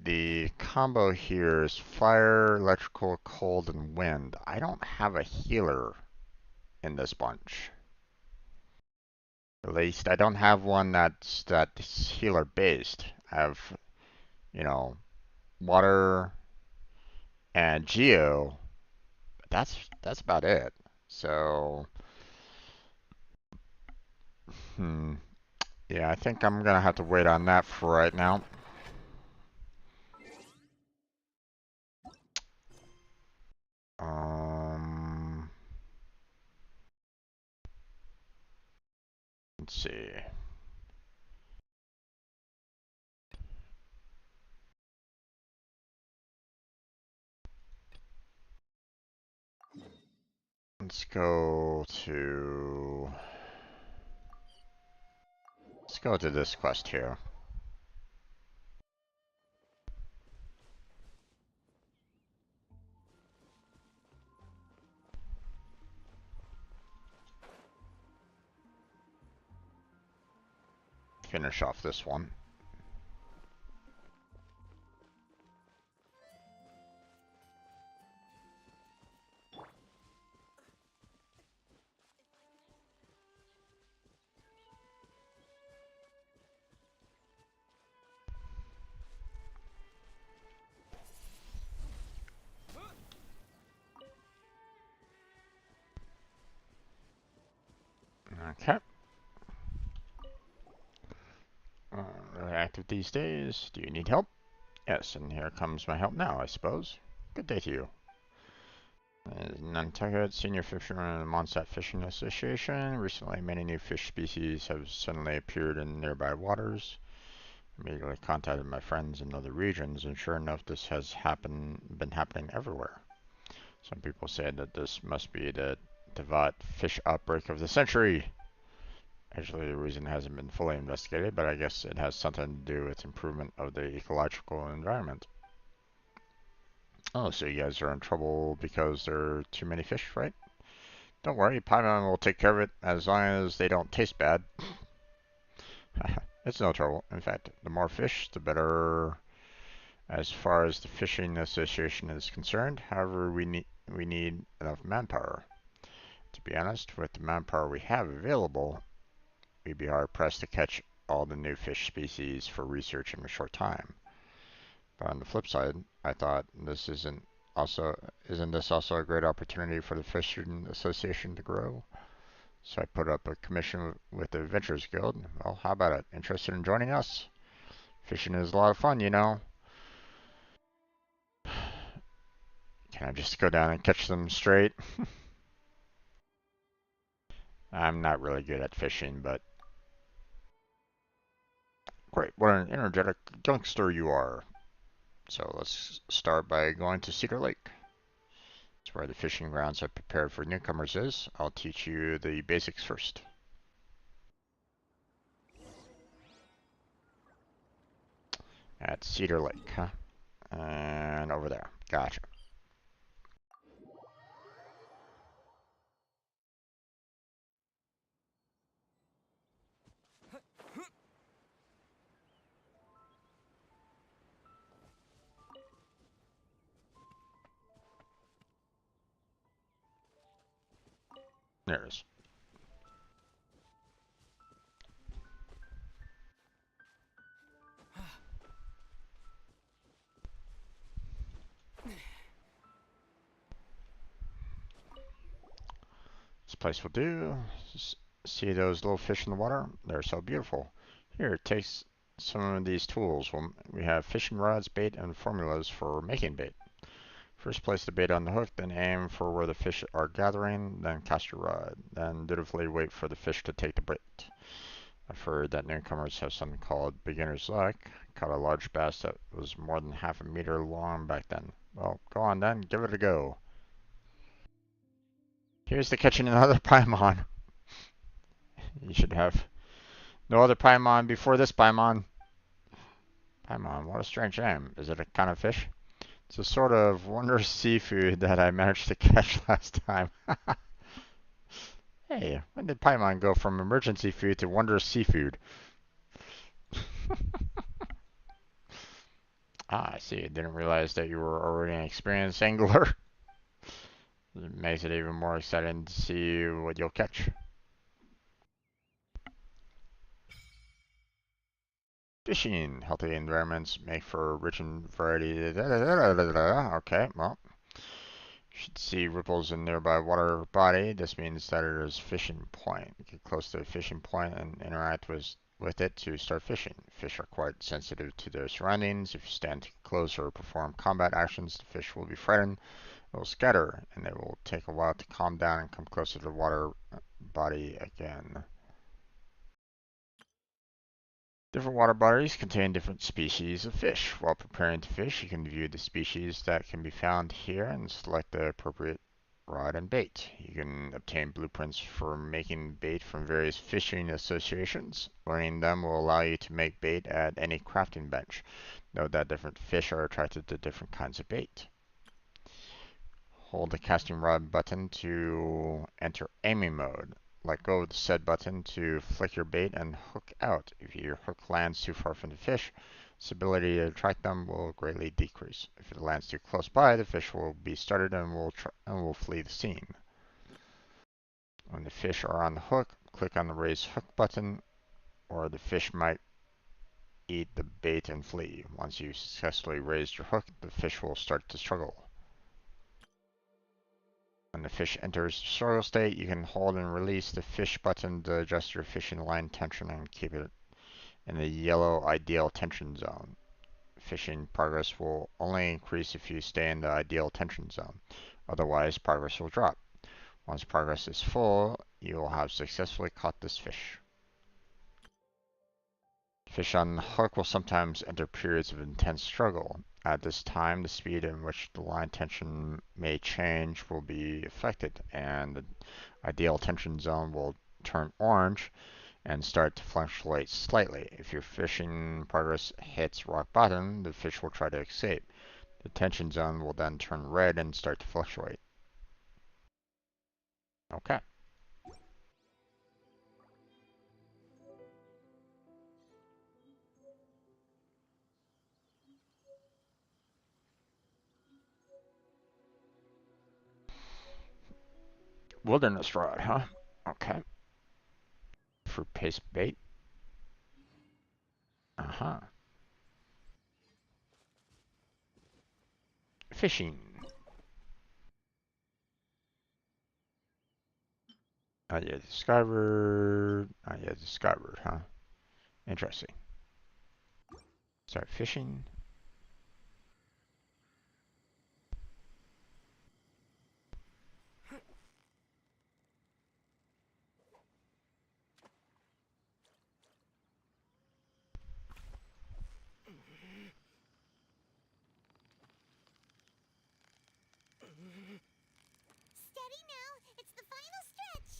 The combo here is fire, electrical, cold, and wind. I don't have a healer in this bunch. At least I don't have one that's healer based. I have, you know, water and geo. That's about it. So, yeah, I think I'm gonna have to wait on that for right now. Let's see. Let's go to this quest here. finish off this one. Okay. Really active these days. Do you need help? Yes, and here comes my help now, I suppose. Good day to you. Nantucket, Senior Fisherman of the Mondstadt Fishing Association. Recently, many new fish species have suddenly appeared in nearby waters. Immediately contacted my friends in other regions, and sure enough, this has been happening everywhere. Some people say that this must be the Devat fish outbreak of the century. Actually, the reason hasn't been fully investigated, but I guess it has something to do with improvement of the ecological environment. Oh, so you guys are in trouble because there are too many fish, right? Don't worry, Paimon will take care of it as long as they don't taste bad. It's no trouble. In fact, the more fish, the better as far as the Fishing Association is concerned. However, we need enough manpower. To be honest, with the manpower we have available, we'd be hard pressed to catch all the new fish species for research in a short time. But on the flip side, I thought isn't this also a great opportunity for the Fishing Association to grow? So I put up a commission with the Adventurers Guild. Well, how about it? Interested in joining us? Fishing is a lot of fun, you know. Can I just go down and catch them straight? I'm not really good at fishing, but great. What an energetic youngster you are. So let's start by going to Cedar Lake. It's where the fishing grounds have prepared for newcomers is. I'll teach you the basics first. At Cedar Lake, huh? And over there. Gotcha. There it is. This place will do. See those little fish in the water? They're so beautiful. Here, take some of these tools. We have fishing rods, bait, and formulas for making bait. First, place the bait on the hook, then aim for where the fish are gathering, then cast your rod. Then dutifully wait for the fish to take the bait. I've heard that newcomers have something called beginner's luck. Caught a large bass that was more than half a meter long back then. Well, go on then, give it a go. Here's to catching another Paimon. You should have no other Paimon before this Paimon. Paimon, what a strange name. Is it a kind of fish? It's a sort of wondrous seafood that I managed to catch last time. Hey, when did Paimon go from emergency food to wondrous seafood? Ah, I see. I didn't realize that you were already an experienced angler. It makes it even more exciting to see what you'll catch. Fishing. Healthy environments make for rich and variety. Okay, well. You should see ripples in nearby water body. This means that it is fishing point. Get close to a fishing point and interact with it to start fishing. Fish are quite sensitive to their surroundings. If you stand too close or perform combat actions, the fish will be frightened. It will scatter, and it will take a while to calm down and come closer to the water body again. Different water bodies contain different species of fish. While preparing to fish, you can view the species that can be found here and select the appropriate rod and bait. You can obtain blueprints for making bait from various fishing associations. Learning them will allow you to make bait at any crafting bench. Note that different fish are attracted to different kinds of bait. Hold the casting rod button to enter aiming mode. let go of the said button to flick your bait and hook out. If your hook lands too far from the fish, its ability to attract them will greatly decrease. If it lands too close by, the fish will be startled and will flee the scene. When the fish are on the hook, click on the raise hook button, or the fish might eat the bait and flee. Once you've successfully raised your hook, the fish will start to struggle. When the fish enters the struggle state, you can hold and release the fish button to adjust your fishing line tension and keep it in the yellow ideal tension zone. Fishing progress will only increase if you stay in the ideal tension zone. Otherwise, progress will drop. Once progress is full, you will have successfully caught this fish. Fish on the hook will sometimes enter periods of intense struggle. At this time, the speed in which the line tension may change will be affected, and the ideal tension zone will turn orange and start to fluctuate slightly. If your fishing progress hits rock bottom, the fish will try to escape. The tension zone will then turn red and start to fluctuate. Okay. Wilderness rod, huh? Okay. Fruit paste bait. Uh-huh. Fishing. Not yet discovered. Not yet discovered, huh? Interesting. Start fishing. Steady now, it's the final stretch.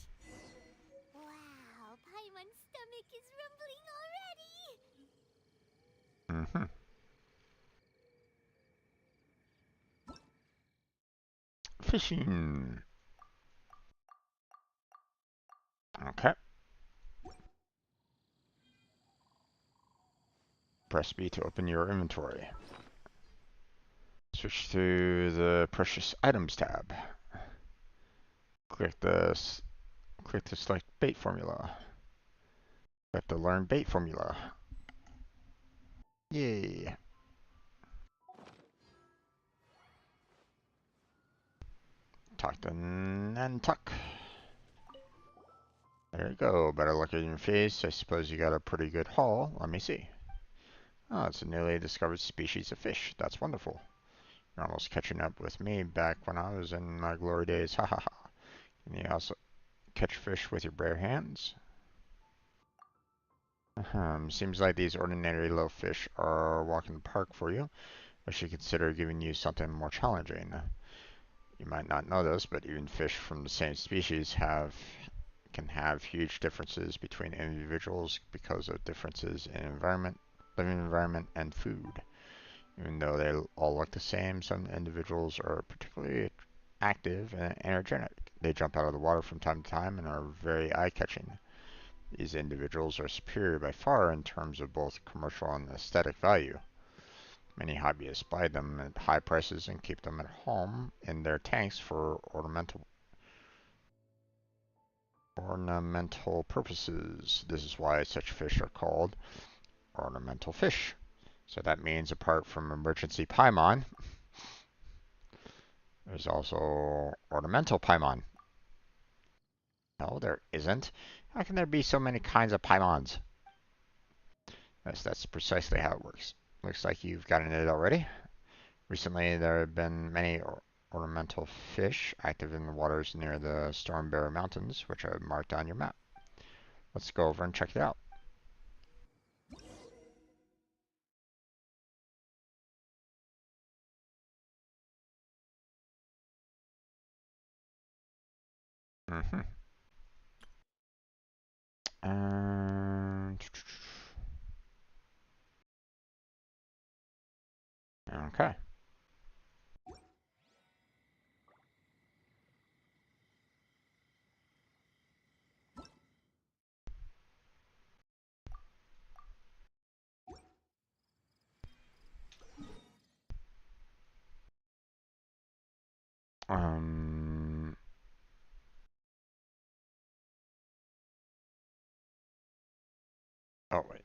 Wow, Paimon's stomach is rumbling already. Mm-hmm. Fishing. Okay. Press B to open your inventory. Switch to the Precious Items tab. Click the Select Bait formula. Click the Learn Bait formula. Yay! Talk to Nantuck. There you go. Better look at your face. I suppose you got a pretty good haul. Let me see. Oh, it's a newly discovered species of fish. That's wonderful. You're almost catching up with me back when I was in my glory days. Ha ha ha. Can you also catch fish with your bare hands? Seems like these ordinary little fish are a walk in the park for you. I should consider giving you something more challenging. You might not know this, but even fish from the same species can have huge differences between individuals because of differences in living environment, and food. Even though they all look the same, some individuals are particularly active and energetic. They jump out of the water from time to time and are very eye-catching. These individuals are superior by far in terms of both commercial and aesthetic value. Many hobbyists buy them at high prices and keep them at home in their tanks for ornamental purposes. This is why such fish are called ornamental fish. So that means apart from emergency Paimon, there's also ornamental Paimon. No, there isn't. How can there be so many kinds of Paimons? Yes, that's precisely how it works. Looks like you've gotten it already. Recently, there have been many ornamental fish active in the waters near the Stormbearer Mountains, which I've marked on your map. Let's go over and check it out. Mm-hmm. And okay. Um. Oh wait.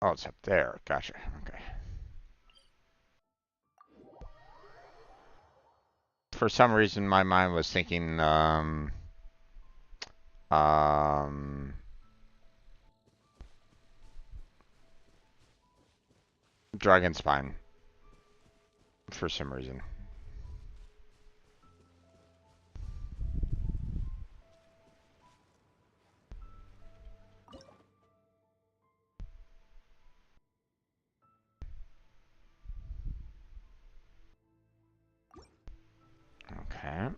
Oh, it's up there. Gotcha. Okay. For some reason, my mind was thinking, um, Dragon Spine. For some reason. Okay.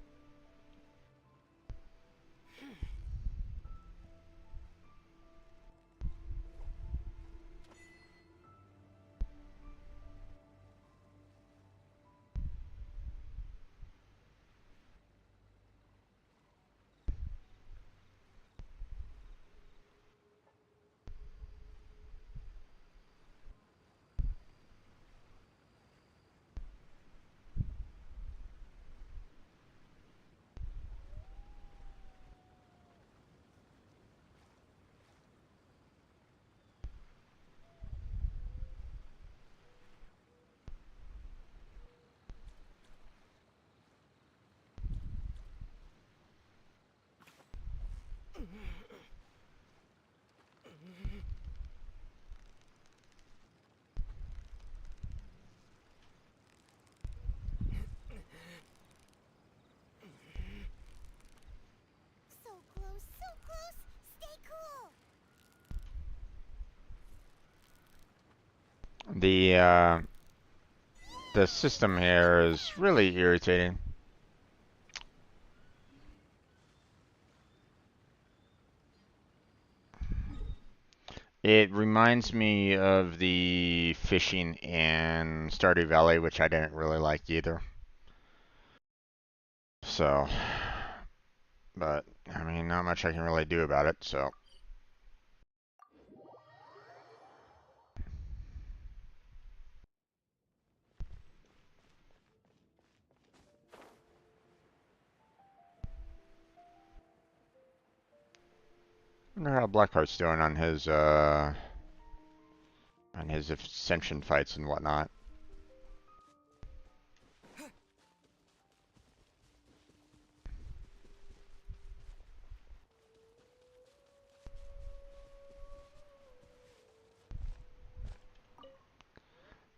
So close, so close! Stay cool! The system here is really irritating. It reminds me of the fishing in Stardew Valley, which I didn't really like either. So, but, I mean, not much I can really do about it, so. Wonder how Blackheart's doing on his ascension fights and whatnot.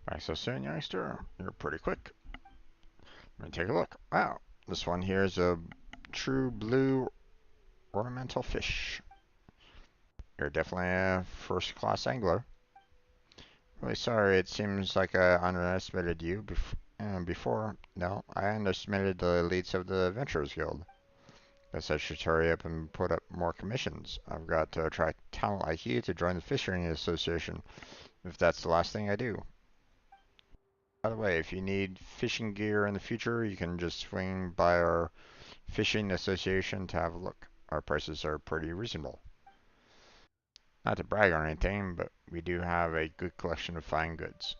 Bye so soon, youngster. You're pretty quick. Let me take a look. Wow, this one here is a true blue ornamental fish. You're definitely a first-class angler. Really sorry, it seems like I underestimated you before. No, I underestimated the elites of the Adventurers Guild. Guess I should hurry up and put up more commissions. I've got to attract talent like you to join the Fishing Association, if that's the last thing I do. By the way, if you need fishing gear in the future, you can just swing by our Fishing Association to have a look. Our prices are pretty reasonable. Not to brag or anything, but we do have a good collection of fine goods.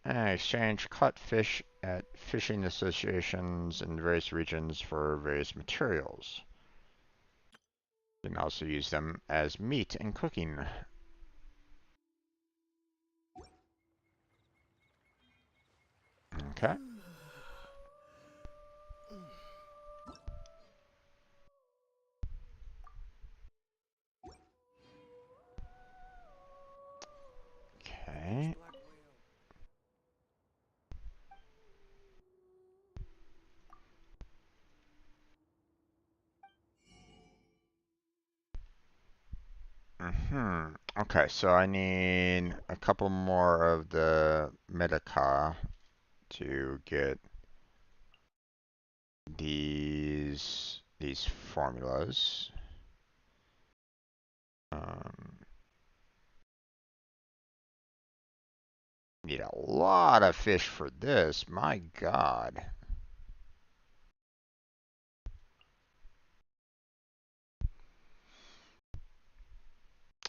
Exchange caught fish at fishing associations in various regions for various materials. You can also use them as meat in cooking. Okay. Okay. Okay, so I need a couple more of the Medaka to get these formulas. Um, Need a lot of fish for this. My God.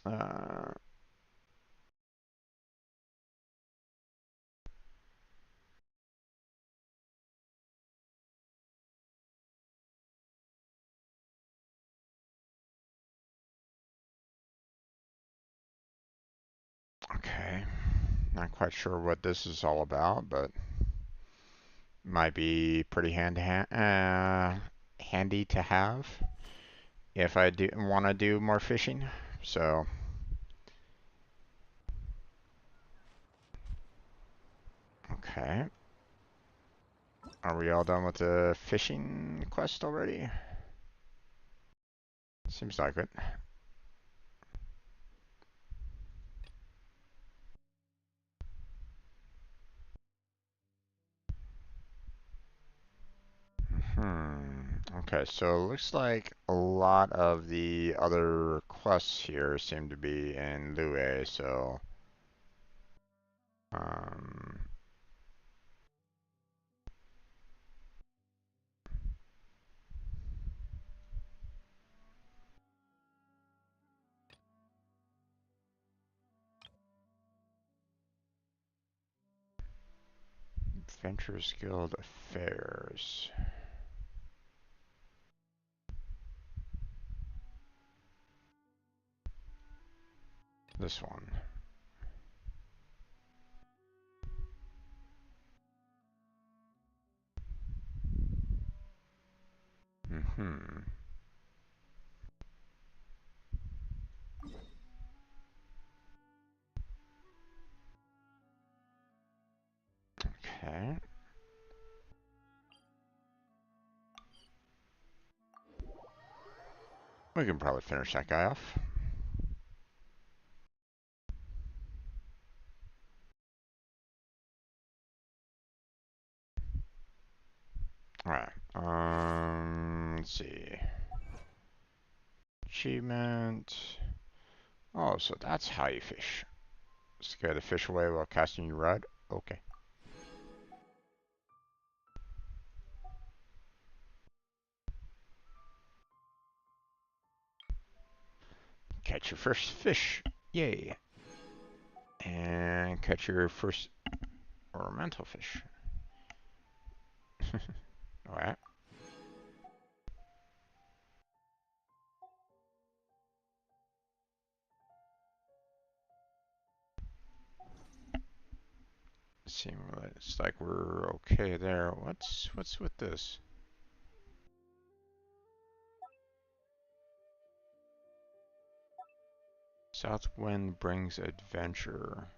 Uh, Not quite sure what this is all about, but might be pretty handy to have if I do want to do more fishing. So, okay. Are we all done with the fishing quest already? Seems like it. Okay, so it looks like a lot of the other quests here seem to be in Liyue, so um, Adventurers Guild Affairs. This one. Mm-hmm. Okay. We can probably finish that guy off. Alright. Let's see. Achievement. Oh, so that's how you fish. Scare the fish away while casting your rod. Okay. Catch your first fish. Yay. And catch your first ornamental fish. Alright. Seems like we're okay there. What's with this? South wind brings adventure.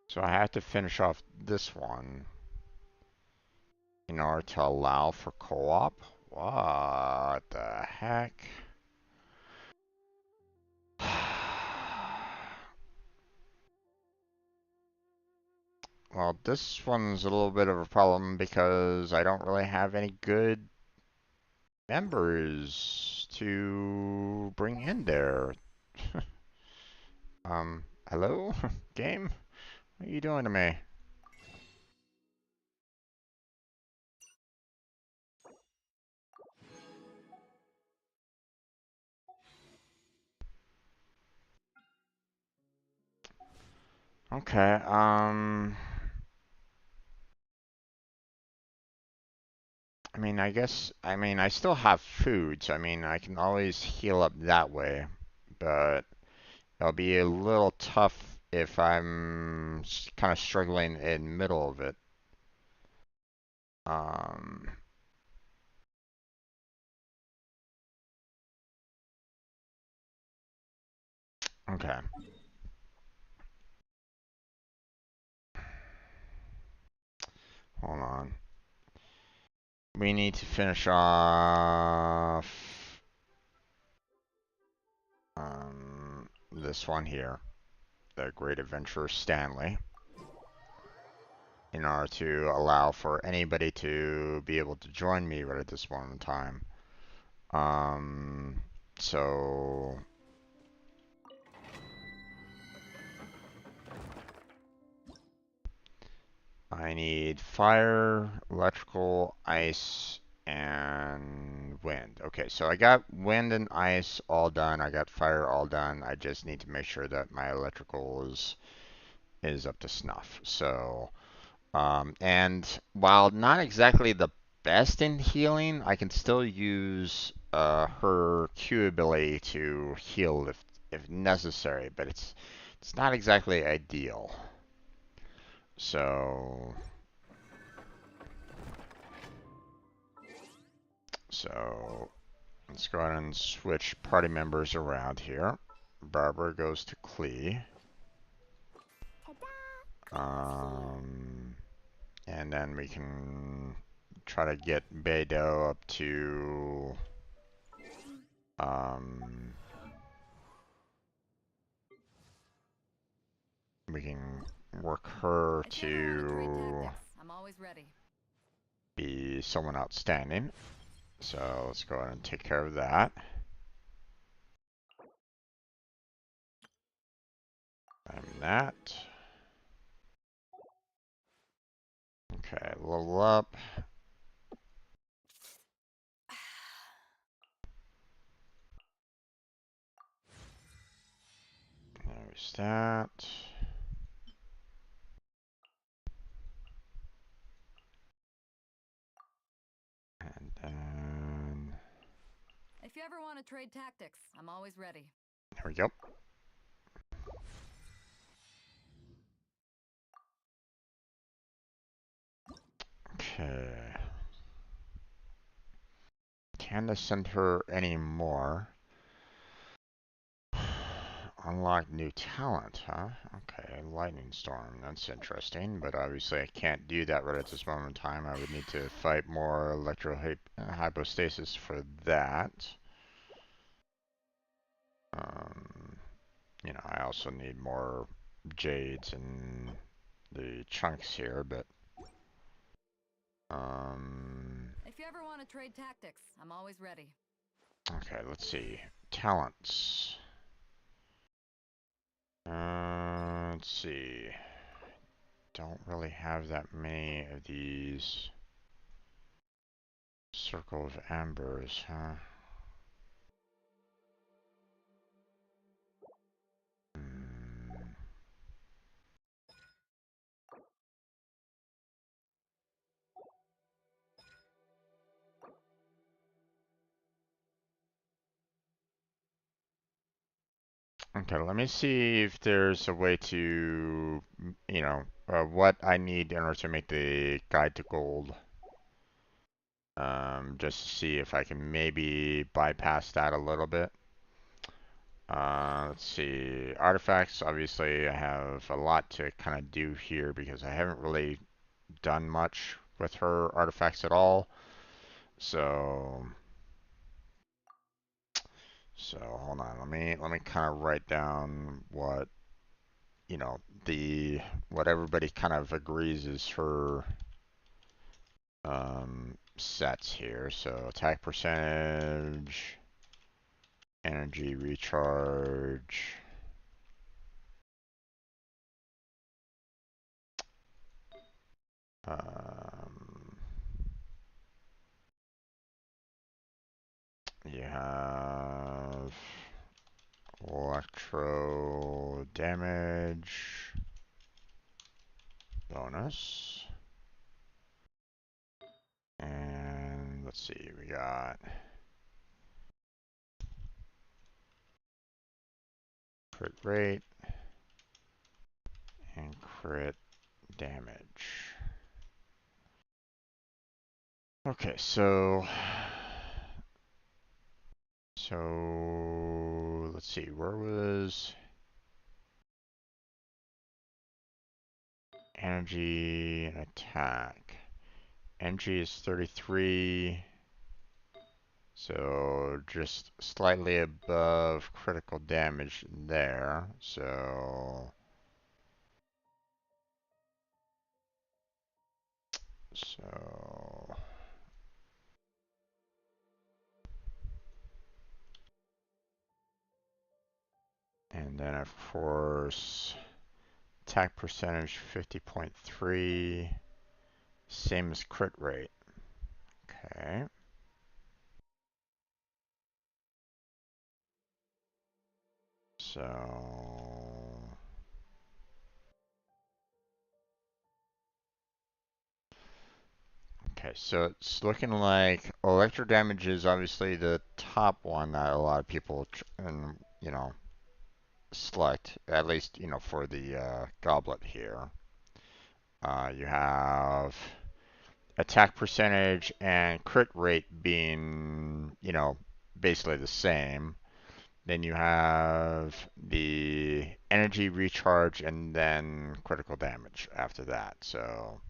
So I have to finish off this one in order to allow for co-op? What the heck? Well, this one's a little bit of a problem because I don't really have any good members to bring in there. Hello? Game? What are you doing to me? Okay, I mean, I still have food, so I mean, I can always heal up that way, but it'll be a little tough if I'm kind of struggling in middle of it. Um, okay. Hold on. We need to finish off this one here, the Great Adventurer Stanley, in order to allow for anybody to be able to join me right at this moment in time. So I need fire, electrical, ice, and wind. Okay, so I got wind and ice all done. I got fire all done. I just need to make sure that my electrical is up to snuff. So, and while not exactly the best in healing. I can still use her Q ability to heal if necessary, but it's not exactly ideal. So let's go ahead and switch party members around here. Barbara goes to Klee. And then we can try to get Beidou up to we can work her to I'm always ready. be someone outstanding. So let's go ahead and take care of that. And that. Okay, level up. There's that. And then If you ever want to trade tactics, I'm always ready. there we go. Okay. Can't send her any more. Unlock new talent, huh? Okay, Lightning Storm. That's interesting, but obviously I can't do that right at this moment in time. I would need to fight more Electro Hypostasis for that. You know, I also need more Jades and the chunks here, but If you ever want to trade tactics, I'm always ready. okay, let's see. Talents. Let's see. Don't really have that many of these. Circle of Ambers, huh? Okay, let me see if there's a way to, you know, what I need in order to make the guide to gold. Just to see if I can maybe bypass that a little bit. Let's see. Artifacts, obviously, I have a lot to kind of do here because I haven't really done much with her artifacts at all. So hold on. Let me kind of write down what, you know, what everybody kind of agrees is her sets here. So attack percentage, energy recharge. You have electro damage bonus. And let's see, we got crit rate and crit damage. Okay, so let's see, where was energy and attack? Energy is 33, so just slightly above critical damage there. So and then of course attack percentage 50.3, same as crit rate. Okay. So Okay, so it's looking like electro damage is obviously the top one that a lot of people, select, at least, for the goblet here. You have attack percentage and crit rate being, basically the same. Then you have the energy recharge and then critical damage after that. So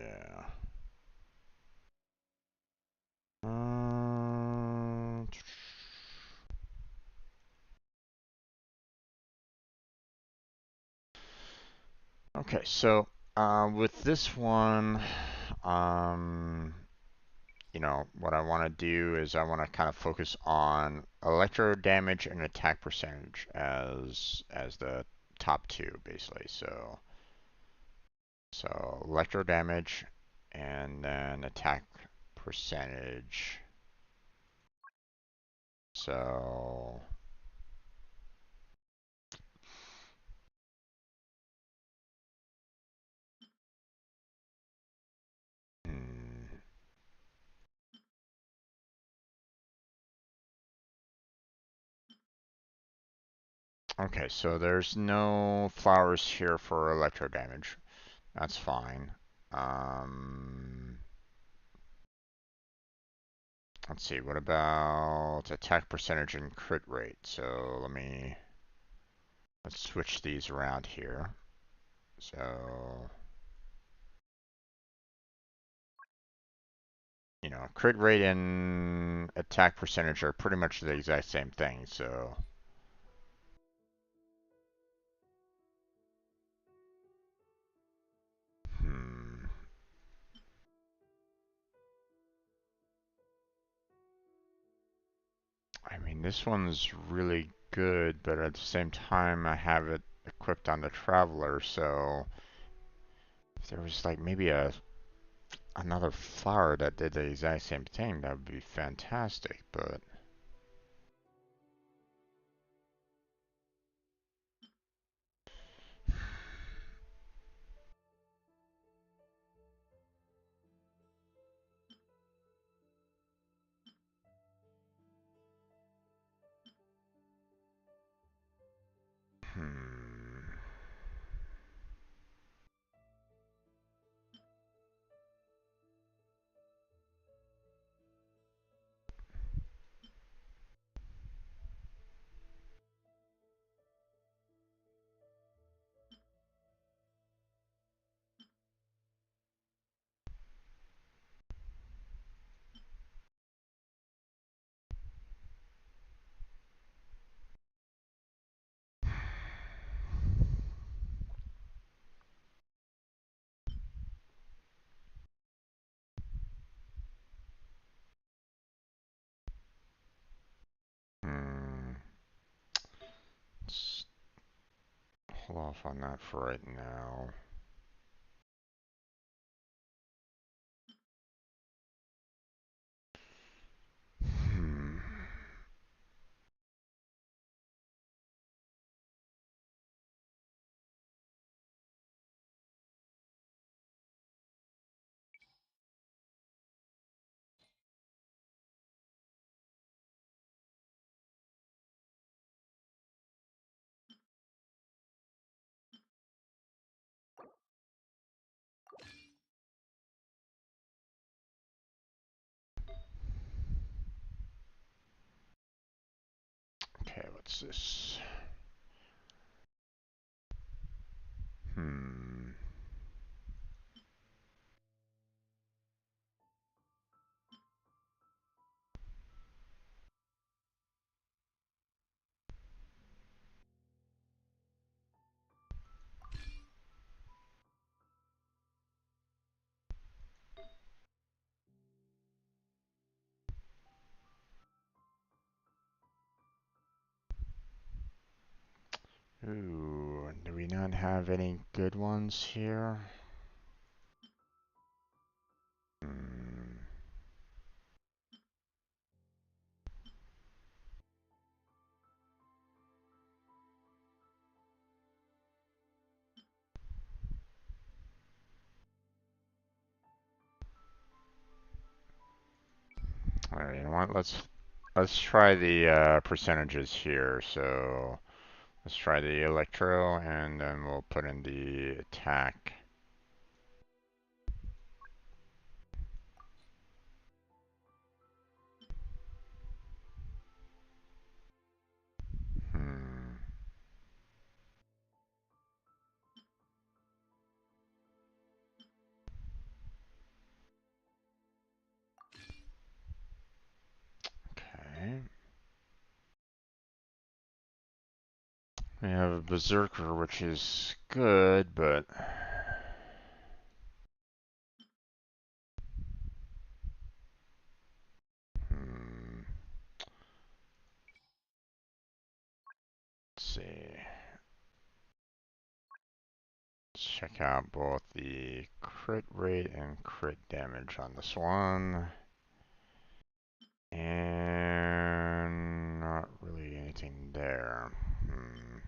yeah. Okay, so with this one, um, what I want to do is I want to kind of focus on electro damage and attack percentage as the top two, basically. So electro damage and then attack percentage. So okay, so there's no flowers here for electro damage. That's fine. Let's see, what about attack percentage and crit rate? So let's switch these around here. So, crit rate and attack percentage are pretty much the exact same thing, so. I mean, this one's really good, but at the same time, I have it equipped on the Traveler, so if there was like maybe another flower that did the exact same thing, that would be fantastic, but. Let's hold off on that for right now. Okay, what's this? Ooh, do we not have any good ones here? Alright, you know what? Let's try the percentages here. So let's try the electro, and then we'll put in the attack. Hmm. Okay. We have a Berserker, which is good, but hmm. Let's see. Let's check out both the crit rate and crit damage on this one. And not really anything there. Hmm.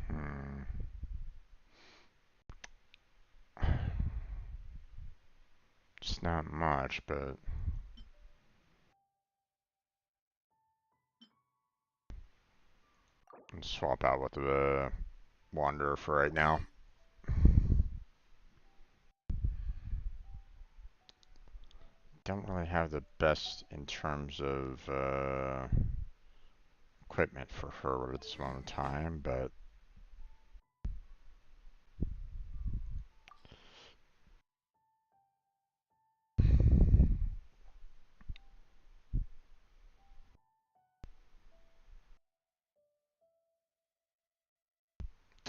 Hmm. It's not much, but let's swap out with the Wanderer for right now. Don't really have the best in terms of equipment for her at this moment in time, but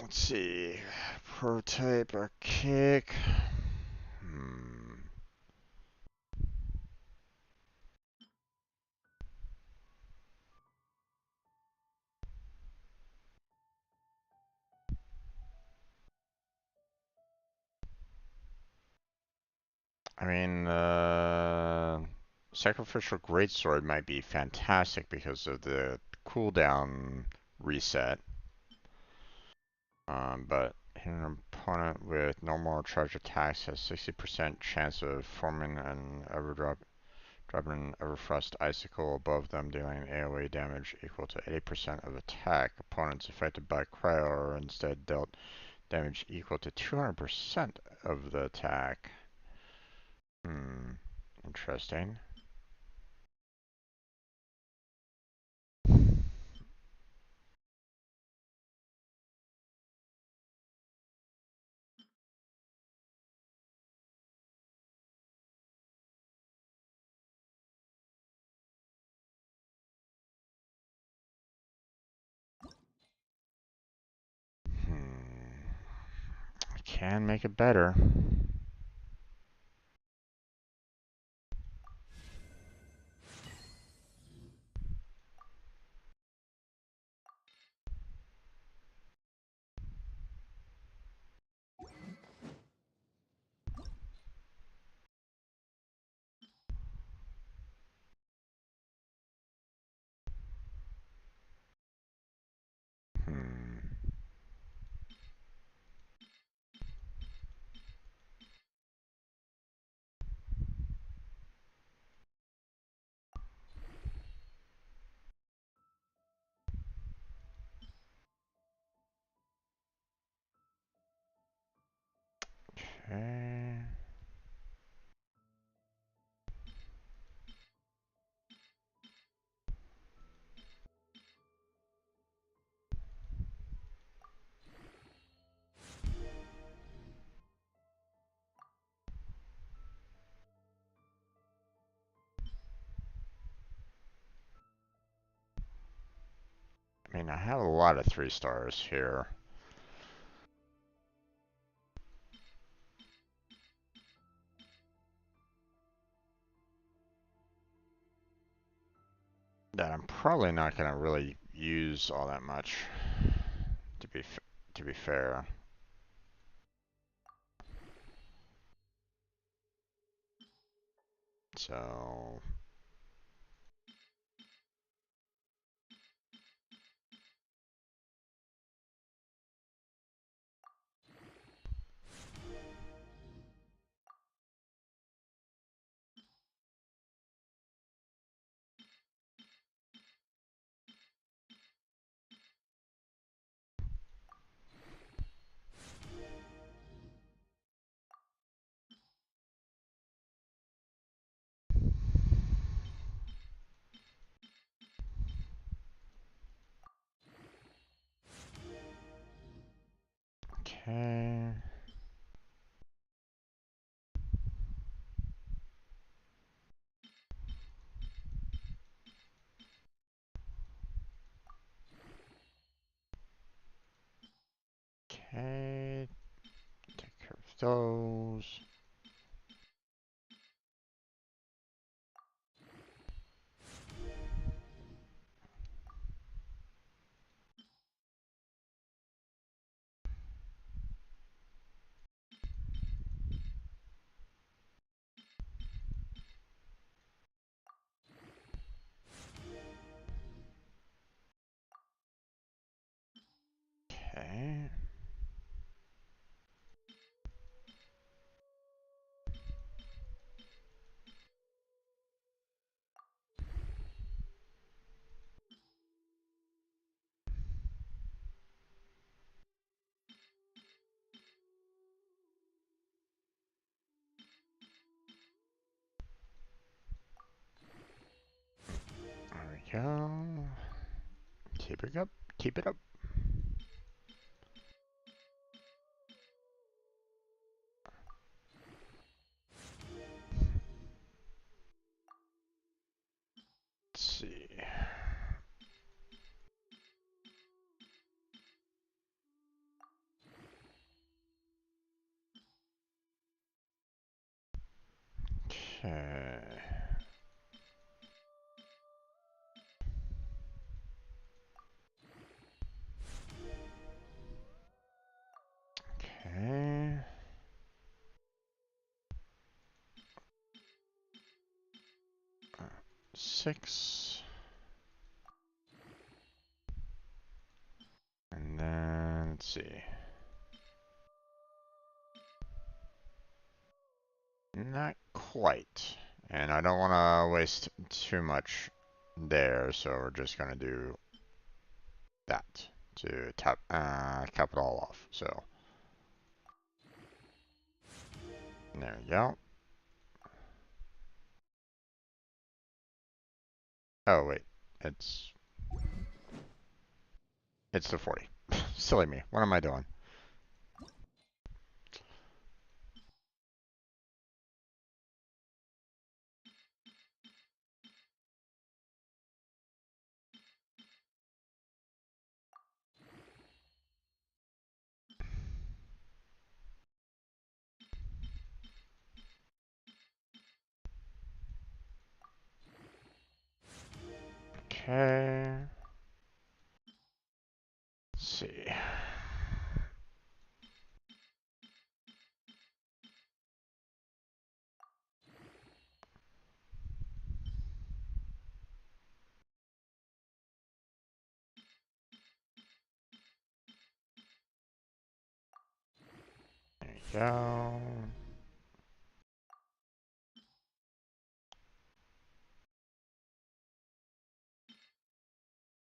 let's see. Prototype or kick. Hmm. I mean, Sacrificial Greatsword might be fantastic because of the cooldown reset. But hitting an opponent with normal charge attacks has 60% chance of forming an dropping an Everfrost Icicle above them, dealing AoE damage equal to 80% of attack. Opponents affected by Cryo are instead dealt damage equal to 200% of the attack. Hmm, interesting. Hmm, I can make it better. Hmm. Okay. I mean, I have a lot of 3 stars here. that I'm probably not gonna really use all that much. To be fair. So okay. Okay. Take care of those. Okay. There we go. Keep it up. Keep it up. Let's see. Okay. Okay. 6. And then, let's see. Not quite. And I don't want to waste too much there, so we're just going to do that to cap it all off. So, there we go. Oh, wait. It's the 40. Silly me. What am I doing? Okay. Let's see. There you go.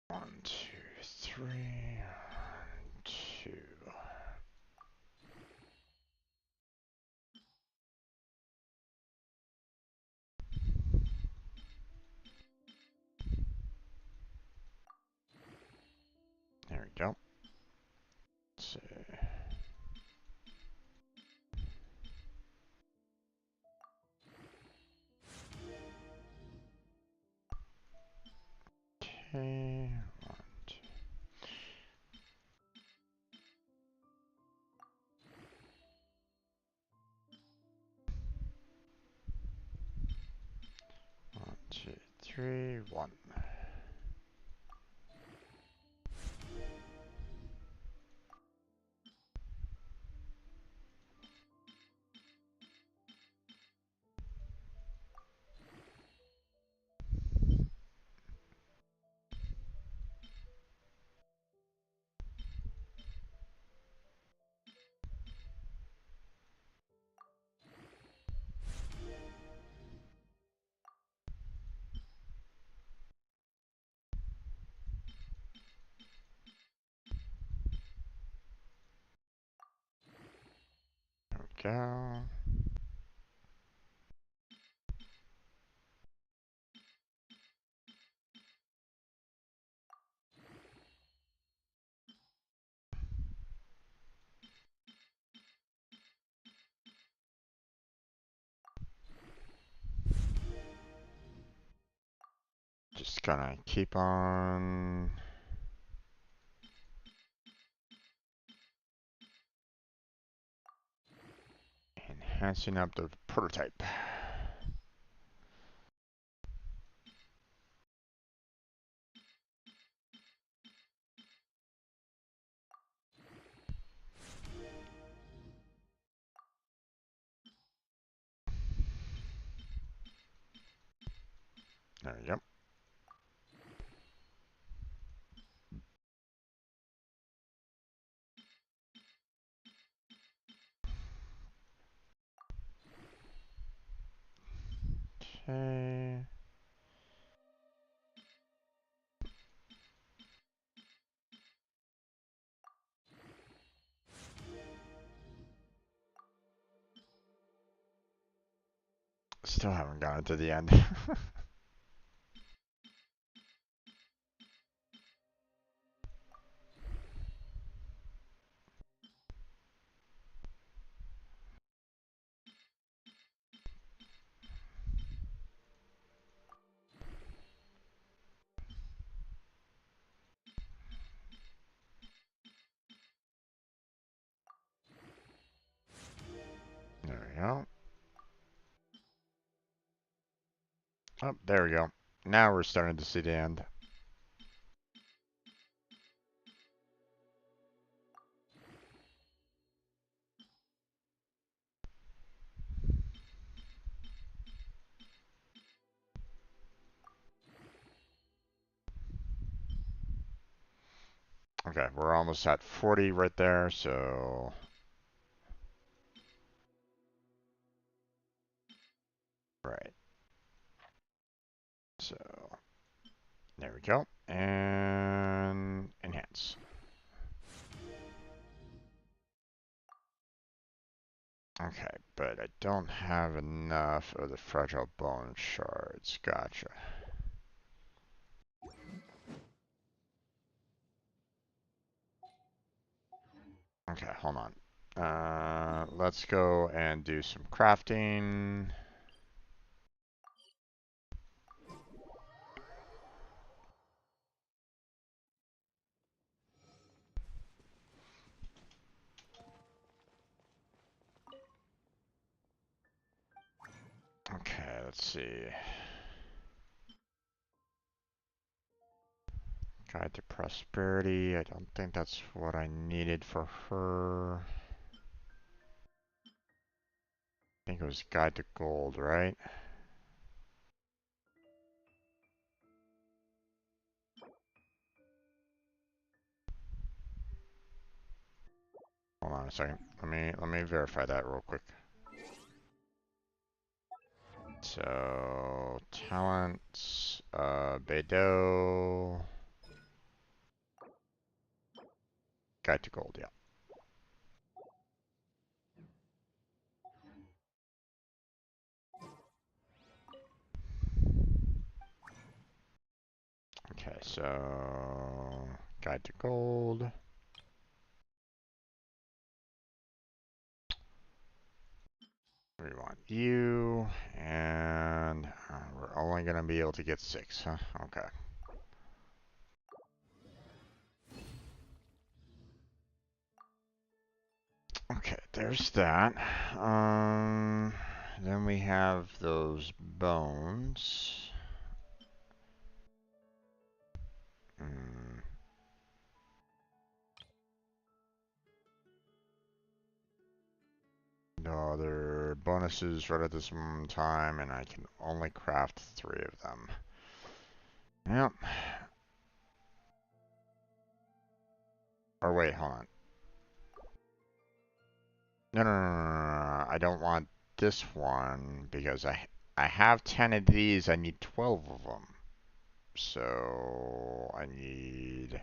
One, two, three. 2. There we go. Let's see. Okay. 1, 2. 1, 2, 3, 1. go. Just gonna keep on enhancing up the prototype. There we go. Okay. Still haven't gotten to the end. There we go. Oh, there we go. Now we're starting to see the end. Okay, we're almost at 40 right there, so... Right. So, there we go. And enhance. Okay, but I don't have enough of the fragile bone shards. Gotcha. Okay, hold on. Let's go and do some crafting. Okay, let's see. Guide to Prosperity. I don't think that's what I needed for her. I think it was Guide to Gold, right? Hold on a second. Let me verify that real quick. So talents, Beidou, Guide to Gold, yeah. Okay, so Guide to Gold. We want you, and we're only gonna be able to get 6, huh? Okay. Okay, there's that. Then we have those bones. Mm. No other bonuses right at this time, and I can only craft 3 of them. Yep. Or wait, hold on. No. I don't want this one because I have 10 of these. I need 12 of them. So I need...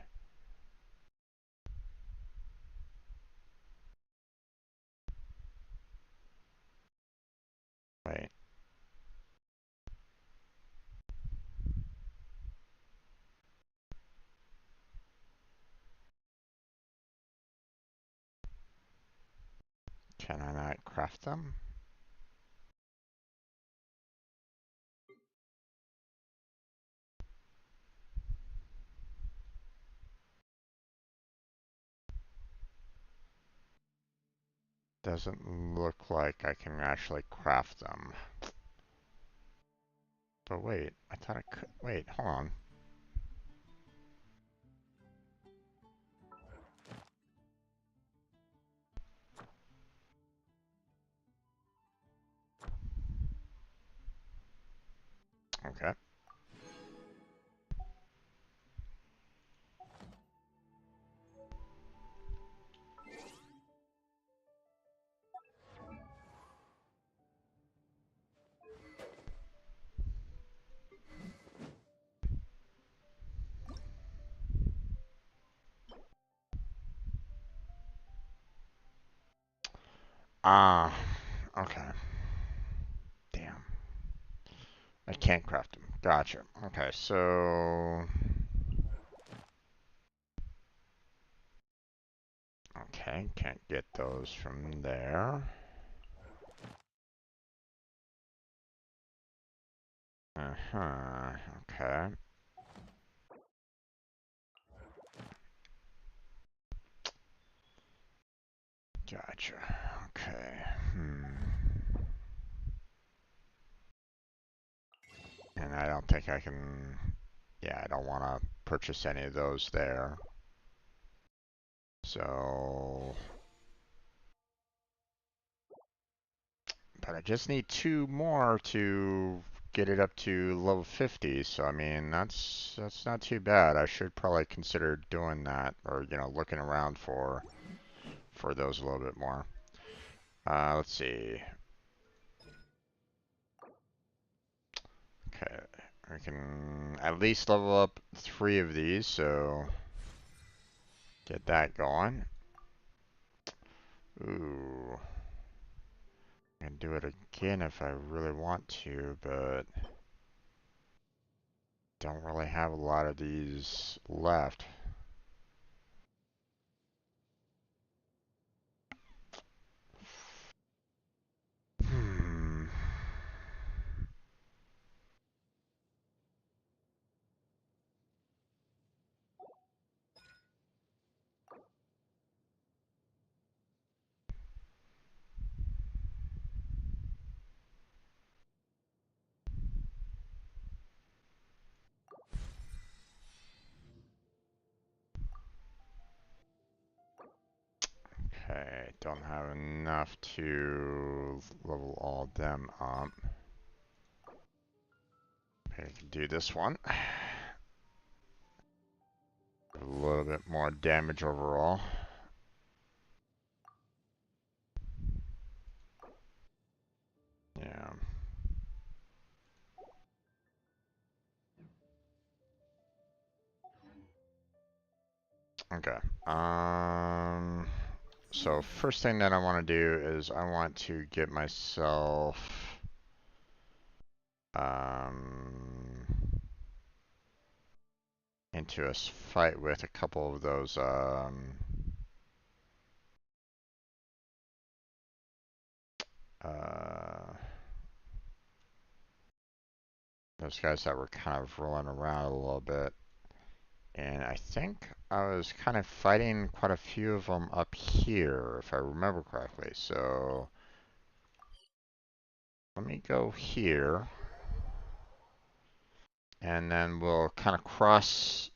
Can I not craft them? Doesn't look like I can actually craft them. But wait, I thought I could. Wait, hold on. Okay. Ah, okay. Damn. I can't craft them. Gotcha. Okay, so... Okay, can't get those from there. Uh-huh, okay. Gotcha. Okay. And I don't think I can... Yeah, I don't want to purchase any of those there. So... But I just need 2 more to get it up to level 50. So I mean, that's not too bad. I should probably consider doing that, or looking around for those a little bit more. Let's see. Okay, I can at least level up 3 of these, so get that going. Ooh. I can do it again if I really want to, but don't really have a lot of these left. Okay, don't have enough to level all them up. Okay, I can do this one. A little bit more damage overall. Yeah. Okay. So first thing that I want to do is I want to get myself into a fight with a couple of those guys that were kind of rolling around a little bit. And I think I was kind of fighting quite a few of them up here, if I remember correctly. So let me go here. And then we'll kind of cross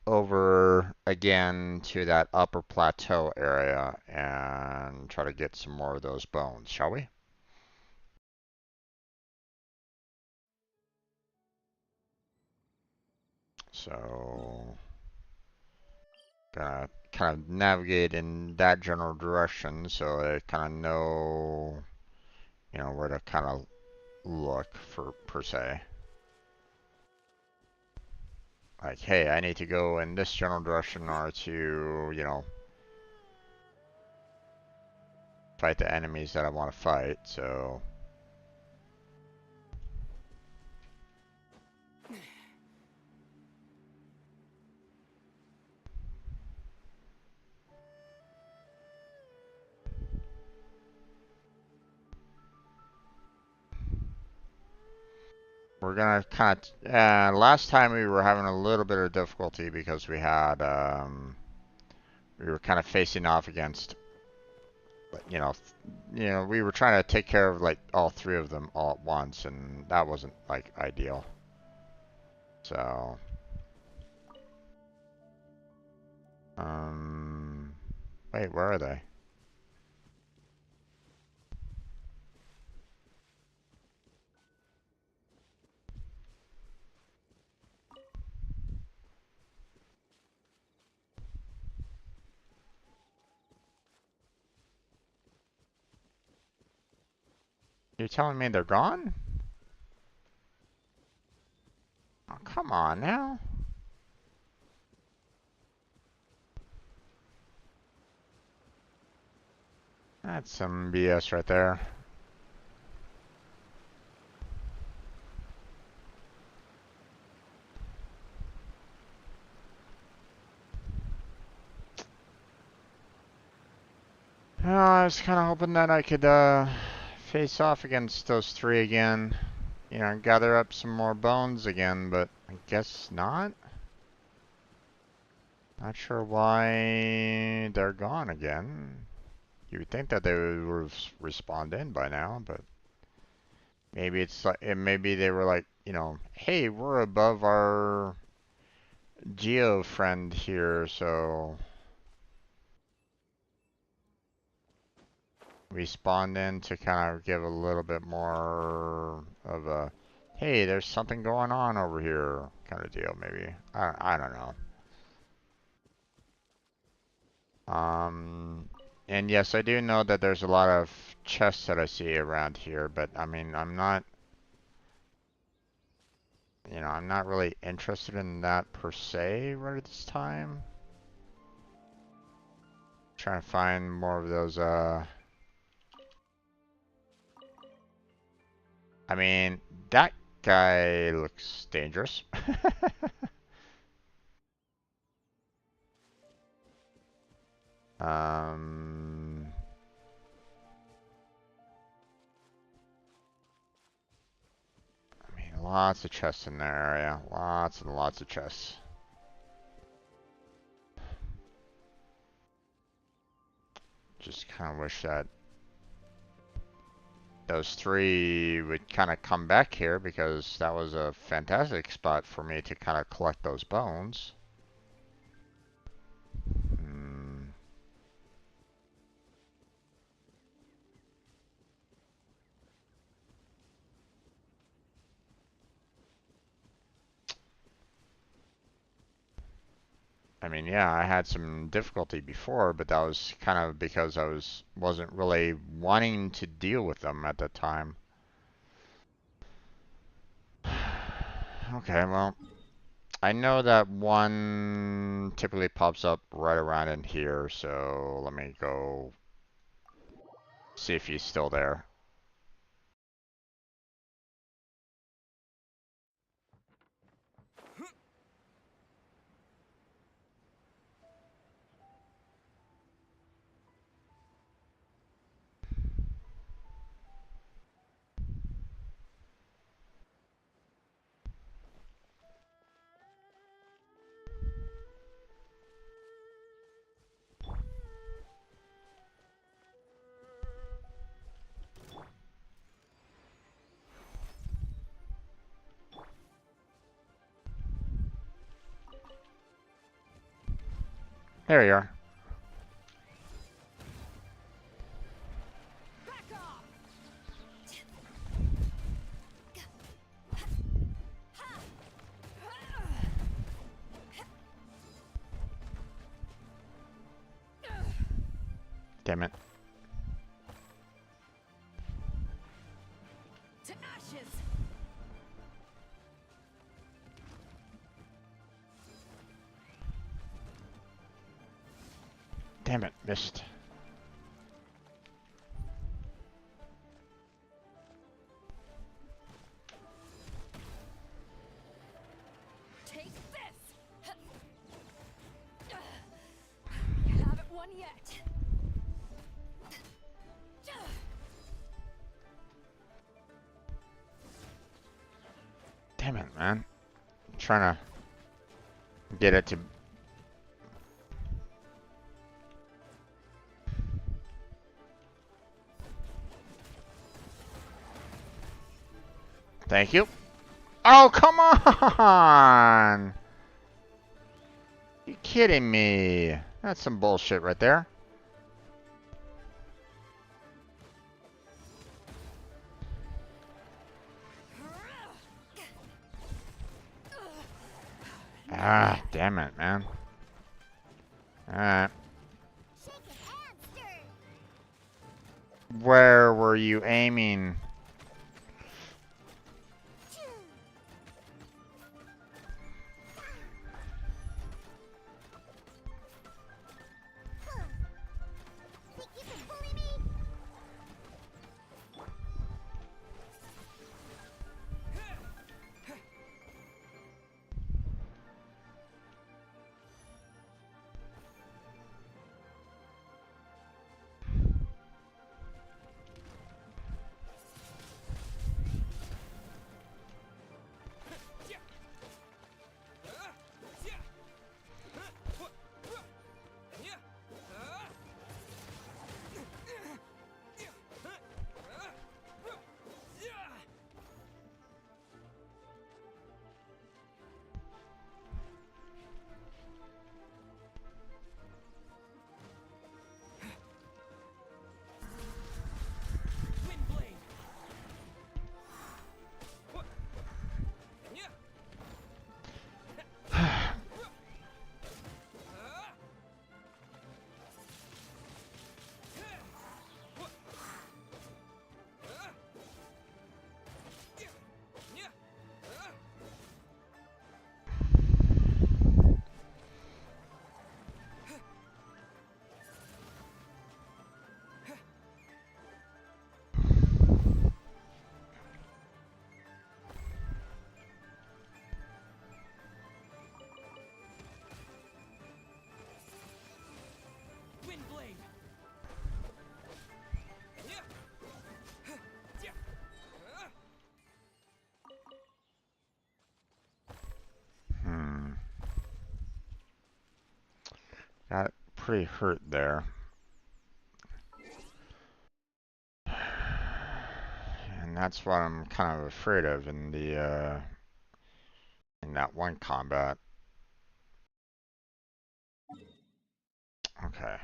over again to that upper plateau area and try to get some more of those bones, shall we? So, gonna kind of navigate in that general direction so I kind of know, where to kind of look for, per se. Like, hey, I need to go in this general direction or to, fight the enemies that I want to fight, so... we're gonna kind of. Last time we were having a little bit of difficulty because we had we were kind of facing off against, we were trying to take care of like all three of them all at once, and that wasn't like ideal. So, wait, where are they? You're telling me they're gone? Oh, come on now. That's some BS right there. Well, I was kind of hoping that I could face off against those three again. Gather up some more bones again, but I guess not. Not sure why they're gone again. You would think that they would respond in by now, but maybe it's like, maybe they were like, hey, we're above our geo friend here, so we spawned in to kind of give a little bit more of a, hey, there's something going on over here kind of deal, maybe. I don't know. And yes, I do know that there's a lot of chests that I see around here, but I mean, I'm not really interested in that per se right at this time. Trying to find more of those, I mean, that guy looks dangerous. I mean, lots of chests in that area. Lots and lots of chests. Just kind of wish that those three would kind of come back here, because that was a fantastic spot for me to kind of collect those bones. I mean, yeah, I had some difficulty before, but that was kind of because I wasn't really wanting to deal with them at the time. Okay, well, I know that one typically pops up right around in here, so let me go see if he's still there. There you are. Damn it. To ashes. Damn it, missed. Take this. You haven't won yet. Damn it, man. I'm trying to get it to... Thank you. Oh, come on! You kidding me? That's some bullshit right there. Ah, damn it, man. Alright. Where were you aiming? Got pretty hurt there. And that's what I'm kind of afraid of in the in that one combat. Okay.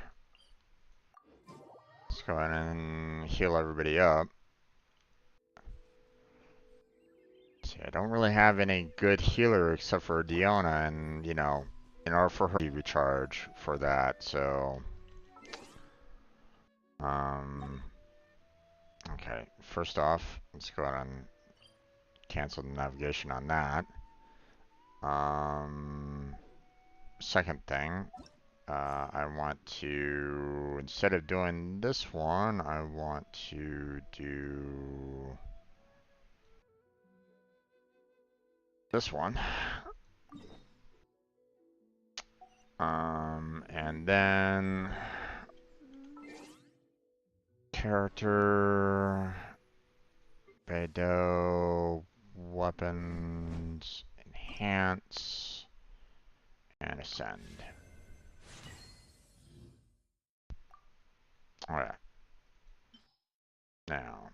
Let's go ahead and heal everybody up. See, I don't really have any good healer except for Diona, and you know, in order for her to recharge for that, so okay, first off, let's go ahead and cancel the navigation on that. Second thing, I want to, instead of doing this one, I want to do this one. And then character, Beidou, weapons, enhance, and ascend. Alright. Now.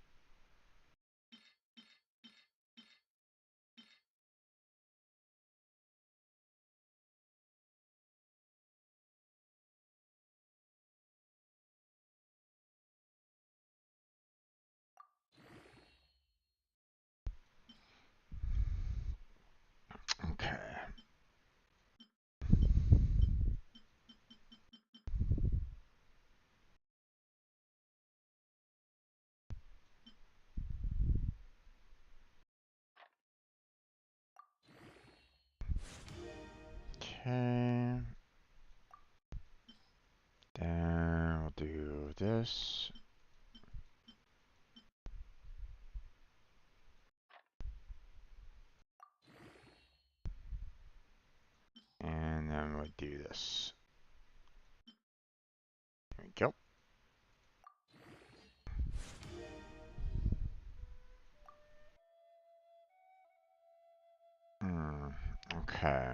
Okay. Okay. Then we'll do this. And then we'll do this. There we go. Okay.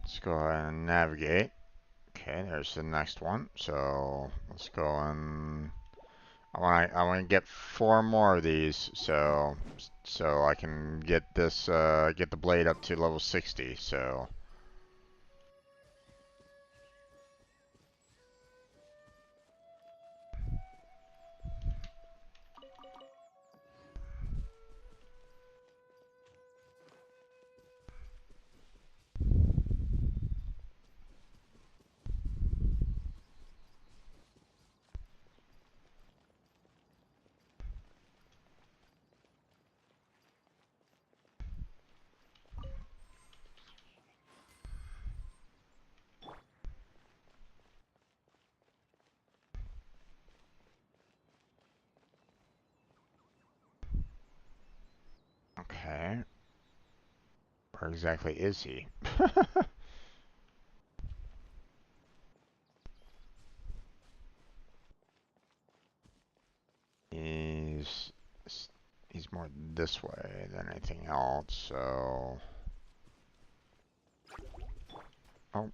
Let's go ahead and navigate. Okay, there's the next one. So let's go and I want to get 4 more of these, so I can get this get the blade up to level 60. So okay, where exactly is he? He's he's more this way than anything else. So oh.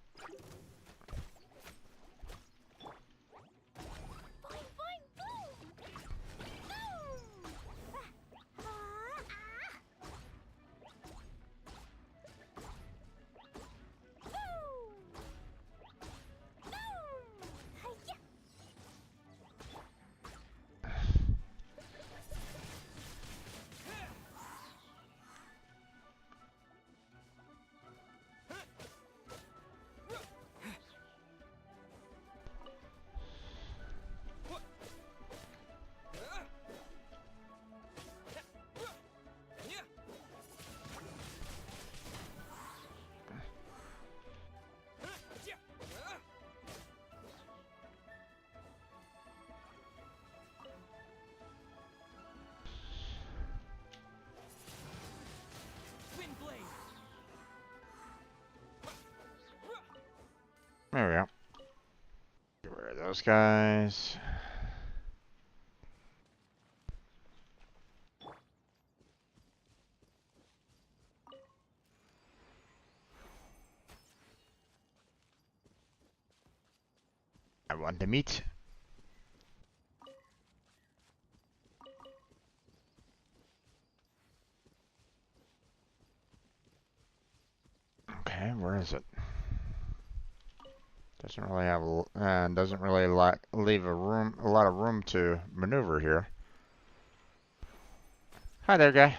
There we go. Get rid of those guys. I want the meat. Okay, where is it? Doesn't really have doesn't really leave a lot of room to maneuver here. Hi there, guy.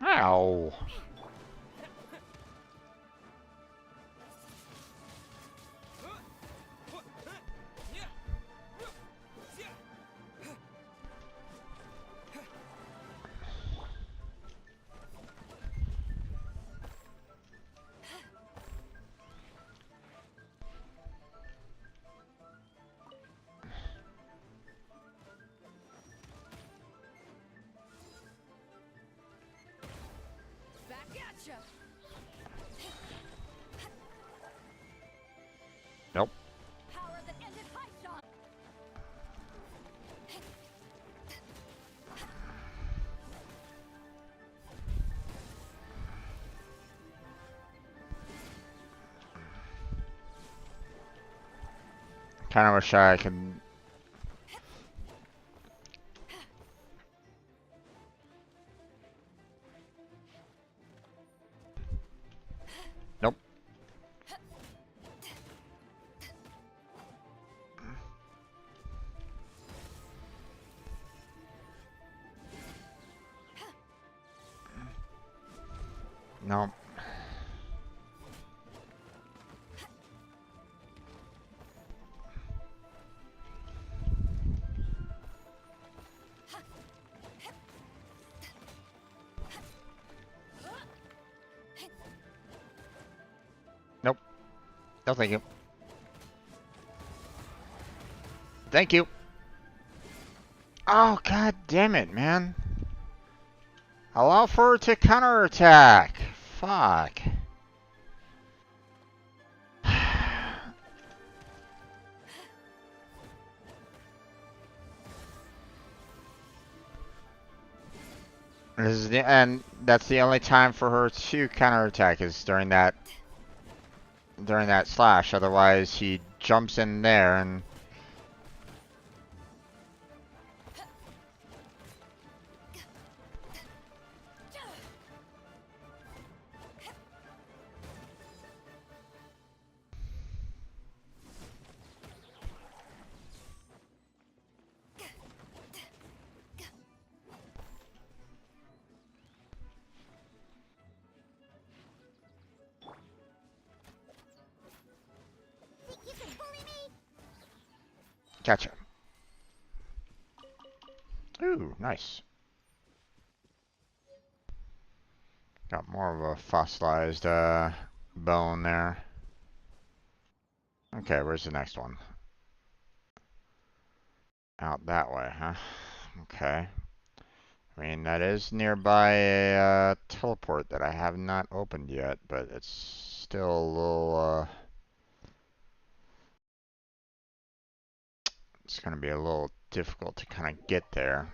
Ow. Back at ya. Nope. Power that ended Python. Kind of wish I could. Nope. Nope. No, thank you. Thank you. Oh, god damn it, man. Allow for her to counterattack. Fuck. And that's the only time for her to counterattack is during that slash. Otherwise, he jumps in there and. Gotcha. Ooh, nice. Got more of a fossilized bone there. Okay, where's the next one? Out that way, huh? Okay. I mean, that is nearby a teleport that I have not opened yet, but it's still a little, it's gonna be a little difficult to kind of get there.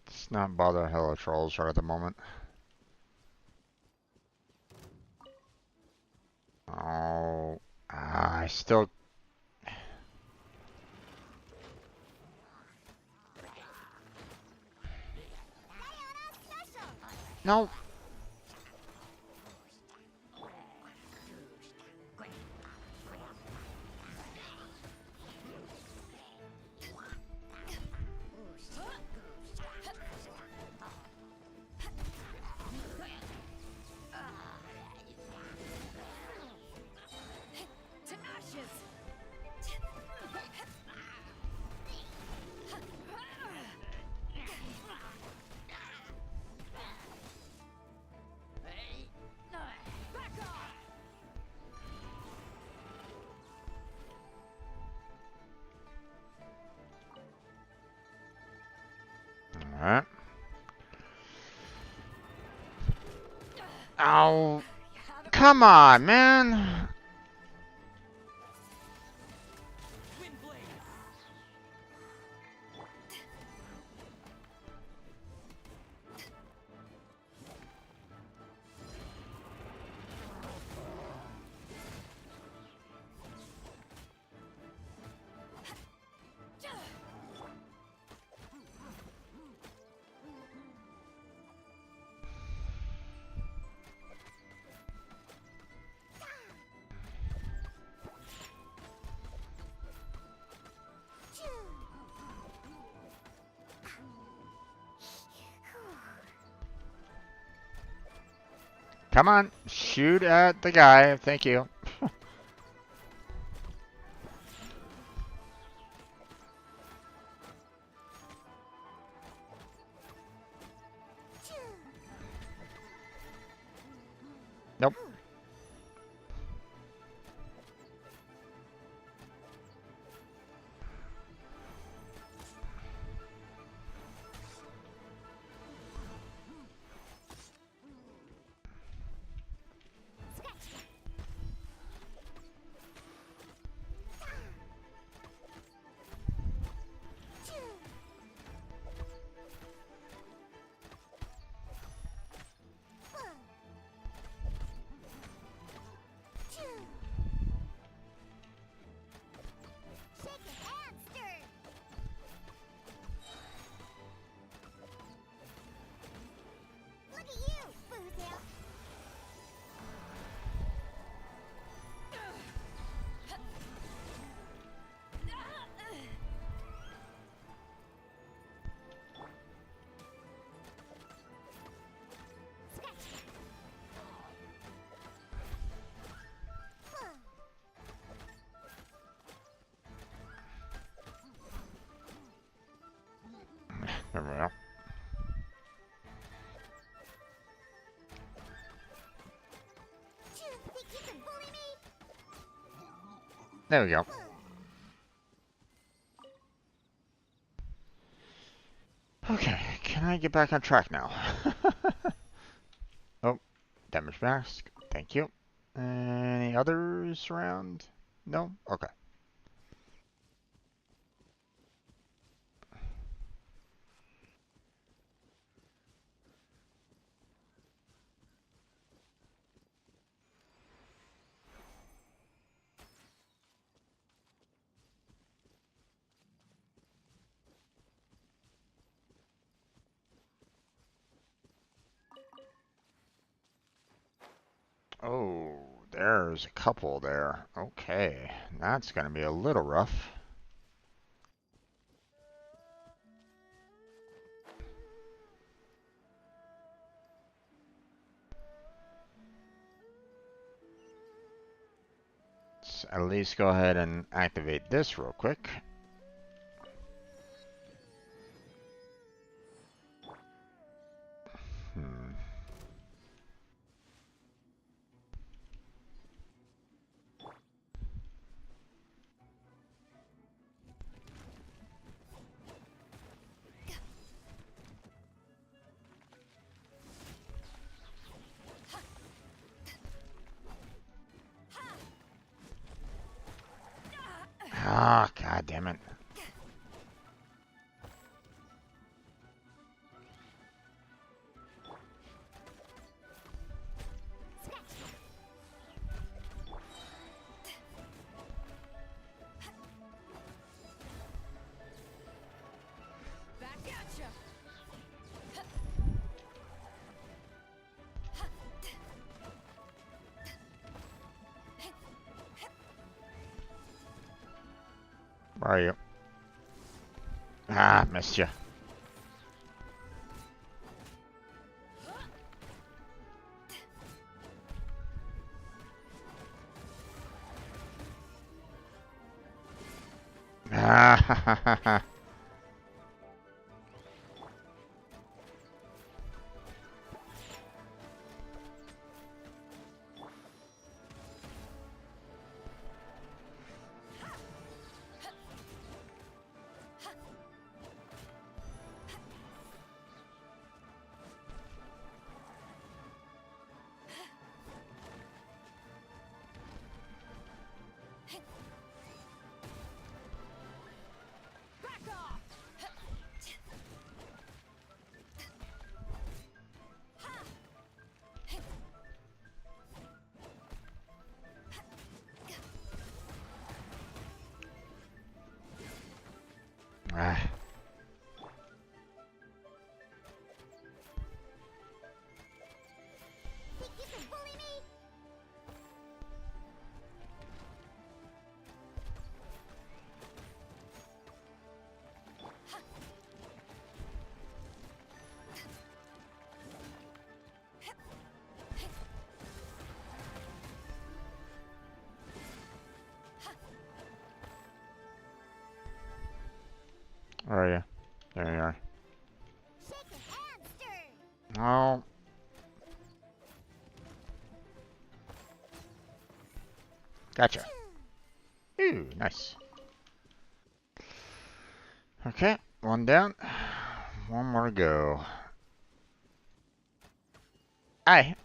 Let's not bother Hello Trolls right at the moment. Oh, I still. No. Alright. Oh, come on, man. Come on, shoot at the guy. Thank you. Nope. There we go. There we go. Okay, can I get back on track now? Oh, damage mask. Thank you. Any others around? No? Okay. Oh, there's a couple there. Okay, that's gonna be a little rough. Let's at least go ahead and activate this real quick. Hmm. Ah, god damn it. Back at ya. Where are you? Ah, missed you. Ah, ha ha ha ha. Back off. Ah. Where are you? There you are. Oh. Gotcha. Ooh, nice. Okay, one down. One more to go. Aye.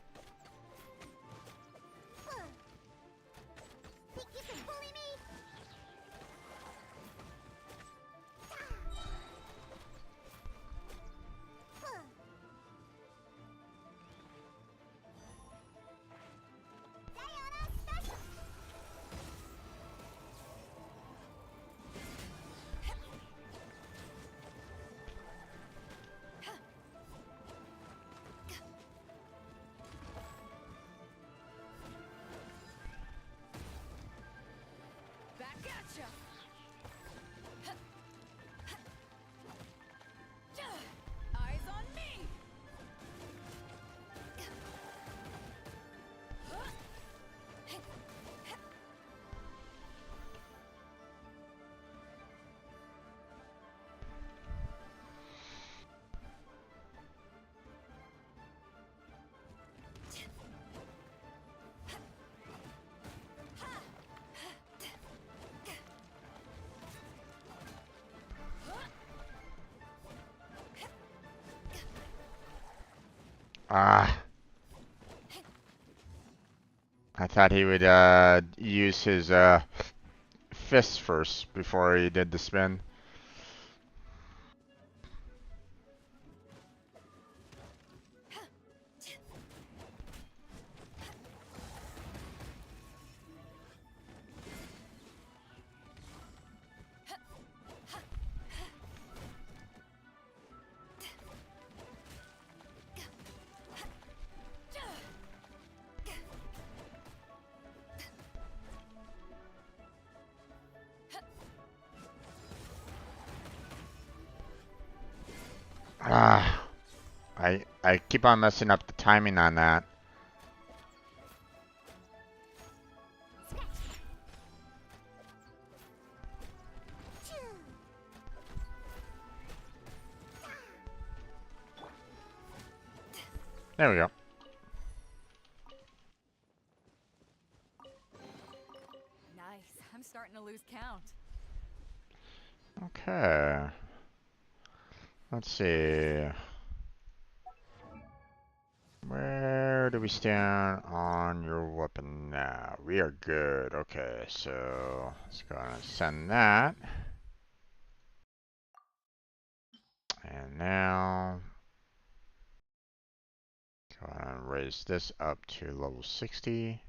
Ah. I thought he would use his fist first before he did the spin. Ah. I keep on messing up the timing on that. There we go. Nice. I'm starting to lose count. Okay. Let's see. Where do we stand on your weapon now? We are good. Okay, so let's go ahead and send that. And now go ahead and raise this up to level 60.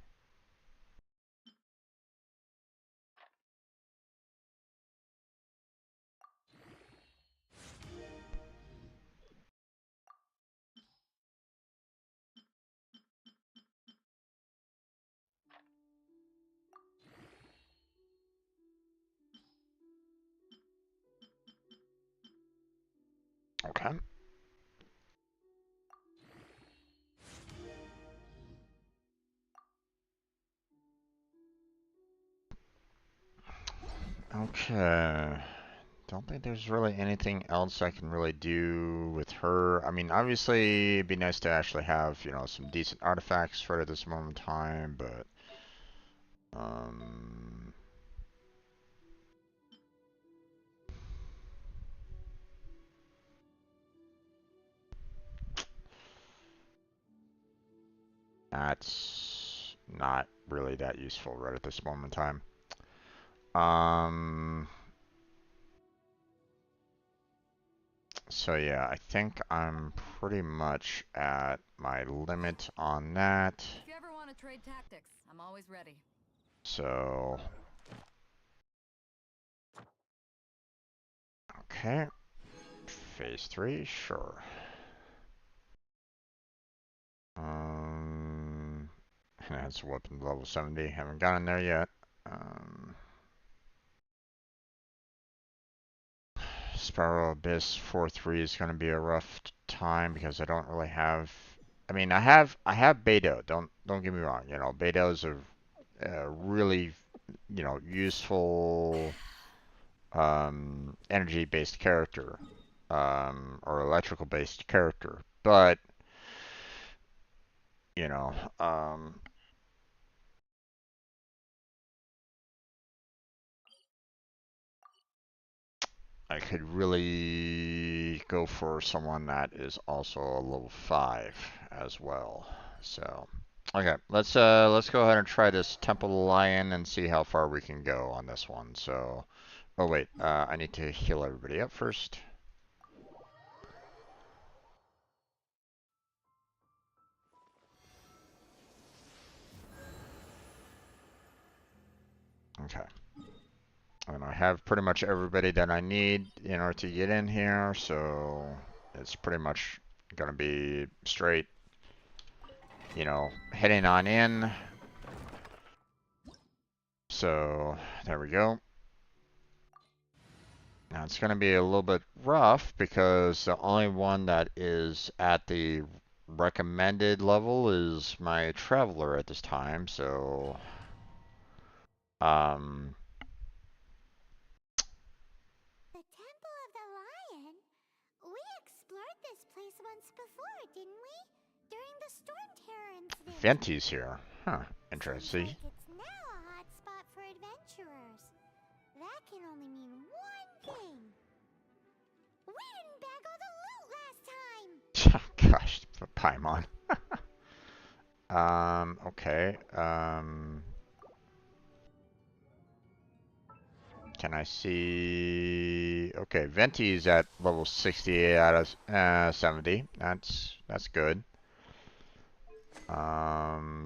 Okay. Okay. Don't think there's really anything else I can really do with her. I mean, obviously, it'd be nice to actually have, you know, some decent artifacts for her at this moment in time, but, that's not really that useful right at this moment in time. So yeah, I think I'm pretty much at my limit on that. If you ever want to trade tactics, I'm always ready. So, okay. Phase 3, sure. That's weapon level 70. Haven't gotten there yet. Spiral Abyss 4-3 is going to be a rough time because I don't really have. I mean, I have Beidou. Don't get me wrong. You know, Beidou is a really, you know, useful energy-based character, or electrical-based character. But you know, I could really go for someone that is also a level 5 as well. So, okay, let's go ahead and try this Temple Lion and see how far we can go on this one. So, oh wait, I need to heal everybody up first. Okay. And I have pretty much everybody that I need in order to get in here, so it's pretty much gonna be straight, you know, heading on in. So there we go. Now it's going to be a little bit rough because the only one that is at the recommended level is my traveler at this time. So, The Temple of the Lion? We explored this place once before, didn't we? During the Storm Terror incident. Venti's here. Huh. Interesting. Seems like it's now a hot spot for adventurers. That can only mean one thing. We didn't bag all the loot last time! Gosh, Paimon. Okay. Can I see? Okay, Venti is at level 68 out of 70. That's good.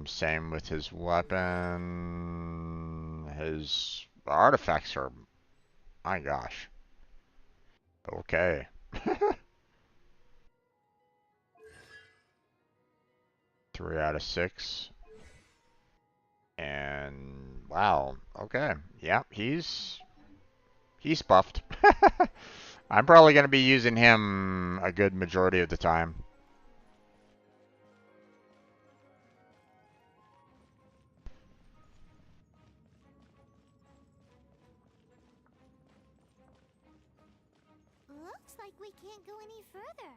Same with his weapon. His artifacts are, my gosh. Okay. 3 out of 6. And wow. Okay. Yeah, he's buffed. I'm probably going to be using him a good majority of the time. Looks like we can't go any further.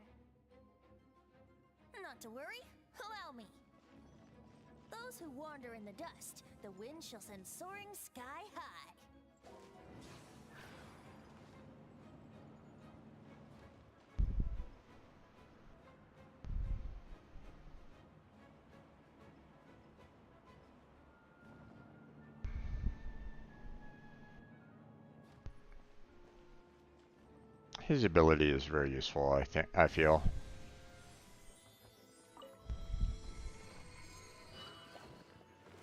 Not to worry, allow me. Those who wander in the dust, the wind shall send soaring sky high. His ability is very useful, I feel.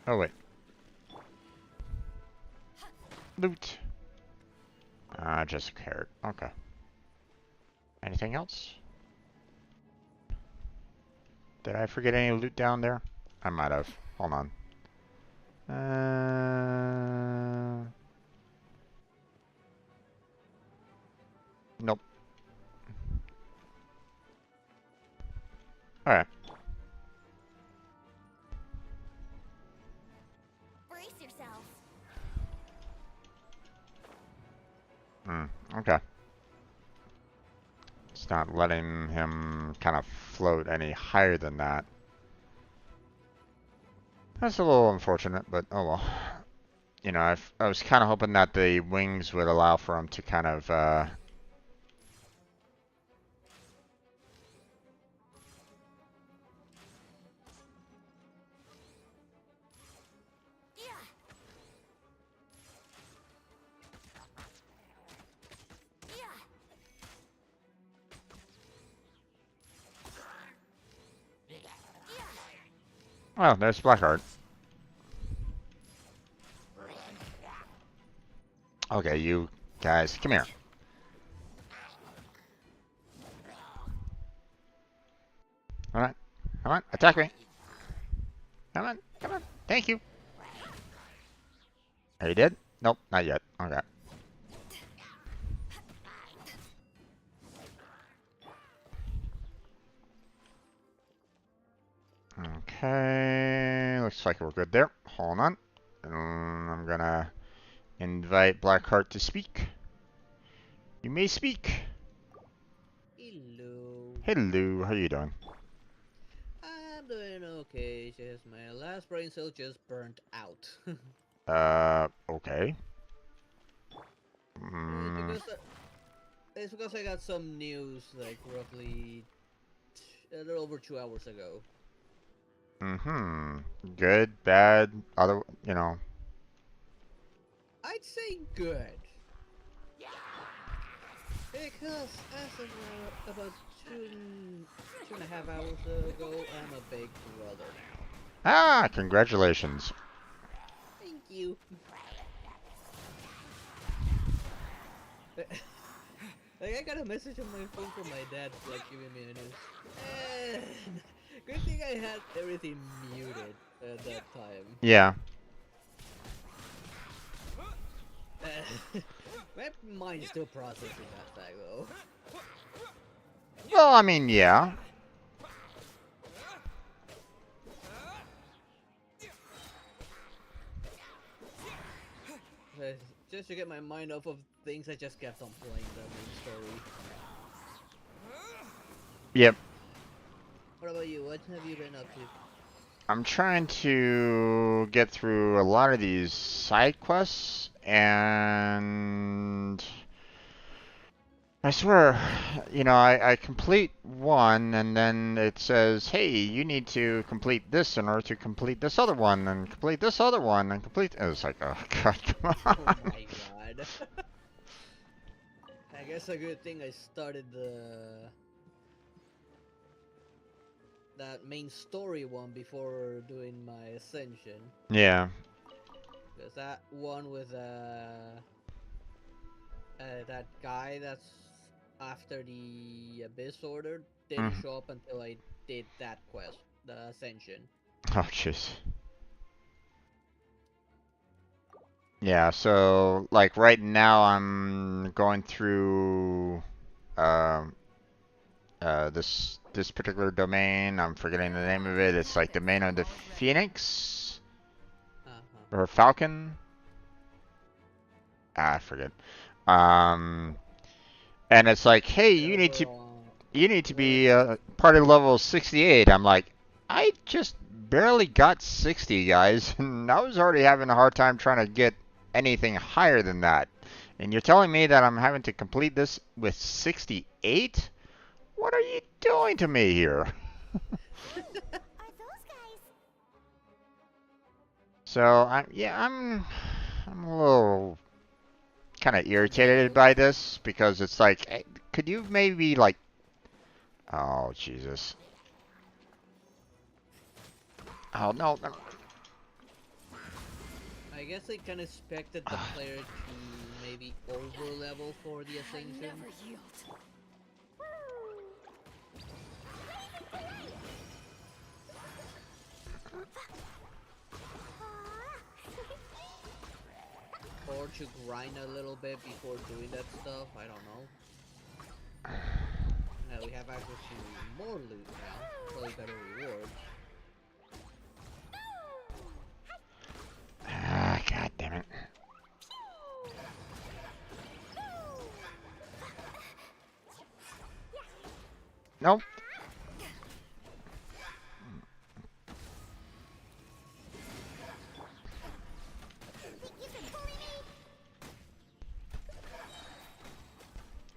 Oh wait. Loot. Just a carrot. Okay. Anything else? Did I forget any loot down there? I might have. Hold on. Nope. Alright. Brace yourselves. Okay. It's not letting him kind of float any higher than that. That's a little unfortunate, but oh well. You know, I was kind of hoping that the wings would allow for him to kind of, Oh, there's Blackheart. Okay, you guys, come here. Alright. Come on, attack me. Come on, come on. Thank you. Are you dead? Nope, not yet. Okay. Okay, looks like we're good there. Hold on. I'm gonna invite Blackheart to speak. You may speak. Hello. Hello, how you doing? I'm doing okay, just my last brain cell just burnt out. Okay. It's because I got some news, like, roughly a little over 2 hours ago. Good, bad, other, you know. I'd say good. Because as of about two and a half hours ago, I'm a big brother now. Ah, congratulations. Thank you. Like, I got a message on my phone from my dad, like, giving me a news. And good thing I had everything muted at that time. Yeah. My mind's still processing that fact, though. Well, I mean, yeah. Just to get my mind off of things, I just kept on playing the main story. Yep. What about you? What have you been up to? I'm trying to get through a lot of these side quests, and I swear, you know, I complete one, and then it says, hey, you need to complete this in order to complete this other one, and complete this other one, and complete. It was like, oh god, come on. Oh my god. I guess a good thing I started that main story one before doing my ascension. Yeah. Because that one with that guy that's after the Abyss Order didn't show up until I did that quest, the Ascension. Oh jeez. Yeah, so like right now I'm going through this particular domain. I'm forgetting the name of it. It's like Domain of the Phoenix or Falcon. I forget. And it's like, hey, you need to be party level 68. I'm like, I just barely got 60, guys, and I was already having a hard time trying to get anything higher than that. And you're telling me that I'm having to complete this with 68? What are you doing to me here? So I'm a little kind of irritated by this because it's like, hey, could you maybe like, oh Jesus, oh no, no. I guess I kind of expected the player to maybe over level for the Ascension. Or to grind a little bit before doing that stuff, I don't know. Now we have access to more loot now, probably better rewards. Ah, god damn it. Nope.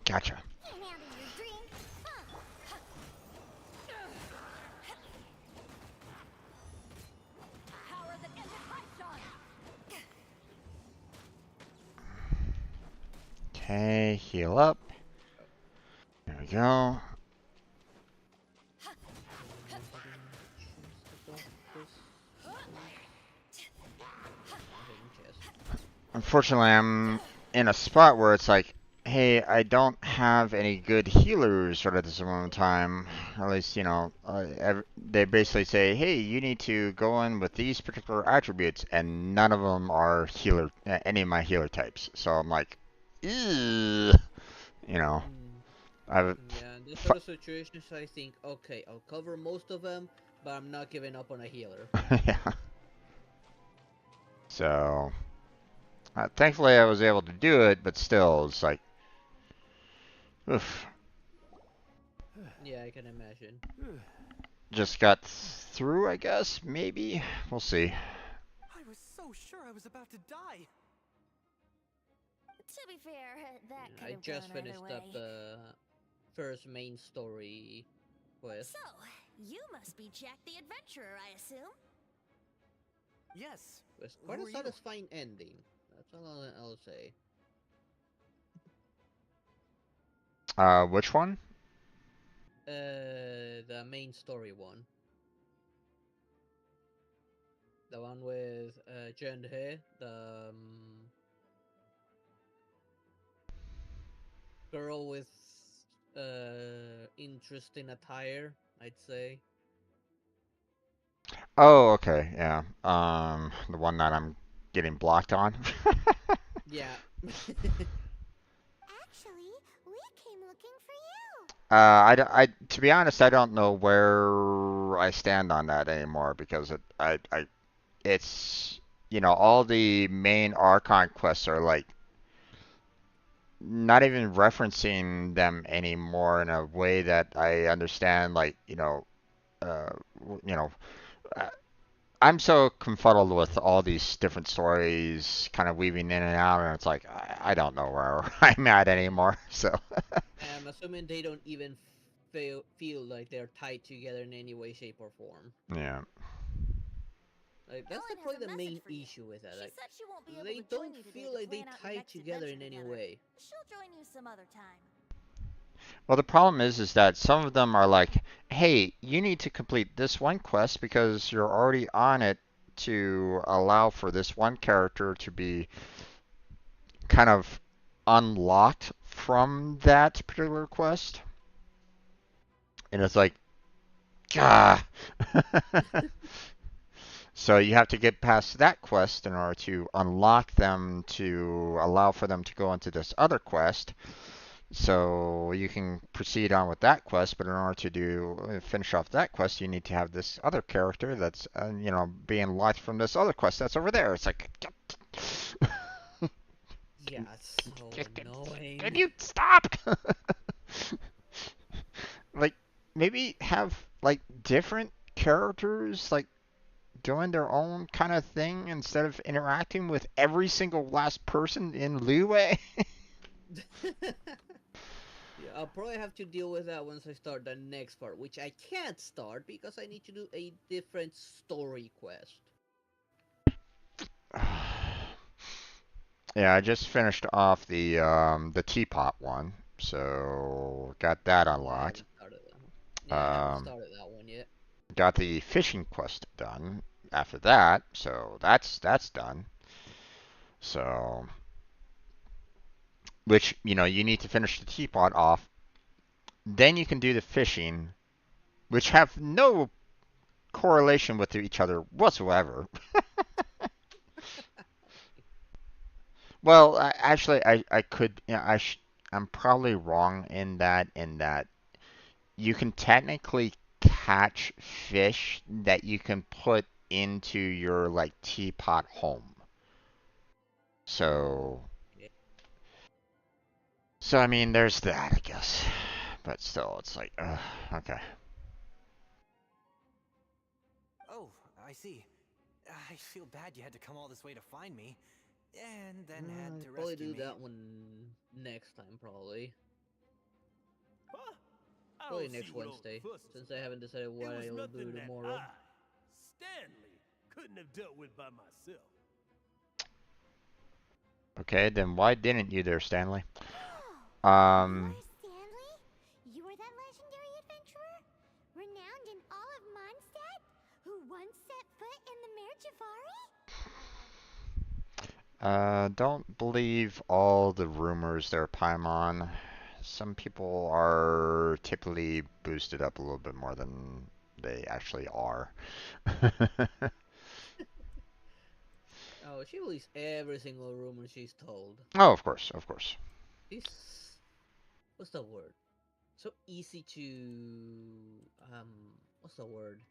Gotcha. Okay, heal up. There we go. Unfortunately, I'm in a spot where it's like, hey, I don't have any good healers right at this moment in time. At least, you know, they basically say, hey, you need to go in with these particular attributes, and none of them are healer, any of my healer types. So I'm like, ew, you know. Yeah, in this sort of situations, I think, okay, I'll cover most of them, but I'm not giving up on a healer. Yeah. So, thankfully I was able to do it, but still, it's like, oof. Yeah, I can imagine. Just got through, I guess, maybe. We'll see. I was so sure I was about to die. To be fair, that could I have just gone finished either up way. the first main story quest. So, you must be Jack the Adventurer, I assume? Yes. It's quite a satisfying ending. That's all I'll say. Which one? The main story one. The one with He, the girl with interesting attire, I'd say. Oh, okay, yeah. The one that I'm getting blocked on. Yeah. Actually, we came looking for you. To be honest, I don't know where I stand on that anymore because it's, you know, all the main Archon quests are like not even referencing them anymore in a way that I understand. Like, uh, you know, uh, I'm so confuddled with all these different stories kind of weaving in and out, and it's like I don't know where I'm at anymore. So. I'm assuming they don't even feel like they're tied together in any way, shape, or form. Yeah. Like that's Ellen has probably a the message main for you. issue with that. She Like said she won't be able they to join don't you today feel to like they plan out your tie next together adventure in any together. way. She'll join you some other time. Well, the problem is that some of them are like, hey, you need to complete this one quest because you're already on it to allow for this one character to be kind of unlocked from that particular quest. And it's like, gah. So you have to get past that quest in order to unlock them to allow for them to go into this other quest. So you can proceed on with that quest, but in order to finish off that quest, you need to have this other character that's being unlocked from this other quest that's over there. It's like, Yeah, it's so annoying. can you stop? Like maybe have like different characters like doing their own kind of thing instead of interacting with every single last person in Liyue. Yeah, I'll probably have to deal with that once I start the next part, which I can't start because I need to do a different story quest. Yeah, I just finished off the teapot one, so got that Yeah, I unlocked. haven't started that one. Yeah, I haven't started that one yet. Got the fishing quest done after that, so that's done. So, which you need to finish the teapot off, then you can do the fishing, which have no correlation with each other whatsoever. Well, actually, I could, I'm probably wrong in that you can technically catch fish that you can put into your like teapot home. So, Yeah. so I mean, there's that, I guess. But still, it's like, okay. Oh, I see. I feel bad you had to come all this way to find me, and then had to Probably rescue do me. that one next time, probably. Huh? I Probably don't next see what all Wednesday, the fuss is since I about. haven't decided what It was I will do nothing that tomorrow. Stanley, couldn't have dealt with by myself. Okay, then why didn't you there, Stanley? You are Stanley? You are that legendary adventurer? Renowned in all of Mondstadt? Who once set foot in the Mare Javari? Don't believe all the rumors there, Paimon. Some people are typically boosted up a little bit more than they actually are. Oh, she believes every single rumor she's told. Oh, of course, of course. She's... what's the word? So easy to... what's the word?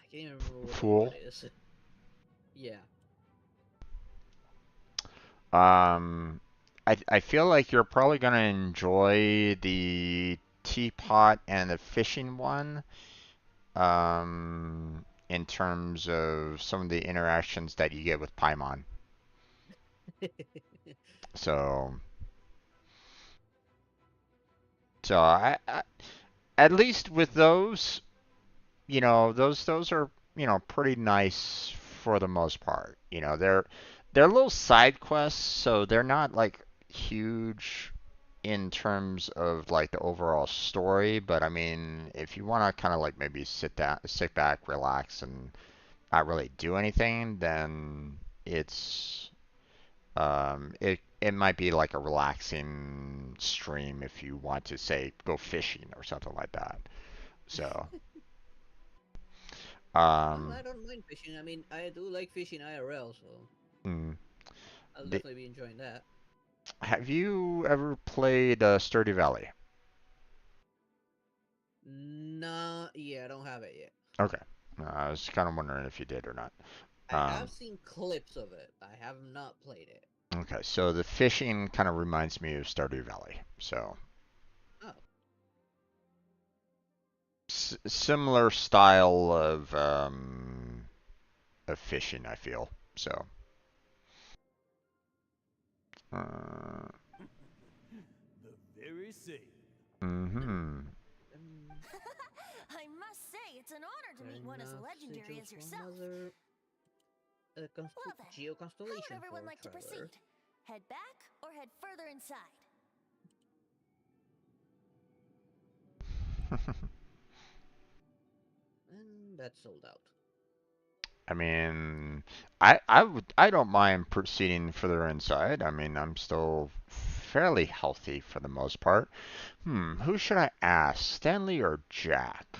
I can't even remember what the Fool. word is. Yeah. I feel like you're probably gonna enjoy the teapot and the fishing one. In terms of some of the interactions that you get with Paimon. So, so at least with those, those are pretty nice for the most part. They're little side quests, so they're not like huge in terms of like the overall story. But I mean, if you want to kind of like maybe sit back, relax, and not really do anything, then it might be like a relaxing stream if you want to say go fishing or something like that. So, Well, I don't mind fishing. I mean, I do like fishing IRL, so mm, I'll the, definitely be enjoying that. have you ever played Sturdy Valley? Nah, yeah, I don't have it yet. Okay, I was kind of wondering if you did or not. I have seen clips of it. I have not played it. Okay, so the fishing kind of reminds me of Stardew Valley. So, Oh. Similar style of fishing, I feel. So, The very say. Mm-hmm. I must say, it's an honor to meet one as legendary as yourself. Well then, Geo how Constellation would everyone for like to trailer. proceed? Head back or head further inside? And that's sold out. I mean, I don't mind proceeding further inside. I mean, I'm still fairly healthy for the most part. Who should I ask? Stanley or Jack?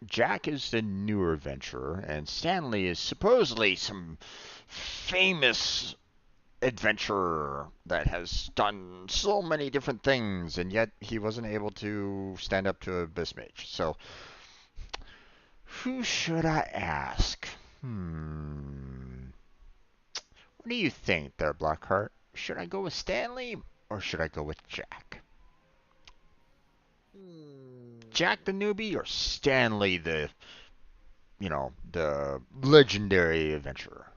Jack is the newer adventurer, and Stanley is supposedly some famous adventurer that has done so many different things, and yet he wasn't able to stand up to Abyss Mage. So, who should I ask? What do you think there, Blackheart? Should I go with Stanley or should I go with Jack? Jack the newbie or Stanley the, the legendary adventurer?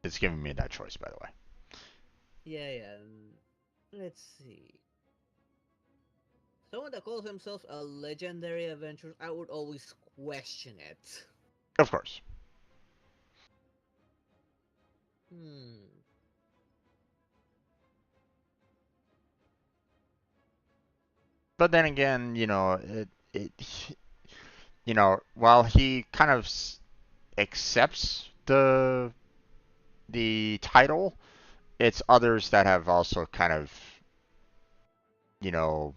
It's giving me that choice, by the way. Yeah. Let's see. Someone that calls themselves a legendary adventurer, I would always question it. Of course. But then again, while he kind of accepts the title, it's others that have also kind of, you know,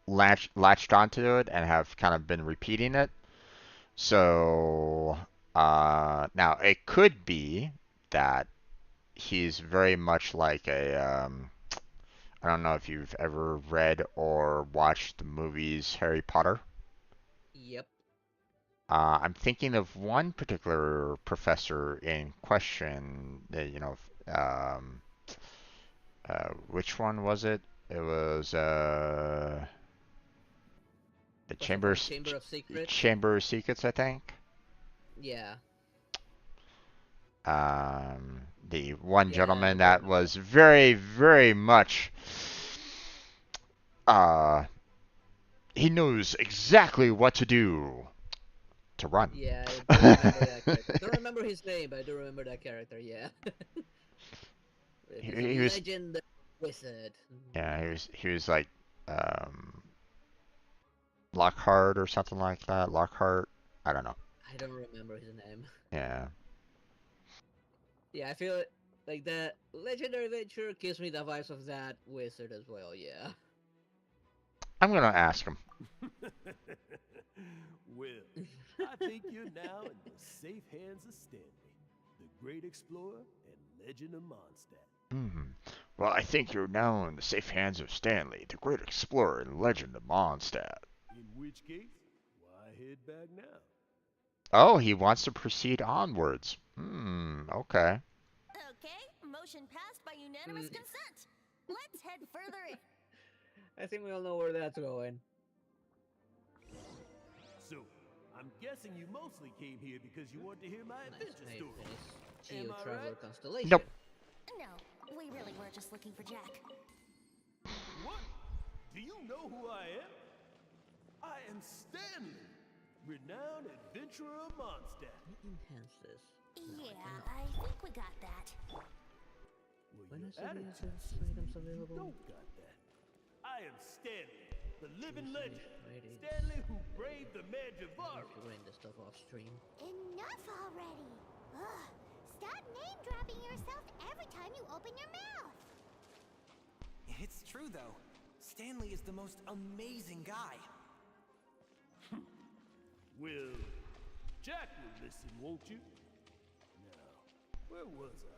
latched onto it and have kind of been repeating it. So now it could be that he's very much like I don't know if you've ever read or watched the movies Harry Potter. Yep. I'm thinking of one particular professor in question. Which one was it? It was the Chamber of Secrets. Chamber of Secrets, I think. Yeah. The one gentleman I that was very, very much he knows exactly what to do to run. Yeah, I do remember that character. I don't remember his name, but I do remember that character, yeah. He's a legend wizard. Yeah, he was like Lockhart or something like that. Lockhart, I don't know. I don't remember his name. Yeah. Yeah, I feel like that legendary adventure gives me the vibes of that wizard as well, yeah. I'm gonna ask him. Well, I think you're now in the safe hands of Stanley, the great explorer and legend of Mondstadt. Well, I think you're now in the safe hands of Stanley, the great explorer and legend of Mondstadt. In which case, why head back now? Oh, he wants to proceed onwards. Okay. Okay, motion passed by unanimous consent. Let's head further in. I think we all know where that's going. So, I'm guessing you mostly came here because you want to hear my adventure story. Geo Traveler Constellation. Nope. No, we really were just looking for Jack. What? Do you know who I am? I am Stanley, renowned adventurer of Mondstadt. Enhance this. Yeah, I think we got that. When I said items available. Don't got that. I am Stanley, the living legend. Stanley who braved the Magivari. The stuff off stream. Enough already! Ugh, stop name-dropping yourself every time you open your mouth! It's true, though. Stanley is the most amazing guy. Well, Jack will listen, won't you? Now, where was I?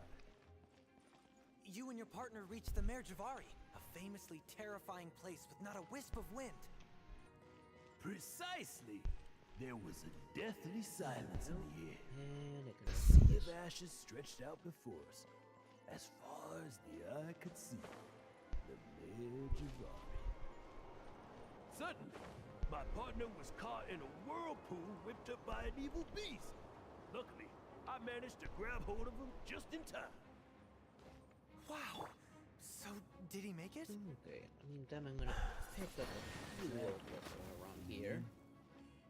You and your partner reached the Magivari, a famously terrifying place with not a wisp of wind. Precisely. There was a deathly silence in the air. A sea of ashes stretched out before us, as far as the eye could see. The Magivari. Suddenly, my partner was caught in a whirlpool whipped up by an evil beast. Luckily, I managed to grab hold of him just in time. Did he make it? Okay, I mean, then I'm gonna pick up a few world quests around here.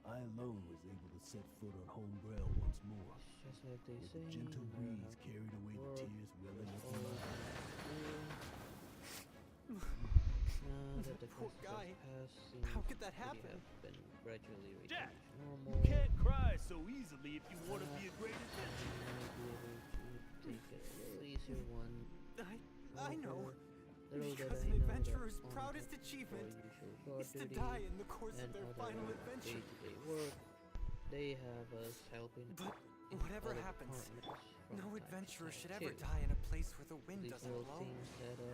I alone was able to set foot on home ground once more. Just like they With say, a gentle no matter breeze how carried away the work, tears welling up in all my that eyes. the Poor defenses guy. of past seems How could that to happen? have been gradually Jack, returning to you normal. can't cry so easily if you want to be a great adventurer. Might be able to take it a little easier one. I know. Little did Because I an know that adventurer's on proudest top of achievement usual guard is to duty die in the course of and their other final adventure. day-to-day work, they have us helping But in whatever other happens, departments from no time to adventurer time should too. ever die in a place where the wind These doesn't little blow. things that It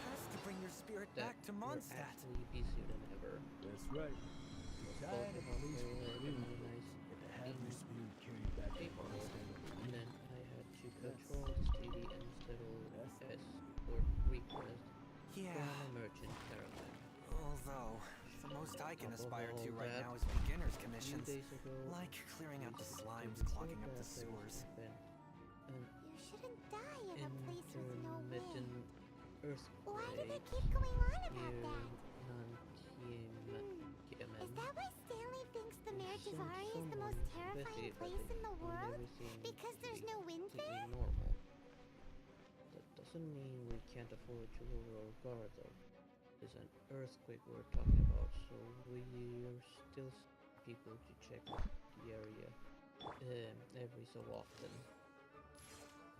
has to bring your spirit back to are Mondstadt. actually busier than ever. That's right. Both Died of a place our with the wind blows, recognized and to have your in spirit carried back to April, Mondstadt on the and wind. then I had to Yes. control the steady and settle escort request Yeah. from a merchant caravan. Although, the most I can Top of aspire to all right that, now is beginner's a few commissions. days ago, Like clearing out the we slimes discovered clogging up the that there sewers. had been an You shouldn't die in a place with no wind. intermittent Why do they earthquake keep going on about near that? Yemen. Is that why Stanley thinks the Mare Sent Javari is the someone most to terrifying investigate, but place they in the found world? everything Because to there's be no wind completely there? normal. That doesn't mean we can't afford to lower our guard, though. It's an earthquake we're talking about, so we are still people to check the area every so often.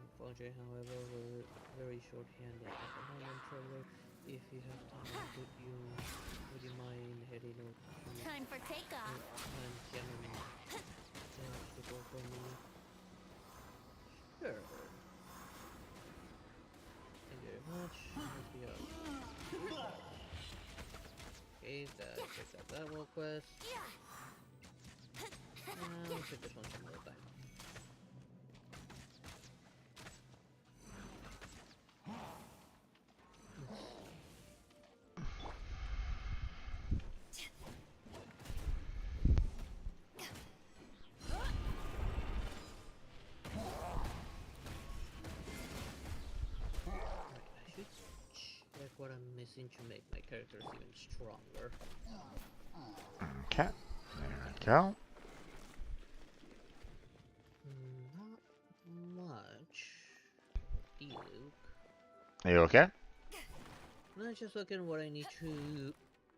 Unfortunately, however, we're very short-handed at the moment, Trevor. If you have time, would you mind heading over to Time for takeoff. Tiananmen to go for me? Sure. Thank you very much. Let's be out. Okay, check that world quest. We'll check this one some other time. Check what I'm missing to make my characters even stronger. Okay. There we go. Not much. Luke. Are you okay? I'm just looking at what I need to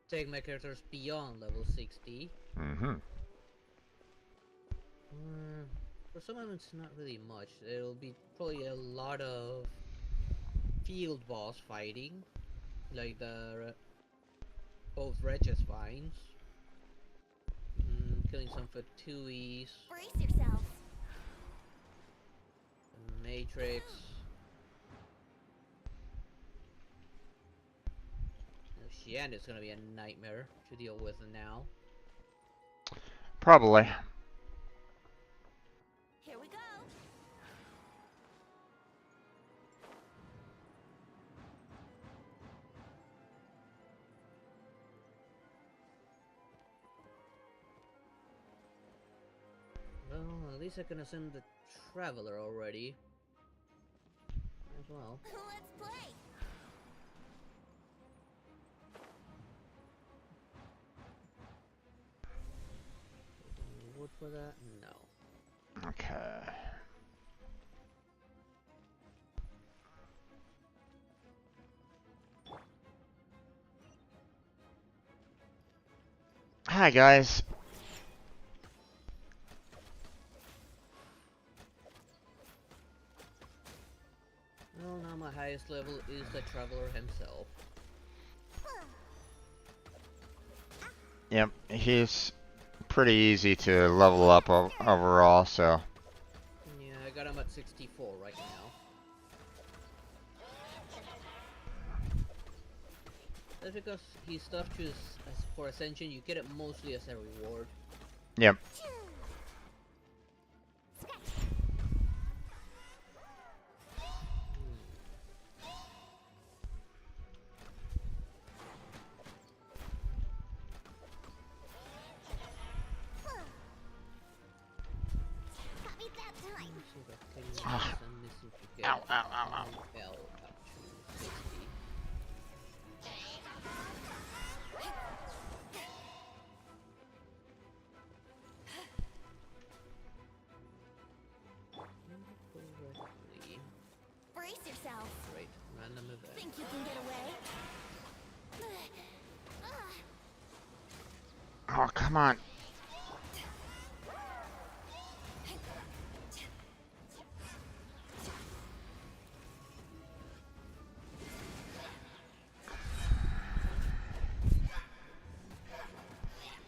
take my characters beyond level 60. Mm-hmm. For some of them, it's not really much. It'll be probably a lot of field boss fighting, like the both Regis vines, killing some Fatuis, Brace yourself. Matrix. Xian is gonna be a nightmare to deal with now. Probably. Here we go. Well, at least I can assume the Traveler already. As well. Let's play. Any wood for that? No. Okay. Hi guys. Well, now my highest level is the Traveler himself. Yep, he's pretty easy to level up overall, so. Yeah, I got him at 64 right now. That's because his stuff choose for Ascension, you get it mostly as a reward. Yep. Ow, ow, ow, ow. L up to 60. Come on.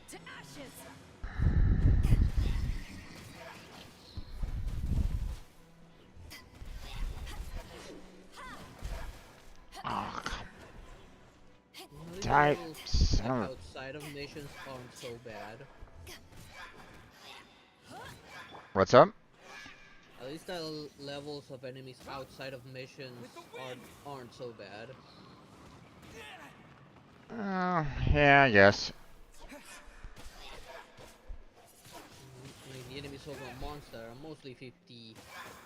To ashes! Oh, These die, levels, son like of a... outside of missions, aren't so bad. What's up? At least the levels of enemies outside of missions aren't so bad. Yeah, I guess. I mean, the enemies over a monster are mostly 50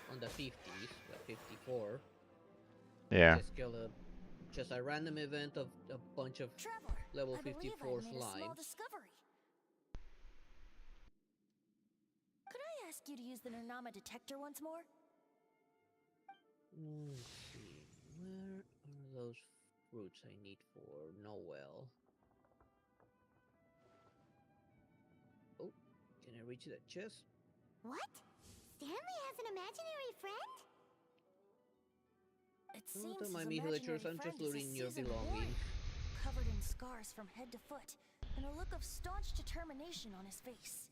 on the 50s, like 54. Yeah. Just a random event of a bunch of Traveler, level I believe 54 I've made a small slimes. discovery. Could I ask you to use the Nernama detector once more? Let's see, where are those fruits I need for Noel? Oh, can I reach that chest? What? Stanley has an imaginary friend? It Oh, seems don't his mind me, imaginary villagers, I'm friend just is a looting your seasoned belongings. warrior, covered in scars from head to foot, and a look of staunch determination on his face.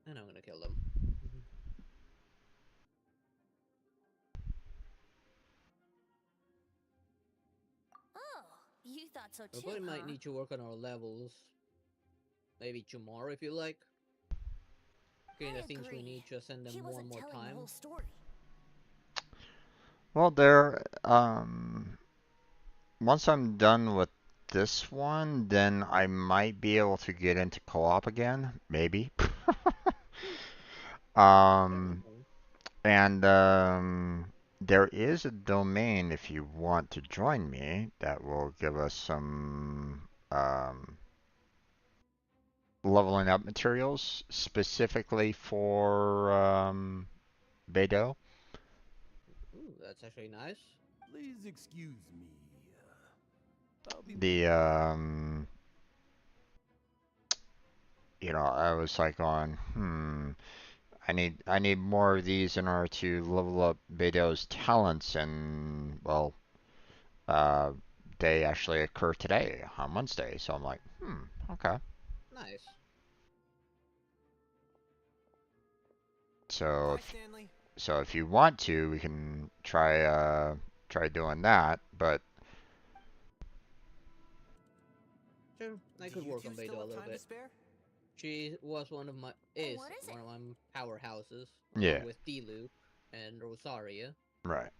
And I'm gonna kill them. Oh, you thought so We too, probably might huh? need to work on our levels. Maybe tomorrow if you like. Okay, the things we need, just send them He one wasn't more telling time. the whole story. Well, there, once I'm done with this one, then I might be able to get into co-op again. Maybe. Um, and, there is a domain if you want to join me that will give us some, leveling up materials specifically for, Beidou. Ooh, that's actually nice. Please excuse me. I'll be The, you know, I was like on, I need more of these in order to level up Beidou's talents, and well, uh, they actually occur today on Wednesday. So I'm like, okay. Nice. So Bye, if, Stanley. so if you want to, we can try doing that. But Sure, I could work on Beidou a little bit. She was one of my one of my powerhouses, yeah, along with Dilu and Rosaria. right.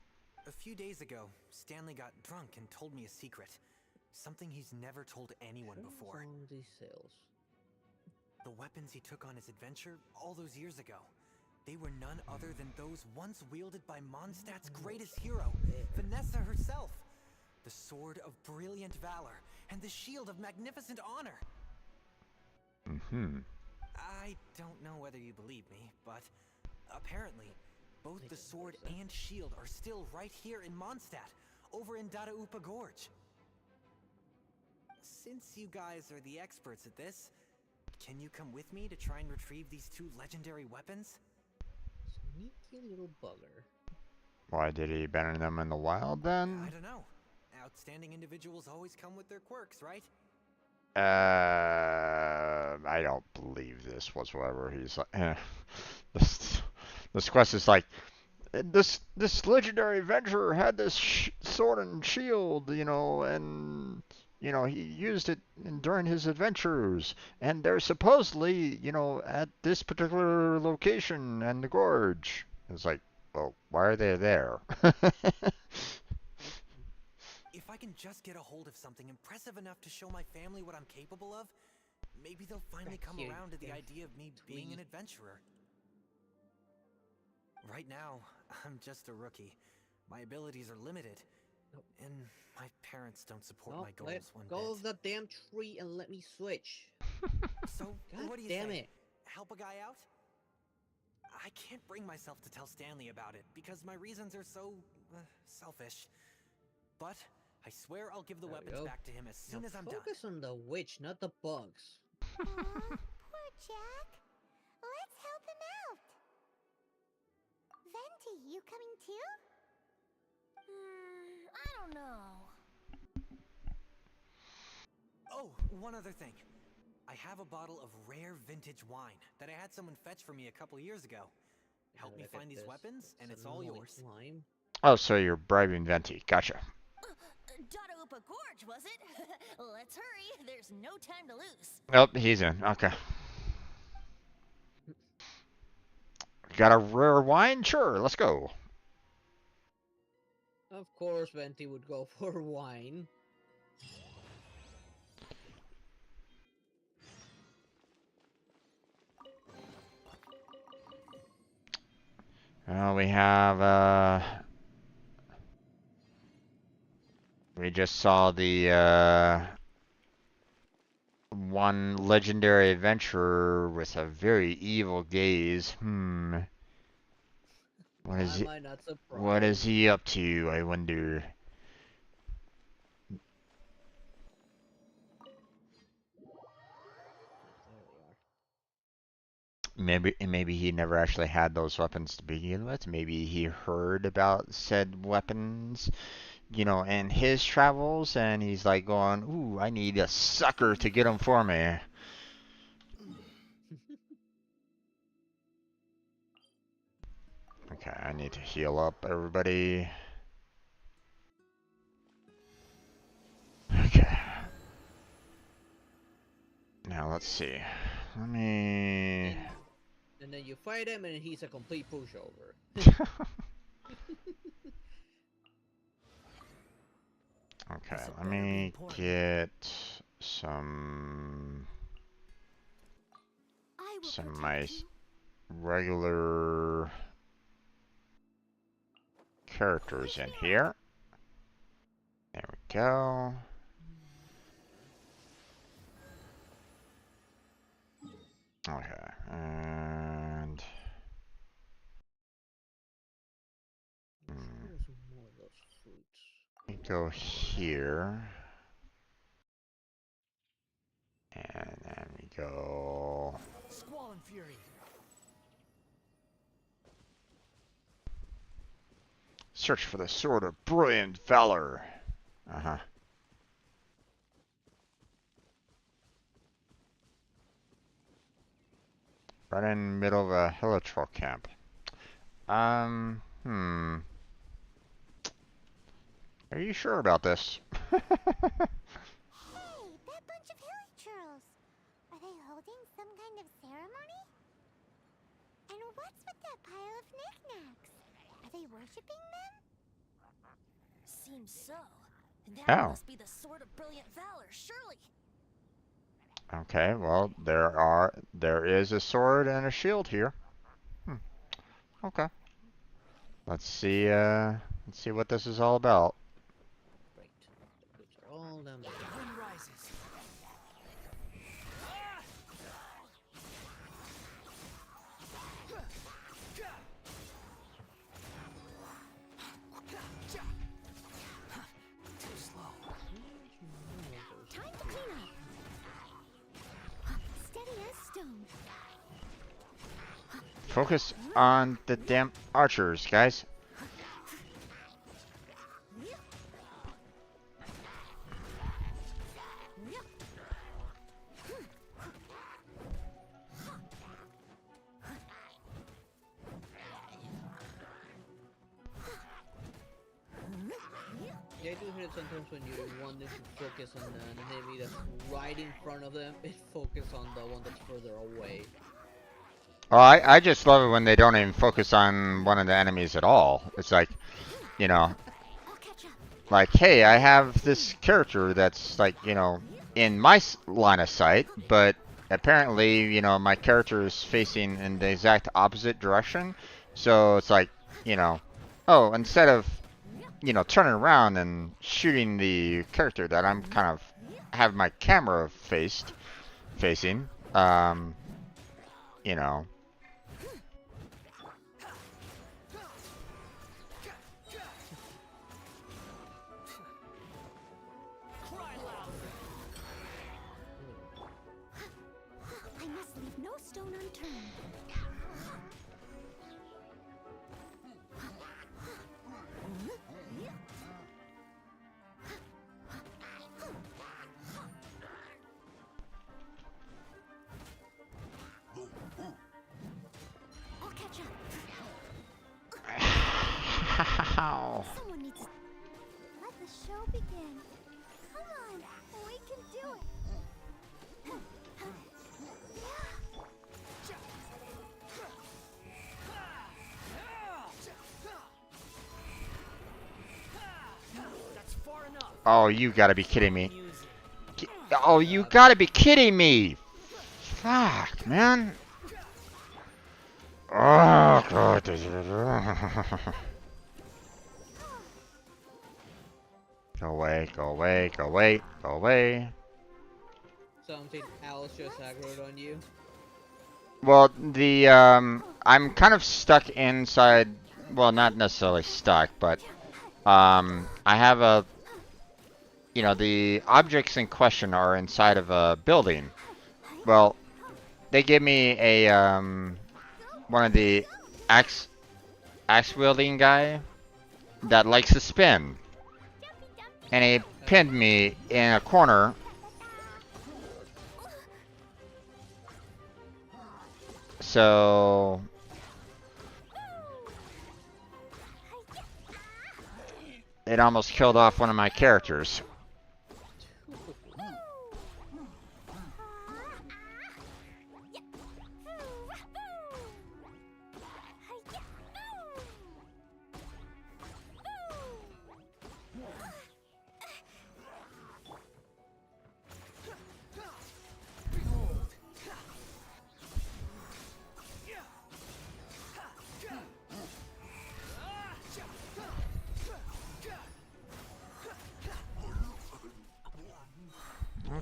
A few days ago, Stanley got drunk and told me a secret. Something he's never told anyone before. These sales. The weapons he took on his adventure all those years ago. They were none other than those once wielded by Mondstadt's greatest hero, Vanessa herself. The sword of brilliant valor and the shield of magnificent honor. Mm-hmm. I don't know whether you believe me, but apparently, both the sword and shield are still right here in Mondstadt, over in Dadaupa Gorge. Since you guys are the experts at this, can you come with me to try and retrieve these two legendary weapons? Sneaky little bugger. Why did he abandon them in the wild then? I don't know. Outstanding individuals always come with their quirks, right? I don't believe this whatsoever. He's like, this quest is like, this legendary adventurer had this sword and shield, you know, and you know he used it during his adventures, and they're supposedly, you know, at this particular location and the gorge. It's like, well, why are they there? If I can just get a hold of something impressive enough to show my family what I'm capable of, maybe they'll finally come around to the idea of me being an adventurer. Right now, I'm just a rookie. My abilities are limited, and my parents don't support my goals one Go bit. of the damn tree and let me switch. So, God what do you damn say? it. Help a guy out? I can't bring myself to tell Stanley about it because my reasons are so selfish. But I swear I'll give the There we weapons go. back to him as soon Now as I'm done. focus on the witch, not the bugs. Poor Jack. Let's help him out. Venti, you coming too? I don't know. Oh, one other thing. I have a bottle of rare vintage wine that I had someone fetch for me a couple years ago. Help me Look at find these this. weapons, and It's it's all annoying yours. slime. Oh, so you're bribing Venti. Gotcha. Dadaupa Gorge, was it? Let's hurry. There's no time to lose. Oh, he's in. Okay. Got a rare wine? Sure, let's go. Of course, Venti would go for wine. We have, we just saw the, one legendary adventurer with a very evil gaze. What is Why am I not What is surprised? he up to, I wonder? Maybe he never actually had those weapons to begin with. Maybe he heard about said weapons, you know, in his travels, and he's like going, "Ooh, I need a sucker to get them for me." Okay, I need to heal up everybody. Okay. Now let's see. Let me. And then you fight him, and he's a complete pushover. Okay, let me get some my regular characters in here. There we go. Okay, and let me go here, and then we go. Squall and Fury. Search for the sword of brilliant valor. Right in the middle of a helitrol camp. Are you sure about this? Hey, that bunch of hilichurls. Are they holding some kind of ceremony? And what's with that pile of knickknacks? Are they worshipping them? Seems so. That Oh. must be the Sword of Brilliant Valor, surely. Okay, well, there is a sword and a shield here. Okay. Let's see what this is all about. Right. The goods are all down there. Wind rises. Too slow. Time to clean up. Steady as stone. Focus on the damn archers, guys. Yeah, I do hear it sometimes when you want them to focus on an enemy that's right in front of them, and focus on the one that's further away. Oh, I just love it when they don't even focus on one of the enemies at all. It's like, you know, like, hey, I have this character that's like, you know, in my line of sight, but apparently, you know, my character is facing in the exact opposite direction. So it's like, you know, oh, instead of, you know, turning around and shooting the character that I'm kind of have my camera facing, you know. turn. I'll catch up. How? Someone needs to let the show begin. Come on, we can do it. That's far enough. Oh, you gotta be kidding me. Oh, you gotta be kidding me. Fuck, man. Oh, God. Go away, go away, go away, go away. Something else just aggroed on you. Well, I'm kind of stuck inside, well, not necessarily stuck, but, I have the objects in question are inside of a building. Well, they give me a, one of the axe-wielding guy that likes to spin. And he pinned me in a corner. So it almost killed off one of my characters.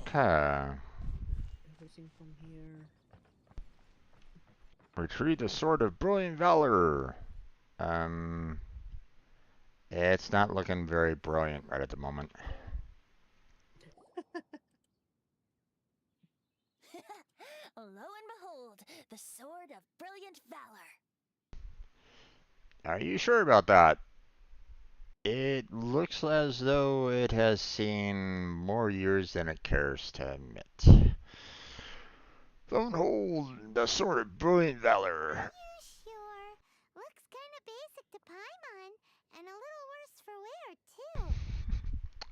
Okay. Everything from here. Retrieve the Sword of Brilliant Valor. It's not looking very brilliant right at the moment. Lo and behold, the Sword of Brilliant Valor. Are you sure about that? It looks as though it has seen more years than it cares to admit. Don't hold the Sword of Brilliant Valor. Are you sure? Looks kinda basic to Paimon, and a little worse for wear, too.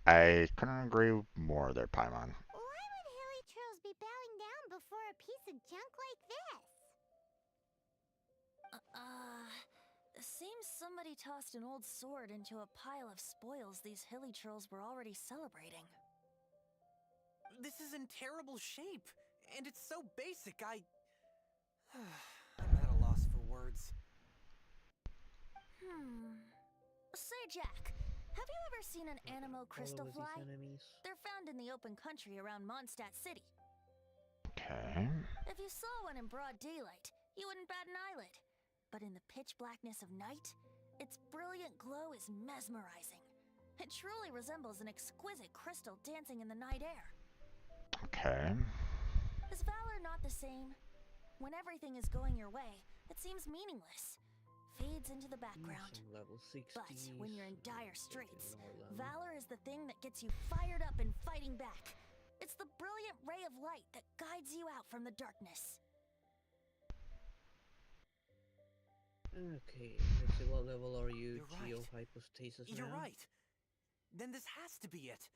I couldn't agree more there, Paimon. Why would hilichurls be bowing down before a piece of junk like this? Seems somebody tossed an old sword into a pile of spoils these hilichurls were already celebrating. This is in terrible shape, and it's so basic. I'm at a loss for words. Say, Jack, have you ever seen an anemo crystal fly? They're found in the open country around Mondstadt City. Okay. If you saw one in broad daylight, you wouldn't bat an eyelid. But in the pitch blackness of night, its brilliant glow is mesmerizing. It truly resembles an exquisite crystal dancing in the night air. Okay. Is Valor not the same? When everything is going your way, it seems meaningless. Fades into the background. Level 60s, But when you're in dire straits, level. Valor is the thing that gets you fired up and fighting back. It's the brilliant ray of light that guides you out from the darkness. Okay, let's see, what level are you? You're right. Geohypostasis You're now? right. Then this has to be it.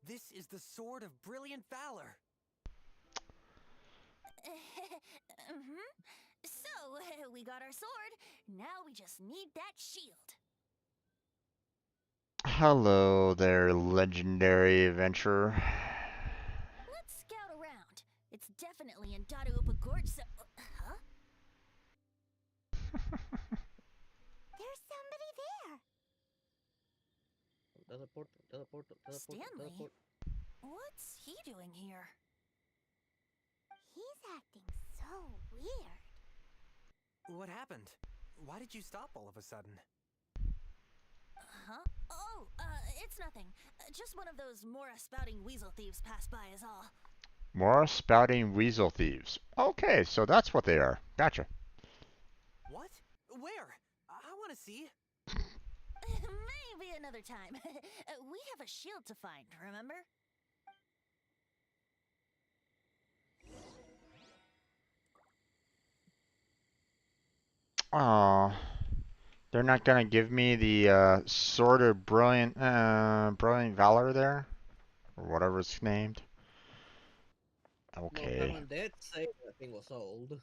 This is the Sword of Brilliant Valor. So, we got our sword. Now we just need that shield. Hello there, legendary adventurer. Let's scout around. It's definitely in Dadaupa Gorge, so... Huh? There's somebody there. Teleport. Stanley? What's he doing here? He's acting so weird. What happened? Why did you stop all of a sudden? Huh? Oh, it's nothing. Just one of those Mora spouting weasel thieves passed by is all. More spouting weasel thieves. Okay, so that's what they are. Gotcha. What? Where? I want to see. Maybe another time. We have a shield to find, remember? Oh, they're not gonna give me the Sword of Brilliant Valor there, or whatever it's named. Well, Okay. Paimon did say that thing was old.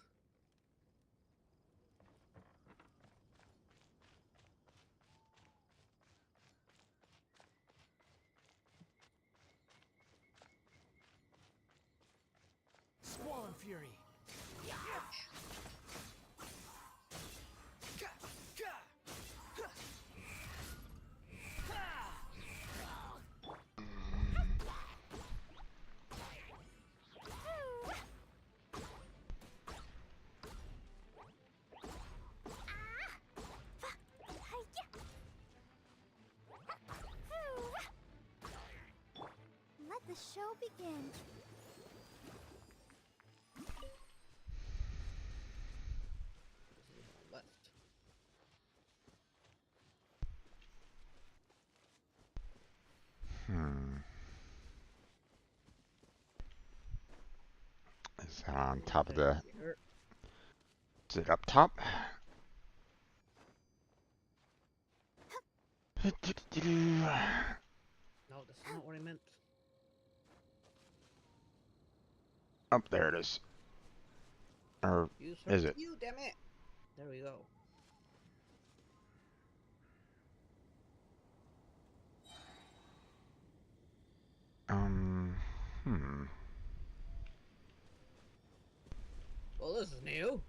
Squall and Fury. Let the show begin. Left. Is that on top of the... Here. Is it up top? No, that's not what I meant. Oh, there it is. Or Use is it? you, damn it! There we go. Hmm. Well, this is new.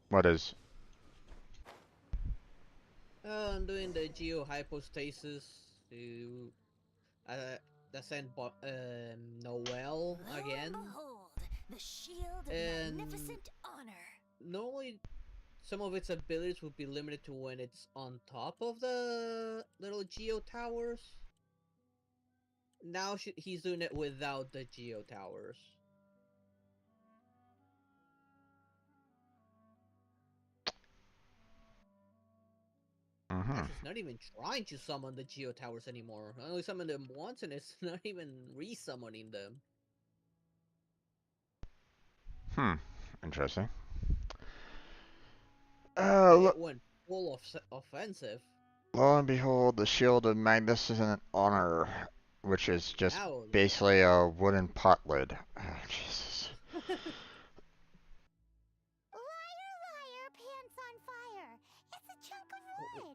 What is? I'm doing the geo hypostasis to send Noel again. Lo and behold, the shield of And magnificent honor. normally, some of its abilities would be limited to when it's on top of the little geo towers. Now he's doing it without the geo towers. Actually, it's not even trying to summon the geo towers anymore. I only summoned them once, and it's not even re-summoning them. Interesting. It went full offensive. Lo and behold, the Shield of Magnificent Honor, which is just Now, basically a wooden pot lid. Oh, Jesus. Liar, liar, pants on fire. It's a chunk of wood.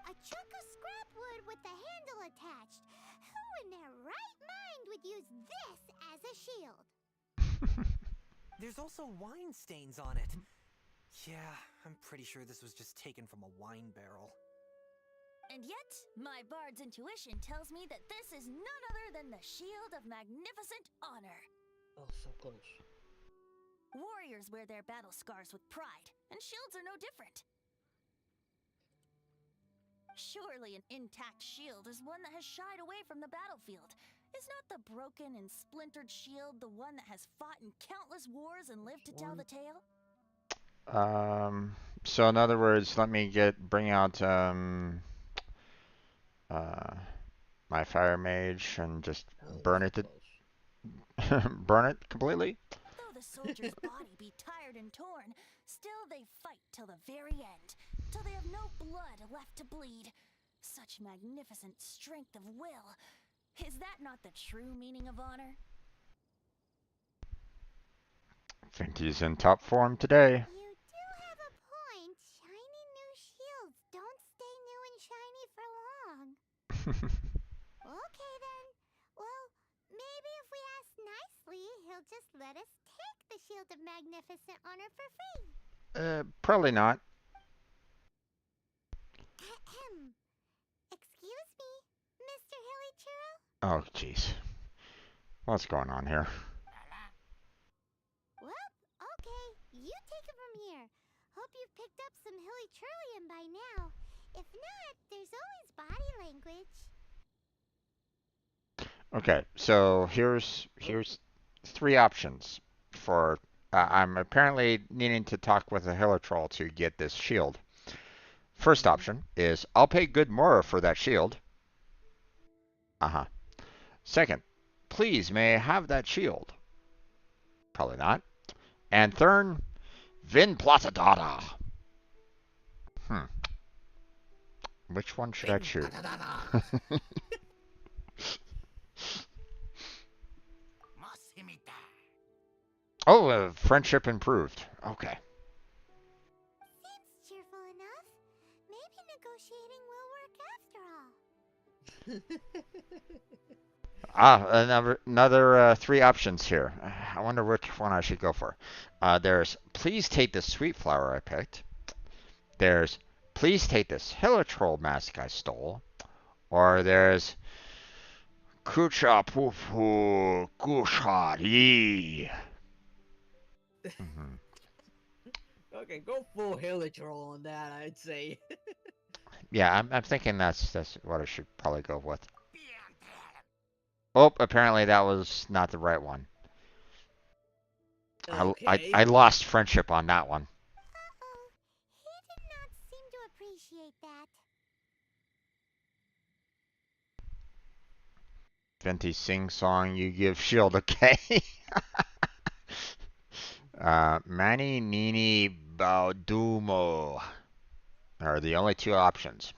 A chunk of scrap wood with the handle attached. Who in their right mind would use this as a shield? There's also wine stains on it. Yeah, I'm pretty sure this was just taken from a wine barrel. And yet, my bard's intuition tells me that this is none other than the shield of magnificent honor. Oh, so close. Warriors wear their battle scars with pride, and shields are no different. Surely an intact shield is one that has shied away from the battlefield. Is not the broken and splintered shield the one that has fought in countless wars and lived to tell the tale? So in other words, let me bring out my fire mage and just burn it burn it completely. Though the soldier's body be tired and torn, still they fight till the very end, till they have no blood left to bleed. Such magnificent strength of will. Is that not the true meaning of honor? I think he's in top form today. You do have a point. Shiny new shields don't stay new and shiny for long. Okay then. Well, maybe if we ask nicely, he'll just let us take the Shield of Magnificent Honor for free. Probably not. Excuse me, Mr. Hilly Churro? Oh, jeez. What's going on here? Well, okay, you take it from here. Hope you've picked up some Hilly Churlian by now. If not, there's always body language. Okay, so here's three options for. I'm apparently needing to talk with a Hilitroll to get this shield. First option is I'll pay good more for that shield. Uh-huh. Second, please may I have that shield? Probably not. And third, Vin Plazadada. Hmm. Which one should I choose? Oh, friendship improved. Okay. Seems cheerful enough. Maybe negotiating will work after all. Another three options here. I wonder which one I should go for. There's please take this sweet flower I picked. There's please take this Hilitroll mask I stole. Or there's Kucha Pufu Kushari. Okay, go full Hilitroll on that, I'd say. Yeah, I'm thinking that's what I should probably go with. Oh, apparently that was not the right one. Okay. I lost friendship on that one. Uh-oh. He did not seem to appreciate that. Venti sing song, you give shield, okay? Mani Nini Baudumo are the only two options.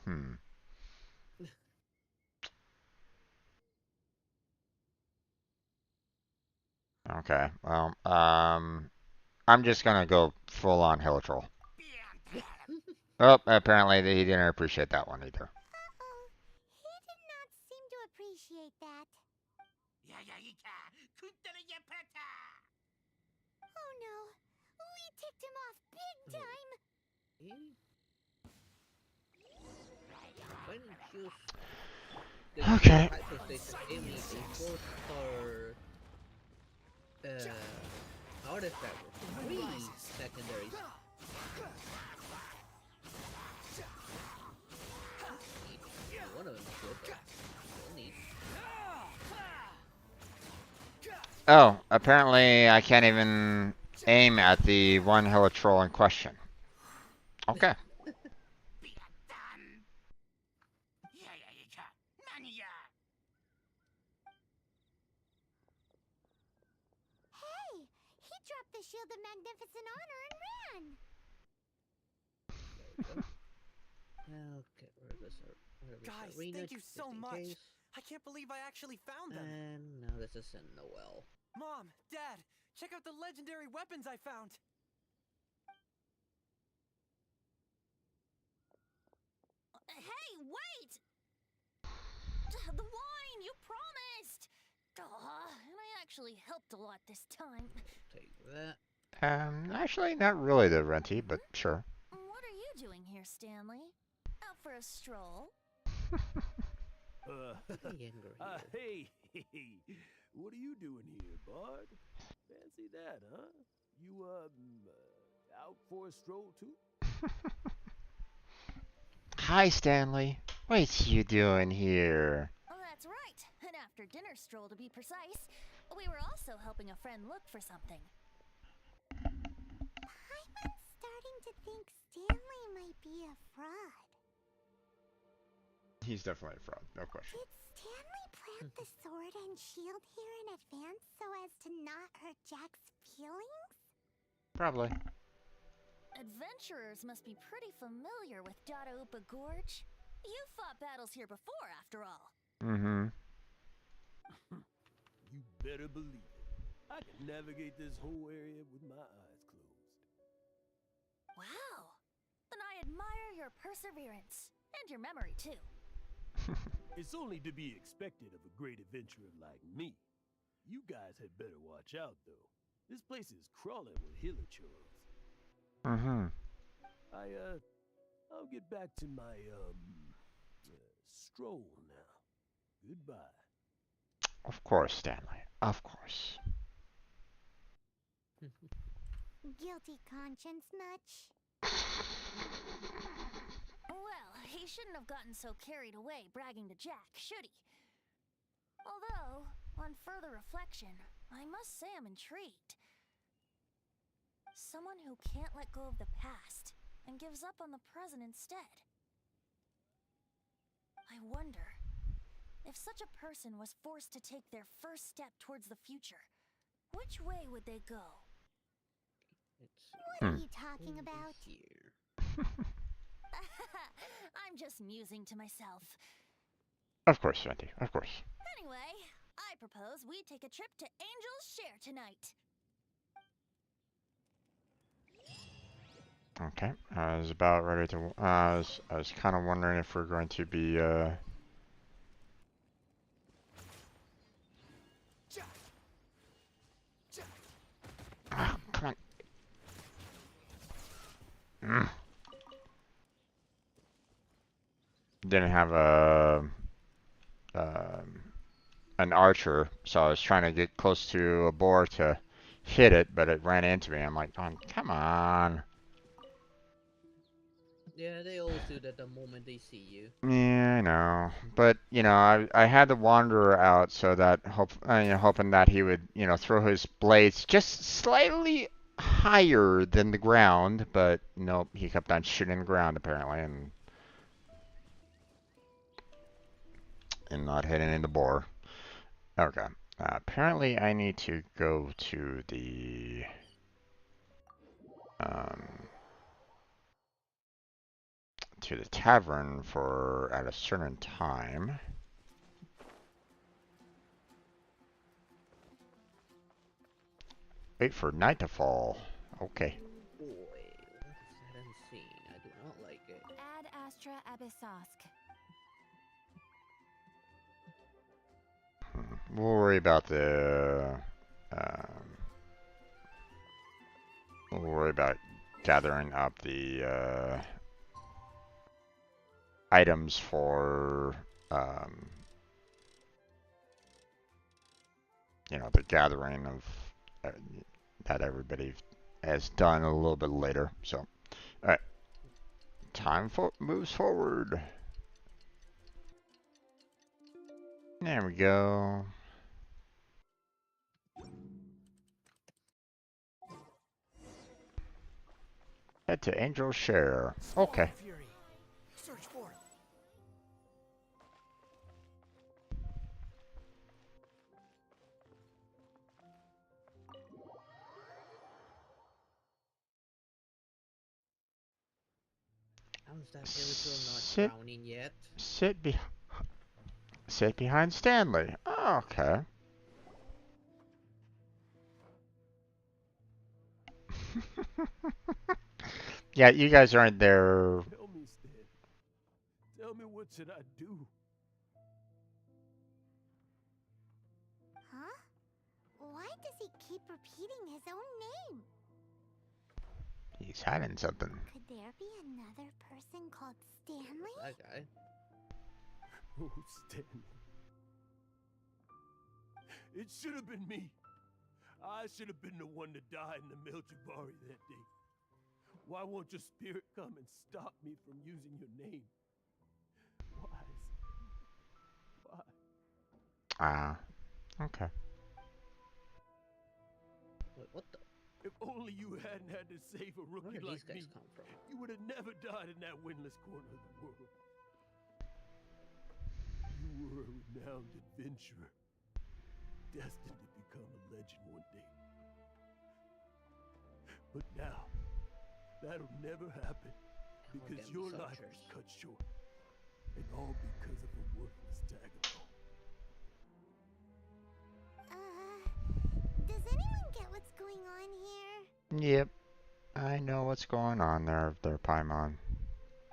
Okay, well, I'm just gonna go full on Hilitroll. Oh, apparently he didn't appreciate that one either. Uh-oh. He did not seem to appreciate that. Oh no. We ticked him off big time. When you choose Okay. hyperstation Amy, a 4-star artifact with 3 secondaries. One of them should. Don't need. Oh, apparently I can't even aim at the one Hilitroll in question. Okay. Hey, he dropped the shield of magnificent honor and ran. I'll get rid of this Guys, arena thank you just so in much. case. I can't believe I actually found them. And now this is in the well. Mom, Dad, check out the legendary weapons I found. Hey, wait! The wine, you promised! And I actually helped a lot this time. Take that. Actually, not really the Renti, but sure. What are you doing here, Stanley? Out for a stroll? Hey, what are you doing here, bud? Fancy that, huh? You, out for a stroll too? Hi, Stanley. What's you doing here? Oh, that's right. An after-dinner stroll, to be precise. We were also helping a friend look for something. I'm starting to think Stanley might be a fraud. He's definitely a fraud, no question. Did Stanley plant the sword and shield here in advance so as to not hurt Jack's feelings? Probably. Adventurers must be pretty familiar with Dadaupa Gorge. You've fought battles here before, after all. Mm-hmm. You better believe it. I can navigate this whole area with my eyes closed. Wow. Then I admire your perseverance. And your memory, too. It's only to be expected of a great adventurer like me. You guys had better watch out, though. This place is crawling with Hilichurls. Mm-hmm. I'll get back to my, stroll now. Goodbye. Of course, Stanley. Of course. Guilty conscience much? Well, he shouldn't have gotten so carried away bragging to Jack, should he? Although, on further reflection, I must say I'm intrigued. Someone who can't let go of the past and gives up on the present instead. I wonder, if such a person was forced to take their first step towards the future, which way would they go? What are you talking about? I'm just musing to myself. Of course, Venti. Of course. Anyway, I propose we take a trip to Angel's Share tonight. Okay. I was about ready to. I was kind of wondering if we're going to be. Ah, come on. Didn't have an archer, so I was trying to get close to a boar to hit it, but it ran into me. I'm like, oh, come on. Yeah, they always do that the moment they see you. Yeah, I know, but you know, I had the wanderer out so that hoping that he would throw his blades just slightly higher than the ground, but nope, he kept on shooting the ground apparently, and not hitting the boar. Okay. Apparently, I need to go to the tavern for at a certain time. Wait for night to fall. Okay. Boy, what is that unseen? I do not like it. Ad Astra Abyssosk. We'll worry about the. We'll worry about gathering up the items for the gathering of that everybody has done a little bit later. So, all right, time moves forward. There we go. Head to Angel's Share. Okay. Search for it. How's that villager not drowning yet? Sit behind Stanley. Oh, okay. Yeah, you guys aren't there. Tell me, Stan. Tell me, what should I do? Huh? Why does he keep repeating his own name? He's hiding something. Could there be another person called Stanley? That guy. Oh, Stanley. It should have been me. I should have been the one to die in the Meljabari that day. Why won't your spirit come and stop me from using your name? Why? Why? Ah, okay. Wait, what the? If only you hadn't had to save a rookie Where did like these guys me, come from? you would have never died in that windless corner of the world. You were a renowned adventurer, destined to become a legend one day. But now, that'll never happen, because your life was cut short, and all because of a worthless tagabone. Does anyone get what's going on here? Yep. I know what's going on there, Paimon.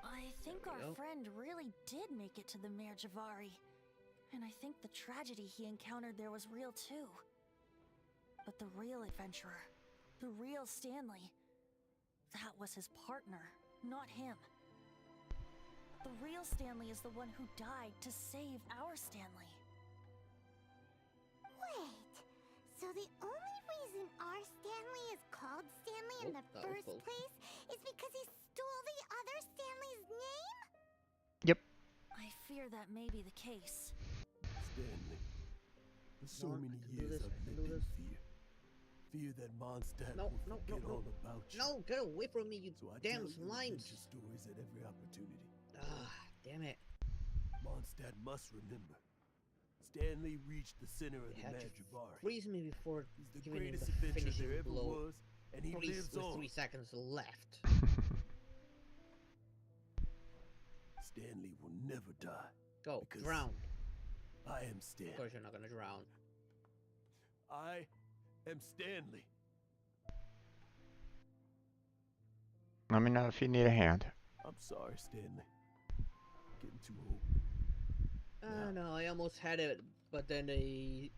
I think our friend really did make it to the Meljabari. And I think the tragedy he encountered there was real too. But the real adventurer, the real Stanley, that was his partner, not him. The real Stanley is the one who died to save our Stanley. Wait, so the only reason our Stanley is called Stanley in the first place is because he stole the other Stanley's name? Yep. I fear that may be the case. Stanley, For so Come on, many I can do years this, I've I can lived do in this. fear. Fear that Mondstadt No, will no, no, forget no. all about you. No, get away from me, you So I damn tell you slimes! adventure stories at every opportunity. Ah, damn it. Mondstadt must remember. Stanley reached the center of They the had to Magivari. freeze me before He's the giving him greatest the adventurer finishing there ever blow. was, and he Freeze lives with on. 3 seconds left. Stanley will never die. Go, because drown. I am Stanley. Of course you're not gonna drown. I am Stanley. Let me know if you need a hand. I'm sorry, Stanley. Getting too old. No, I almost had it, but then the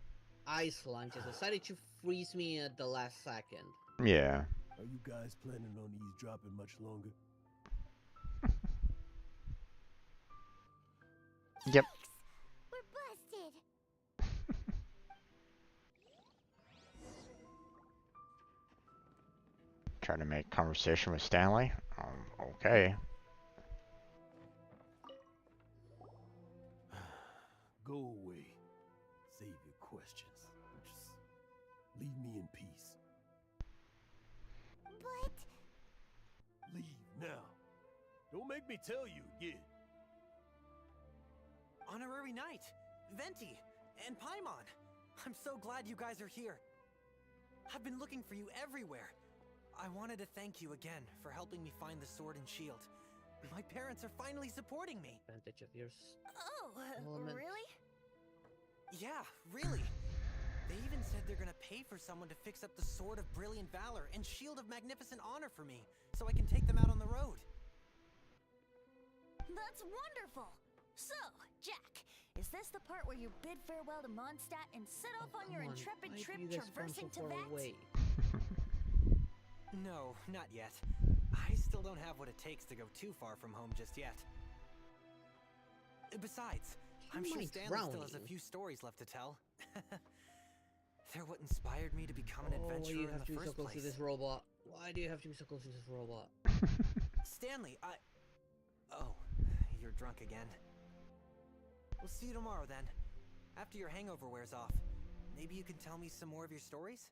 ice lunge just decided to freeze me at the last second. Yeah. Are you guys planning on eavesdropping much longer? Yep. We're busted. Trying to make conversation with Stanley. Okay. Go away. Save your questions. Just leave me in peace. But... Leave now. Don't make me tell you again. Honorary Knight, Venti, and Paimon. I'm so glad you guys are here. I've been looking for you everywhere. I wanted to thank you again for helping me find the sword and shield. My parents are finally supporting me. Advantage of yours. Oh, Element. really? Yeah, really. They even said they're gonna pay for someone to fix up the Sword of Brilliant Valor and Shield of Magnificent Honor for me, so I can take them out on the road. That's wonderful! So, Jack, is this the part where you bid farewell to Mondstadt and set off on your intrepid trip traversing to Vat? No, not yet. I still don't have what it takes to go too far from home just yet. Besides, I'm sure Stanley still has a few stories left to tell. They're what inspired me to become an adventurer you in have the to be so first close to place. this robot? Why do you have to be so close to this robot? Stanley, Oh, you're drunk again. We'll see you tomorrow then. After your hangover wears off. Maybe you can tell me some more of your stories?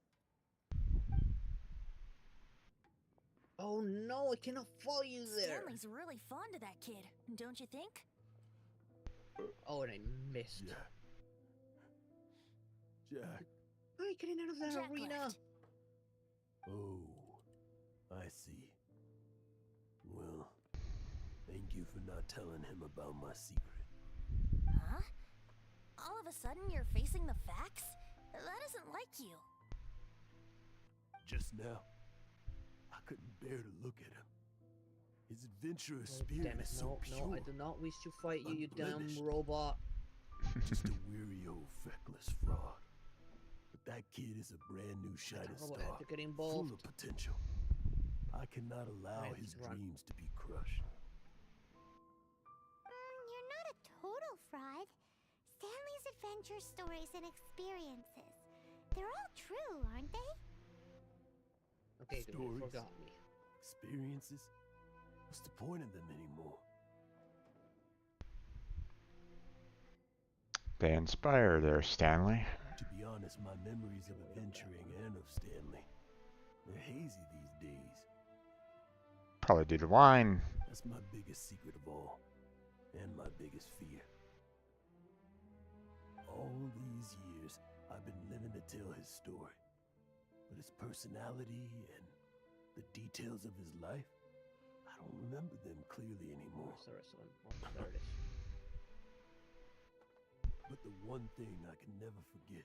Oh no, I cannot follow you there! Stanley's really fond of that kid, don't you think? Oh, and I missed. Yeah. Jack. How are you getting out of that Jack arena? left. Oh, I see. Well, thank you for not telling him about my secret. Huh? All of a sudden you're facing the facts? That isn't like you. Just now, I couldn't bear to look at him. His adventurous Oh, spirit damn it, is so pure. no, I do not wish to fight you, you damn unblemished. robot. Just a weary old feckless fraud. But that kid is a brand new shining robot star, had to get involved. full of potential. I cannot allow Right, his run. dreams to be crushed. You're not a total fraud. Stanley's adventure stories and experiences. They're all true, aren't they? Okay, good, you Stories, forgot me. experiences. What's the point of them anymore? They inspire there, Stanley. To be honest, my memories of adventuring and of Stanley, they're hazy these days. Probably due to wine. That's my biggest secret of all, and my biggest fear. All these years, I've been living to tell his story. But his personality and the details of his life, I don't remember them clearly anymore. Where's the rest of them? Oh, there it is. But the one thing I can never forget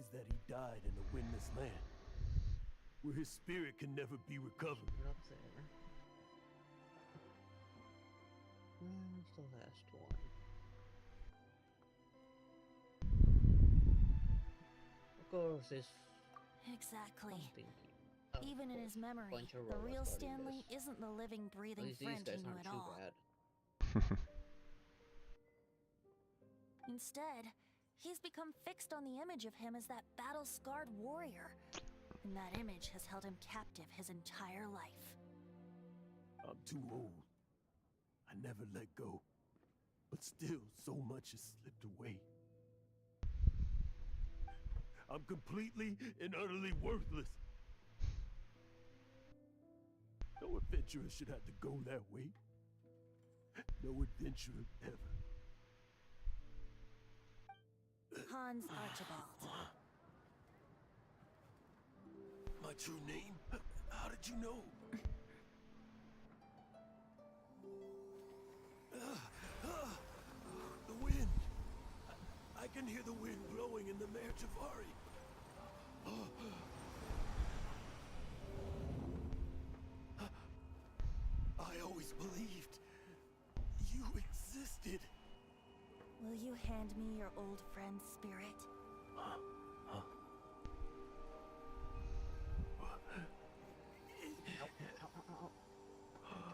is that he died in a windless land, where his spirit can never be recovered. Not there. Where's the last one? Of course, it's Exactly. something. Even in his memory, bunch of the robots real guarding Stanley this. isn't the living, At breathing least these friend he guys knew aren't at too all. bad. Instead, he's become fixed on the image of him as that battle-scarred warrior. And that image has held him captive his entire life. I'm too old. I never let go. But still, so much has slipped away. I'm completely and utterly worthless. No adventurer should have to go that way. No adventurer ever. Hans Archibald. My true name? How did you know? The wind. I can hear the wind blowing in the Mare Javari. I always believed you existed. Will you hand me your old friend's spirit?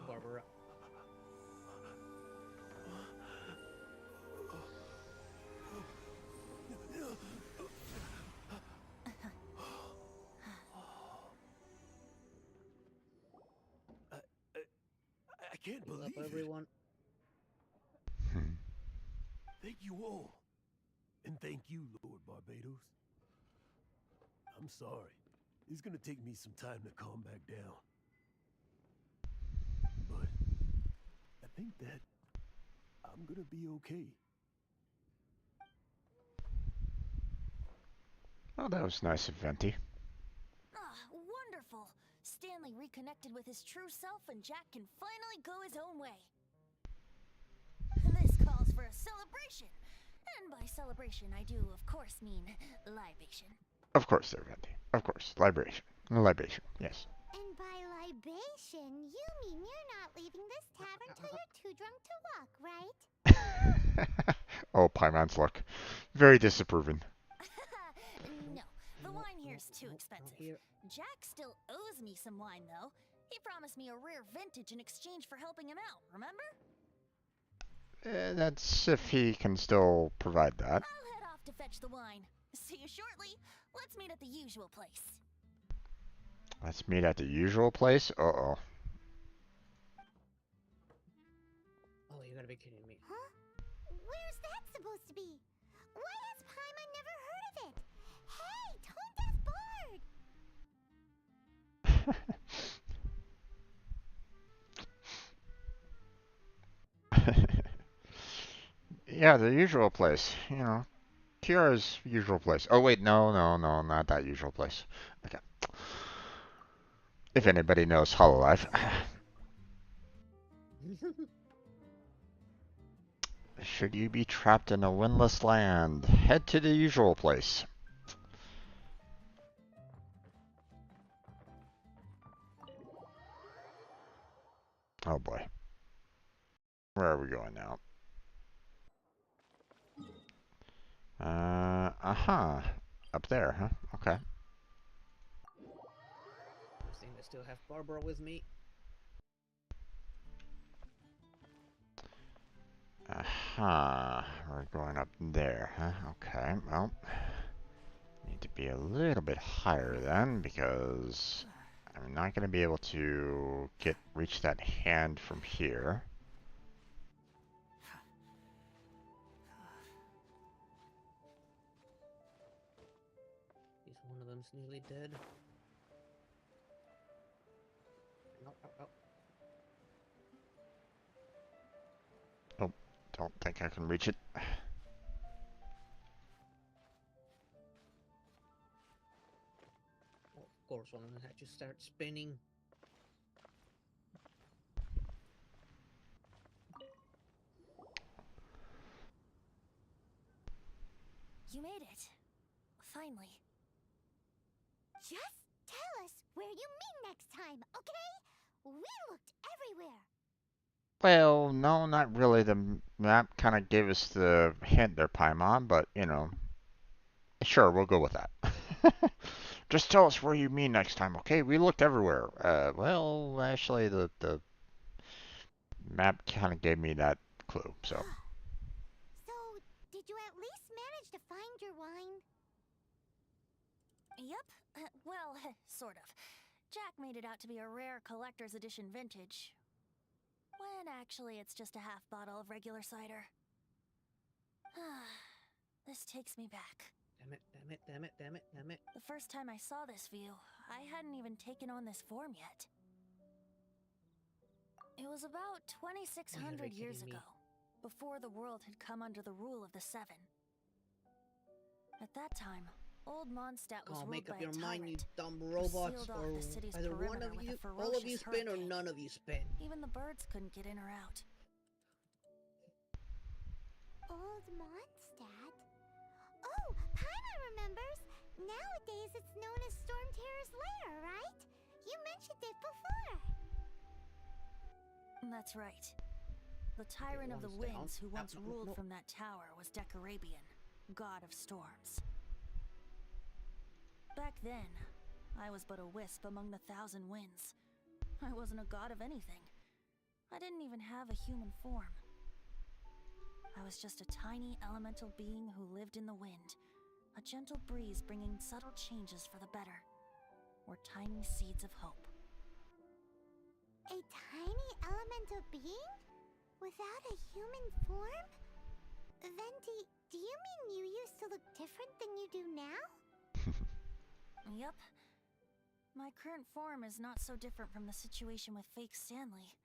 Barbara. I can't believe it. Everyone. Thank you all. And thank you, Lord Barbados. I'm sorry. It's gonna take me some time to calm back down. But I think that I'm gonna be okay. Oh, that was nice of Venti. Ah, wonderful! Stanley reconnected with his true self and Jack can finally go his own way. This calls for a celebration. And by celebration, I do, of course, mean libation. Of course, there, Venti. Of course. Libation. Libation, yes. And by libation, you mean you're not leaving this tavern till you're too drunk to walk, right? Oh, Paimon's look. Very disapproving. No, the wine here's too expensive. Jack still owes me some wine, though. He promised me a rare vintage in exchange for helping him out, remember? That's if he can still provide that. I'll head off to fetch the wine. See you shortly. Let's meet at the usual place. Let's meet at the usual place? Uh-oh. Oh, you gotta be kidding me. Huh? Where's that supposed to be? Why has Paimon never heard of it? Hey, Tone Deaf Bard! Yeah, the usual place. You know, Kiara's usual place. Oh, wait, no, not that usual place. Okay. If anybody knows Hololive. Should you be trapped in a windless land, head to the usual place. Oh boy. Where are we going now? Up there, huh? Okay. I think I still have Barbara with me. We're going up there, huh? Okay, well. Need to be a little bit higher then, because I'm not going to be able to reach that hand from here. Is one of them's nearly dead? Oh, don't think I can reach it. Of course, one of them had to start spinning. You made it. Finally. Just tell us where you meet next time, okay? We looked everywhere. Well, no, not really. The map kind of gave us the hint there, Paimon, but, you know, sure, we'll go with that. Just tell us where you mean next time, okay? We looked everywhere. Well, actually, the map kind of gave me that clue, so. So, did you at least manage to find your wine? Yep. Well, sort of. Jack made it out to be a rare collector's edition vintage. When actually it's just a half bottle of regular cider. This takes me back. Damn it, damn it, damn it, damn it, damn it. The first time I saw this view, I hadn't even taken on this form yet. It was about 2,600 years ago, before the world had come under the rule of the Seven. At that time, old Mondstadt was ruled Make by up your a mind, you tyrant dumb who robots, sealed off or the city's either one perimeter of with you, a all of you ferocious spin, or hurricane. none of you spin. Even the birds couldn't get in or out. Old Mondstadt? Oh, Paimon remembers! Nowadays it's known as Storm Terror's lair, right? You mentioned it before. That's right. The tyrant of the winds who once ruled from that tower was Decarabian, god of storms. Back then, I was but a wisp among the thousand winds. I wasn't a god of anything. I didn't even have a human form. I was just a tiny elemental being who lived in the wind, a gentle breeze bringing subtle changes for the better, or tiny seeds of hope. A tiny elemental being? Without a human form? Then do you mean you used to look different than you do now? Yup. My current form is not so different from the situation with fake Stanley.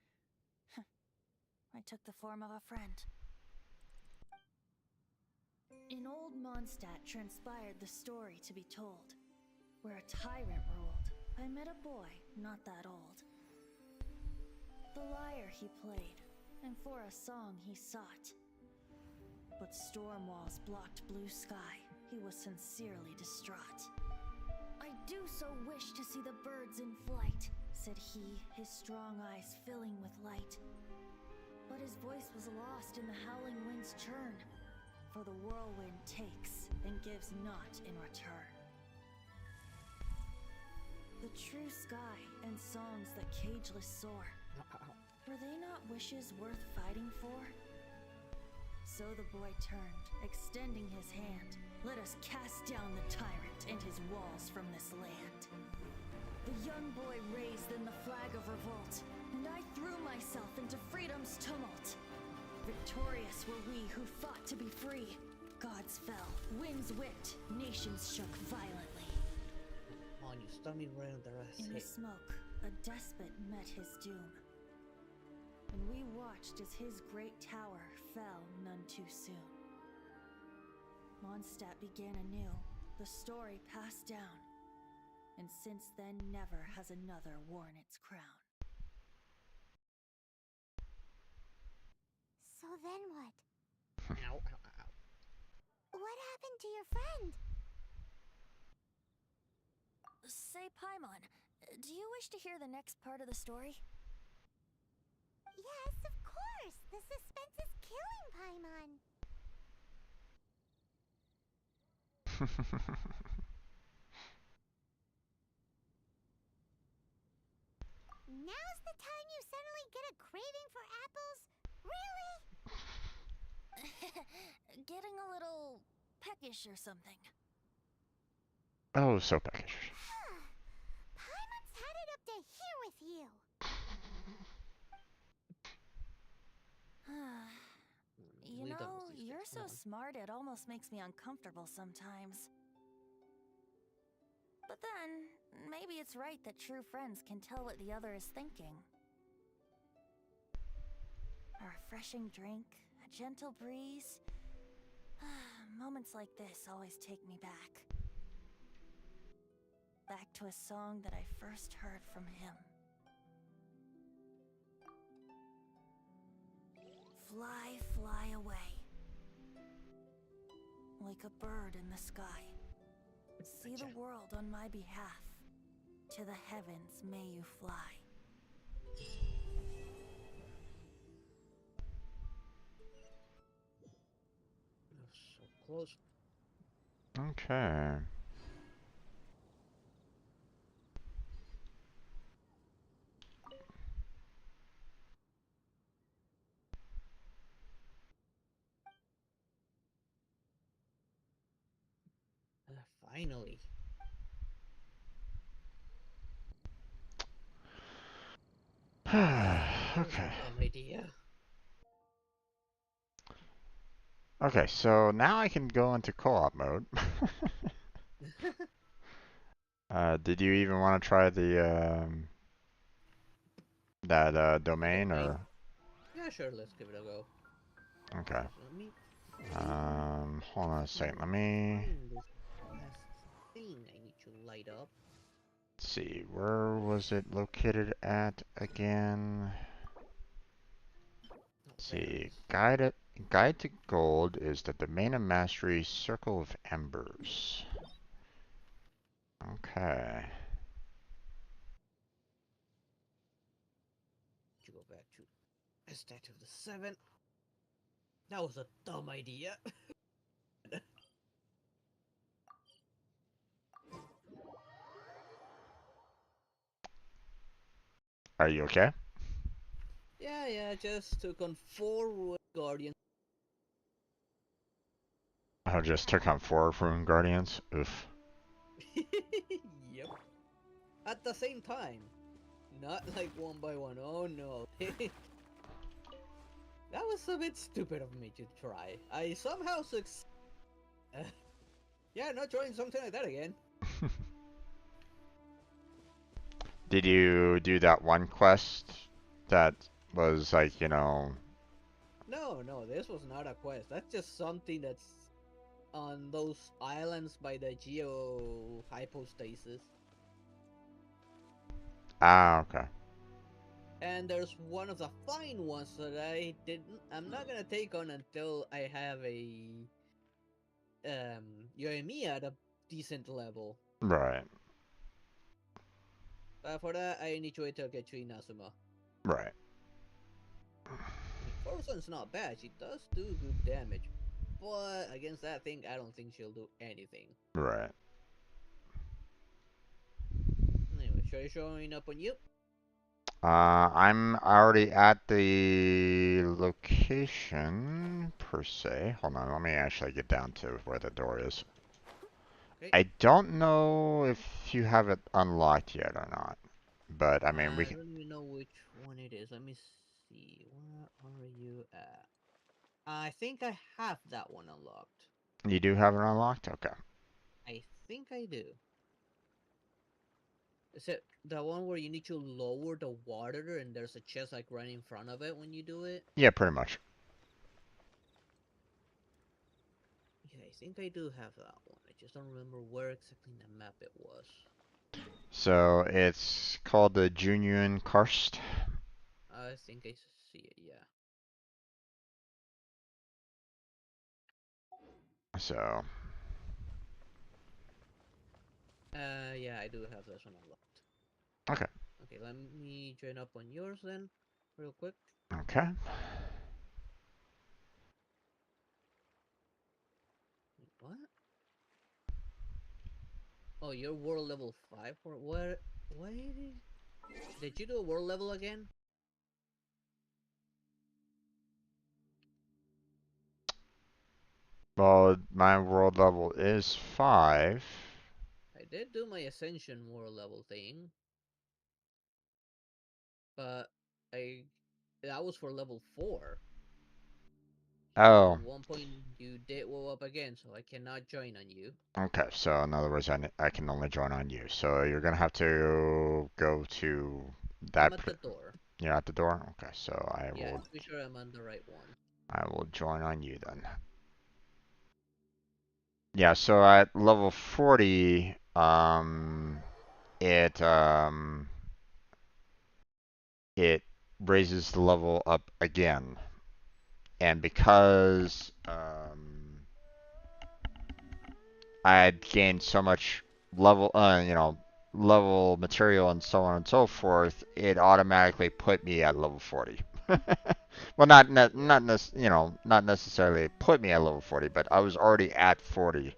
I took the form of a friend. In old Mondstadt transpired the story to be told. Where a tyrant ruled, I met a boy not that old. The lyre he played, and for a song he sought. But storm walls blocked blue sky. He was sincerely distraught. I do so wish to see the birds in flight, said he, his strong eyes filling with light. But his voice was lost in the howling wind's churn, for the whirlwind takes and gives not in return. The true sky and songs that cageless soar, were they not wishes worth fighting for? So the boy turned, extending his hand. Let us cast down the tyrant and his walls from this land. The young boy raised then the flag of revolt, and I threw myself into freedom's tumult. Victorious were we who fought to be free. Gods fell, winds whipped, nations shook violently. On you, stomach right on the rest. In the smoke, a despot met his doom. And we watched as his great tower fell none too soon. Mondstadt began anew, the story passed down, and since then never has another worn its crown. So then what? Ow, ow, ow. What happened to your friend? Say, Paimon, do you wish to hear the next part of the story? Yes, of course! The suspense is killing Paimon! Now's the time you suddenly get a craving for apples? Really? Getting a little peckish or something. Oh, so peckish. Paimon's had it up to here with you! You know, you're so smart it almost makes me uncomfortable sometimes. But then, maybe it's right that true friends can tell what the other is thinking. A refreshing drink, a gentle breeze. Moments like this always take me back. Back to a song that I first heard from him. Fly, fly away. Like a bird in the sky. See the world on my behalf. To the heavens may you fly. So close. Okay. Finally. Okay. An idea. Okay, so now I can go into co-op mode. Did you even want to try the that domain or? Yeah, sure. Let's give it a go. Okay. So let me Hold on a second. Let me find this last thing I need to light up. see. Where was it located at again? Let's There it see. is. Guide to Gold is the Domain of Mastery Circle of Embers. Okay. To go back to Statue of the Seven. That was a dumb idea. Are you okay? Yeah, just took on 4 Wood Guardians. I just took on 4 Rune Guardians. Oof. Yep. At the same time. Not like one by one. Oh no. That was a bit stupid of me to try. I somehow succeeded. Yeah, not trying something like that again. Did you do that one quest that was like, you know... No, this was not a quest. That's just something that's on those islands by the geo hypostasis. Ah, okay. And there's one of the fine ones that I'm not gonna take on until I have a Yoemi at a decent level. Right. But for that, I need to wait till I get to Inazuma. Right. I mean, Forsun's not bad. She does do good damage. But against that thing, I don't think she'll do anything. Right. Anyway, should I showing up on you? I'm already at the location, per se. Hold on, let me actually get down to where the door is. Okay. I don't know if you have it unlocked yet or not. But, I mean, we I can... don't even know which one it is. Let me see. Where are you at? I think I have that one unlocked. You do have it unlocked? Okay. I think I do. Is it the one where you need to lower the water and there's a chest like right in front of it when you do it? Yeah, pretty much. Yeah, I think I do have that one. I just don't remember where exactly in the map it was. So, it's called the Junyuan Karst. I think I see it, yeah. So... Yeah, I do have this one unlocked. Okay. Okay, let me join up on yours then, real quick. Okay. What? Oh, you're world level 5 for what? What did you do a world level again? Well, my world level is 5. I did do my ascension world level thing. But that was for level 4. Oh. At one point you did go up again, so I cannot join on you. Okay, so in other words, I can only join on you. So you're gonna have to go to that. I'm at the door. You're at the door? Okay, so Yeah, to be sure I'm on the right one. I will join on you then. Yeah, so at level 40, it raises the level up again. And because I had gained so much level, level material and so on and so forth, it automatically put me at level 40. Well, not necessarily put me at level 40, but I was already at 40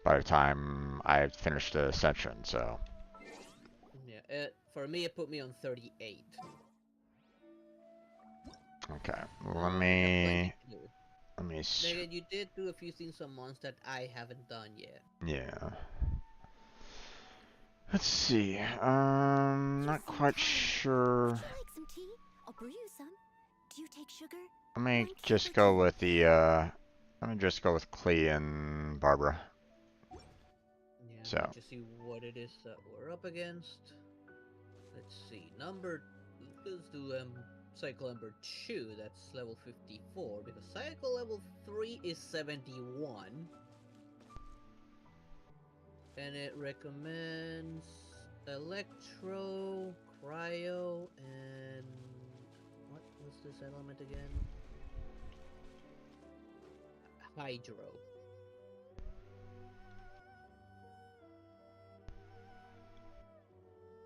by the time I finished the ascension. So yeah, for me it put me on 38. okay, let me Again, you did do a few things on months that I haven't done yet. Yeah. Let's see. Not quite sure. Would you like some tea? I'll brew you some. Do you take sugar? Let me just go with the Let me just go with Klee and Barbara. Yeah, So. let's just see what it is that we're up against. Let's see, let's do cycle number 2, that's level 54, because cycle level 3 is 71. And it recommends Electro, Cryo, and... what was this element again? Hydro.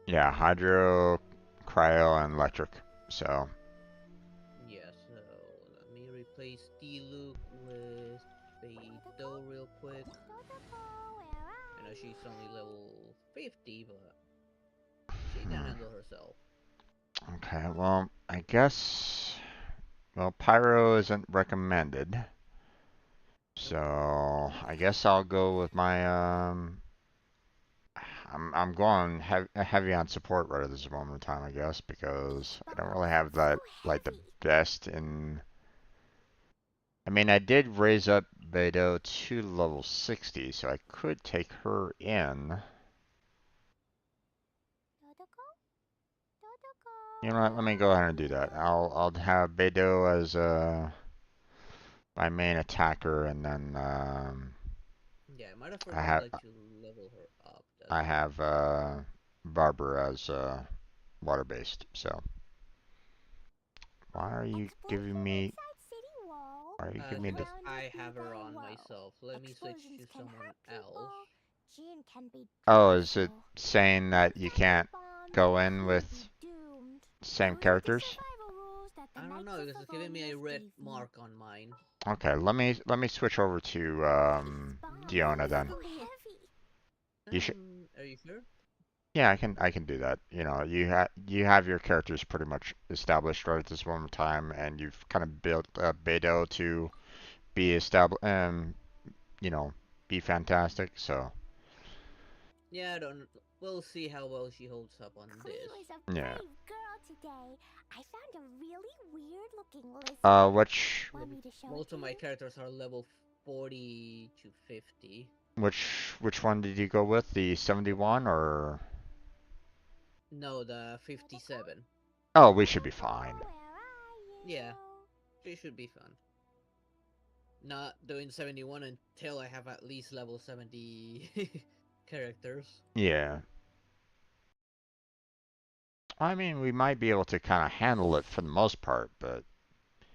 Yeah, Hydro, Cryo, and Electric. So. Yeah, so let me replace D-Luke with Beidou real quick. I know she's only level 50, but she can handle herself. Okay, well, I guess... Well, Pyro isn't recommended. So, I guess I'll go with my, I'm going heavy on support right at this moment in time, I guess, because I don't really have that, like, the best in... I mean, I did raise up Beidou to level 60, so I could take her in. You know what, let me go ahead and do that. I'll have Beidou as, my main attacker, and then, Yeah, I might have forgot to let you level her up. I have Barbara as water-based, so why are you giving me? Why are you giving me the? I have her on myself. Let me switch to someone else. Oh, is it saying that you can't go in with same characters? I don't know, because it's giving me a red mark on mine. Okay, let me switch over to Diona then. You should. Are you sure? Yeah, I can do that. You know, you have your characters pretty much established right at this moment in time, and you've kind of built Beidou to be established, you know, be fantastic. So. Yeah, I don't. We'll see how well she holds up on this. Yeah. Girl today. I found a really weird looking lizard. Which? Most of my characters are level 40 to 50. Which one did you go with? The 71 or? No, the 57. Oh, we should be fine. Yeah, she should be fun. Not doing 71 until I have at least level 70 characters. Yeah. I mean, we might be able to kind of handle it for the most part, but...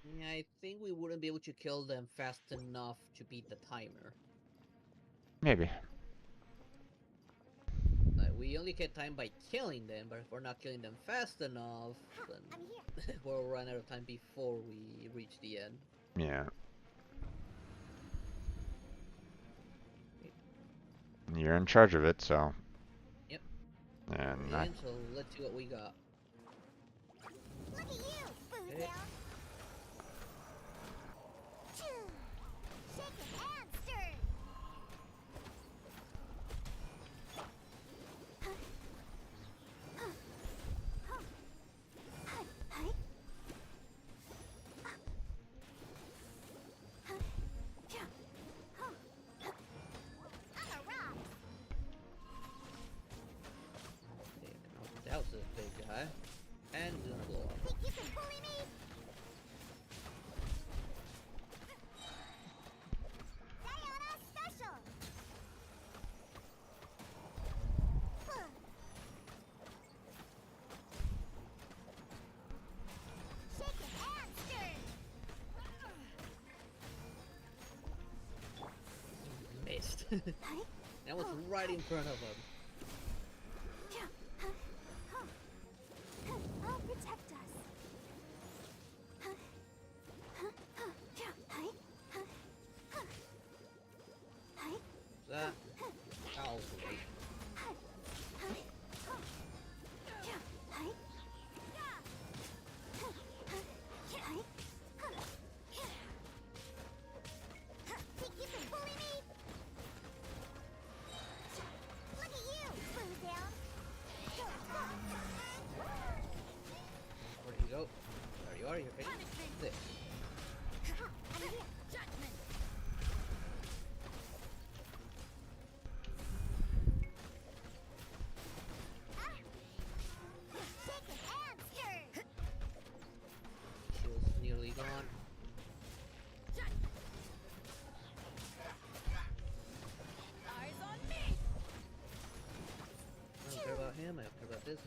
Yeah, I think we wouldn't be able to kill them fast enough to beat the timer. Maybe. Like, we only get time by killing them, but if we're not killing them fast enough, then we'll run out of time before we reach the end. Yeah. You're in charge of it, so... Yep. And so let's see what we got. Look at you, food Okay. Shake it and stir. That was a big guy. And he's gonna blow up. Think you can bully me? Diana special. Shake it and stir. Missed. That was right in front of him. I'll protect us. That. I'll wait. Think you can bully me? Look at you,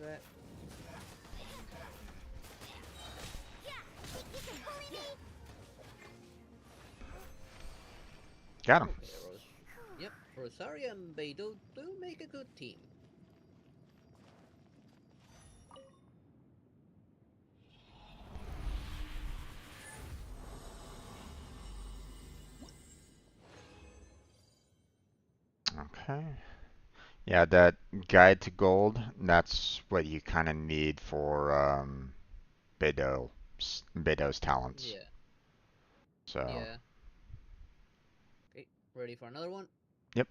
that. Got him. Okay, Yep, Rosaria and Beidou do make a good team. Okay. Yeah, that guide to gold, that's what you kind of need for Beidou's talents. Yeah. So. Yeah. Okay, ready for another one? Yep.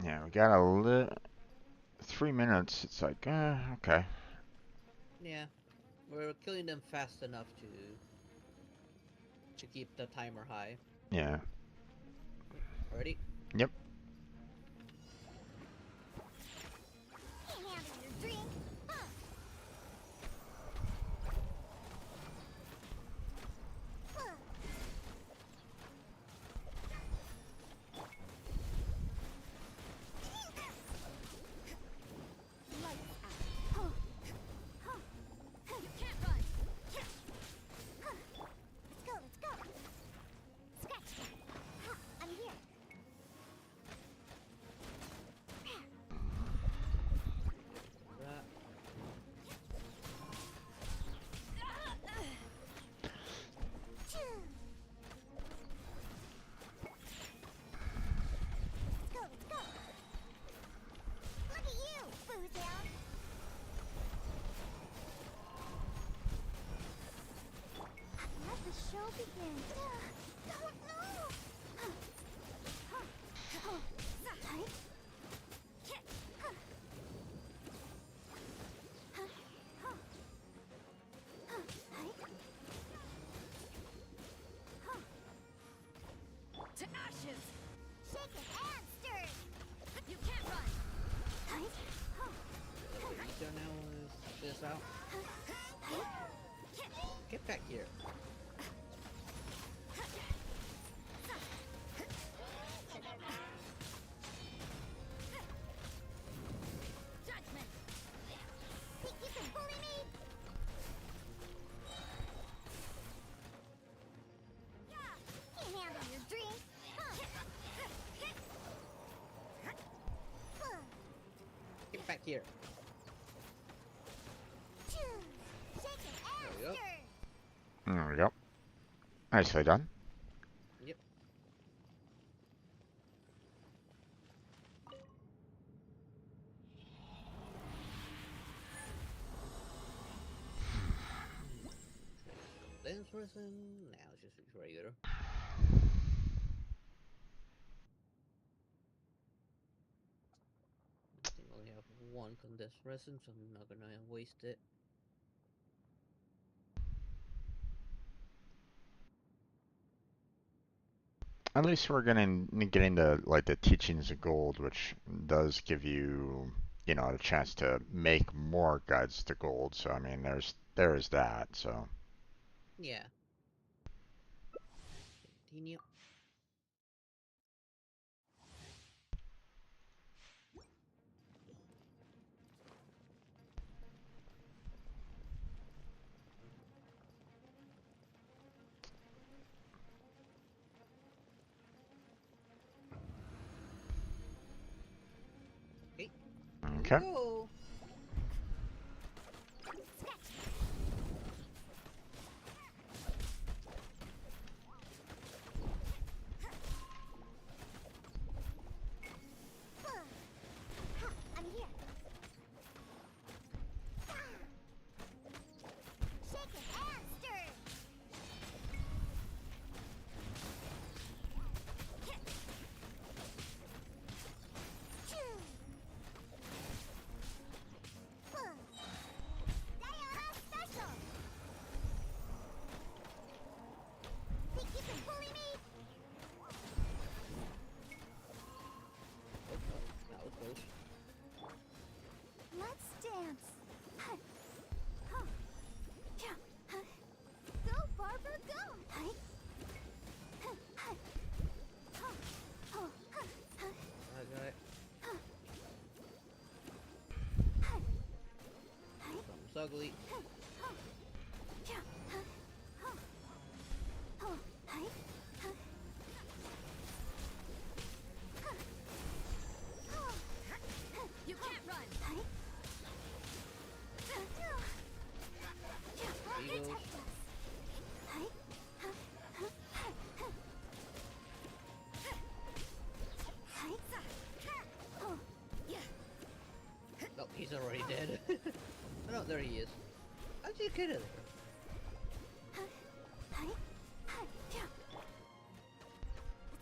Yeah, we got a 3 minutes. It's like, okay. Yeah, we're killing them fast enough to keep the timer high. Yeah. Ready? Yep. To ashes! Shaken and stirred! You can't run! Easier now is this out. Get back here. Judgment! Think you can bully me? Can't handle your drink! Get back here. There we go. There we go. Nicely done. Yep. Dance resin. Now it's just regular. I think I only have one condensed resin, so I'm not gonna waste it. At least we're getting the the teachings of gold, which does give you a chance to make more guides to gold. So I mean, there is that. So. Yeah. Continue. Okay. Go. I'm here! Shaken and stirred! ugly. You can't run. Eagles. Oh, he's already dead. Oh, no, there he is. How'd you get it?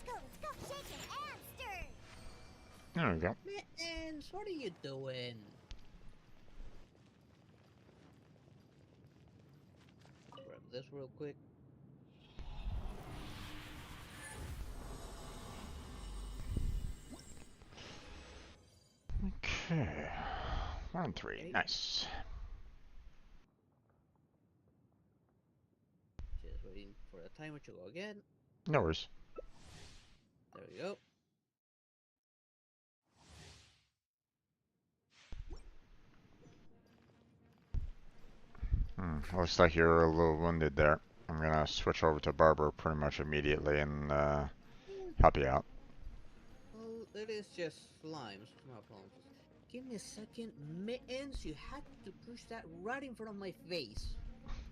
Let's go, shake it and stir. There we go. Mittens, what are you doing? Grab this real quick. Okay. 1 and 3. Okay. Nice. Just waiting for the timer to go again. No worries. There we go. Looks like you're a little wounded there. I'm gonna switch over to Barber pretty much immediately and help you out. Well, it is just slimes. No problem. Give me a second. Mittens, you had to push that right in front of my face.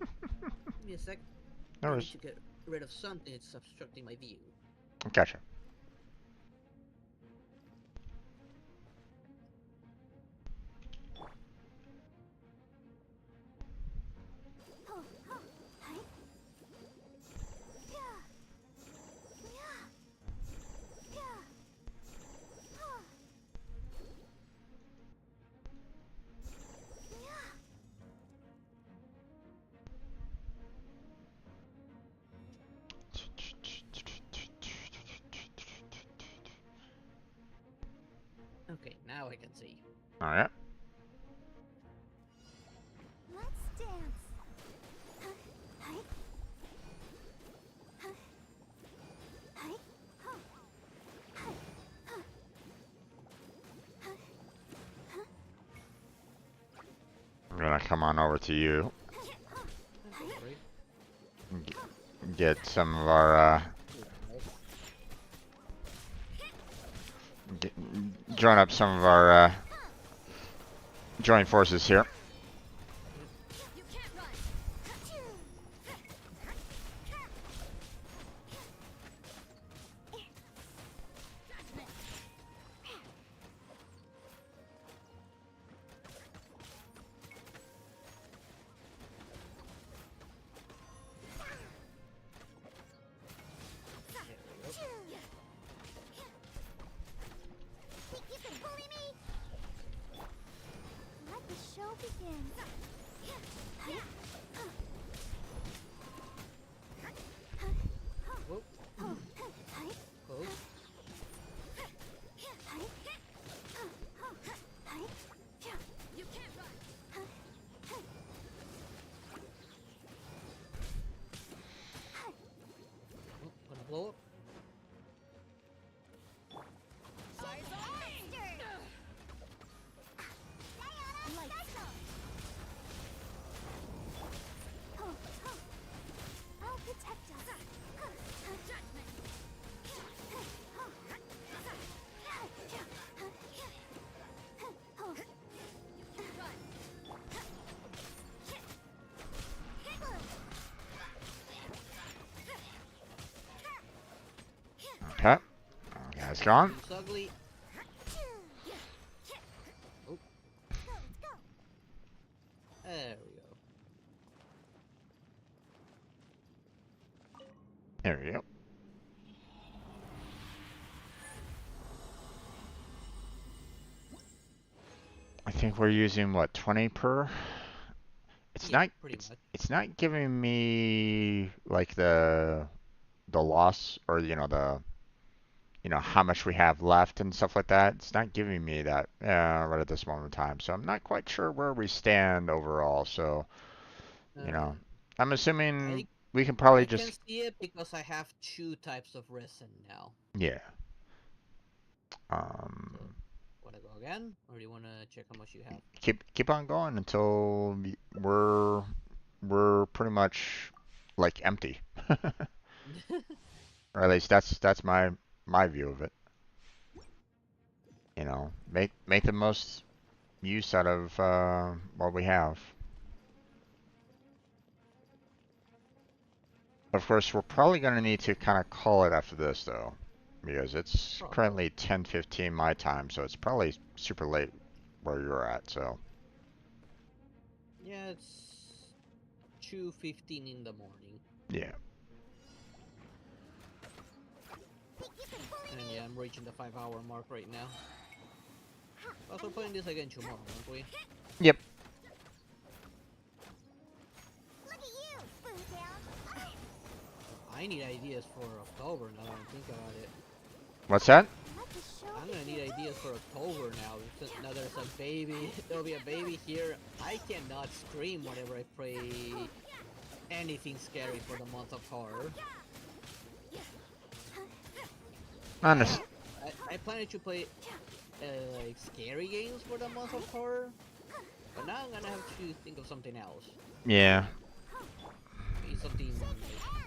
Give me a sec. No I worries. need to get rid of something that's obstructing my view. Gotcha. Okay, now I can see. Alright. Let's dance. I'm gonna come on over to you. Get some of our join up some of our joint forces here. You can't run. Think you can bully me? Let the show begin. Whoop. Oh. You can't run. Oh, gonna blow up. I'll protect us. Okay. Guy's gone. It's ugly. Oh. There we go. There we go. I think we're using what, 20 per? It's Yeah, not pretty much. it's not giving me like the loss or how much we have left and stuff like that. It's not giving me that right at this moment in time. So I'm not quite sure where we stand overall. So, I'm assuming we can probably I can just see it because I have 2 types of resin now. yeah. So, what I'm again, or do you want to check how much you have? Keep on going until we're pretty much like empty. Or at least that's my view of it. You know, make the most use out of what we have. Of course, we're probably going to need to kind of call it after this, though, because it's currently 10:15 my time, so it's probably super late where you're at. So Yeah, it's 2:15 in the morning. yeah. And yeah, I'm reaching the 5-hour mark right now. Also playing this again tomorrow, aren't we? Yep. I need ideas for October now that I think about it. What's that? I'm gonna need ideas for October now. Now there's a baby. There'll be a baby here. I cannot scream whenever I play anything scary for the month of horror. Honest. I planned to play like scary games for the month of horror, but now I'm gonna have to think of something else. Yeah. Maybe something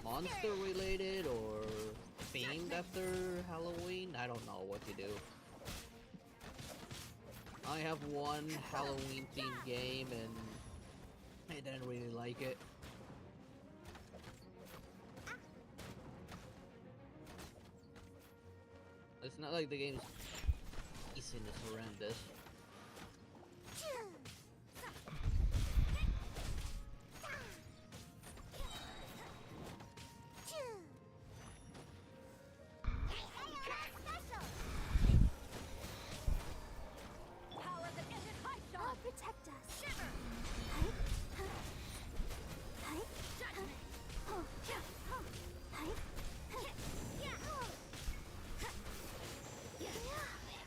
monster related or themed after Halloween. I don't know what to do. I have one Halloween themed game and I didn't really like it. It's not like the game's pacing is horrendous. Protect us.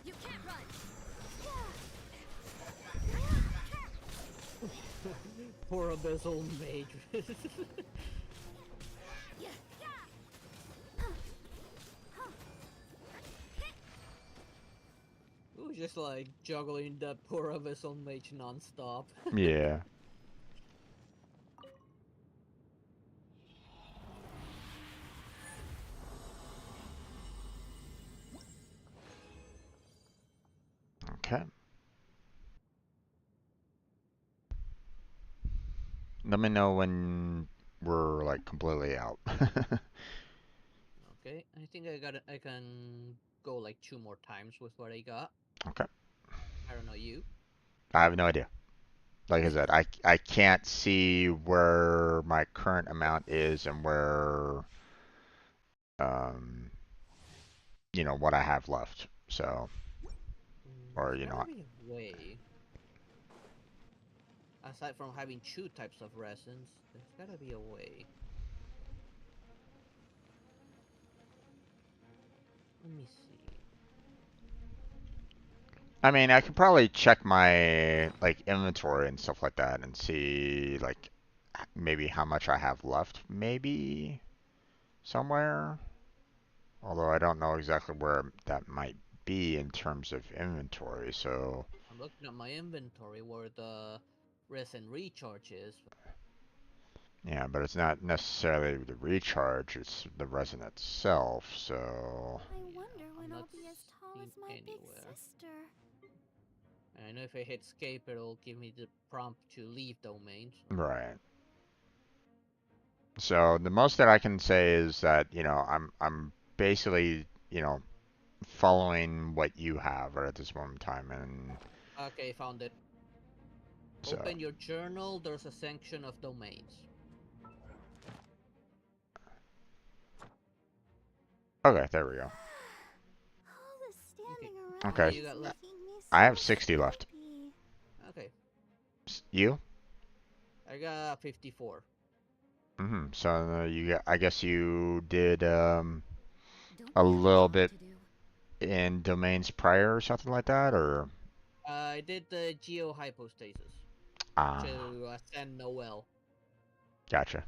You can't run. Poor Abyssal Mage. Ooh, just like juggling that poor Abyssal Mage non-stop. Yeah. Okay. Let me know when we're like completely out. Okay, I think I can go like 2 more times with what I got. Okay. I don't know you. I have no idea. Like I said, I can't see where my current amount is and where you know what I have left. So or you know There's gotta be a way. Aside from having 2 types of resins, there's gotta be a way. Let me see. I mean, I could probably check my like inventory and stuff like that and see like maybe how much I have left, maybe somewhere. Although I don't know exactly where that might be in terms of inventory, so I'm looking at my inventory where the resin recharge is. yeah, but it's not necessarily the recharge, it's the resin itself, so I wonder when I'll be as tall as my big sister. I know if I hit escape, it'll give me the prompt to leave domains. right. So the most that I can say is that, you know, I'm basically, you know, following what you have right at this moment in time, and Okay, found it. so Open your journal, there's a section of domains. okay, there we go. Okay, I have 60 left. Okay. You? I got 54. So you got, I guess you did a little bit in domains prior or something like that, or I did the geo-hypostasis ah, to ascend Noel. gotcha.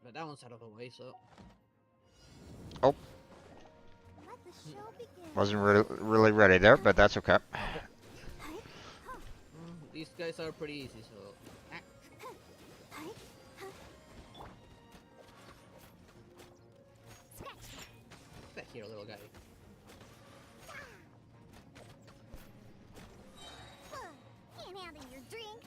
But that one's out of the way, so... Oh. Let the Wasn't really ready there, but that's okay. These guys are pretty easy, so. Back here, little guy. Can't handle your drink.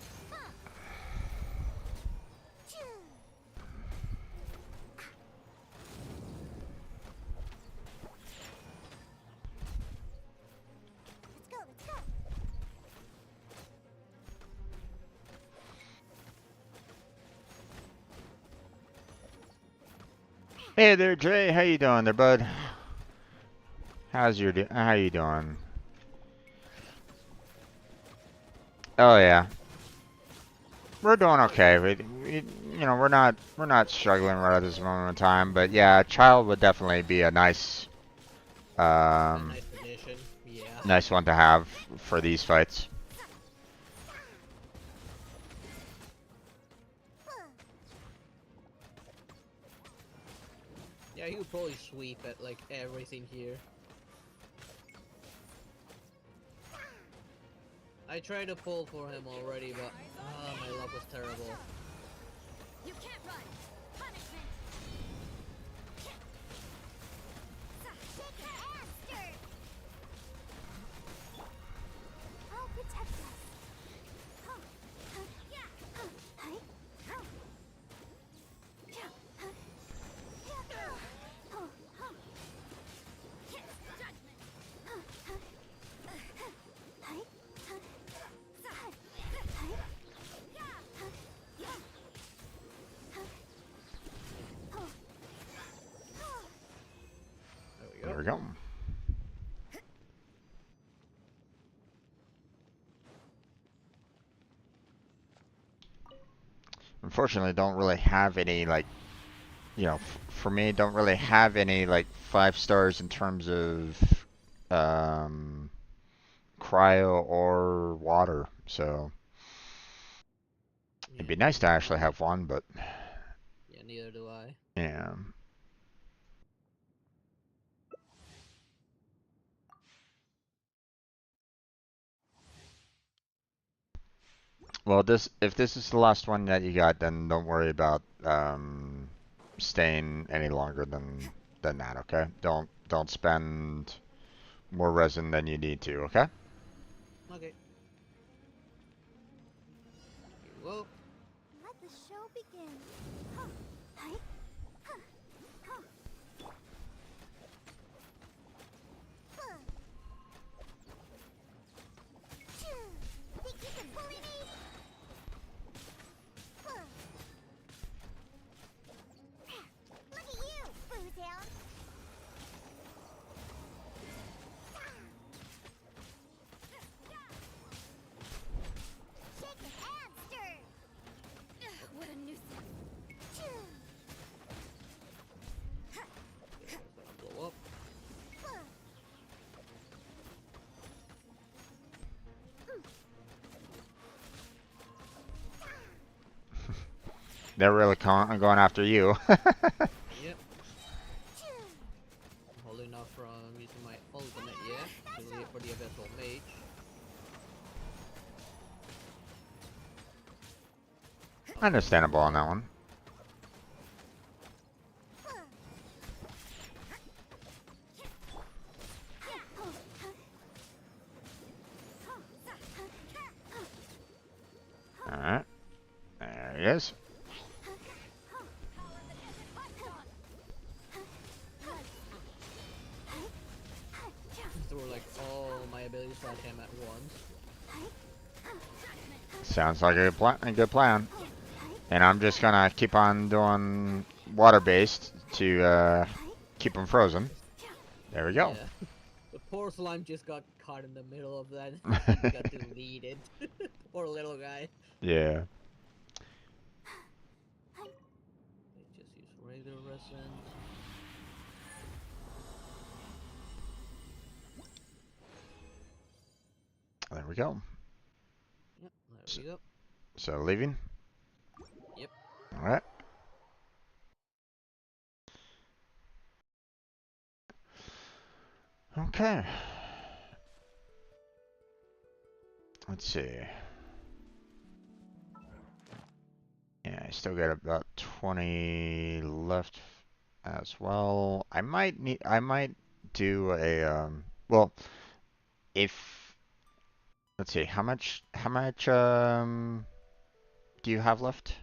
Let's go, let's go. Hey there, Jay. How you doing there, bud? How you doing? Oh yeah, we're doing okay. We're not struggling right at this moment in time, but yeah, a child would definitely be a nice Nice addition. Yeah. nice one to have for these fights. Yeah, he would probably sweep at like everything here. I tried to pull for him already, but my luck was terrible. You can't run. Punishment. Shake your ass, dirt. I'll protect us. There we go. Unfortunately, don't really have any like, for me, don't really have any like 5 stars in terms of cryo or water. So it'd be nice to actually have one, but Yeah, neither do I. yeah. Well, if this is the last one that you got, then don't worry about staying any longer than that. Okay? Don't spend more resin than you need to. Okay? Okay. Here we go. Let the show begin. Think you can bully me? Look at you, Bootown. Shake it and stir. What a nuisance. Blow up. They're really going after you. Yep. Holding off from using my ultimate yet to leave for the eventual mage. Understandable on that one. Alright. There he is. Through like all my abilities at him at once. Sounds like a good plan. And I'm just gonna keep on doing water-based to keep him frozen. There we go. Yeah. The poor slime just got caught in the middle of that. He got deleted. Poor little guy. Yeah. Just use regular resin. There we go. Yep, there we go. So leaving? Yep. Alright. Okay. Let's see. Yeah, I still got about 20 left as well. I might do a, well, if, let's see, how much, do you have left?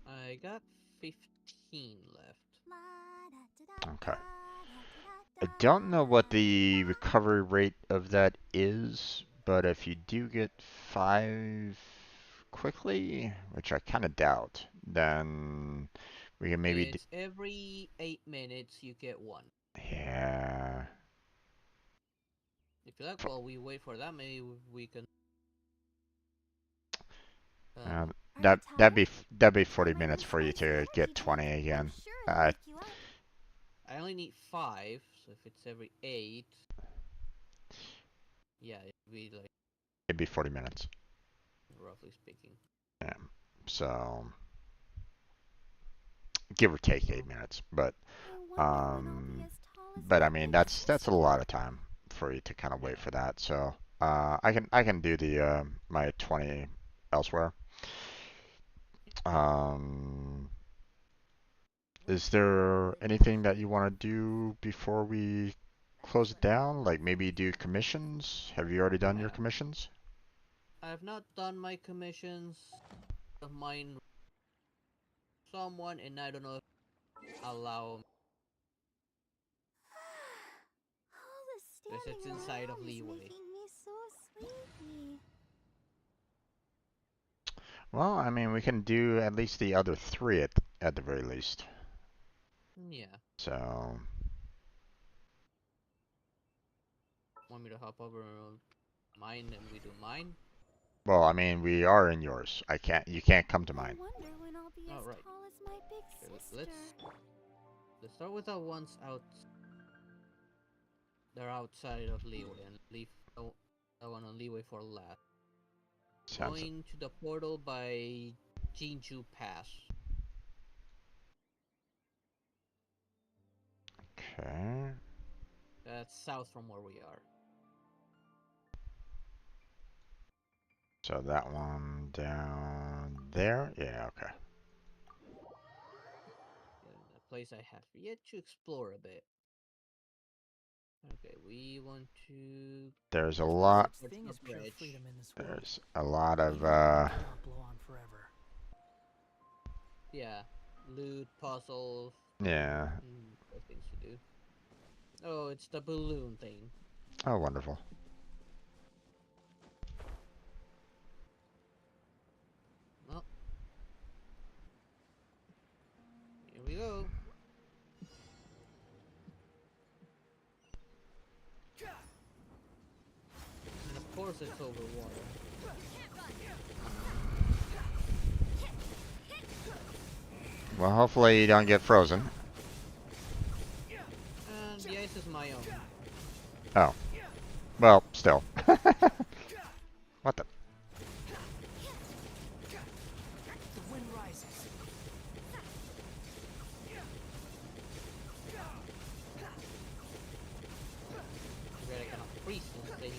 I got 15 left. Okay. I don't know what the recovery rate of that is, but if you do get 5 quickly, which I kind of doubt, then we can maybe It's every 8 minutes you get one. yeah. If you like, while we wait for that, maybe we can. That'd be 40 minutes for you to get 20 again. I only need 5, so if it's every 8, yeah, it'd be 40 minutes. Roughly speaking. Yeah. So give or take 8 minutes, but I mean that's a lot of time for you to kind of wait for that. So I can do the my 20 elsewhere. Is there anything that you want to do before we close it down? Like maybe do commissions? Have you already done your commissions? I have not done my commissions of mine. Someone, and I don't know if allow. Because it's inside of Liyue. Well, I mean, we can do at least the other 3 at the very least. Yeah. So. Want me to hop over mine and we do mine? Well, I mean, we are in yours. You can't come to mine. Oh, right. Okay, let's start with the ones out. They're outside of Liyue and leave that one on Liyue for last. Going to the portal by Jinju Pass. Okay. That's south from where we are. So that one down there? Yeah, okay. Yeah, a place I have yet to explore a bit. Okay, we want to. There's a lot. Bridge. There's a lot of Yeah, loot, puzzles. Yeah. Things to do. Oh, it's the balloon thing. Oh, wonderful. Well, here we go. And of course it's over water. Well, hopefully you don't get frozen. And the ice is my own. Oh. Well, still. What the? The wind rises. I cannot freeze this thing.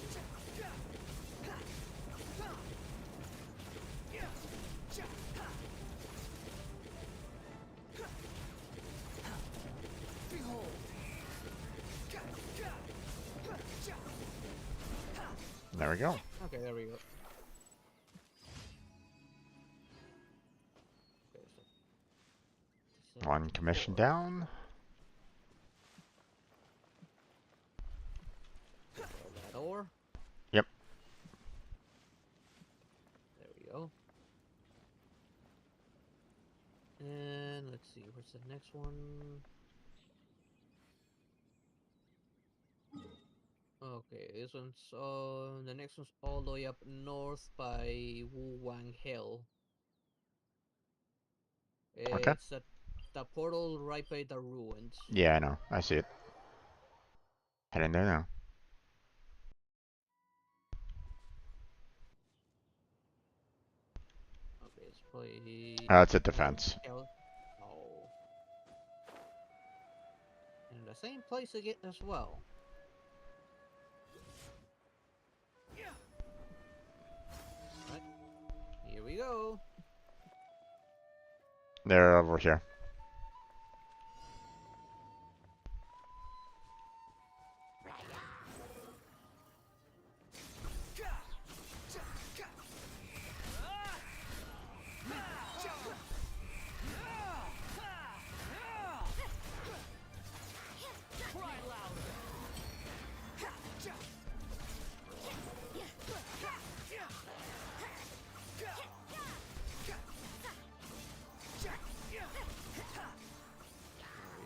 There we go. Okay, there we go. One commission down. That ore. Yep. There we go. And let's see, where's the next one? Okay, this one's the next one's all the way up north by Wu Wang Hill. Okay. It's the portal right by the ruins. Yeah, I know. I see it. Heading there now. Okay, it's probably. It's a defense. Oh. And the same place again as well. we go. They're over here.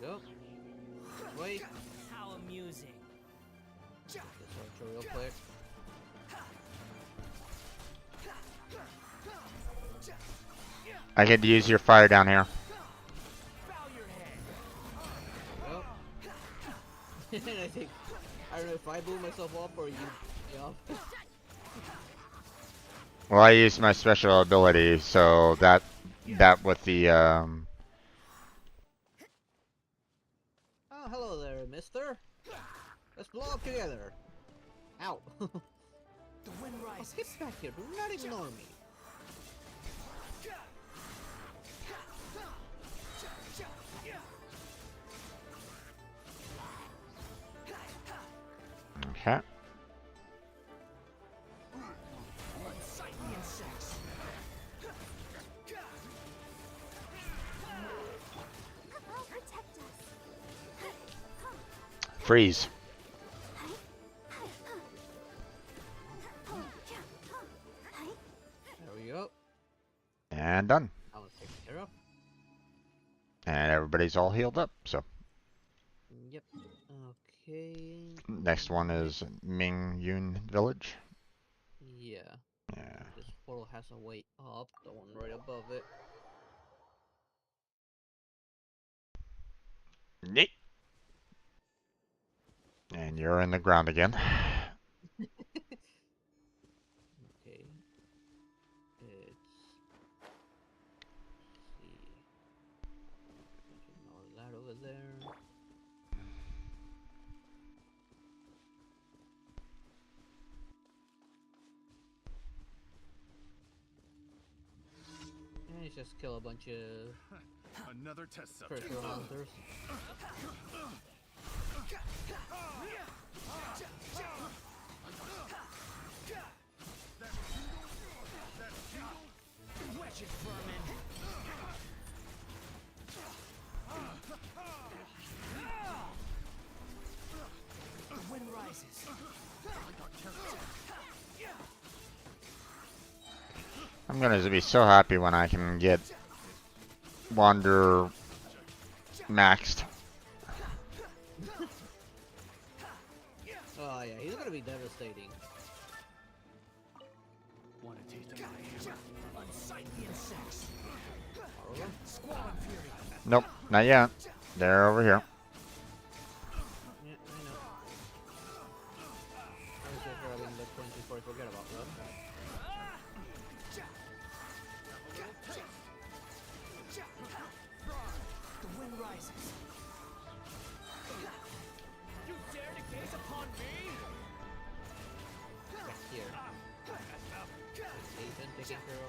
There we go. Wait. How amusing. This one real quick. I could use your fire down here. Well, and I think, I don't know if I blew myself up or you. Yeah. Well, I used my special ability, so that with the Oh, hello there, mister. Let's blow up together. Ow. The wind rises. Oh, get back here. Do not ignore me. Okay. Freeze. There we go. And done. That was taken care of. And everybody's all healed up, so. Yep. Okay. Next one is Ming Yun Village. Yeah. Yeah. This portal has a way up, the one right above it. Neat. And you're in the ground again. Okay. It's... Let's see. Ignore that over there. And just kill a bunch of... Another test subject. treasure hunters. Wretched vermin. The wind rises. I'm gonna be so happy when I can get Wander maxed. Oh yeah, he's gonna be devastating. Want a taste of my hammer? Unsightly insects. Squall and fury. Nope, not yet. They're over here. Yeah, I know. I was just grabbing the coins before I forget about them. The wind rises. You dare to gaze upon me? Back here. Agent taken care of.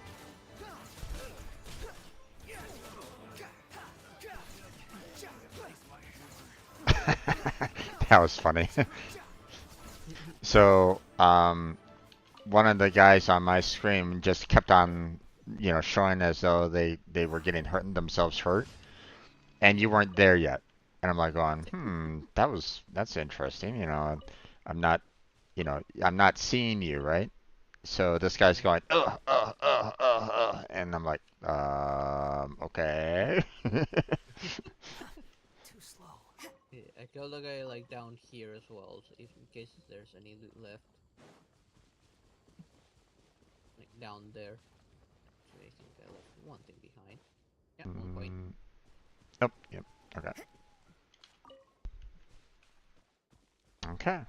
That was funny. So, one of the guys on my screen just kept on, showing as though they were getting themselves hurt, and you weren't there yet. And I'm like going, that's interesting. I'm not, I'm not seeing you, right? So this guy's going, and I'm like, okay. Too slow. Yeah, I killed a guy like down here as well, so if in case there's any loot left. Like down there. So I think I left one thing behind. Yeah, 1 point. Nope. Yep. Okay. Okay. I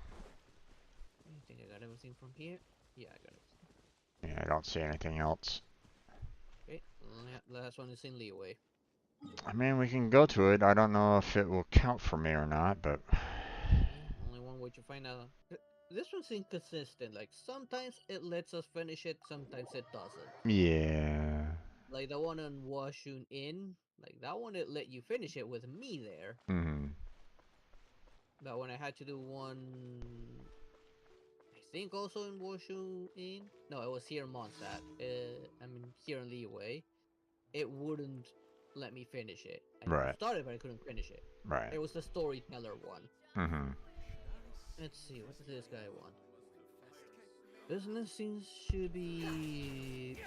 think I got everything from here. Yeah, I got everything. Yeah, I don't see anything else. Okay, last one is in Liyue. I mean, we can go to it. I don't know if it will count for me or not, but... Only one way to find out. this one's inconsistent. Like sometimes it lets us finish it, sometimes it doesn't. Yeah. Like the one on Washun Inn, like that one it let you finish it with me there. Mhm. But when I had to do one, I think also in Washun Inn. No, it was here in Mondstadt. I mean here in Liyue. It wouldn't let me finish it. I could Right. start it, but I couldn't finish it. Right. It was the storyteller one. Mhm. Let's see, what does this guy want? Business seems to be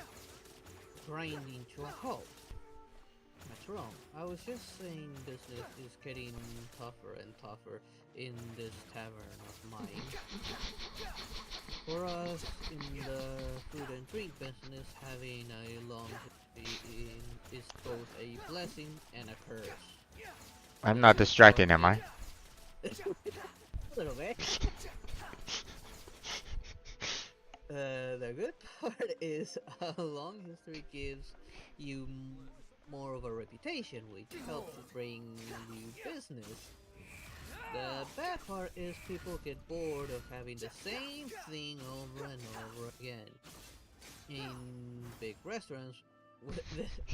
grinding to a halt. That's wrong. I was just saying business is getting tougher and tougher in this tavern of mine. For us, in the food and drink business, having a long history is both a blessing and a curse. I'm not distracting, am I? A little bit. The good part is a long history gives you more of a reputation, which helps to bring you business. The bad part is people get bored of having the same thing over and over again. In big restaurants,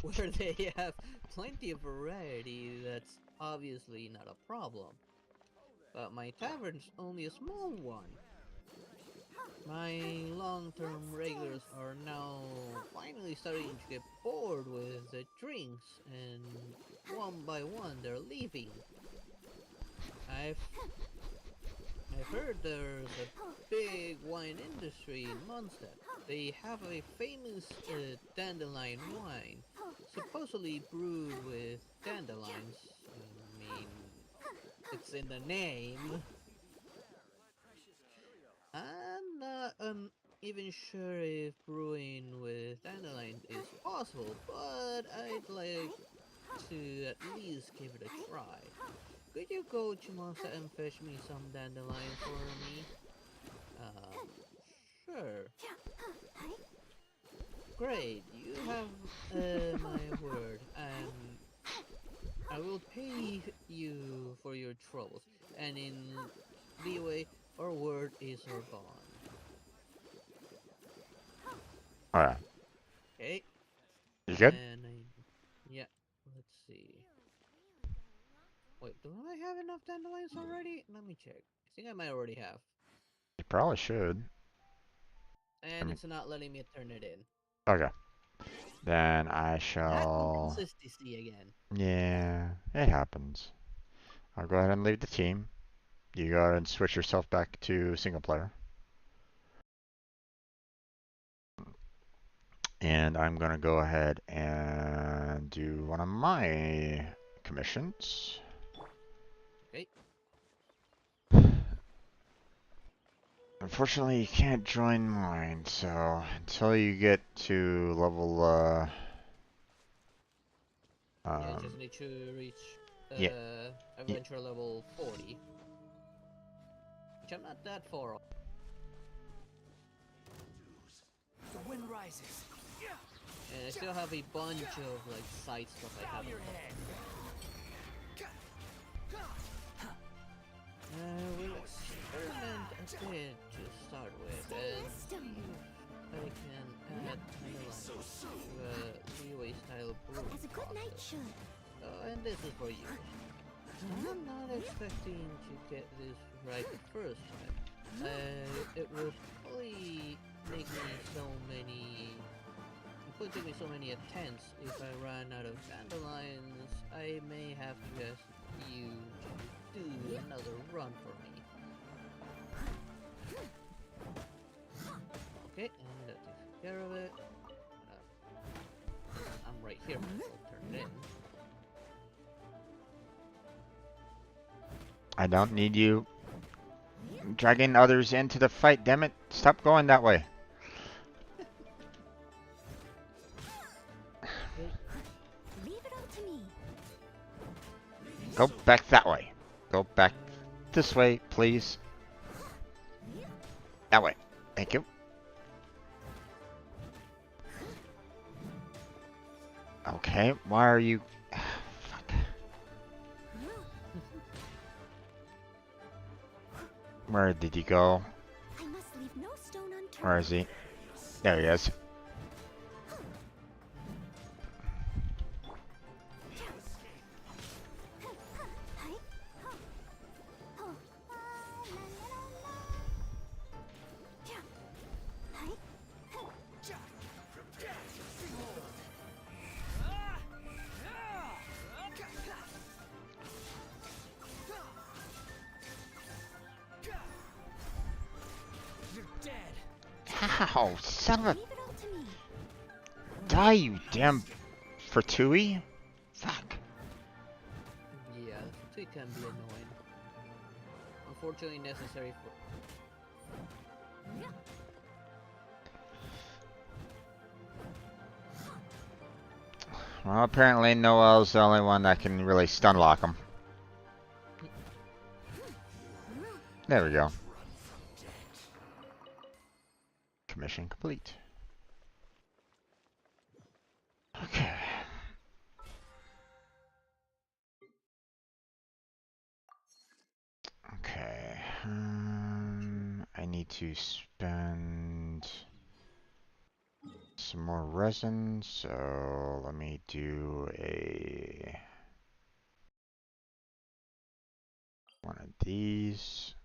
where they have plenty of variety, that's obviously not a problem. But my tavern's only a small one. My long-term regulars are now finally starting to get bored with the drinks, and one by one they're leaving. I've heard there's a big wine industry in Mondstadt. They have a famous dandelion wine, supposedly brewed with dandelions. I mean, it's in the name. I'm not even sure if brewing with dandelion is possible, but I'd like to at least give it a try. Could you go to Monster and fetch me some dandelion for me? Sure. Great, you have my word, and I will pay you for your troubles. And in Liyue, our word is our bond. Alright. Okay. You good? Yeah, let's see. Wait, do I have enough dandelions already? Let me check. I think I might already have. You probably should. And it's not letting me turn it in. Okay. Then I That shall... inconsistency again. Yeah, it happens. I'll go ahead and leave the team. You go ahead and switch yourself back to single player. And I'm going to go ahead and do one of my commissions. Okay. Unfortunately, you can't join mine, so until you get to level, yeah, you just need to reach yeah. adventure level 40. Which I'm not that far off. The wind rises. And I still have a bunch of like side stuff I haven't done. We'll experiment a bit to start with, and see if I can add dandelions to Liyue style brewing As a good knight should. And this is for you. I'm not expecting to get this right the first time. It will probably take me so many attempts. If I run out of dandelions, I may have to ask you to do another run for me. Okay, and that takes care of it. I'm right here, I'll turn it in. I don't need you dragging others into the fight, damn it. Stop going that way. Leave it up to me. Go back that way. Go back this way, please. That way. Thank you. Okay, why are you... Fuck. Where did you go? Where is he? There he is. Ow, son of a... Die, you damn Fertui! Fuck. Yeah, it can be annoying. Unfortunately necessary for... Well, apparently Noel's the only one that can really stun lock him. There we go. Mission complete. Okay. Okay. I need to spend some more resin, so let me do one of these.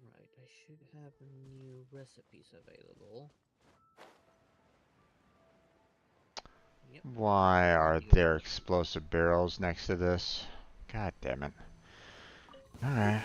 Right, I should have new recipes available. Yep. Why are there explosive barrels next to this? God damn it. Alright.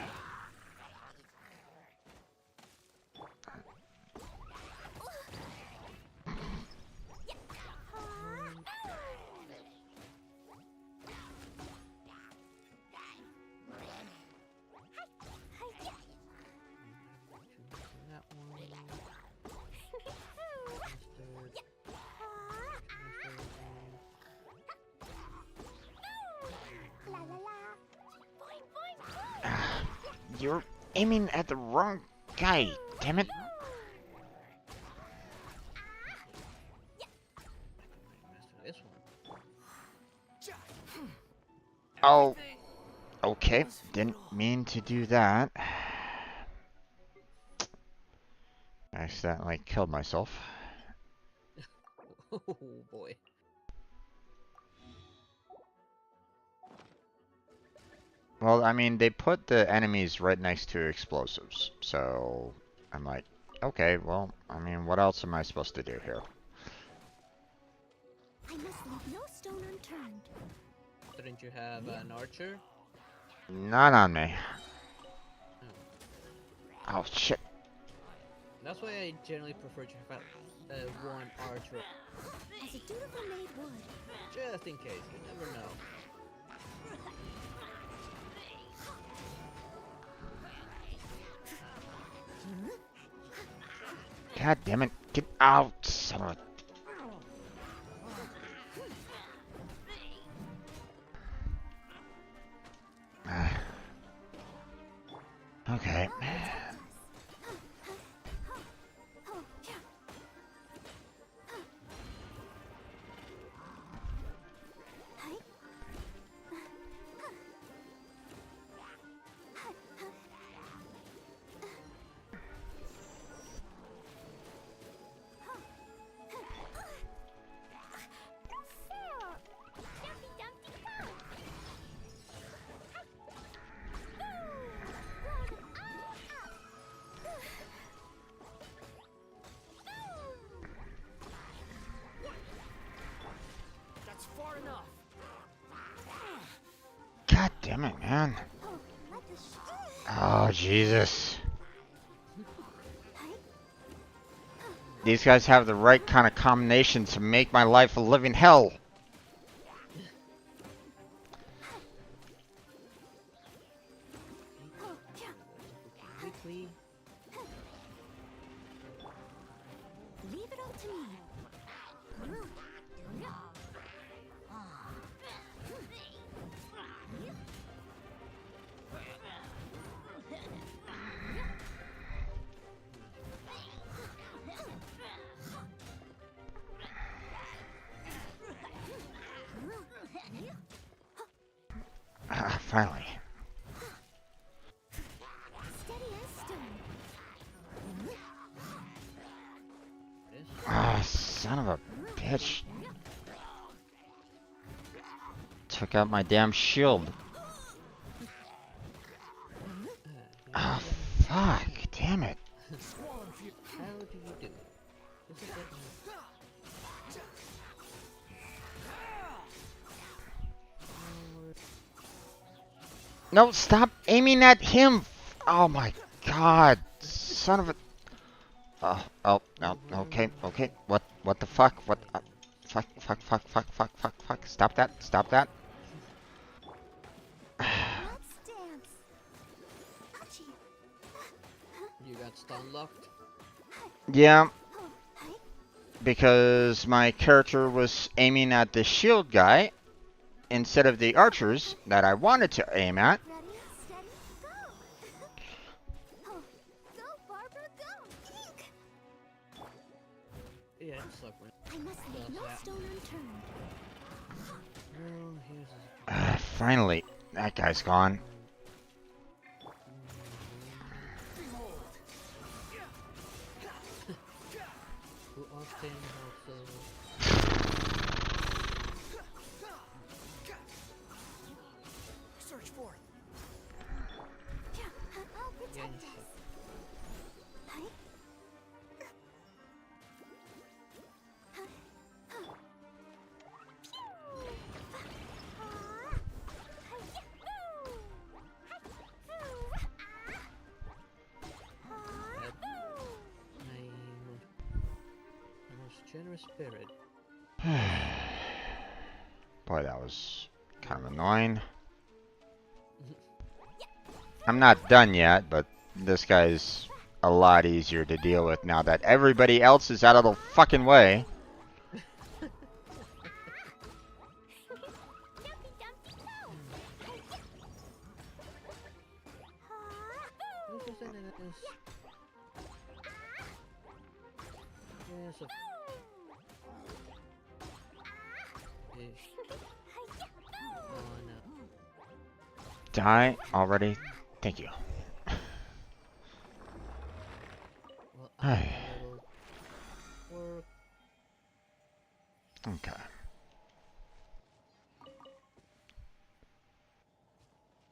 You're aiming at the wrong guy, damn it. Oh, okay. Didn't mean to do that. I accidentally killed myself. Oh boy. Well, I mean, they put the enemies right next to explosives, so I'm like, okay, well, I mean, what else am I supposed to do here? I must leave no stone unturned. Didn't you have an archer? Not on me. Oh, shit. That's why I generally prefer to have one archer. As a dutiful maid would. Just in case, you never know. God damn it. Get out, son of a... Okay. God damn it, man. Oh, Jesus. These guys have the right kind of combination to make my life a living hell. Quickly. Leave it all to me. Finally. Son of a bitch. Took out my damn shield. Oh, fuck. Damn it. How do you do it? This is it. No, stop aiming at him. Oh my god. Son of a... Oh, no, okay. What the fuck? What? Fuck. Stop that. Let's dance. You got stun locked? Yeah, because my character was aiming at the shield guy instead of the archers that I wanted to aim at. Ready, steady, go! Go, Barbara, go! Eek! Yeah, it's like when I must leave no stone unturned. well, here's a... Finally, that guy's gone. Who often also... Search for it. I'll protect us. The most generous spirit. Boy, that was kind of annoying. I'm not done yet, but this guy's a lot easier to deal with now that everybody else is out of the fucking way. Yes, oh no. Die already? Thank you. Well, I will work. Okay.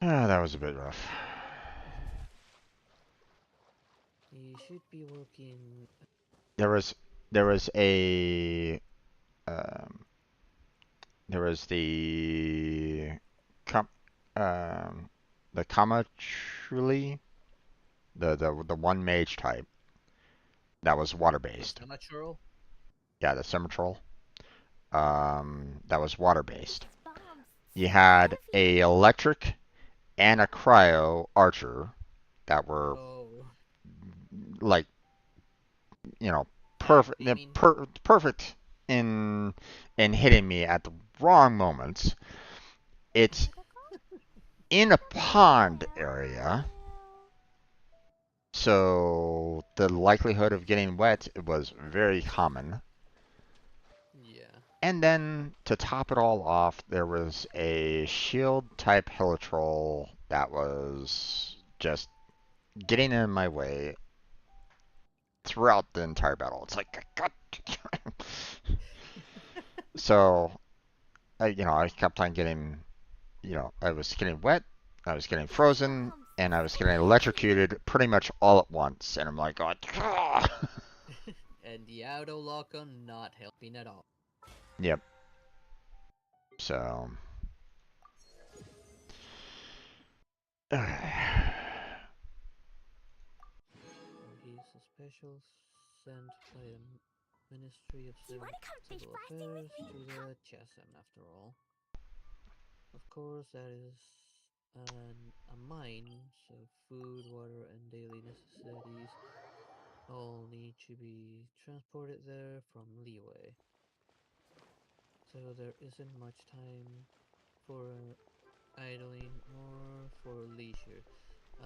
That was a bit rough. You should be working. There was a there was com the Kamatuli, the one mage type that was water based. Natural? Yeah, the Summer that was water based. You had a electric and a cryo archer that were like, you know, perfect in hitting me at the wrong moments. It's in a pond area, so the likelihood of getting wet was very common. Yeah. And then to top it all off, there was a shield type Helitrol that was just getting in my way throughout the entire battle. It's like, God. So, I kept on getting, I was getting wet, I was getting frozen, and I was getting electrocuted pretty much all at once. And I'm like, God. And the auto lock-on not helping at all. Yep. So. He's a special sent by the Ministry of Civil Affairs to the Chasm, after all. Of course, that is a mine, so food, water, and daily necessities all need to be transported there from Liyue. So there isn't much time for idling or for leisure.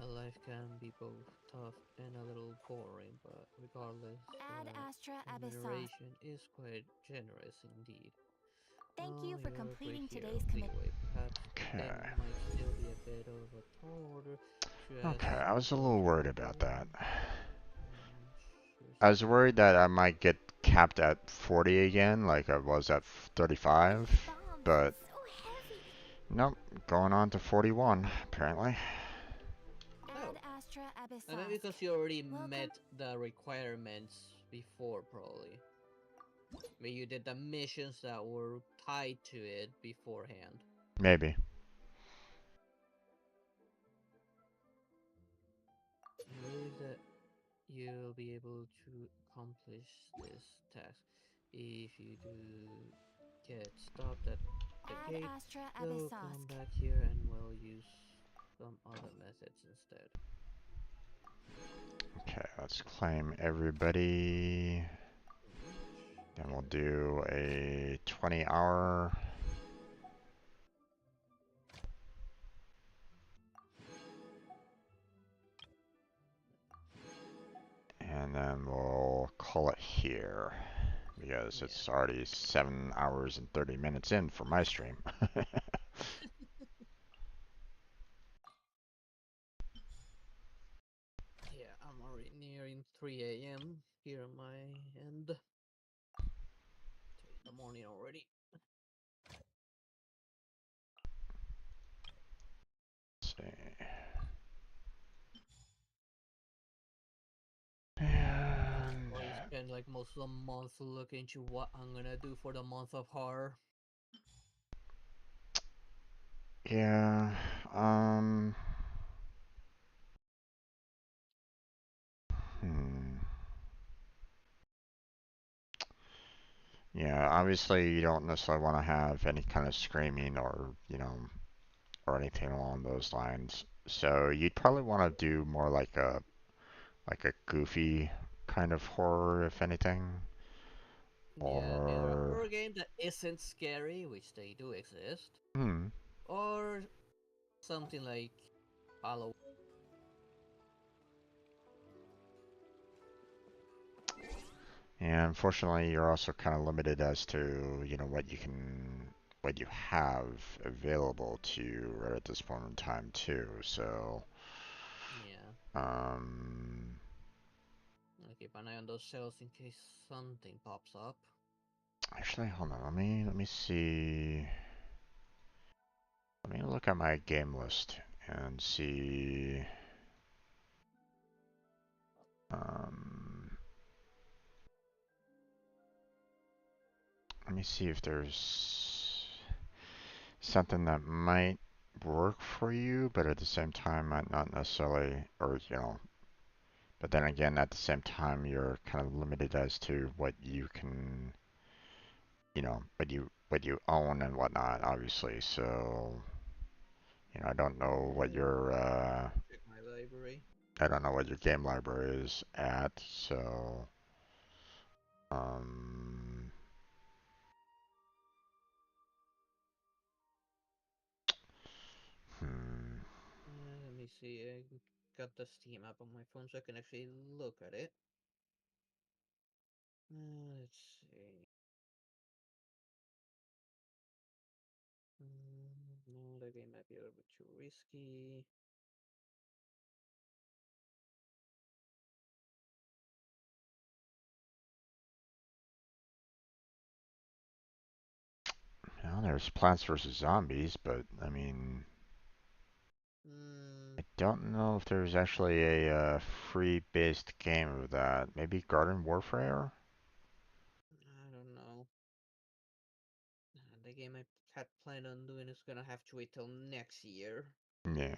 A life can be both tough and a little boring, but regardless, remuneration is quite generous indeed. Thank you for completing today's commitment. Perhaps there might still be a bit of a tall order. Okay, I was a little worried about that. Sure I was worried that I might get capped at 40 again, like I was at 35, but nope, going on to 41 apparently. Oh. Ad Astra And maybe Abyssosque. because you already Welcome. met the requirements before, probably. Maybe you did the missions that were tied to it beforehand. Maybe. I believe that you'll be able to accomplish this task. If you do get stopped at the Ad gate, Astra we'll come Abyssosque. back here and we'll use some other methods instead. Okay, let's claim everybody. Then we'll do a 20-hour. And then we'll call it here. Because it's already 7 hours and 30 minutes in for my stream. Yeah, I'm already nearing 3 a.m. here on my end. 3 in the morning already. Let's see. And Or you spend like most of the month looking into what I'm gonna do for the month of horror. yeah, yeah, obviously you don't necessarily want to have any kind of screaming or, or anything along those lines. So you'd probably want to do more like a goofy kind of horror, if anything. Yeah, either a Or horror game that isn't scary, which they do exist, hmm. or something like Halloween. And unfortunately, you're also kind of limited as to, what you have available to you right at this point in time too. So, Yeah. um, I'll keep an eye on those sales in case something pops up. actually, hold on. Let me see. Let me look at my game list and see. Um, Let me see if there's something that might work for you, but at the same time might not necessarily, or but then again, at the same time, you're kind of limited as to what you can, what you own and whatnot, obviously. So, I don't know what your Check my library. I don't know what your game library is at. So, um, hmm. Let me see. I got the Steam app on my phone so I can actually look at it. Let's see. No, that game might be a little bit too risky. Well, there's Plants vs Zombies, but I mean, I don't know if there's actually a free-based game of that. Maybe Garden Warfare? I don't know. The game I had planned on doing is gonna have to wait till next year. Yeah.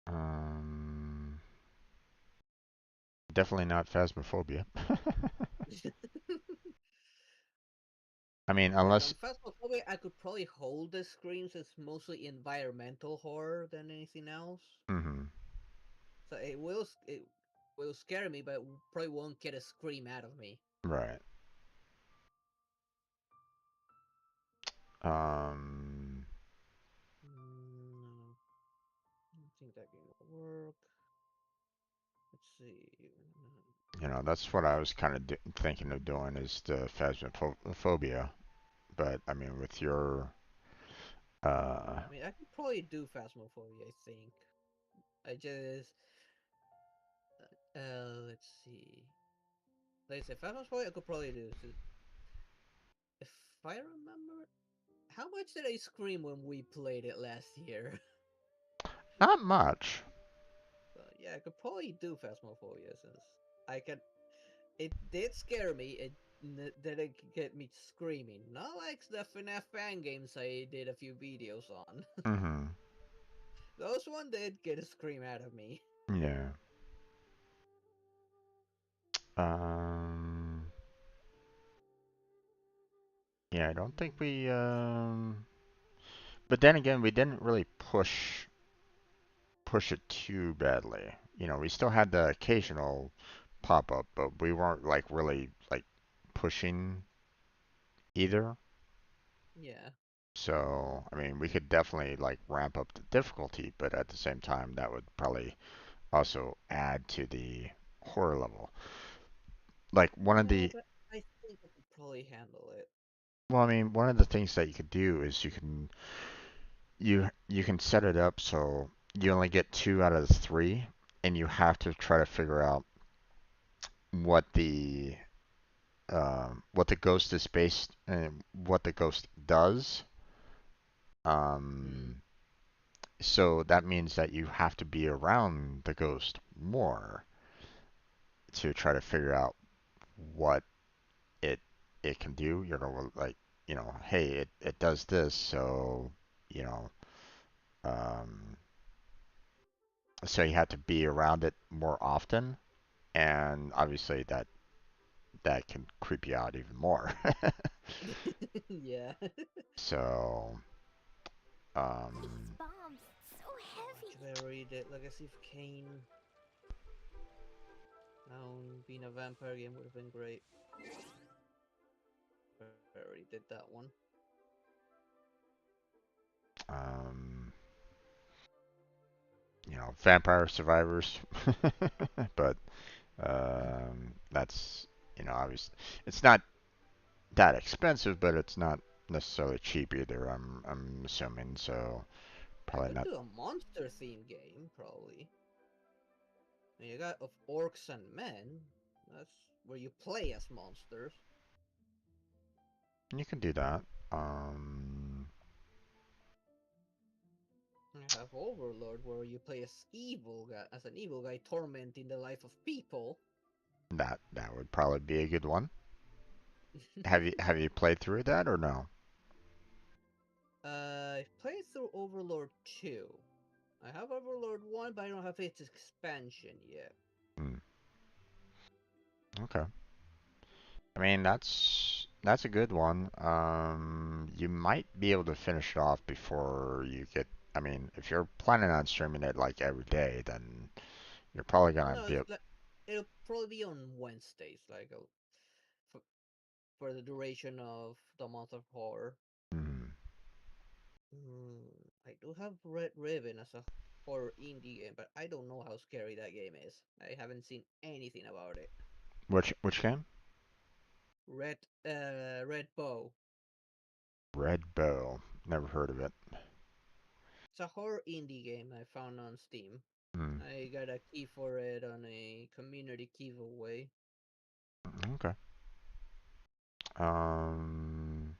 Um, Definitely not Phasmophobia. I mean, Like on unless. Phasmophobia, I could probably hold the screams. It's mostly environmental horror than anything else. Hmm. So it will scare me, but it probably won't get a scream out of me. Right. Um, No, I don't think that game will work. Let's see. that's what I was kind of thinking of doing is the Phasmophobia. But I mean, with your I mean, I could probably do Phasmophobia. I think. I Let's see. Like I said, Phasmophobia I could probably do. So if I remember, how much did I scream when we played it last year? Not much. But yeah, I could probably do Phasmophobia since I can. It did scare me. It didn't get me screaming. Not like the FNAF fan games I did a few videos on. Mm-hmm. Those one did get a scream out of me. Yeah. Um. Yeah, I don't think we. But then again, we didn't really push it too badly. You know, we still had the occasional pop up, but we weren't like really like pushing either. Yeah. So, I mean, we could definitely like ramp up the difficulty, but at the same time, that would probably also add to the horror level. Like one of Yeah, the, but I think I could probably handle it. well, I mean, one of the things that you could do is you can set it up so you only get 2 out of 3, and you have to try to figure out what the ghost is based and what the ghost does. Um, so that means that you have to be around the ghost more to try to figure out what it it can do. You know, like hey, it does this, so you know, um, so you have to be around it more often, and obviously that can creep you out even more. Yeah. So, These um, bombs, so heavy. Should I read it? Legacy of Kain. Now, being a vampire game would have been great. I already did that one. um, Vampire Survivors, but that's obviously it's not that expensive, but it's not necessarily cheap either. I'm assuming, so I probably could not. do a monster theme game, probably. I mean, you got of orcs and men. That's where you play as monsters. You can do that. Um, I have Overlord, where you play as an evil guy, tormenting the life of people. that would probably be a good one. Have you played through that or no? I played through Overlord 2. I have Overlord 1, but I don't have its expansion yet. Hmm. Okay. I mean, that's a good one. You might be able to finish it off before you get. I mean, if you're planning on streaming it like every day, then you're probably gonna No, be. it's like it'll probably be on Wednesdays, like for, for the duration of the month of horror. Hmm. I do have Red Ribbon as a horror indie game, but I don't know how scary that game is. I haven't seen anything about it. Which game? Red Bow. Red Bow. Never heard of it. It's a horror indie game I found on Steam. Hmm. I got a key for it on a community giveaway. Okay. Um.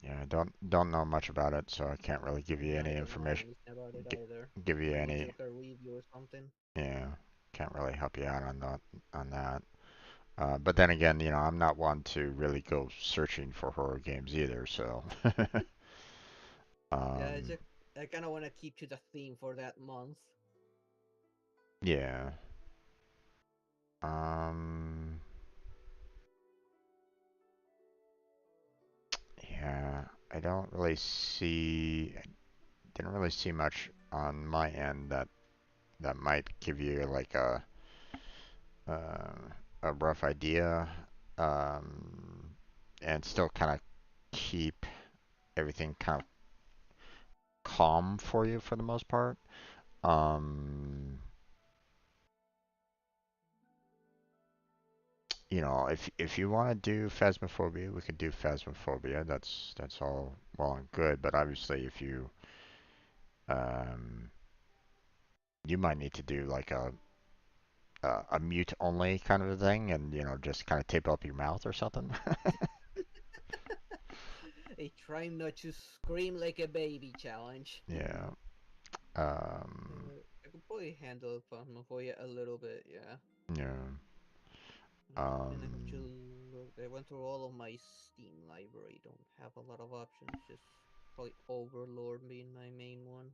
Yeah, I don't know much about it, so I can't really give you I any don't know information. anything about it Gi- either. Give you I need to any. look at a review or something. Yeah, can't really help you out on that. But then again, I'm not one to really go searching for horror games either, so Yeah, um, I kind of want to keep to the theme for that month. yeah. Um, yeah, I didn't really see much on my end that might give you like uh, a rough idea, um, and still kind of keep everything kind of calm for you for the most part. Um, if you want to do Phasmophobia, we could do Phasmophobia. That's all well and good, but obviously um, you might need to do like a mute only kind of a thing, and just kind of tape up your mouth or something. A try not to scream like a baby challenge. Yeah. I could probably handle it for you a little bit, yeah. Yeah. Then I have to look. I went through all of my Steam library. Don't have a lot of options. Just probably Overlord being my main one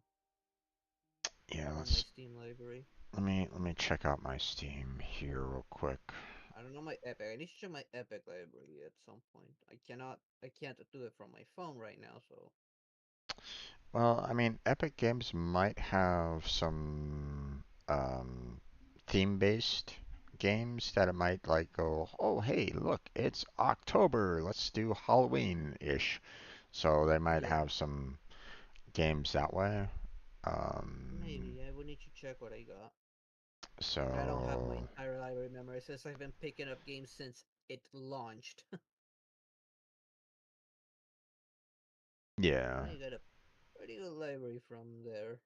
Yeah. from my Steam library. Let me check out my Steam here real quick. I don't know my Epic. I need to check my Epic library at some point. I can't do it from my phone right now, so. Well, I mean, Epic Games might have some theme-based games that it might like go, oh, hey, look, it's October, let's do Halloween-ish. So they might Yeah, have some games that way. maybe. I would need to check what I got. I don't have my So entire library memorized since I've been picking up games since it launched. yeah, I got a pretty good library from there.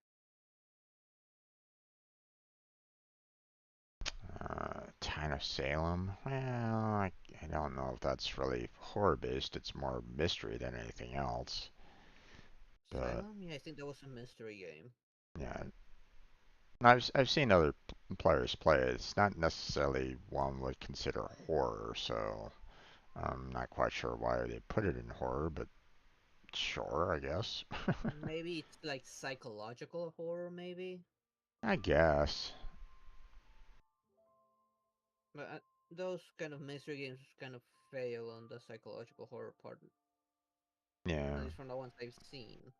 Town of Salem. Well, I don't know if that's really horror-based. It's more mystery than anything else. But Asylum? Yeah, I think that was a mystery game. yeah, I've seen other players play it. It's not necessarily one would consider horror, so I'm not quite sure why they put it in horror, but sure, I guess. Maybe it's like psychological horror, maybe? I guess. But those kind of mystery games kind of fail on the psychological horror part, Yeah. at least from the ones I've seen.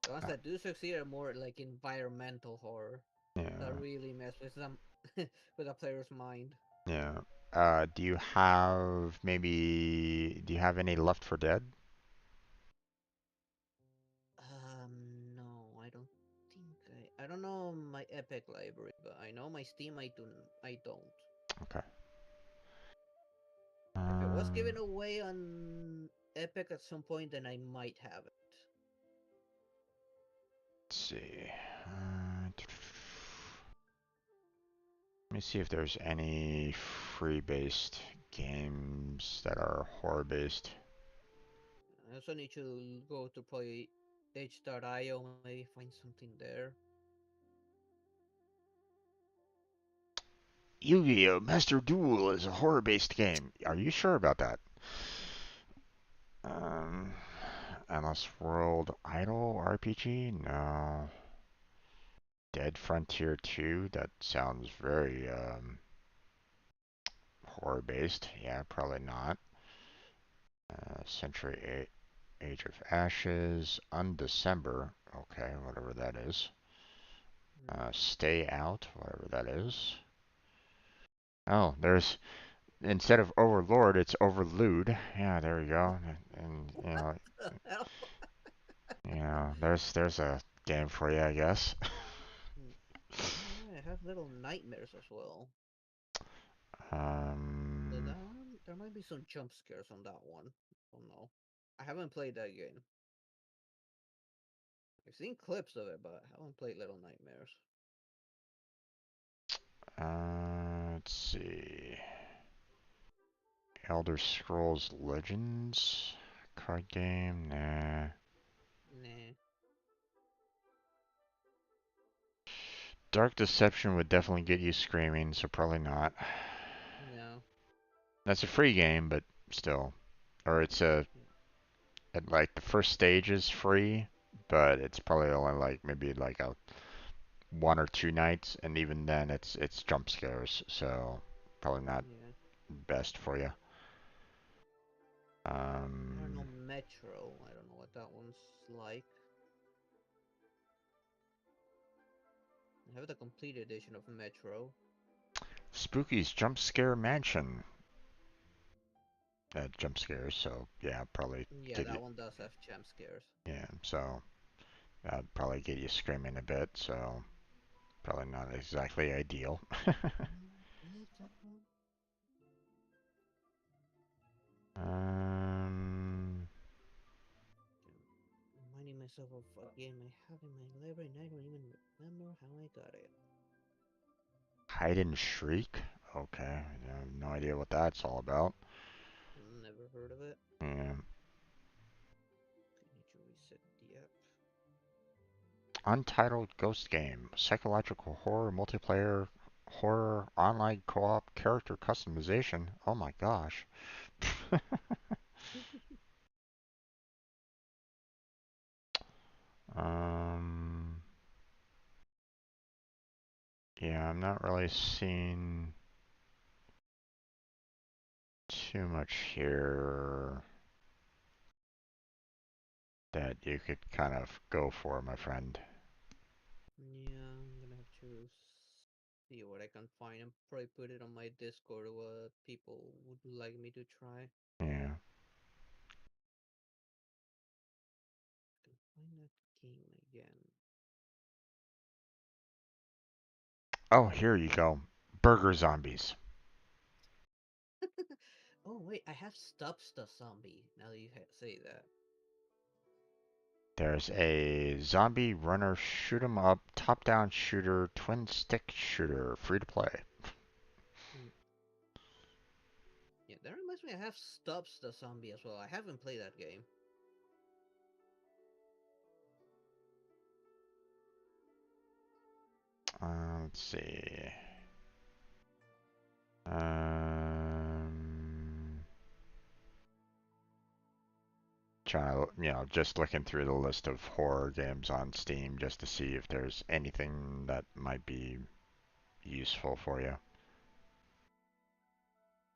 The ones Uh, that do succeed are more like environmental horror that yeah. really mess with some with a player's mind. Yeah. Do you have any Left for Dead? No, I don't think I don't know my Epic library, but I know my Steam I don't. Okay. If it was Um, given away on Epic at some point, then I might have it. let's see. Let me see if there's any free-based games that are horror-based. I also need to go to probably H.io, maybe find something there. Yu-Gi-Oh! Master Duel is a horror-based game. Are you sure about that? Um, Endless World Idol RPG? No. Dead Frontier 2? That sounds very horror-based. Yeah, probably not. Age of Ashes, Undecember. Okay, whatever that is. Stay Out, whatever that is. Oh, there's instead of Overlord, it's Overlude. Yeah, there we go. And there's a game for you, I guess. Oh yeah, I have Little Nightmares as well. um, There might be some jump scares on that one. Oh no, I haven't played that game. I've seen clips of it, but I haven't played Little Nightmares. let's see. Elder Scrolls Legends card game. Nah. Nah. Dark Deception would definitely get you screaming, so probably not. No. That's a free game, but still. Or it's like the first stage is free, but it's probably only like maybe like a 1 or 2 nights, and even then it's jump scares, so probably not Yeah. best for you. I don't know Um, Metro. I don't know what that one's like. I have the complete edition of Metro. Spooky's Jump Scare Mansion. Jump scares, so yeah, probably Yeah, get you. that one does have jump scares. Yeah, so that'd probably get you screaming a bit, so probably not exactly ideal. um, Reminding myself of a game I have in my library and I don't even remember how I got it. Hide and Shriek? Okay, I have no idea what that's all about. Never heard of it. Yeah. Need to reset the app. Untitled Ghost Game. Psychological horror, multiplayer horror, online co-op, character customization. Oh my gosh. um, yeah, I'm not really seeing too much here that you could kind of go for, my friend. Yeah, I'm gonna have to see what I can find and probably put it on my Discord what people would like me to try. Yeah. I can find that game again. Oh, here you go. Burger Zombies. Oh wait, I have Stubbs the Zombie. Now that you say that. There's a zombie runner shoot 'em up, top-down shooter, twin stick shooter, free to play. Yeah, that reminds me I have Stubbs the Zombie as well. I haven't played that game. Let's see. Trying to, just looking through the list of horror games on Steam just to see if there's anything that might be useful for you.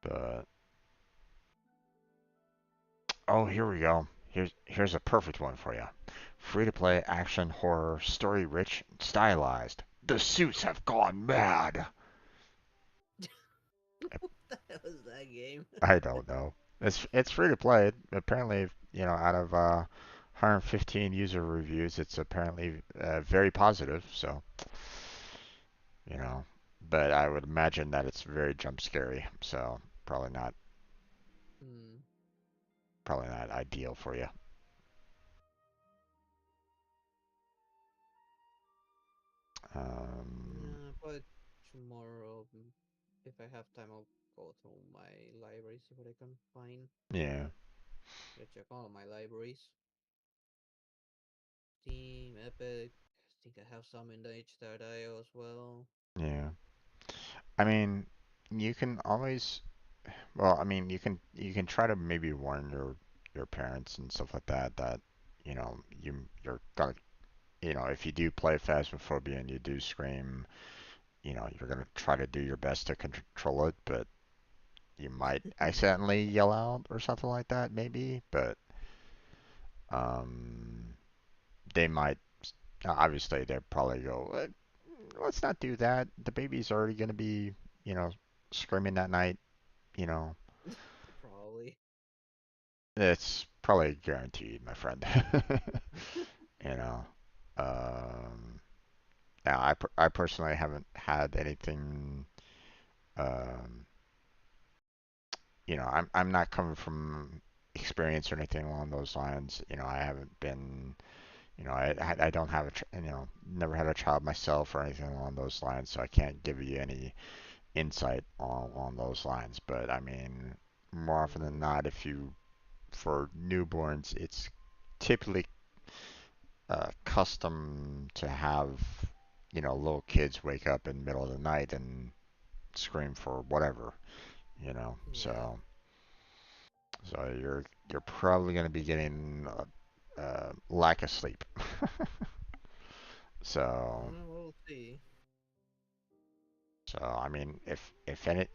But oh, here we go. Here's a perfect one for you. Free to play action horror, story rich, stylized. The suits have gone mad. What the hell is that game? I don't know. It's free to play. Apparently, out of 115 user reviews, it's apparently very positive. So, you know, but I would imagine that it's very jump scary. So probably not ideal for you. Probably tomorrow, if I have time, I'll go through my library, see what I can find. Yeah. Check all my libraries. Steam, Epic. I think I have some in the itch.io as well. Yeah. I mean, you can always, well, I mean, you can try to maybe warn your parents and stuff like that that you're gonna, if you do play Phasmophobia and you do scream, you're gonna try to do your best to control it, but you might accidentally yell out or something like that, maybe. But um, they might, obviously, they'd probably go, let's not do that. The baby's already gonna be, you know, screaming that night. You know, Probably. it's probably guaranteed, my friend. you know, um, now I personally haven't had anything. Um, I'm not coming from experience or anything along those lines. I haven't been. I don't have never had a child myself or anything along those lines, so I can't give you any insight along those lines. But I mean, more often than not, for newborns, it's typically custom to have little kids wake up in the middle of the night and scream for whatever. Yeah. So you're probably going to be getting lack of sleep. So We'll see. so I mean, if any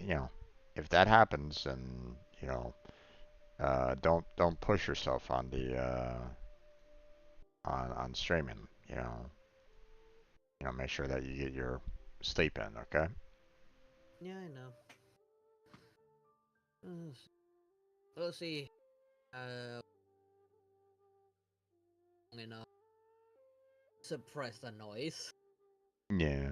if that happens, then don't push yourself on the on streaming. Make sure that you get your sleep in. Okay. Yeah, I know. We'll see. Enough. Suppress the noise. Yeah.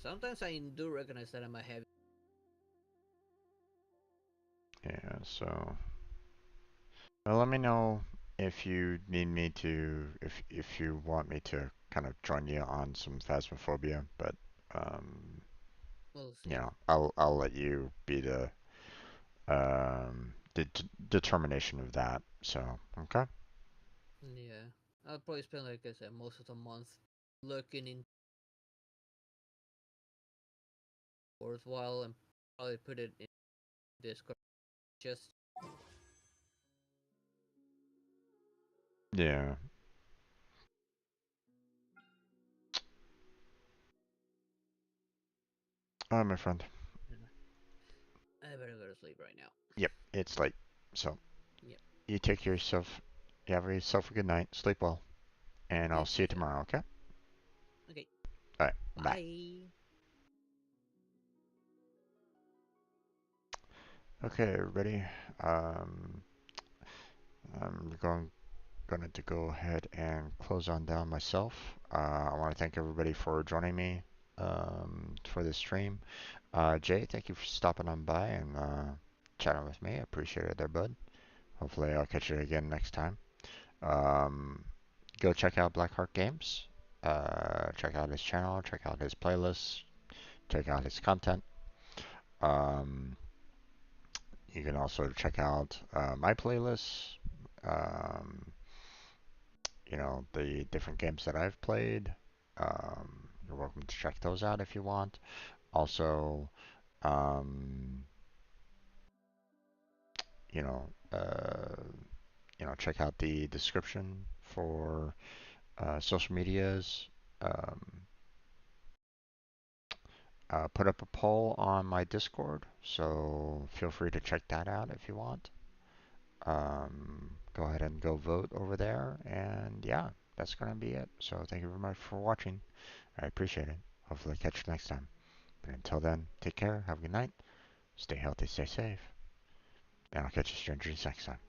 Sometimes I do recognize that I'm a heavy. Yeah. So well, let me know if you need me to if you want me to kind of join you on some Phasmophobia, but We'll see. you know, I'll let you be the determination of that. So, okay. Yeah, I'll probably spend, like I said, most of the month looking in worthwhile and probably put it in Discord. Just Yeah. All right, my friend. I better go to sleep right now. Yep, it's late. So, Yep. you take care of yourself. You have yourself a good night. Sleep well. And I'll see you tomorrow, okay? Okay. All right, bye. Bye. Okay, ready? Um, I'm going to go ahead and close on down myself. I want to thank everybody for joining me for this stream. Jay, thank you for stopping on by and chatting with me. I appreciate it there, bud. Hopefully I'll catch you again next time. Um, go check out Blackheart Games. Check out his channel. Check out his playlists. Check out his content. Um, you can also check out my playlists. Um, you know, the different games that I've played. You're welcome to check those out if you want. Also, um, you know, uh, check out the description for social medias. Um, put up a poll on my Discord, so feel free to check that out if you want. Go ahead and go vote over there, and yeah, that's gonna be it. So thank you very much for watching. I appreciate it. Hopefully catch you next time. But until then, take care, have a good night, stay healthy, stay safe, and I'll catch you strangers next time.